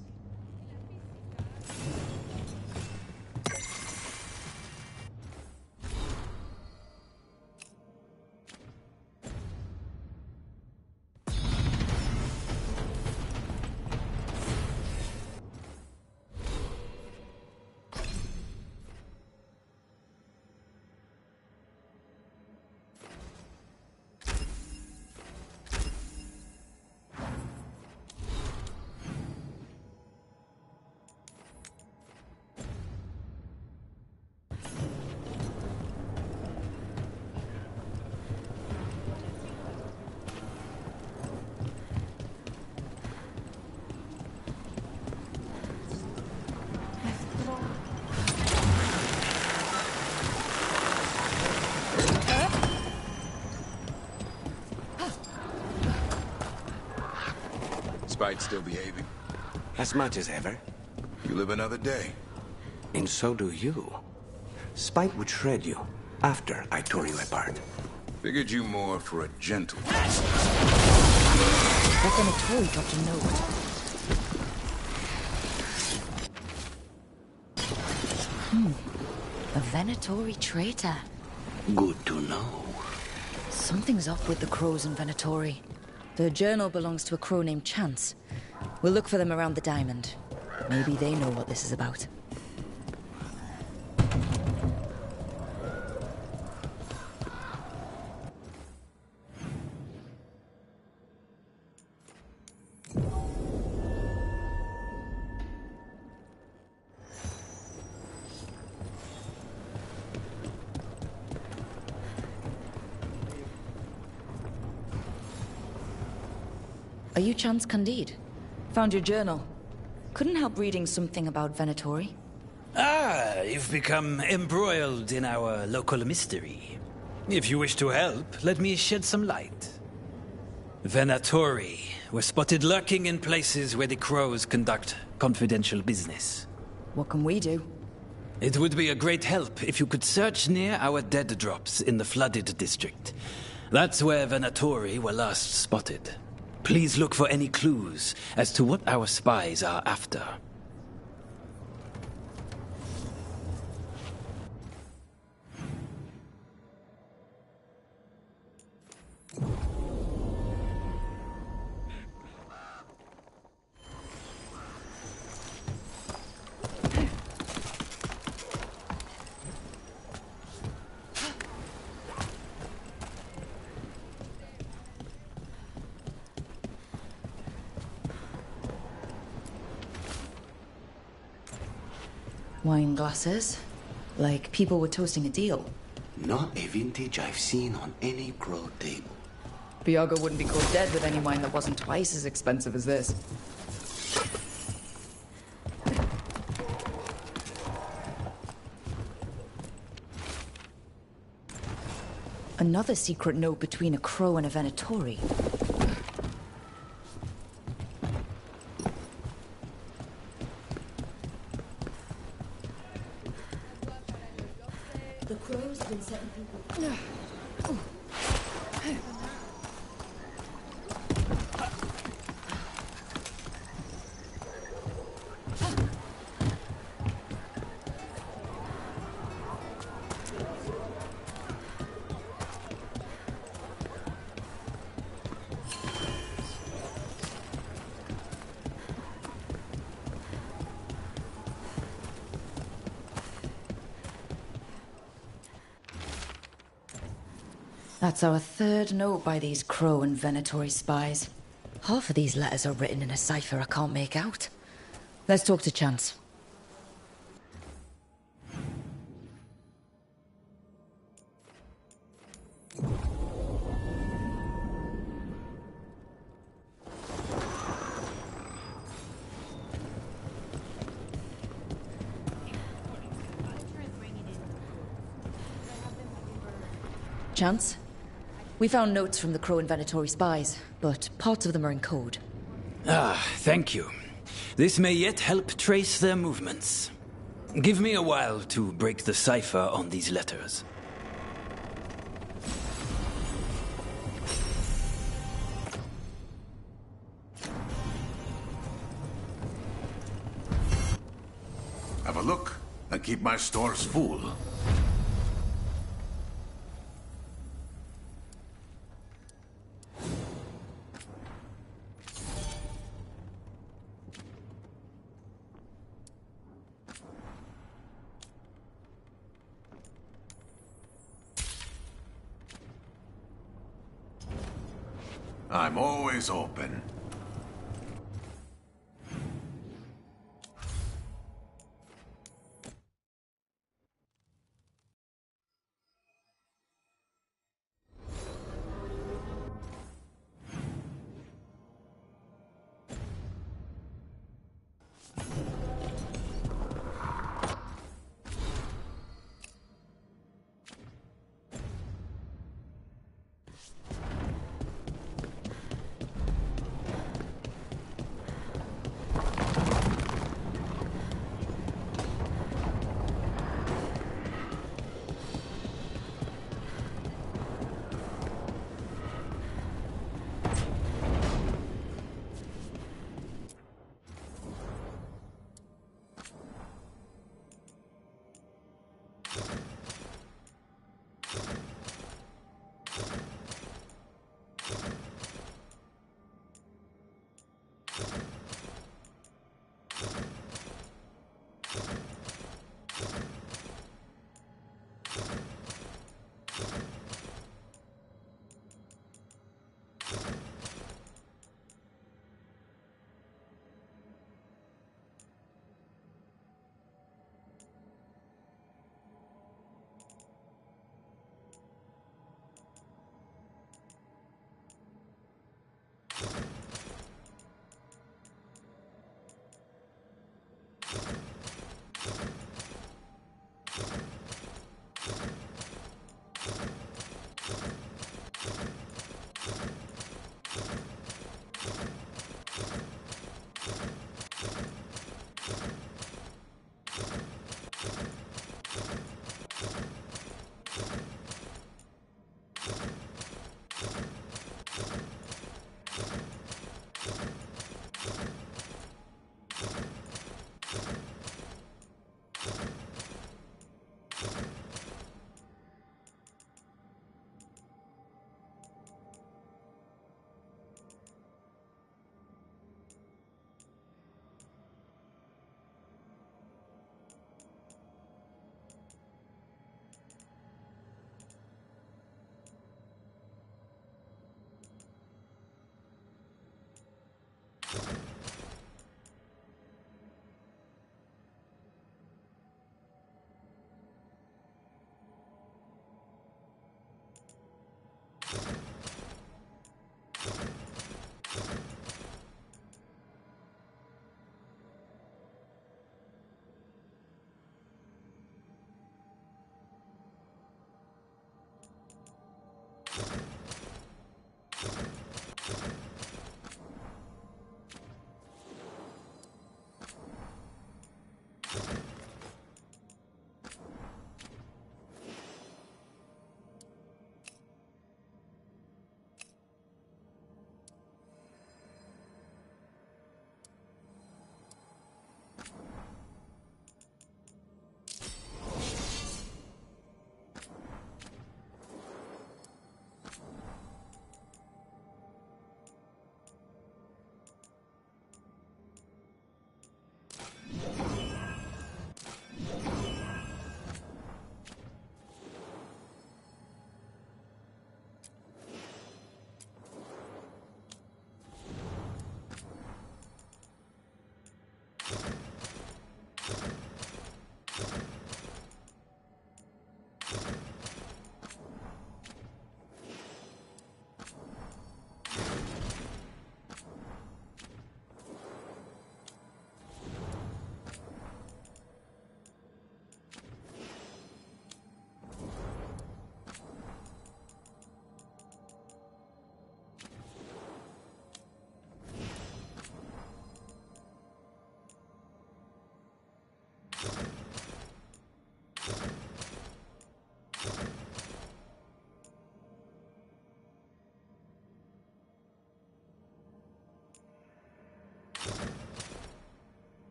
Spite still behaving? As much as ever. You live another day. And so do you. Spite would shred you after I tore you apart. Figured you more for a gentleman. That Venatori dropped a note. A Venatori traitor. Good to know. Something's up with the crows in Venatori. The journal belongs to a crow named Chance. We'll look for them around the diamond. Maybe they know what this is about. Are you Chance Candide? Found your journal. Couldn't help reading something about Venatori. Ah, you've become embroiled in our local mystery. If you wish to help, let me shed some light. Venatori were spotted lurking in places where the crows conduct confidential business. What can we do? It would be a great help if you could search near our dead drops in the flooded district. That's where Venatori were last spotted. Please look for any clues as to what our spies are after. Wine glasses. Like people were toasting a deal. Not a vintage I've seen on any crow table. Biago wouldn't be caught dead with any wine that wasn't twice as expensive as this. Another secret note between a crow and a Venatori. The crow's been setting people... That's our third note by these Crow and Venatori spies. Half of these letters are written in a cipher I can't make out. Let's talk to Chance. Chance? We found notes from the Crow and Venatori spies, but parts of them are in code. Ah, thank you. This may yet help trace their movements. Give me a while to break the cipher on these letters. Have a look and keep my stores full. I'm always open.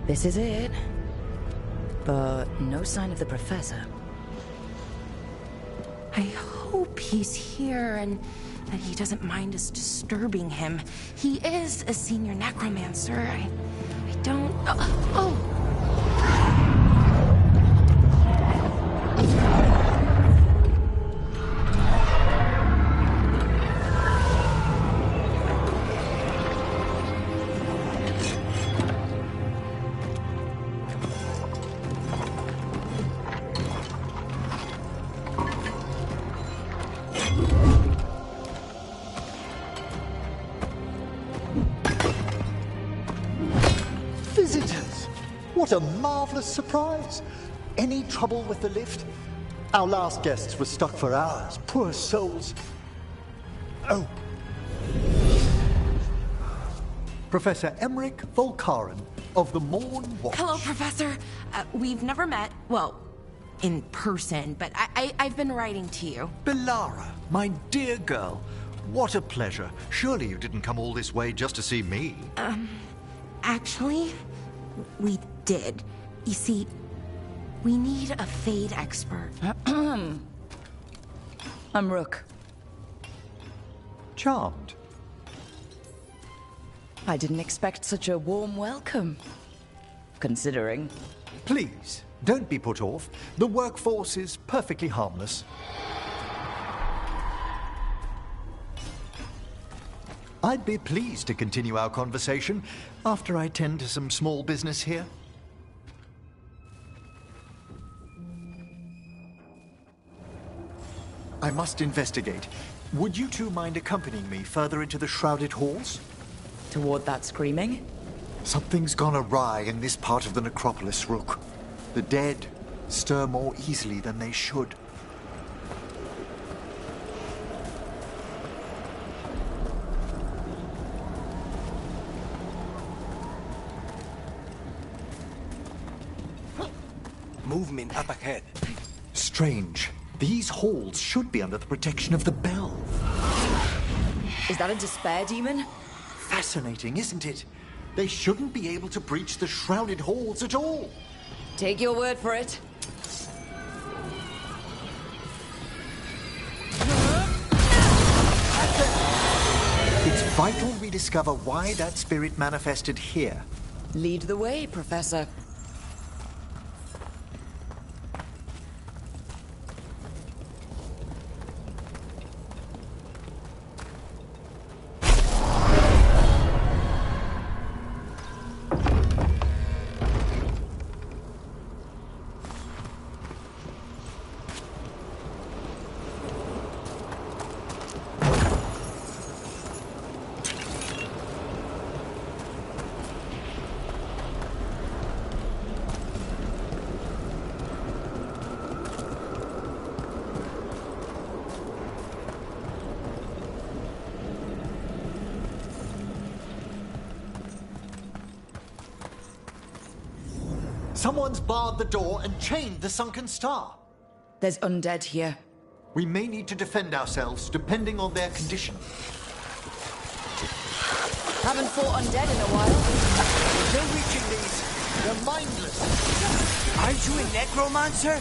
This is it. But no sign of the professor. I hope he's here and that he doesn't mind us disturbing him. He is a senior necromancer. I don't... Oh! Visitors! What a marvelous surprise! Any trouble with the lift? Our last guests were stuck for hours. Poor souls. Oh. Professor Emmerich Volkaren of the Morn Watch. Hello, Professor. We've never met, well, in person, but I've been writing to you. Belara, my dear girl. What a pleasure. Surely you didn't come all this way just to see me. Actually, we did. You see, we need a Fade expert. I'm Rook. Charmed. I didn't expect such a warm welcome. Considering. Please, don't be put off. The workforce is perfectly harmless. I'd be pleased to continue our conversation after I tend to some small business here. I must investigate. Would you two mind accompanying me further into the shrouded halls? Toward that screaming? Something's gone awry in this part of the necropolis, Rook. The dead stir more easily than they should. Movement up ahead. Strange. These halls should be under the protection of the bell. Is that a despair demon? Fascinating, isn't it? They shouldn't be able to breach the shrouded halls at all. Take your word for it. It's vital we discover why that spirit manifested here. Lead the way, Professor. Someone's barred the door and chained the sunken star. There's undead here. We may need to defend ourselves, depending on their condition. Haven't fought undead in a while. No reaching these. They're mindless. Aren't you a necromancer?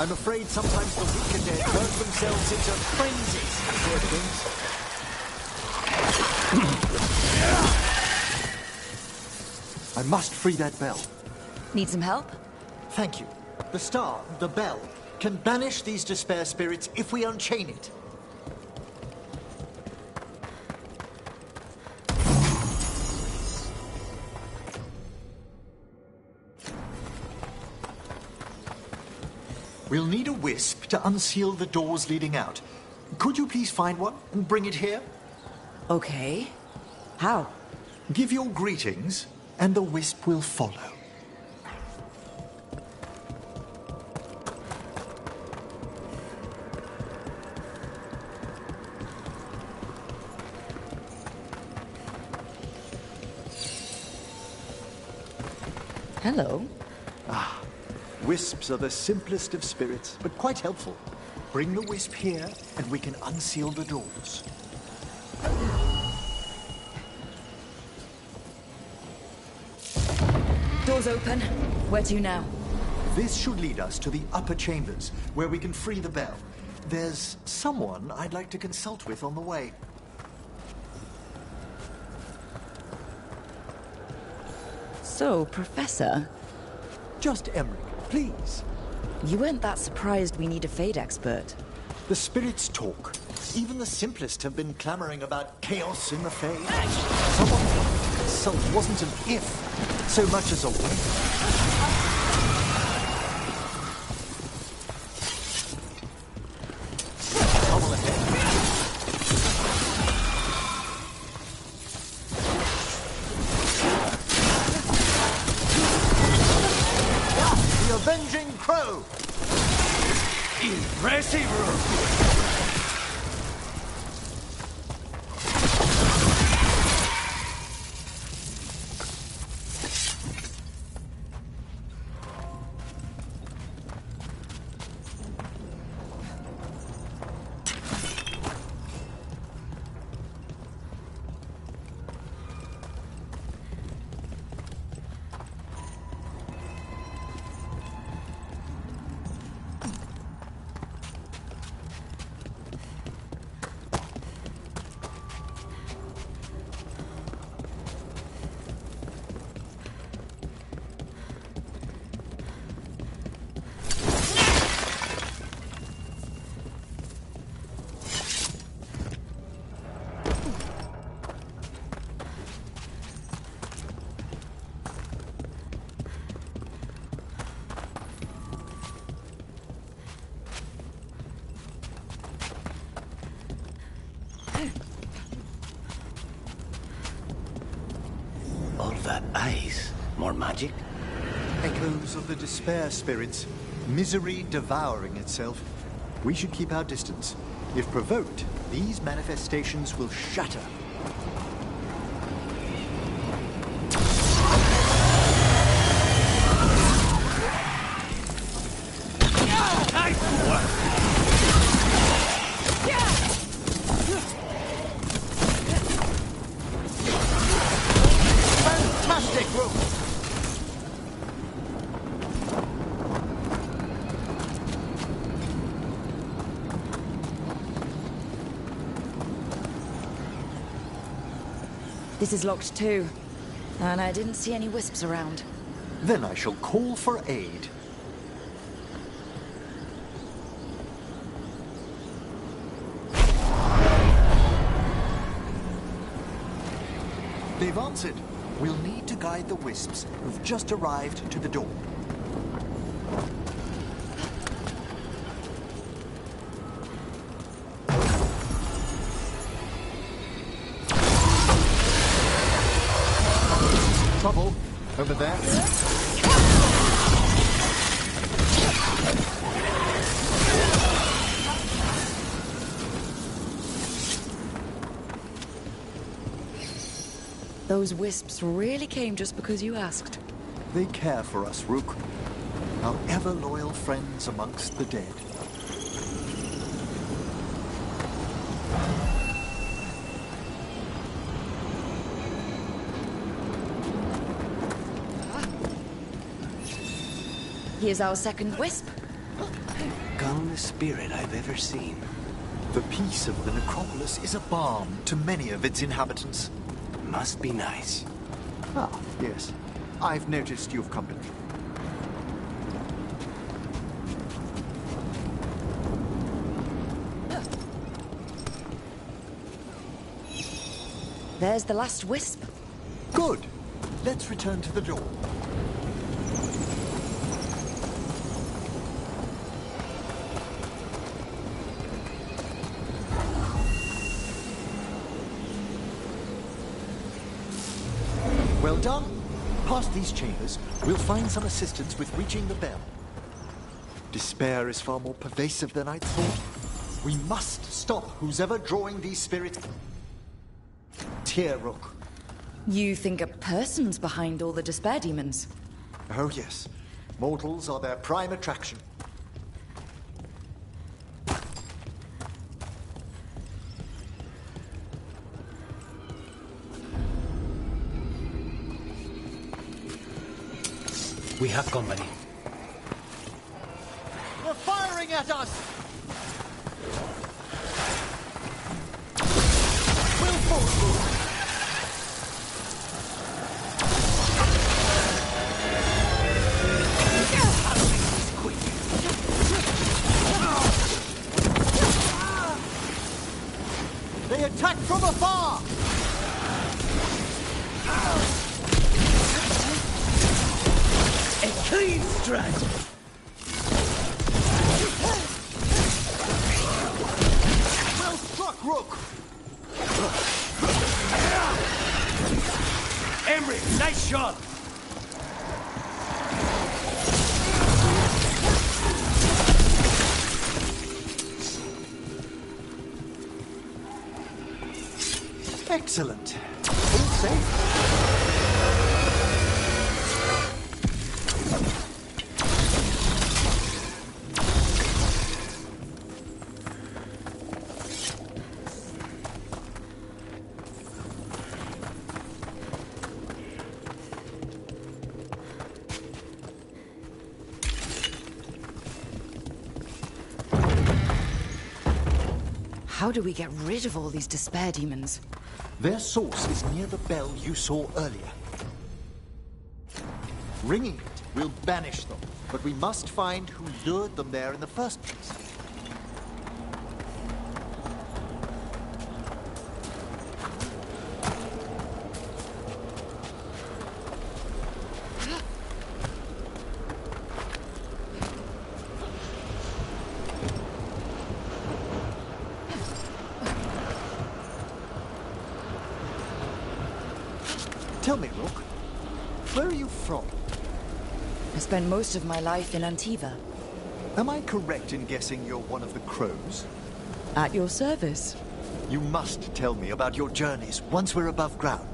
I'm afraid sometimes the weaker dead burn themselves into frenzies. Poor things. I must free that bell. Need some help? Thank you. The star, the bell, can banish these despair spirits if we unchain it. We'll need a wisp to unseal the doors leading out. Could you please find one and bring it here? Okay. How? Give your greetings, and the wisp will follow. Hello. Ah, wisps are the simplest of spirits, but quite helpful. Bring the wisp here, and we can unseal the doors. Doors open. Where to now? This should lead us to the upper chambers, where we can free the bell. There's someone I'd like to consult with on the way. So, Professor? Just Emmerich, please. You weren't that surprised we need a Fade expert. The spirits talk. Even the simplest have been clamoring about chaos in the Fade. Someone to consult wasn't an if, so much as a when. Impressive, Rook. All that ice. More magic? Echoes of the despair spirits. Misery devouring itself. We should keep our distance. If provoked, these manifestations will shatter. Fantastic, Rook! This is locked too. And I didn't see any wisps around. Then I shall call for aid. They've answered. We'll need to guide the wisps who've just arrived to the door. Trouble over there. Those wisps really came just because you asked. They care for us, Rook. Our ever-loyal friends amongst the dead. Here's our second wisp. Calmest spirit I've ever seen. The peace of the necropolis is a balm to many of its inhabitants. Must be nice. Ah, yes. I've noticed you've company. There's the last wisp. Good. Let's return to the door. Well done. Past these chambers, we'll find some assistance with reaching the bell. Despair is far more pervasive than I'd thought. We must stop who's ever drawing these spirits. Here, Rook. You think a person's behind all the despair demons? Oh, yes. Mortals are their prime attraction. We have company. They're firing at us! We'll force They attack from afar! A clean strike! Well struck, Rook! Emery, nice shot! Excellent. All safe. How do we get rid of all these despair demons? Their source is near the bell you saw earlier. Ringing it will banish them, but we must find who lured them there in the first place. Tell me, Rook, where are you from? I spent most of my life in Antiva. Am I correct in guessing you're one of the crows? At your service. You must tell me about your journeys once we're above ground.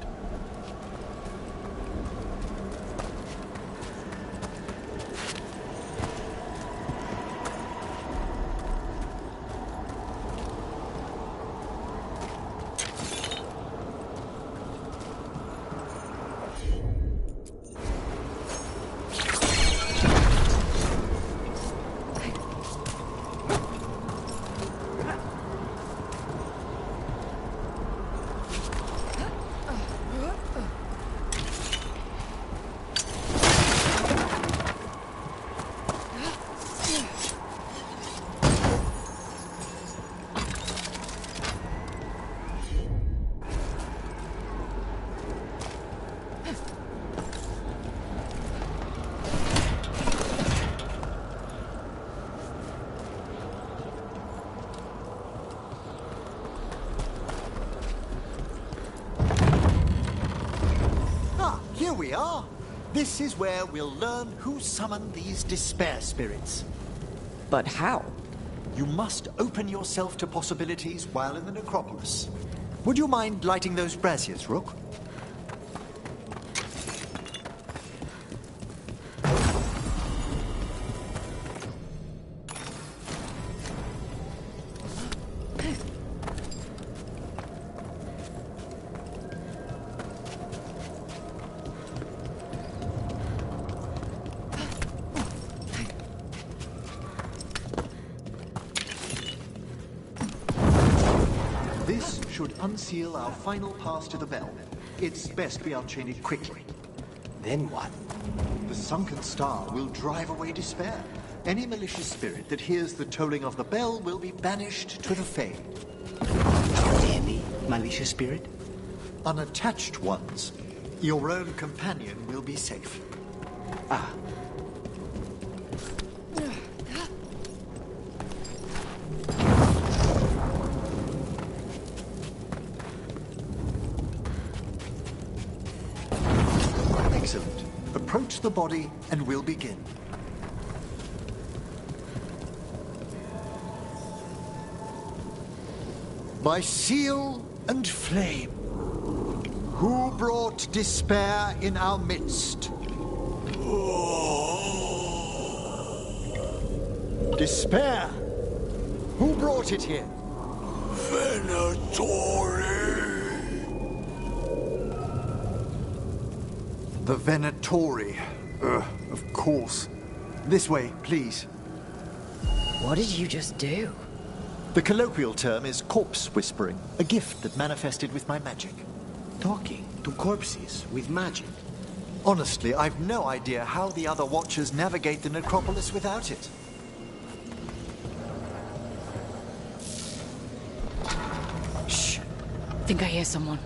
Here we are. This is where we'll learn who summoned these despair spirits. But how? You must open yourself to possibilities while in the necropolis. Would you mind lighting those braziers, Rook? This should unseal our final pass to the bell. It's best we unchain it quickly. Then what? The sunken star will drive away despair. Any malicious spirit that hears the tolling of the bell will be banished to the Fae. Any malicious spirit? Unattached ones. Your own companion will be safe. Ah. Excellent. Approach the body and we'll begin. By seal and flame, who brought despair in our midst? Despair! Who brought it here? The Venatori. Of course. This way, please. What did you just do? The colloquial term is corpse whispering, a gift that manifested with my magic. Talking to corpses with magic. Honestly, I've no idea how the other Watchers navigate the necropolis without it. Shh. Think I hear someone.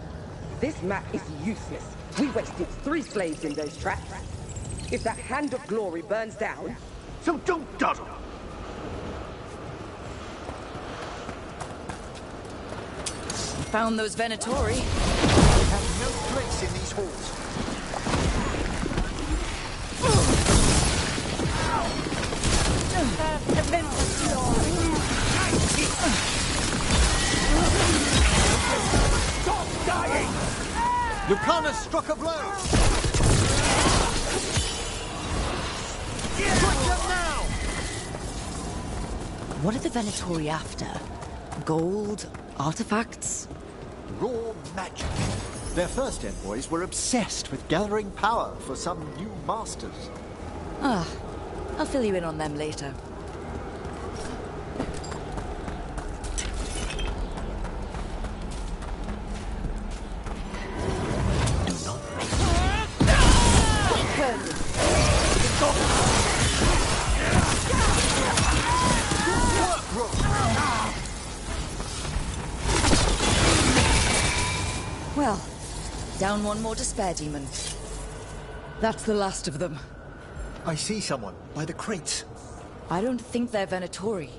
This map is useless. We wasted 3 slaves in those traps. If that Hand of Glory burns down... So don't dawdle. Found those Venatori. We have no place in these halls. Stop dying! Lucanus struck a blow! Strike them now! What are the Venatori after? Gold? Artifacts? Raw magic. Their first envoys were obsessed with gathering power for some new masters. Ah, I'll fill you in on them later. Well, down one more despair demon. That's the last of them. I see someone by the crates. I don't think they're Venatori.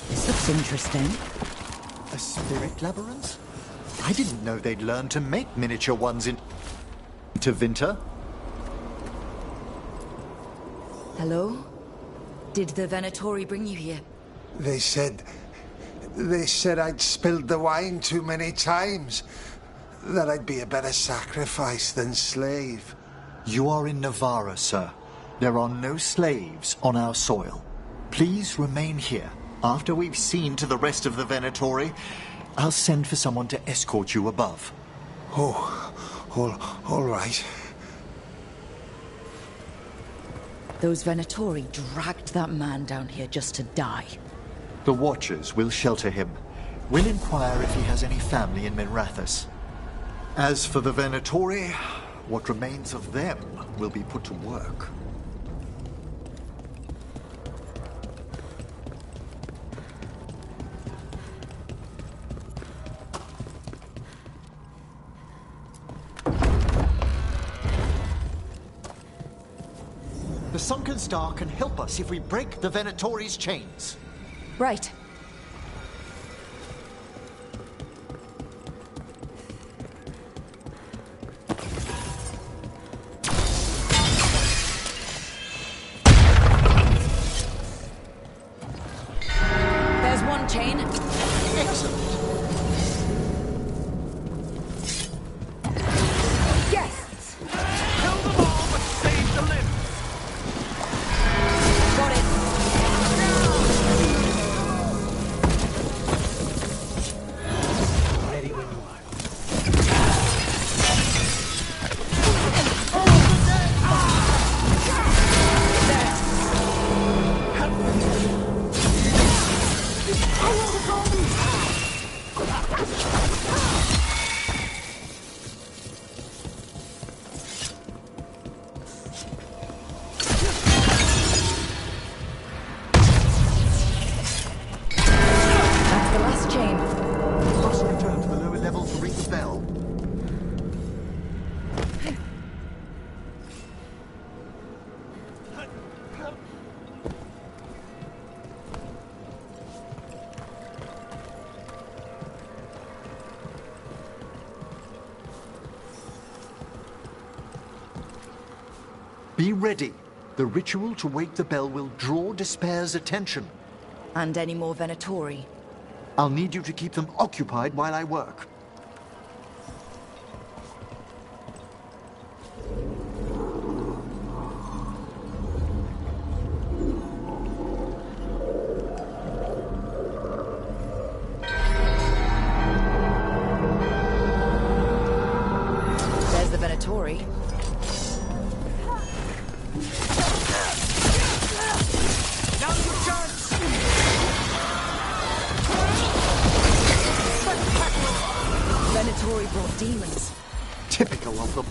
This looks interesting. A spirit labyrinth? I didn't know they'd learned to make miniature ones in... to Vinter. Hello? Did the Venatori bring you here? They said I'd spilled the wine too many times. That I'd be a better sacrifice than slave. You are in Navarra, sir. There are no slaves on our soil. Please remain here. After we've seen to the rest of the Venatori, I'll send for someone to escort you above. All right. Those Venatori dragged that man down here just to die. The Watchers will shelter him. We'll inquire if he has any family in Minrathous. As for the Venatori, what remains of them will be put to work. The Sunken Star can help us if we break the Venatori's chains. Right. There's one chain. Excellent. Yes! Kill them all, but save the limbs! Got it. Ready when you are. That's the last chain. We must return to the lower level to ring the bell. Be ready. The ritual to wake the bell will draw Despair's attention. And any more Venatori? I'll need you to keep them occupied while I work. There's the Venatori. Now's your chance! Venatori brought demons. Typical of them.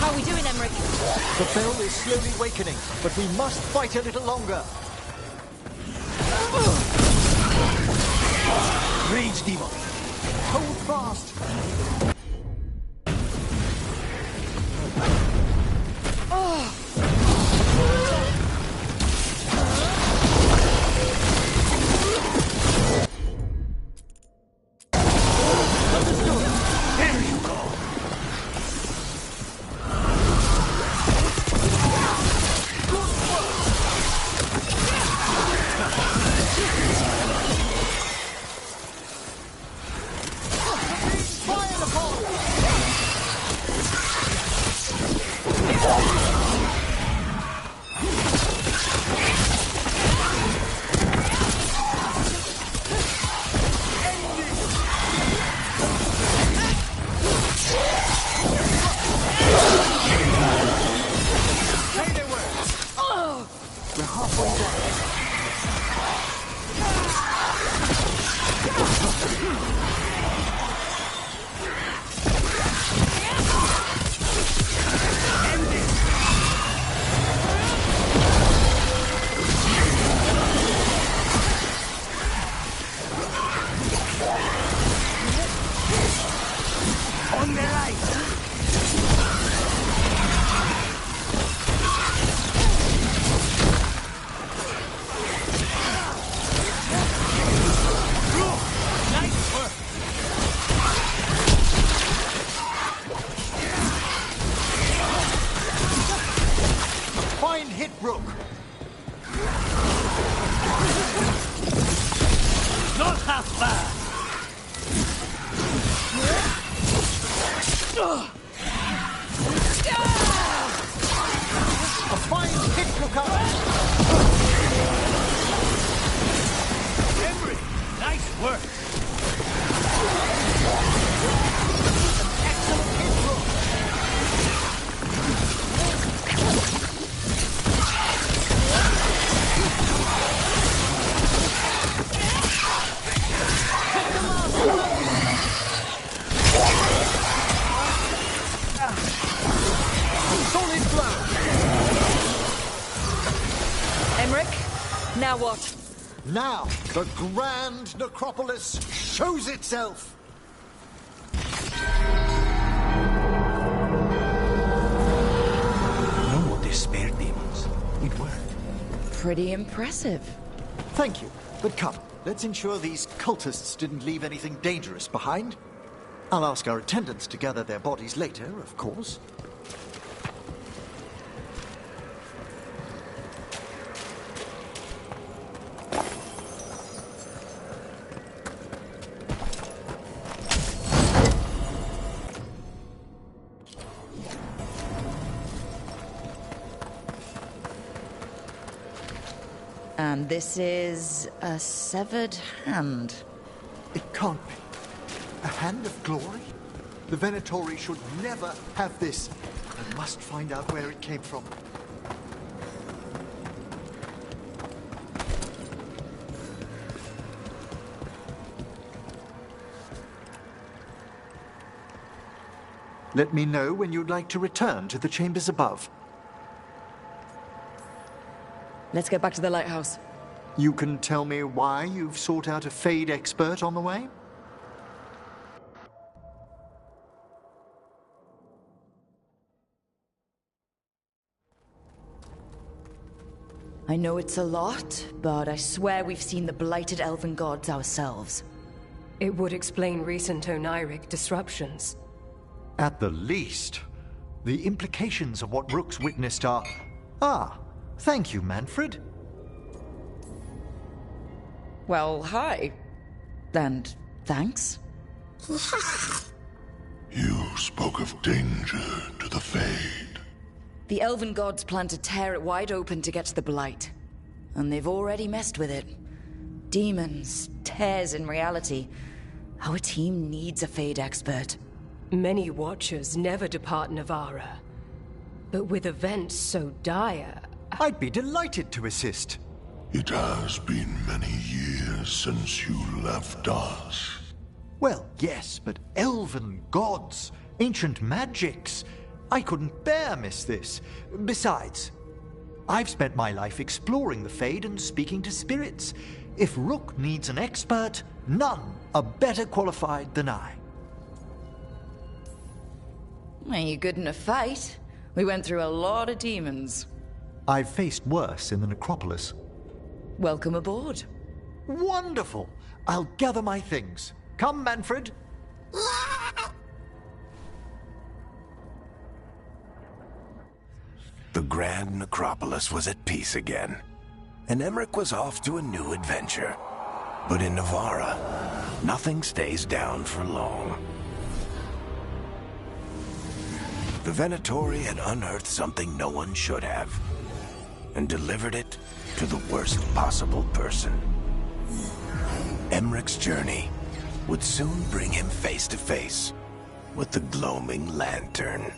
How are we doing, Emmerich? The bell is slowly wakening, but we must fight a little longer. Rage demon. Hold fast. hit Rook! Not half bad! A fine hit, Rook! Henry, nice work! Excellent hit, Rook! Solid blow! Emmerich, now what? Now, the grand necropolis shows itself! No more despair demons. It worked. Pretty impressive. Thank you, but come, let's ensure these cultists didn't leave anything dangerous behind. I'll ask our attendants to gather their bodies later, of course. And this is a severed hand. It can't be. A hand of glory? The Venatori should never have this. I must find out where it came from. Let me know when you'd like to return to the chambers above. Let's get back to the lighthouse. You can tell me why you've sought out a Fade expert on the way? I know it's a lot, but I swear we've seen the blighted elven gods ourselves. It would explain recent oniric disruptions. At the least. The implications of what Rook's witnessed are... Ah, thank you, Manfred. Well, hi. And thanks. You spoke of danger to the Fade. The elven gods plan to tear it wide open to get to the blight. And they've already messed with it. Demons, tears in reality. Our team needs a Fade expert. Many Watchers never depart Navarra. But with events so dire... I'd be delighted to assist. It has been many years since you left us. Well, yes, but elven gods, ancient magics... I couldn't bear miss this. Besides, I've spent my life exploring the Fade and speaking to spirits. If Rook needs an expert, none are better qualified than I. Are you good in a fight? We went through a lot of demons. I've faced worse in the necropolis. Welcome aboard. Wonderful! I'll gather my things. Come, Manfred. The Grand Necropolis was at peace again, and Emmerich was off to a new adventure. But in Navarra, nothing stays down for long. The Venatori had unearthed something no one should have, and delivered it to the worst possible person. Emmerich's journey would soon bring him face to face with the gloaming lantern.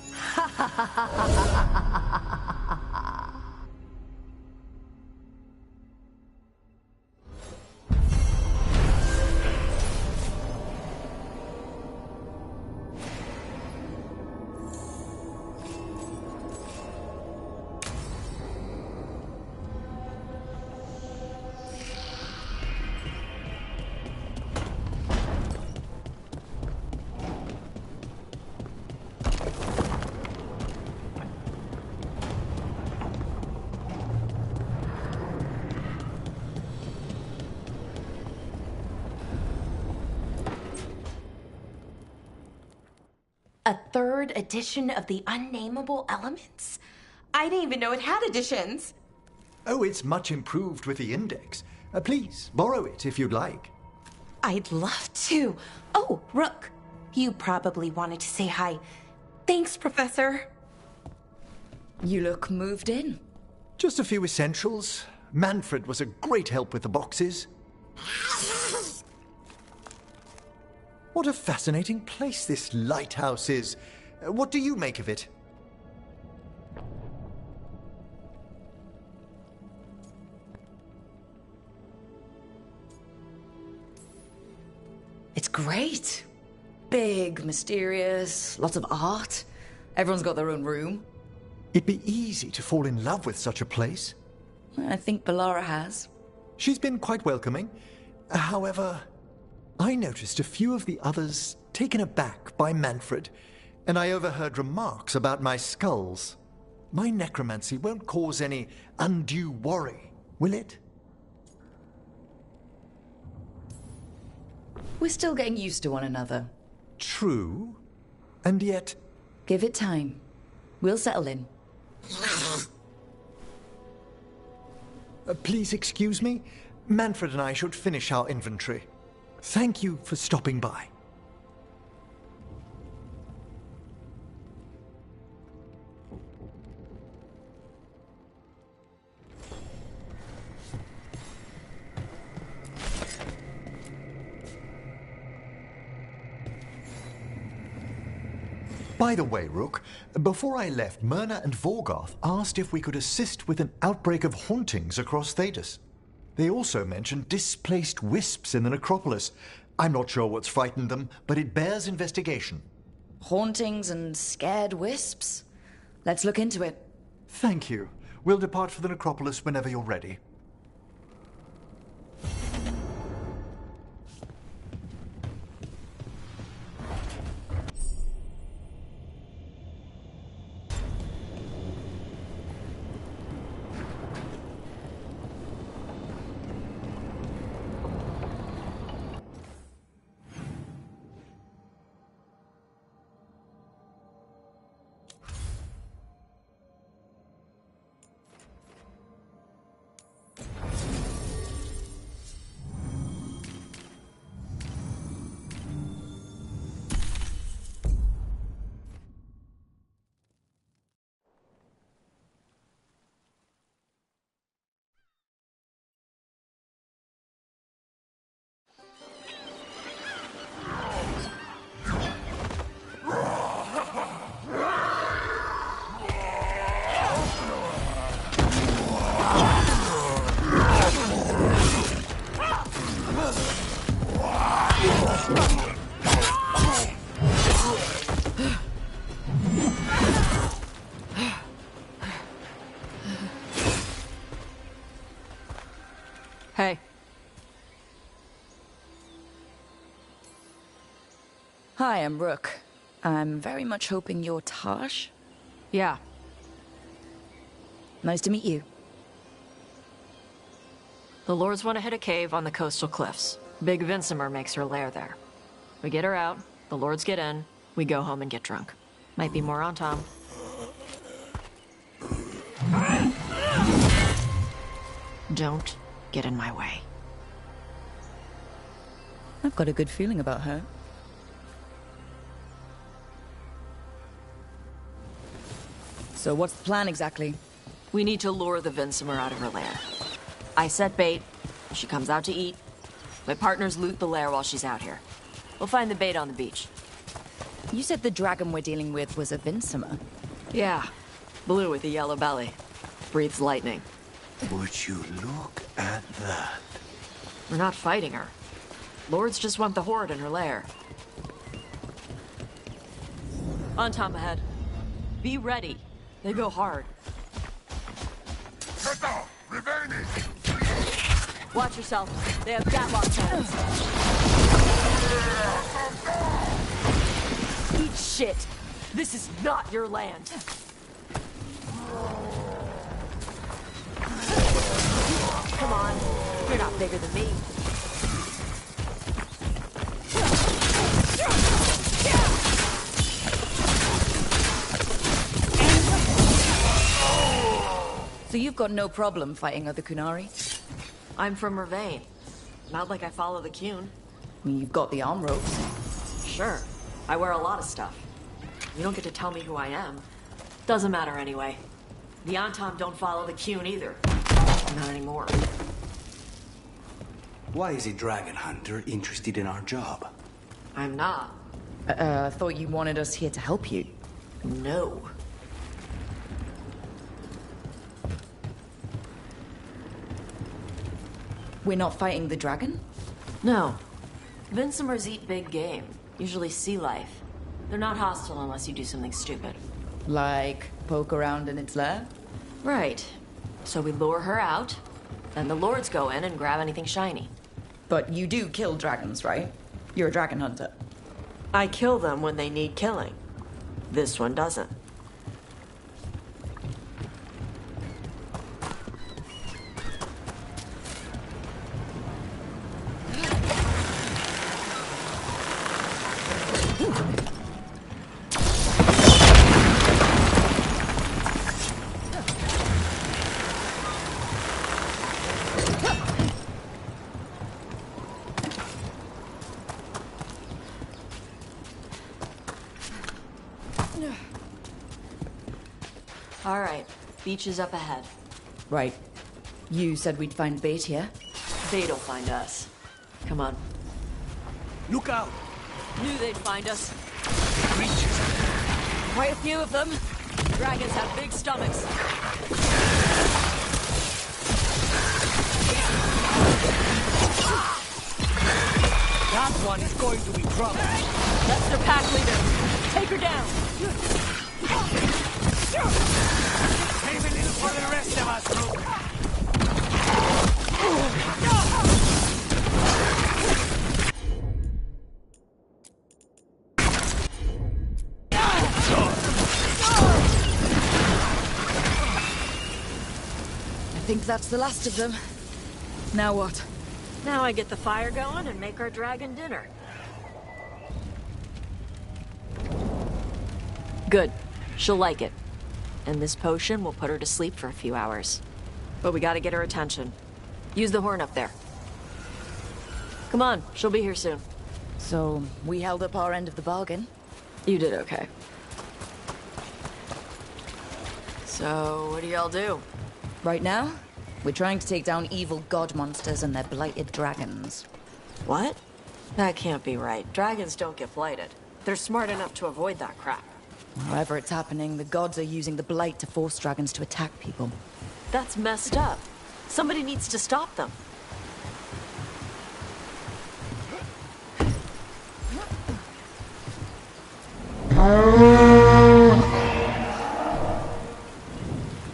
A third edition of the Unnameable Elements? I didn't even know it had editions. Oh, it's much improved with the index. Please, borrow it if you'd like. I'd love to. Oh, Rook, you probably wanted to say hi. Thanks, Professor. You look moved in. Just a few essentials. Manfred was a great help with the boxes. What a fascinating place this lighthouse is. What do you make of it? It's great. Big, mysterious, lots of art. Everyone's got their own room. It'd be easy to fall in love with such a place. I think Bellara has. She's been quite welcoming. However, I noticed a few of the others taken aback by Manfred, and I overheard remarks about my skulls. My necromancy won't cause any undue worry, will it? We're still getting used to one another. True. And yet... Give it time. We'll settle in. Please excuse me. Manfred and I should finish our inventory. Thank you for stopping by. By the way, Rook, before I left, Myrna and Vorgoth asked if we could assist with an outbreak of hauntings across Thedas. They also mentioned displaced wisps in the necropolis. I'm not sure what's frightened them, but it bears investigation. Hauntings and scared wisps? Let's look into it. Thank you. We'll depart for the necropolis whenever you're ready. Hey. Hi, I'm Rook. I'm very much hoping you're Tosh. Yeah. Nice to meet you. The Lords want to hit a cave on the coastal cliffs. Big Vinsimer makes her lair there. We get her out, the Lords get in, we go home and get drunk. Might be more on Tom. Don't get in my way. I've got a good feeling about her. So what's the plan exactly? We need to lure the Vinsimer out of her lair. I set bait. She comes out to eat. My partners loot the lair while she's out here. We'll find the bait on the beach. You said the dragon we're dealing with was a Vinsimer. Yeah. Blue with a yellow belly. Breathes lightning. Would you look at that? We're not fighting her. Lords just want the horde in her lair. On Tom ahead. Be ready. They go hard. Watch yourself. They have gatlock cannons. Eat shit. This is not your land. Come on. You're not bigger than me. So you've got no problem fighting other Kunari? I'm from Mervain. Not like I follow the Qun. I mean, you've got the arm ropes. Sure. I wear a lot of stuff. You don't get to tell me who I am. Doesn't matter anyway. The Antam don't follow the Qun either. Not anymore. Why is a dragon hunter interested in our job? I'm not. I thought you wanted us here to help you. No. We're not fighting the dragon? No. Vincimers eat big game. Usually sea life. They're not hostile unless you do something stupid. Like poke around in its lair? Right. So we lure her out, then the lords go in and grab anything shiny. But you do kill dragons, right? You're a dragon hunter. I kill them when they need killing. This one doesn't. All right, beach is up ahead. Right. You said we'd find bait here? Bait'll find us. Come on. Look out! Knew they'd find us. Creatures! Quite a few of them. Dragons have big stomachs. That one is going to be trouble. That's their pack leader. Take her down. Save a little for the rest of us, group. I think that's the last of them. Now what? Now I get the fire going and make our dragon dinner. Good. She'll like it. And this potion will put her to sleep for a few hours. But we gotta get her attention. Use the horn up there. Come on, she'll be here soon. So, we held up our end of the bargain. You did okay. So, what do y'all do? Right now, we're trying to take down evil god monsters and their blighted dragons. What? That can't be right. Dragons don't get blighted. They're smart enough to avoid that crap. However it's happening, the gods are using the blight to force dragons to attack people. That's messed up. Somebody needs to stop them.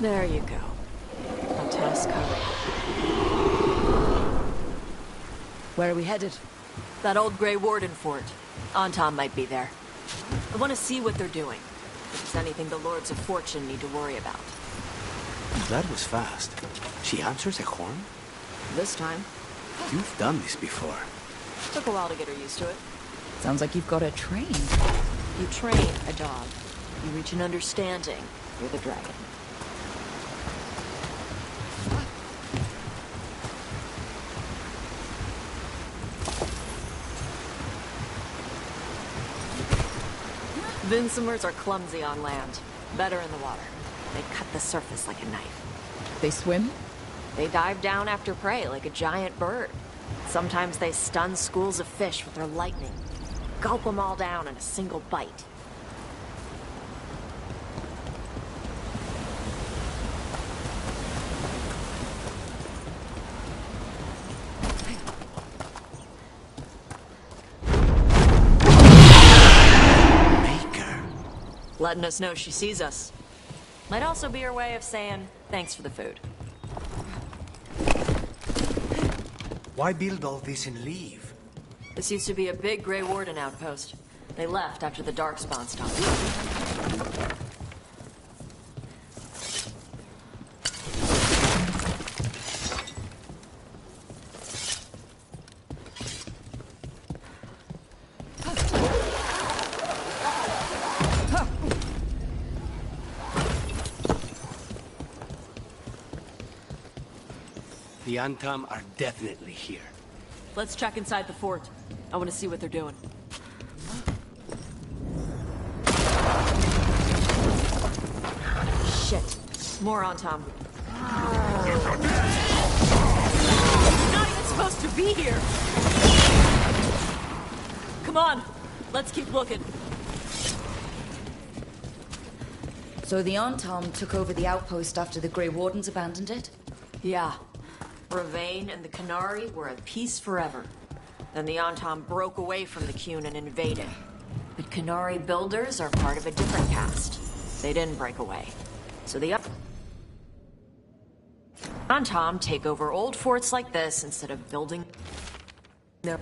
There you go. A task covered. Where are we headed? That old Grey Warden fort. Antam might be there. I want to see what they're doing. If there's anything the Lords of Fortune need to worry about. That was fast. She answers a horn? This time. You've done this before. Took a while to get her used to it. Sounds like you've got her trained. You train a dog. You reach an understanding with a dragon. Vincimers are clumsy on land. Better in the water. They cut the surface like a knife. They swim? They dive down after prey like a giant bird. Sometimes they stun schools of fish with their lightning. Gulp them all down in a single bite. Letting us know she sees us. Might also be her way of saying, thanks for the food. Why build all this and leave? This used to be a big Grey Warden outpost. They left after the Darkspawn stopped. The Antam are definitely here. Let's check inside the fort. I want to see what they're doing. Shit. More on Tom. You're not even supposed to be here! Come on, let's keep looking. So the Antam took over the outpost after the Grey Wardens abandoned it? Yeah. Ravain and the Qunari were at peace forever. Then the Antam broke away from the Qun and invaded. But Qunari builders are part of a different caste. They didn't break away. So the Antam take over old forts like this instead of building their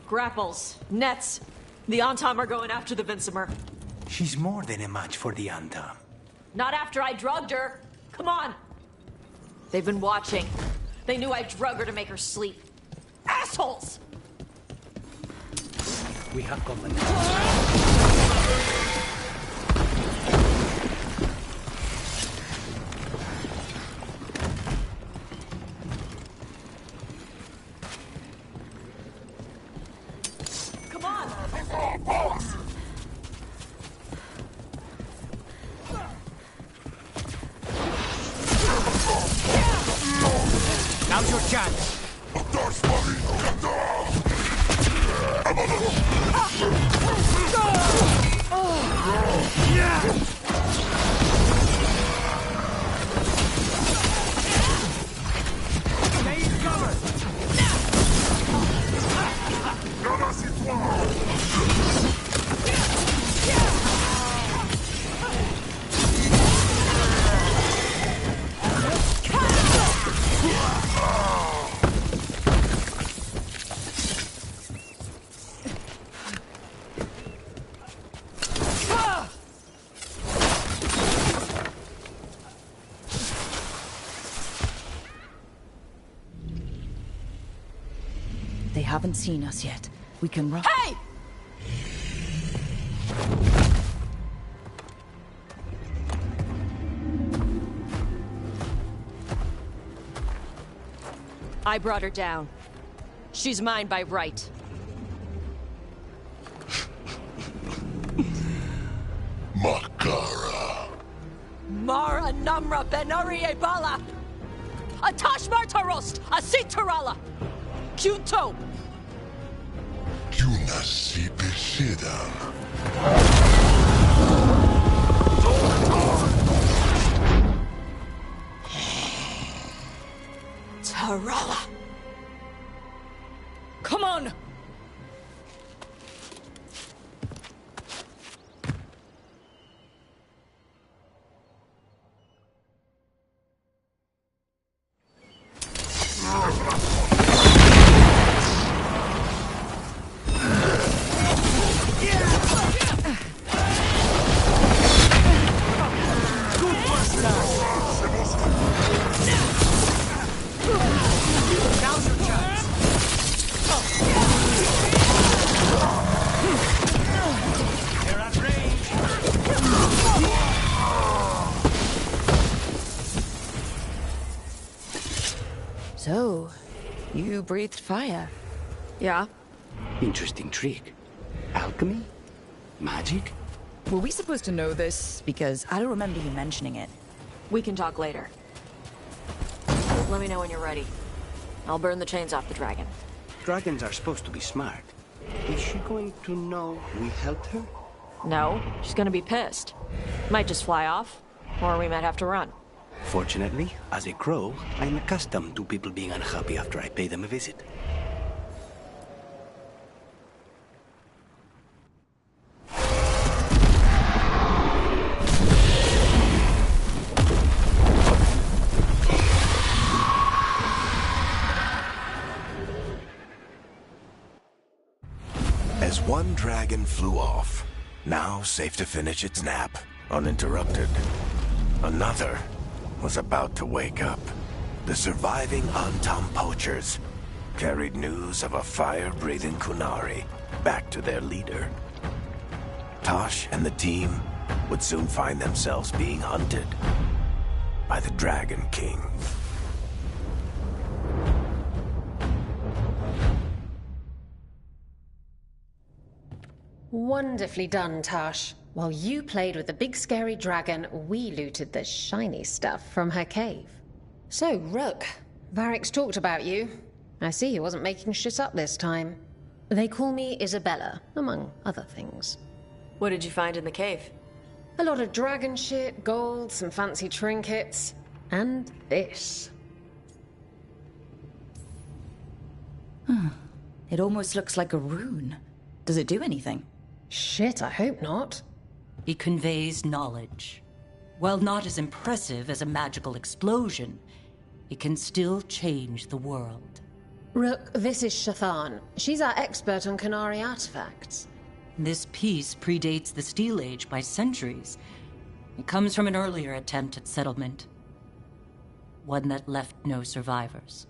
grapples, nets. The Antam are going after the Vinsimer. She's more than a match for the Antam. Not after I drugged her. Come on. They've been watching. They knew I drug her to make her sleep. Assholes! We have company. Come on! Now's your chance. They haven't seen us yet. We can run. Hey! I brought her down. She's mine by right. Makara. Mara Namra Benari Ebala! Atash Martarost! Asitarala! Kyuto! Junasi Besidan. Tarala! Come on! So, you breathed fire? Yeah. Interesting trick. Alchemy? Magic? Were we supposed to know this? Because I don't remember you mentioning it. We can talk later. Let me know when you're ready. I'll burn the chains off the dragon. Dragons are supposed to be smart. Is she going to know we helped her? No, she's gonna be pissed. Might just fly off, or we might have to run. Fortunately, as a crow, I'm accustomed to people being unhappy after I pay them a visit. As one dragon flew off, now safe to finish its nap, uninterrupted, another was about to wake up. The surviving Antam poachers carried news of a fire-breathing Qunari back to their leader. Tosh and the team would soon find themselves being hunted. by the Dragon King. Wonderfully done, Tash. While you played with the big scary dragon, we looted the shiny stuff from her cave. So, Rook, Varric's talked about you. I see he wasn't making shit up this time. They call me Isabella, among other things. What did you find in the cave? A lot of dragon shit, gold, some fancy trinkets, and this. It almost looks like a rune. Does it do anything? Shit, I hope not. It conveys knowledge. While not as impressive as a magical explosion, it can still change the world. Rook, this is Shathan. She's our expert on Qunari artifacts. This piece predates the Steel Age by centuries. It comes from an earlier attempt at settlement. One that left no survivors.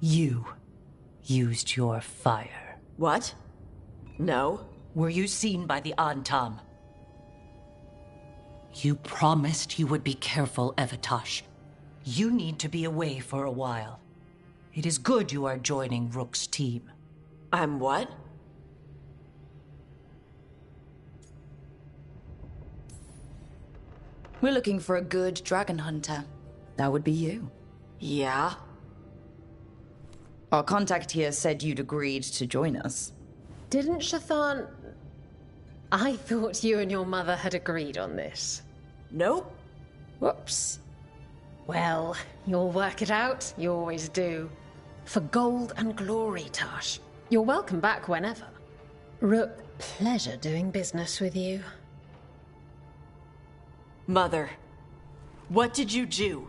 You used your fire. What? No. Were you seen by the Antam? You promised you would be careful, Evatosh. You need to be away for a while. It is good you are joining Rook's team. I'm what? We're looking for a good dragon hunter. That would be you. Yeah? Our contact here said you'd agreed to join us. Didn't Shathan... I thought you and your mother had agreed on this. Nope. Whoops. Well, you'll work it out. You always do. For gold and glory, Tash. You're welcome back whenever. Rook, pleasure doing business with you. Mother, what did you do?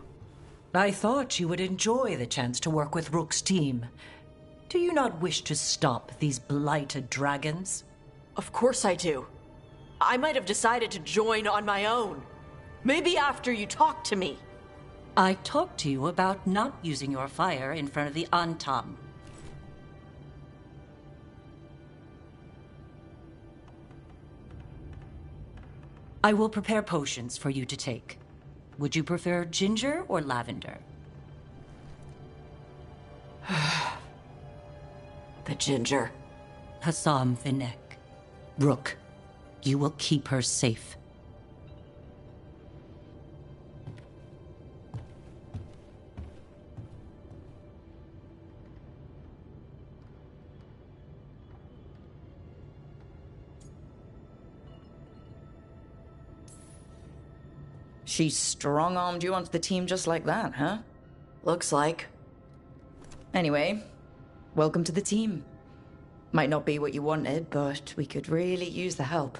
I thought you would enjoy the chance to work with Rook's team. Do you not wish to stop these blighted dragons? Of course I do. I might have decided to join on my own. Maybe after you talked to me. I talked to you about not using your fire in front of the Antam. I will prepare potions for you to take. Would you prefer ginger or lavender? The ginger. Hassam Vinek. Rook, you will keep her safe. She strong-armed you onto the team just like that, huh? Looks like. Anyway, welcome to the team. Might not be what you wanted, but we could really use the help.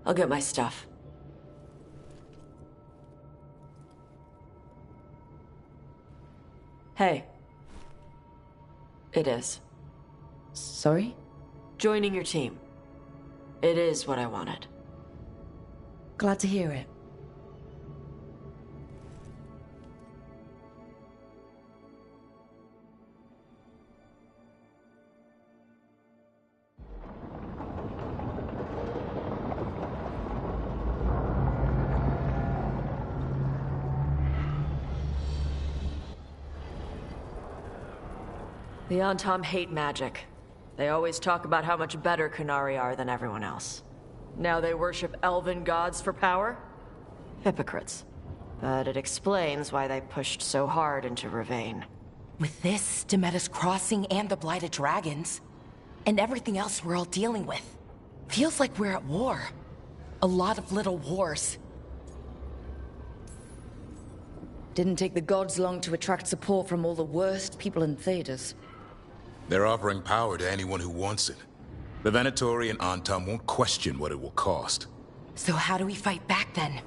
I'll get my stuff. Hey. It is. Sorry? Joining your team. It is what I wanted. Glad to hear it. The Antam hate magic. They always talk about how much better Qunari are than everyone else. Now they worship elven gods for power? Hypocrites. But it explains why they pushed so hard into Ravane. With this, Demeter's Crossing and the Blighted Dragons, and everything else we're all dealing with, feels like we're at war. A lot of little wars. Didn't take the gods long to attract support from all the worst people in Thedas. They're offering power to anyone who wants it. The Venatori and Antam won't question what it will cost. So how do we fight back then?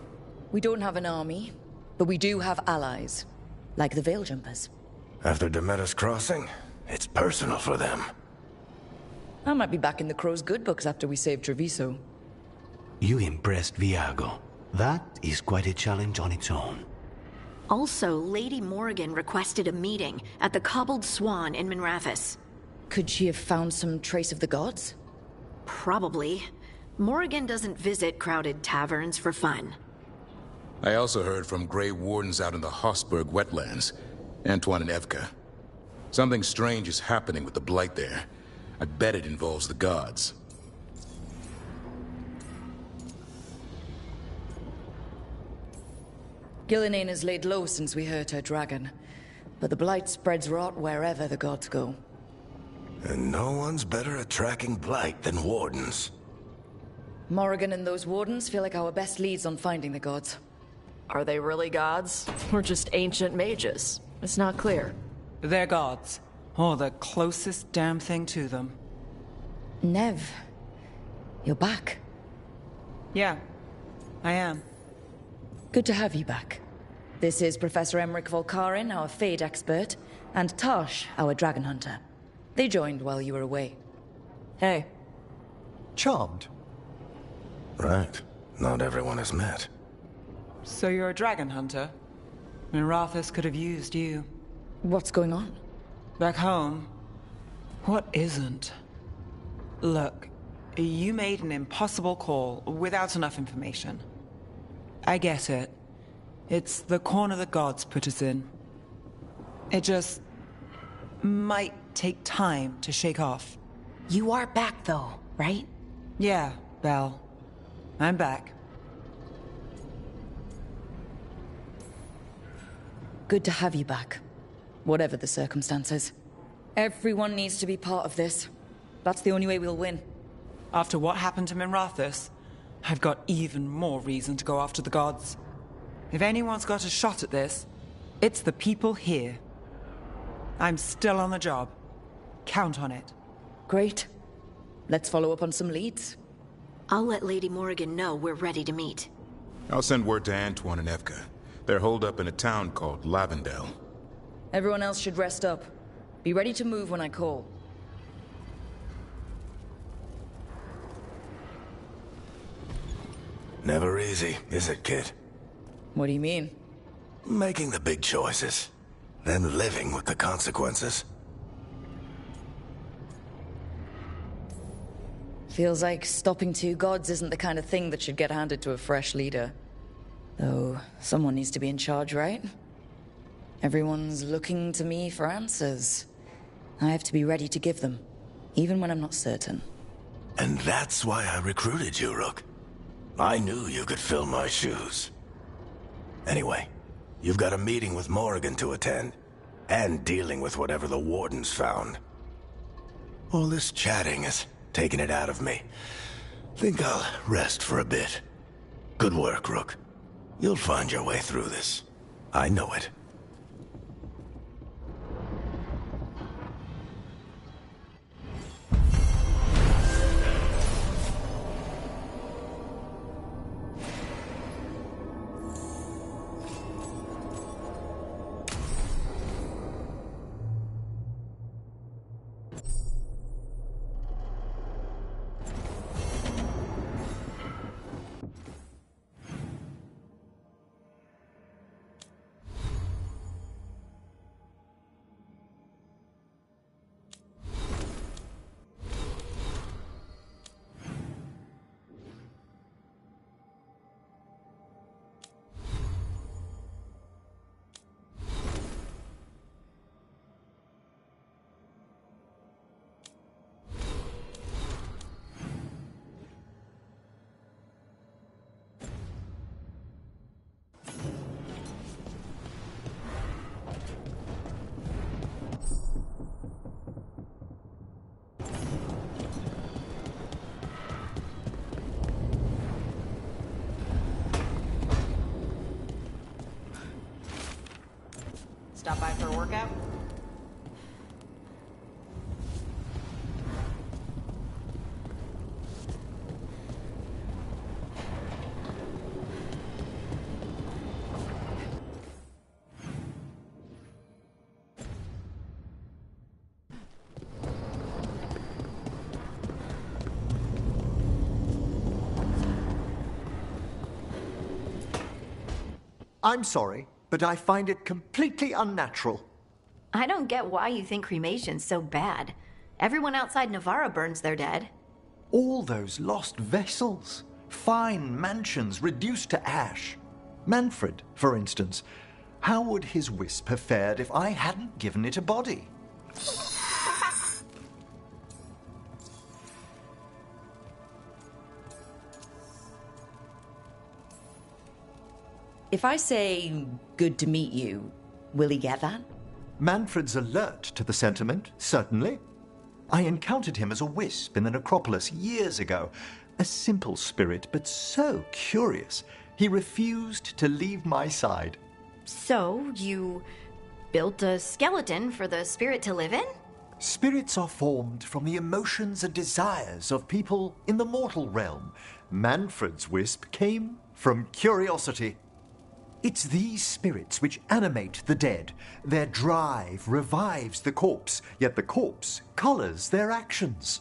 We don't have an army, but we do have allies. Like the Veil Jumpers. After Demeter's Crossing, it's personal for them. I might be back in the Crow's good books after we save Treviso. You impressed Viago. That is quite a challenge on its own. Also, Lady Morrigan requested a meeting at the Cobbled Swan in Minrathis. Could she have found some trace of the gods? Probably. Morrigan doesn't visit crowded taverns for fun. I also heard from Grey Wardens out in the Hossberg wetlands, Antoine and Evka. Something strange is happening with the Blight there. I bet it involves the gods. Gillenane has laid low since we hurt her dragon, but the Blight spreads rot wherever the gods go. And no one's better at tracking Blight than Wardens. Morrigan and those Wardens feel like our best leads on finding the gods. Are they really gods? Or just ancient mages? It's not clear. They're gods. Or the closest damn thing to them. Nev, you're back. Yeah, I am. Good to have you back. This is Professor Emmerich Volkarin, our Fade expert, and Tosh, our dragon hunter. They joined while you were away. Hey. Charmed. Right. Not everyone has met. So you're a dragon hunter? Mirathus could have used you. What's going on? Back home, what isn't? Look, you made an impossible call without enough information. I get it. It's the corner the gods put us in. It just might take time to shake off. You are back, though, right? Yeah, Belle. I'm back. Good to have you back. Whatever the circumstances. Everyone needs to be part of this. That's the only way we'll win. After what happened to Mirathus, I've got even more reason to go after the gods. If anyone's got a shot at this, it's the people here. I'm still on the job. Count on it. Great. Let's follow up on some leads. I'll let Lady Morrigan know we're ready to meet. I'll send word to Antoine and Evka. They're holed up in a town called Lavendel. Everyone else should rest up. Be ready to move when I call. Never easy, is it, kid? What do you mean? Making the big choices, then living with the consequences. Feels like stopping two gods isn't the kind of thing that should get handed to a fresh leader. Though, someone needs to be in charge, right? Everyone's looking to me for answers. I have to be ready to give them, even when I'm not certain. And that's why I recruited you, Rook. I knew you could fill my shoes. Anyway, you've got a meeting with Morrigan to attend, and dealing with whatever the Wardens found. All this chatting is taking it out of me. Think I'll rest for a bit. Good work, Rook. You'll find your way through this. I know it. Stop by for a workout? I'm sorry, but I find it completely unnatural. I don't get why you think cremation's so bad. Everyone outside Navarra burns their dead. All those lost vessels, fine mansions reduced to ash. Manfred, for instance. How would his wisp have fared if I hadn't given it a body? If I say, good to meet you, will he get that? Manfred's alert to the sentiment, certainly. I encountered him as a wisp in the necropolis years ago. A simple spirit, but so curious. He refused to leave my side. So, you built a skeleton for the spirit to live in? Spirits are formed from the emotions and desires of people in the mortal realm. Manfred's wisp came from curiosity. It's these spirits which animate the dead. Their drive revives the corpse, yet the corpse colors their actions.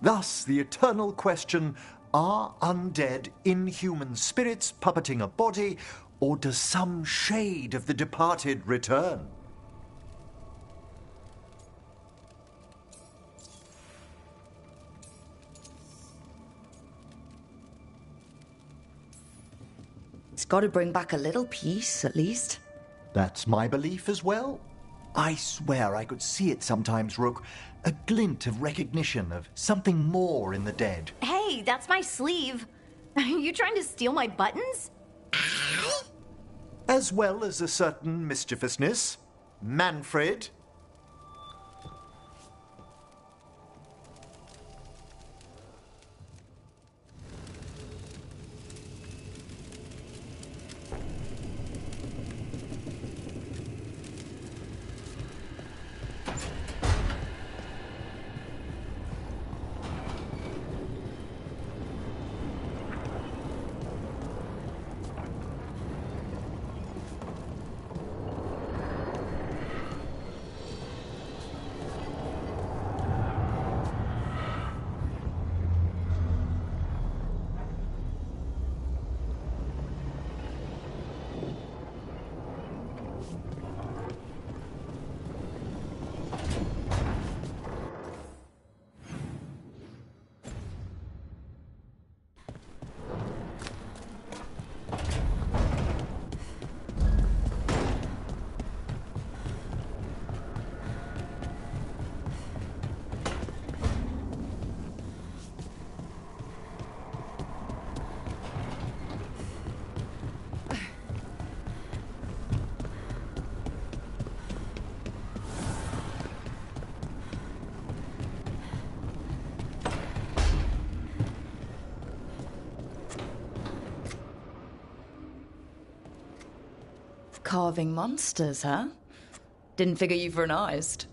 Thus, the eternal question, are undead inhuman spirits puppeting a body, or does some shade of the departed return? It's got to bring back a little peace, at least. That's my belief as well. I swear I could see it sometimes, Rook. A glint of recognition of something more in the dead. Hey, that's my sleeve. Are you trying to steal my buttons? As well as a certain mischievousness. Manfred. Carving monsters, huh? Didn't figure you for an artist.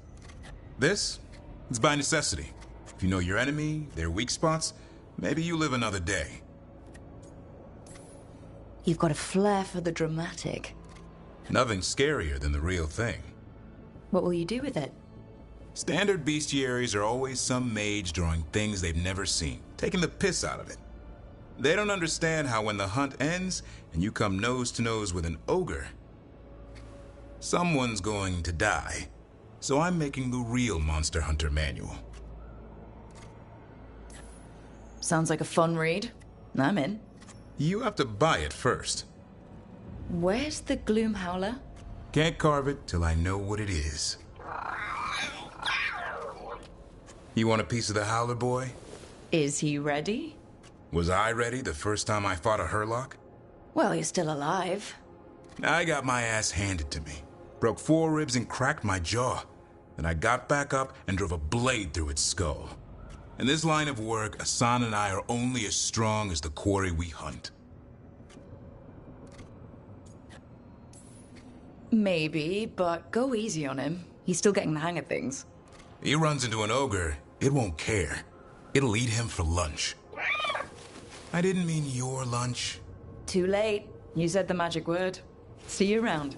This? It's by necessity. If you know your enemy, their weak spots, maybe you live another day. You've got a flair for the dramatic. Nothing scarier than the real thing. What will you do with it? Standard bestiaries are always some mage drawing things they've never seen, taking the piss out of it. They don't understand how when the hunt ends and you come nose to nose with an ogre, someone's going to die. So I'm making the real Monster Hunter manual. Sounds like a fun read. I'm in. You have to buy it first. Where's the Gloom Howler? Can't carve it till I know what it is. You want a piece of the Howler, boy? Is he ready? Was I ready the first time I fought a Hurlock? Well, you're still alive. I got my ass handed to me. Broke 4 ribs and cracked my jaw. Then I got back up and drove a blade through its skull. In this line of work, Asan and I are only as strong as the quarry we hunt. Maybe, but go easy on him. He's still getting the hang of things. He runs into an ogre, it won't care. It'll eat him for lunch. I didn't mean your lunch. Too late. You said the magic word. See you around.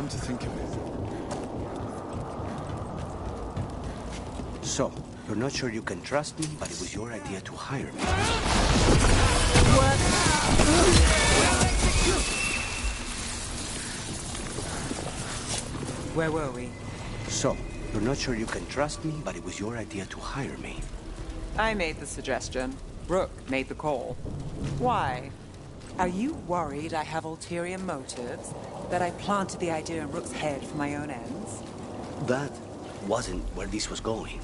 come to think of it. So, you're not sure you can trust me, but it was your idea to hire me. Where were we? So, you're not sure you can trust me, but it was your idea to hire me. I made the suggestion. Rook made the call. Why? Are you worried I have ulterior motives? That I planted the idea in Rook's head for my own ends? That wasn't where this was going.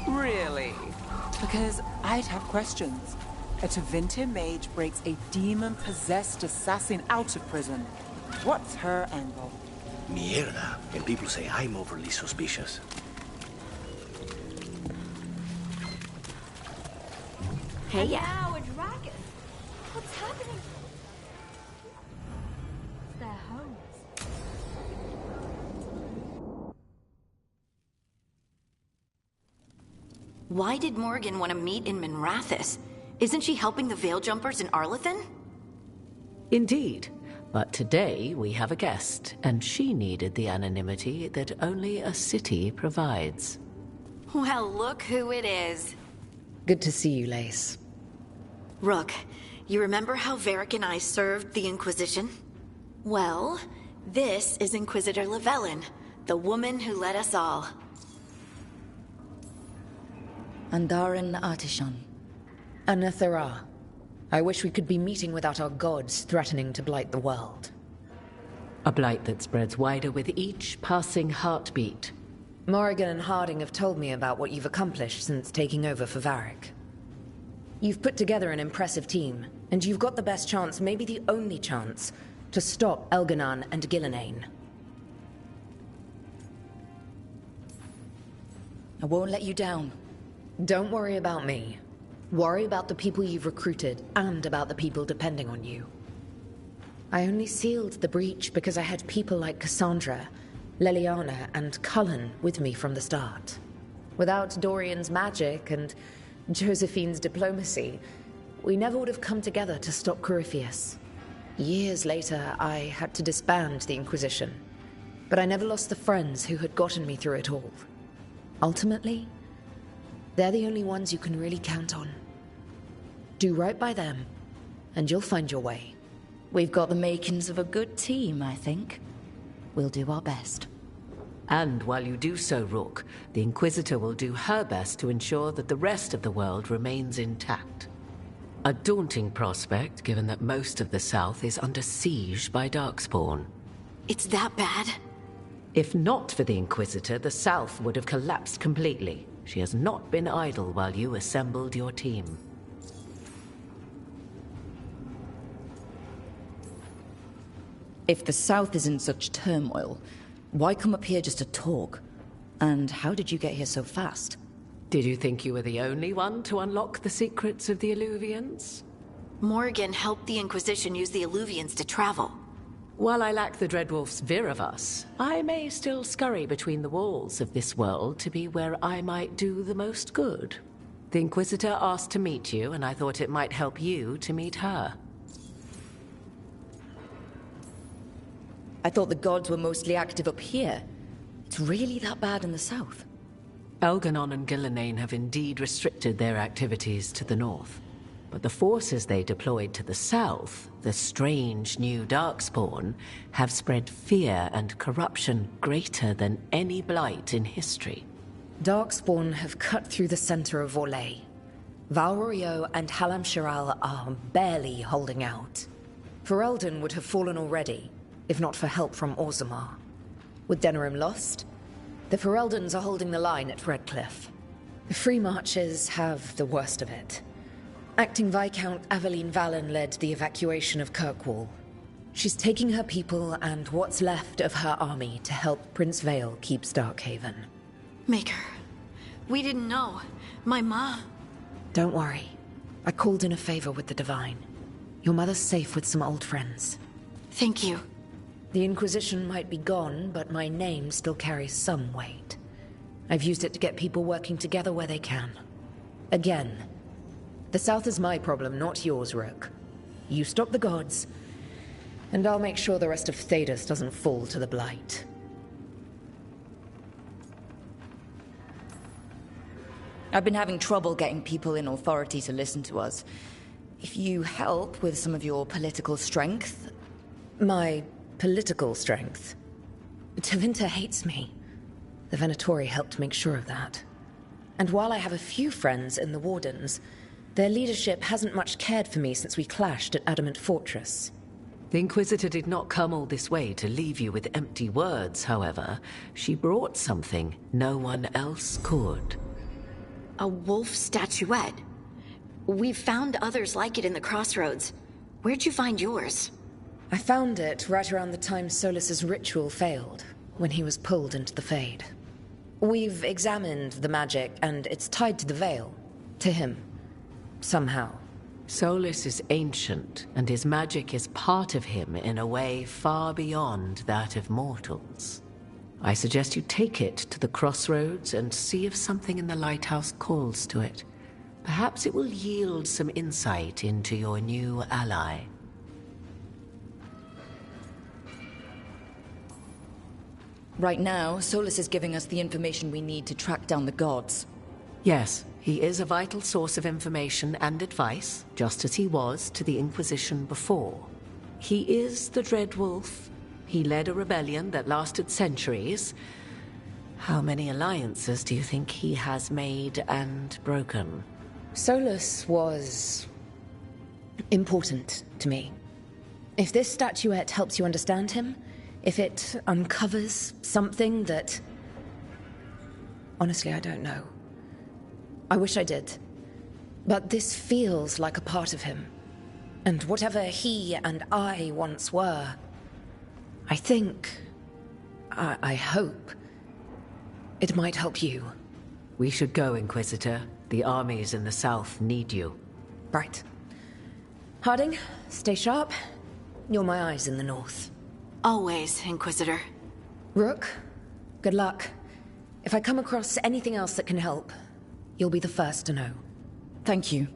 Really? Because I'd have questions. A Tevinter mage breaks a demon-possessed assassin out of prison. What's her angle? Mierda. And people say I'm overly suspicious. Hey, now a dragon. What's happening? It's their homes. Why did Morgan want to meet in Minrathous? Isn't she helping the Veil Jumpers in Arlathan? Indeed. But today we have a guest, and she needed the anonymity that only a city provides. Well, look who it is. Good to see you, Lace. Rook, you remember how Varric and I served the Inquisition? Well, this is Inquisitor Llewellyn, the woman who led us all. Andaran Artishan. Anathara. I wish we could be meeting without our gods threatening to blight the world. A blight that spreads wider with each passing heartbeat. Morrigan and Harding have told me about what you've accomplished since taking over for Varric. You've put together an impressive team, and you've got the best chance, maybe the only chance, to stop Elganon and Gillenane. I won't let you down. Don't worry about me. Worry about the people you've recruited, and about the people depending on you. I only sealed the breach because I had people like Cassandra, Leliana, and Cullen with me from the start. Without Dorian's magic and Josephine's diplomacy, we never would have come together to stop Corypheus. Years later, I had to disband the Inquisition, but I never lost the friends who had gotten me through it all. Ultimately, they're the only ones you can really count on. Do right by them, and you'll find your way. We've got the makings of a good team, I think. We'll do our best. And while you do so, Rook, the Inquisitor will do her best to ensure that the rest of the world remains intact. A daunting prospect, given that most of the South is under siege by Darkspawn. It's that bad? If not for the Inquisitor, the South would have collapsed completely. She has not been idle while you assembled your team. If the South is in such turmoil, why come up here just to talk? And how did you get here so fast? Did you think you were the only one to unlock the secrets of the Illuvians? Morgan helped the Inquisition use the Illuvians to travel. While I lack the Dreadwolf's Viravus, I may still scurry between the walls of this world to be where I might do the most good. The Inquisitor asked to meet you, and I thought it might help you to meet her. I thought the gods were mostly active up here. It's really that bad in the south? Elganon and Gillenane have indeed restricted their activities to the north. But the forces they deployed to the south, the strange new Darkspawn, have spread fear and corruption greater than any blight in history. Darkspawn have cut through the center of Orlais. Valrorio and Halam Shiral are barely holding out. Ferelden would have fallen already, if not for help from Orzammar. With Denerim lost, the Fereldans are holding the line at Redcliffe. The Free Marchers have the worst of it. Acting Viscount Aveline Valen led the evacuation of Kirkwall. She's taking her people and what's left of her army to help Prince Vale keep Starkhaven. Maker, we didn't know. My ma... Don't worry. I called in a favor with the Divine. Your mother's safe with some old friends. Thank you. The Inquisition might be gone, but my name still carries some weight. I've used it to get people working together where they can. Again, the South is my problem, not yours, Rook. You stop the gods, And I'll make sure the rest of Thedas doesn't fall to the Blight. I've been having trouble getting people in authority to listen to us. If you help with some of your political strength... My political strength? Tevinter hates me. The Venatori helped make sure of that. And while I have a few friends in the Wardens, their leadership hasn't much cared for me since we clashed at Adamant Fortress. The Inquisitor did not come all this way to leave you with empty words, however. She brought something no one else could. A wolf statuette? We've found others like it in the crossroads. Where'd you find yours? I found it right around the time Solus's ritual failed, when he was pulled into the Fade. We've examined the magic, and it's tied to the Veil. To him. Somehow. Solus is ancient, and his magic is part of him in a way far beyond that of mortals. I suggest you take it to the crossroads and see if something in the lighthouse calls to it. Perhaps it will yield some insight into your new ally. Right now, Solus is giving us the information we need to track down the gods. Yes, he is a vital source of information and advice, just as he was to the Inquisition before. He is the Dread Wolf. He led a rebellion that lasted centuries. How many alliances do you think he has made and broken? Solus was... important to me. If this statuette helps you understand him, if it uncovers something that... Honestly, I don't know. I wish I did. But this feels like a part of him. And whatever he and I once were, I think... I hope... it might help you. We should go, Inquisitor. The armies in the south need you. Right. Harding, stay sharp. You're my eyes in the north. Always, Inquisitor. Rook, good luck. If I come across anything else that can help, you'll be the first to know. Thank you.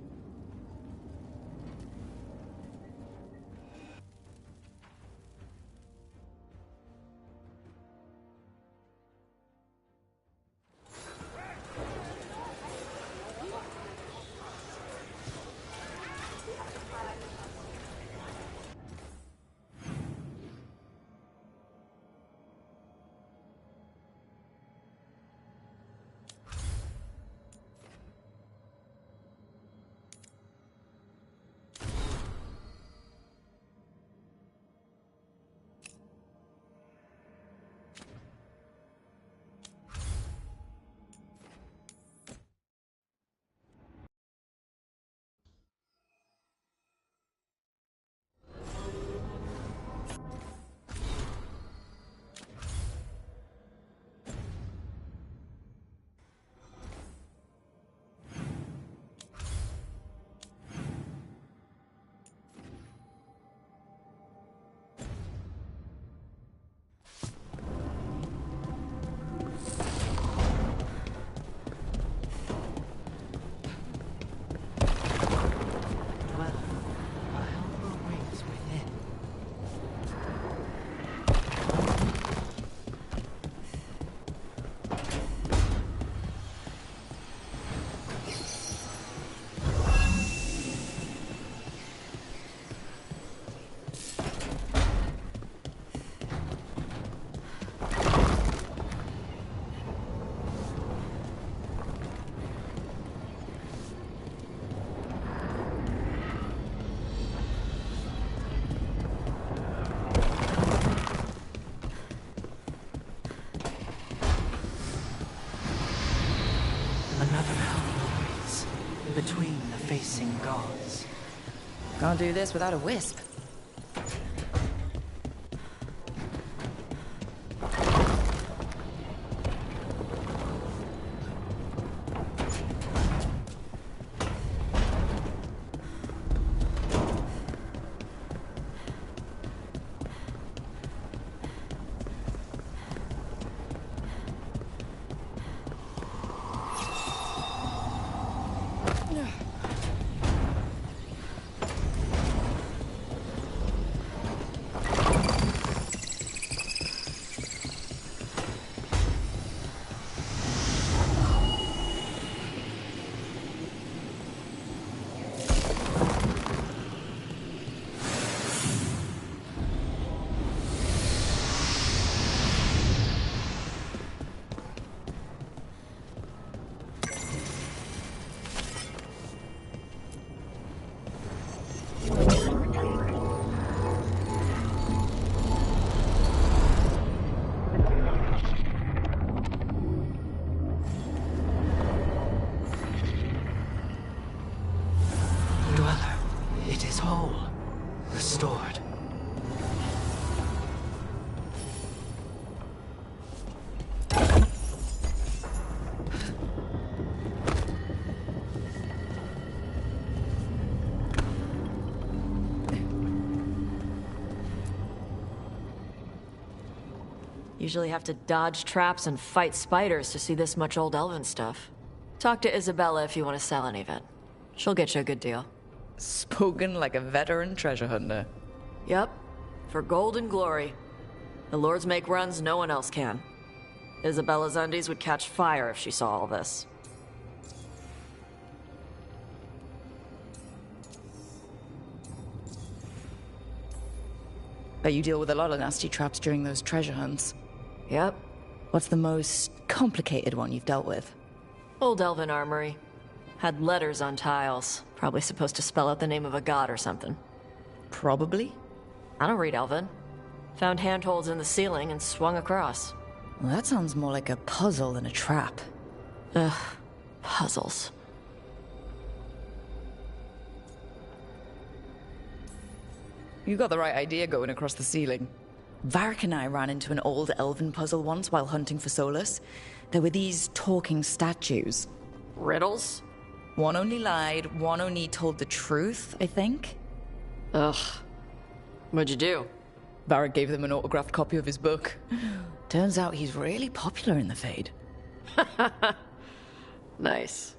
Between the facing gods. Can't do this without a wisp. Usually have to dodge traps and fight spiders to see this much old elven stuff. Talk to Isabella if you want to sell any of it. She'll get you a good deal. Spoken like a veteran treasure hunter. Yep. For gold and glory. The lords make runs no one else can. Isabella's undies would catch fire if she saw all this. Bet you deal with a lot of nasty traps during those treasure hunts. Yep. What's the most complicated one you've dealt with? Old elven armory. Had letters on tiles. Probably supposed to spell out the name of a god or something. Probably? I don't read elven. Found handholds in the ceiling and swung across. Well, that sounds more like a puzzle than a trap. Ugh. Puzzles. You got the right idea going across the ceiling. Varric and I ran into an old elven puzzle once while hunting for Solus. There were these talking statues. Riddles? One only lied, one only told the truth, I think. Ugh. What'd you do? Varric gave them an autographed copy of his book. Turns out he's really popular in the Fade. Nice.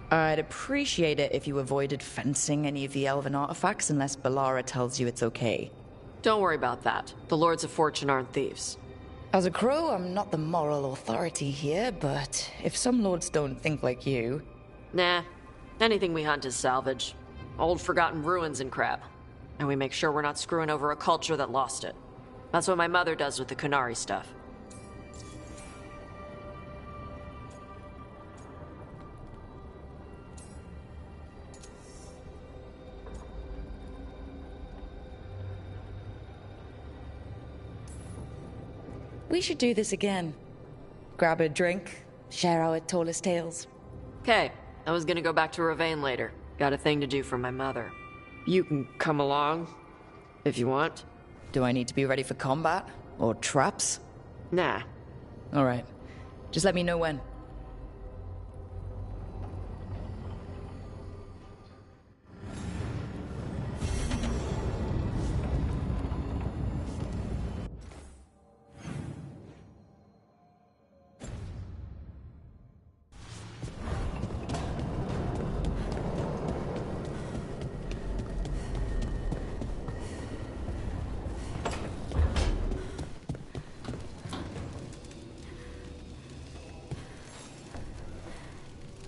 I'd appreciate it if you avoided fencing any of the elven artifacts unless Balara tells you it's okay. Don't worry about that. The Lords of Fortune aren't thieves. As a crow, I'm not the moral authority here, but if some lords don't think like you... Nah. Anything we hunt is salvage. Old forgotten ruins and crap. And we make sure we're not screwing over a culture that lost it. That's what my mother does with the Kunari stuff. We should do this again. Grab a drink, share our tallest tales. Okay, I was gonna go back to Ravane later. Got a thing to do for my mother. You can come along, if you want. Do I need to be ready for combat? Or traps? Nah. Alright. Just let me know when.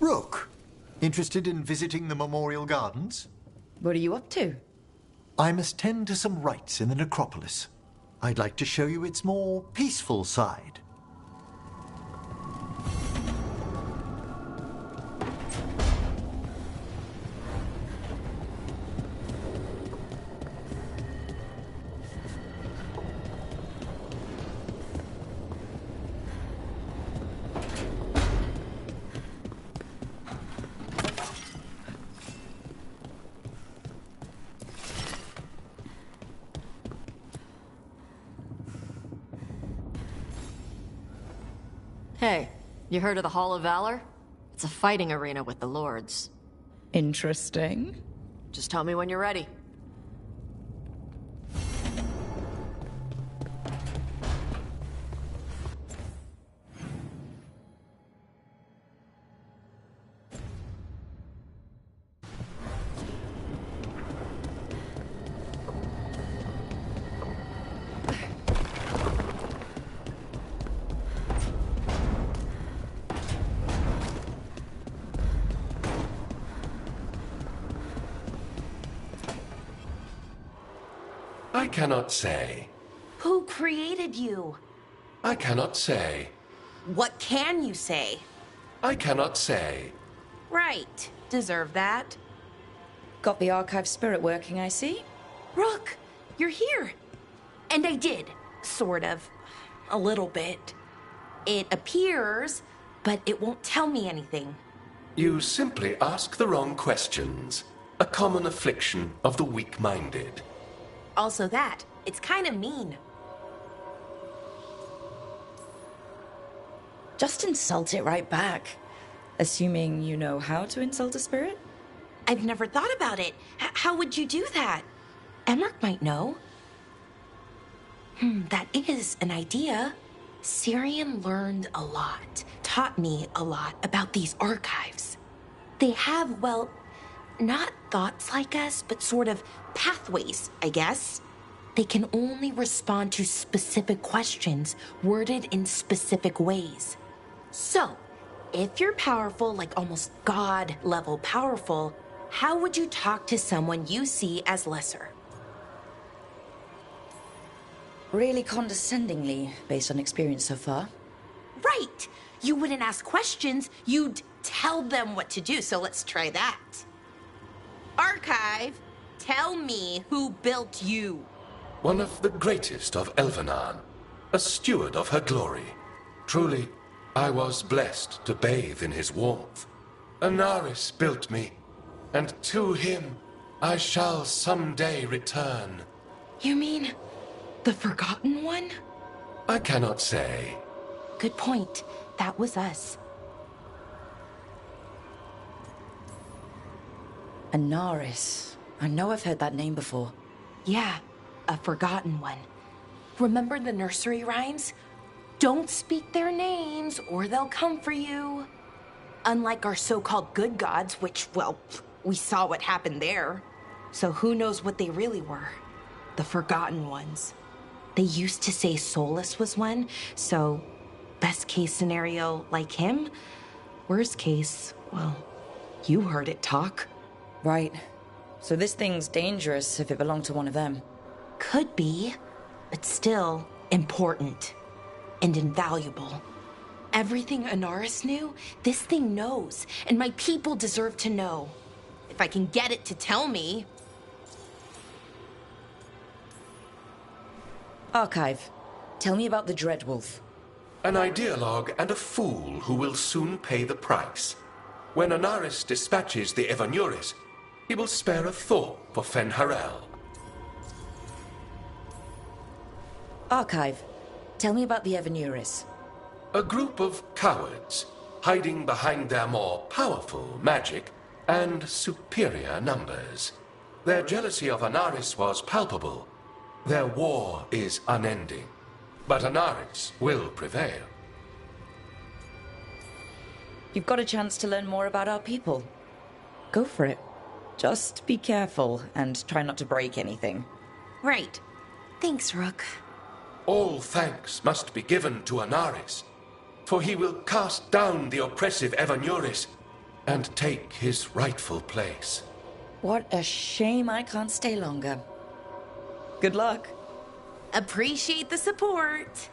Rook, interested in visiting the Memorial Gardens? What are you up to? I must tend to some rites in the necropolis. I'd like to show you its more peaceful side. Hey, you heard of the Hall of Valor? It's a fighting arena with the lords. Interesting. Just tell me when you're ready. I cannot say. Who created you? I cannot say. What can you say? I cannot say. Right. Deserve that. Got the archive spirit working, I see. Rook, you're here. And I did. Sort of. A little bit. It appears, but it won't tell me anything. You simply ask the wrong questions. A common affliction of the weak-minded. Also that. It's kind of mean. Just insult it right back. Assuming you know how to insult a spirit? I've never thought about it. How would you do that? Emmerich might know. That is an idea. Syrian learned a lot, taught me a lot about these archives. They have, well, not thoughts like us, but sort of pathways, I guess. They can only respond to specific questions worded in specific ways. So, if you're powerful, like almost God-level powerful, how would you talk to someone you see as lesser? Really condescendingly, based on experience so far. Right! You wouldn't ask questions, you'd tell them what to do, so let's try that. Archive, tell me who built you. One of the greatest of Elvenan, a steward of her glory. Truly, I was blessed to bathe in his warmth. Anaris built me, and to him I shall someday return. You mean the Forgotten One? I cannot say. Good point. That was us. Anaris. I know I've heard that name before. Yeah, a Forgotten One. Remember the nursery rhymes? Don't speak their names or they'll come for you. Unlike our so-called good gods, which, well, we saw what happened there. So who knows what they really were? The Forgotten Ones. They used to say Solus was one, so best case scenario, like him. Worst case, well, you heard it talk. Right. So this thing's dangerous if it belonged to one of them. Could be, but still important and invaluable. Everything Anaris knew, this thing knows, and my people deserve to know. If I can get it to tell me. Archive, tell me about the Dreadwolf. An ideologue and a fool who will soon pay the price. When Anaris dispatches the Evanuris, he will spare a thought for Fen'Harel. Archive, tell me about the Evanuris. A group of cowards, hiding behind their more powerful magic and superior numbers. Their jealousy of Anaris was palpable. Their war is unending. But Anaris will prevail. You've got a chance to learn more about our people. Go for it. Just be careful and try not to break anything. Right. Thanks, Rook. All thanks must be given to Anaris, for he will cast down the oppressive Evanuris and take his rightful place. What a shame I can't stay longer. Good luck. Appreciate the support.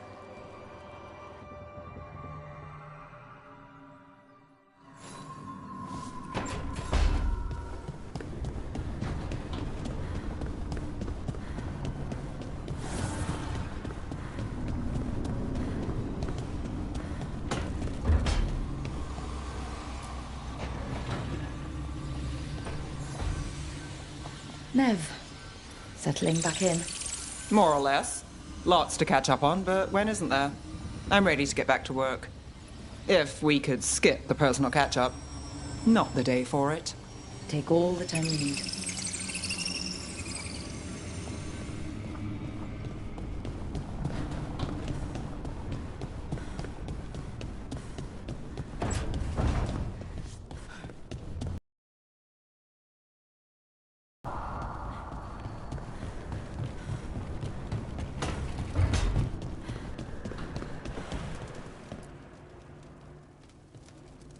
Nev, settling back in. More or less. Lots to catch up on, but when isn't there? I'm ready to get back to work. If we could skip the personal catch-up. Not the day for it. Take all the time you need.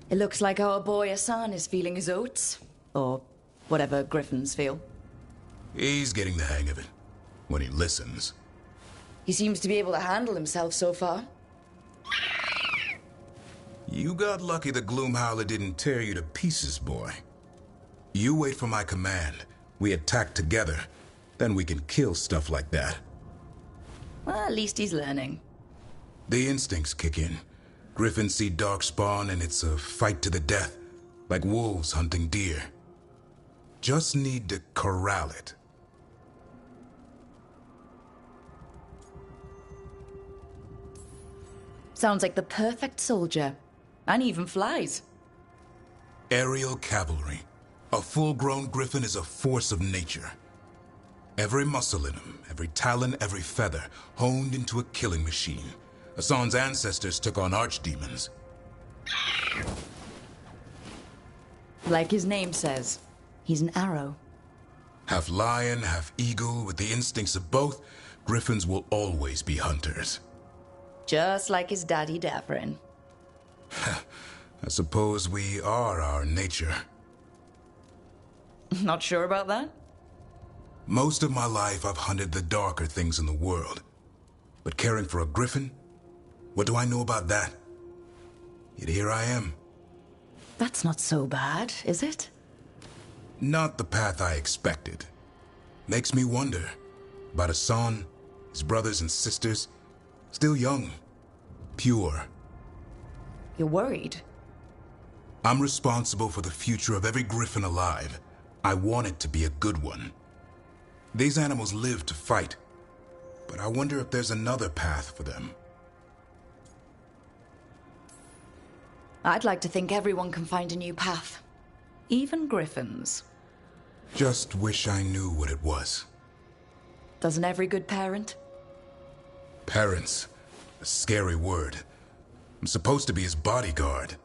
It looks like our boy Asan is feeling his oats. Or whatever griffins feel. He's getting the hang of it. When he listens. He seems to be able to handle himself so far. You got lucky the Gloomhowler didn't tear you to pieces, boy. You wait for my command. We attack together. Then we can kill stuff like that. Well, at least he's learning. The instincts kick in. Griffins see darkspawn and it's a fight to the death, like wolves hunting deer. Just need to corral it. Sounds like the perfect soldier. And even flies. Aerial cavalry. A full-grown griffin is a force of nature. Every muscle in him, every talon, every feather, honed into a killing machine. Hassan's ancestors took on archdemons. Like his name says, he's an arrow. Half lion, half eagle, with the instincts of both, griffins will always be hunters. Just like his daddy Davrin. I suppose we are our nature. Not sure about that? Most of my life I've hunted the darker things in the world. But caring for a griffin? What do I know about that? Yet here I am. That's not so bad, is it? Not the path I expected. Makes me wonder about Hassan, his brothers and sisters, still young, pure. You're worried? I'm responsible for the future of every griffin alive. I want it to be a good one. These animals live to fight, but I wonder if there's another path for them. I'd like to think everyone can find a new path. Even griffins. Just wish I knew what it was. Doesn't every good parent? Parents. A scary word. I'm supposed to be his bodyguard.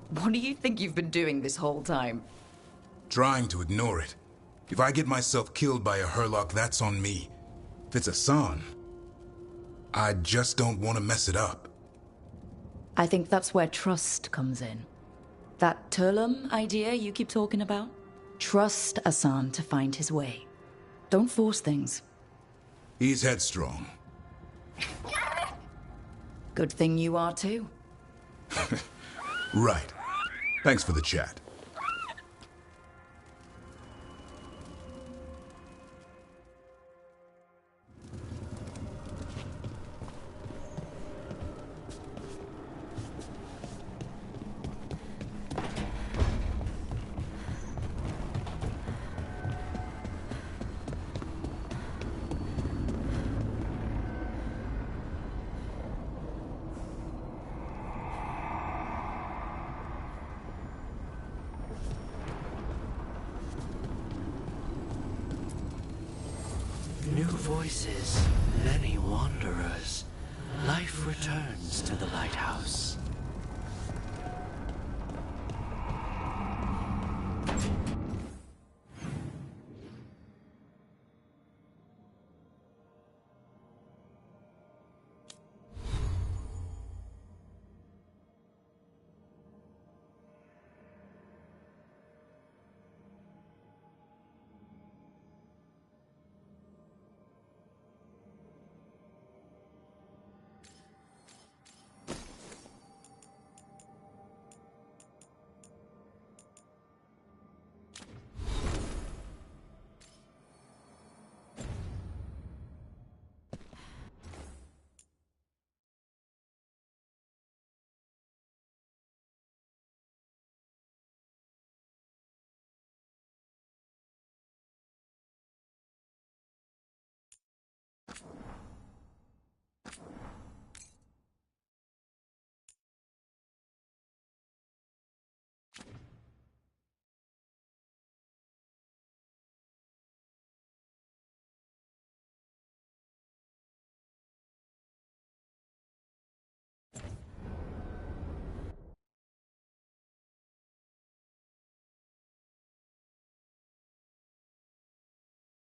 What do you think you've been doing this whole time? Trying to ignore it. If I get myself killed by a Herlock, that's on me. If it's Hassan, I just don't want to mess it up. I think that's where trust comes in. That Turlum idea you keep talking about? Trust Hassan to find his way. Don't force things. He's headstrong. Good thing you are too. Right. Thanks for the chat. New voices, many wanderers. Life returns to the lighthouse.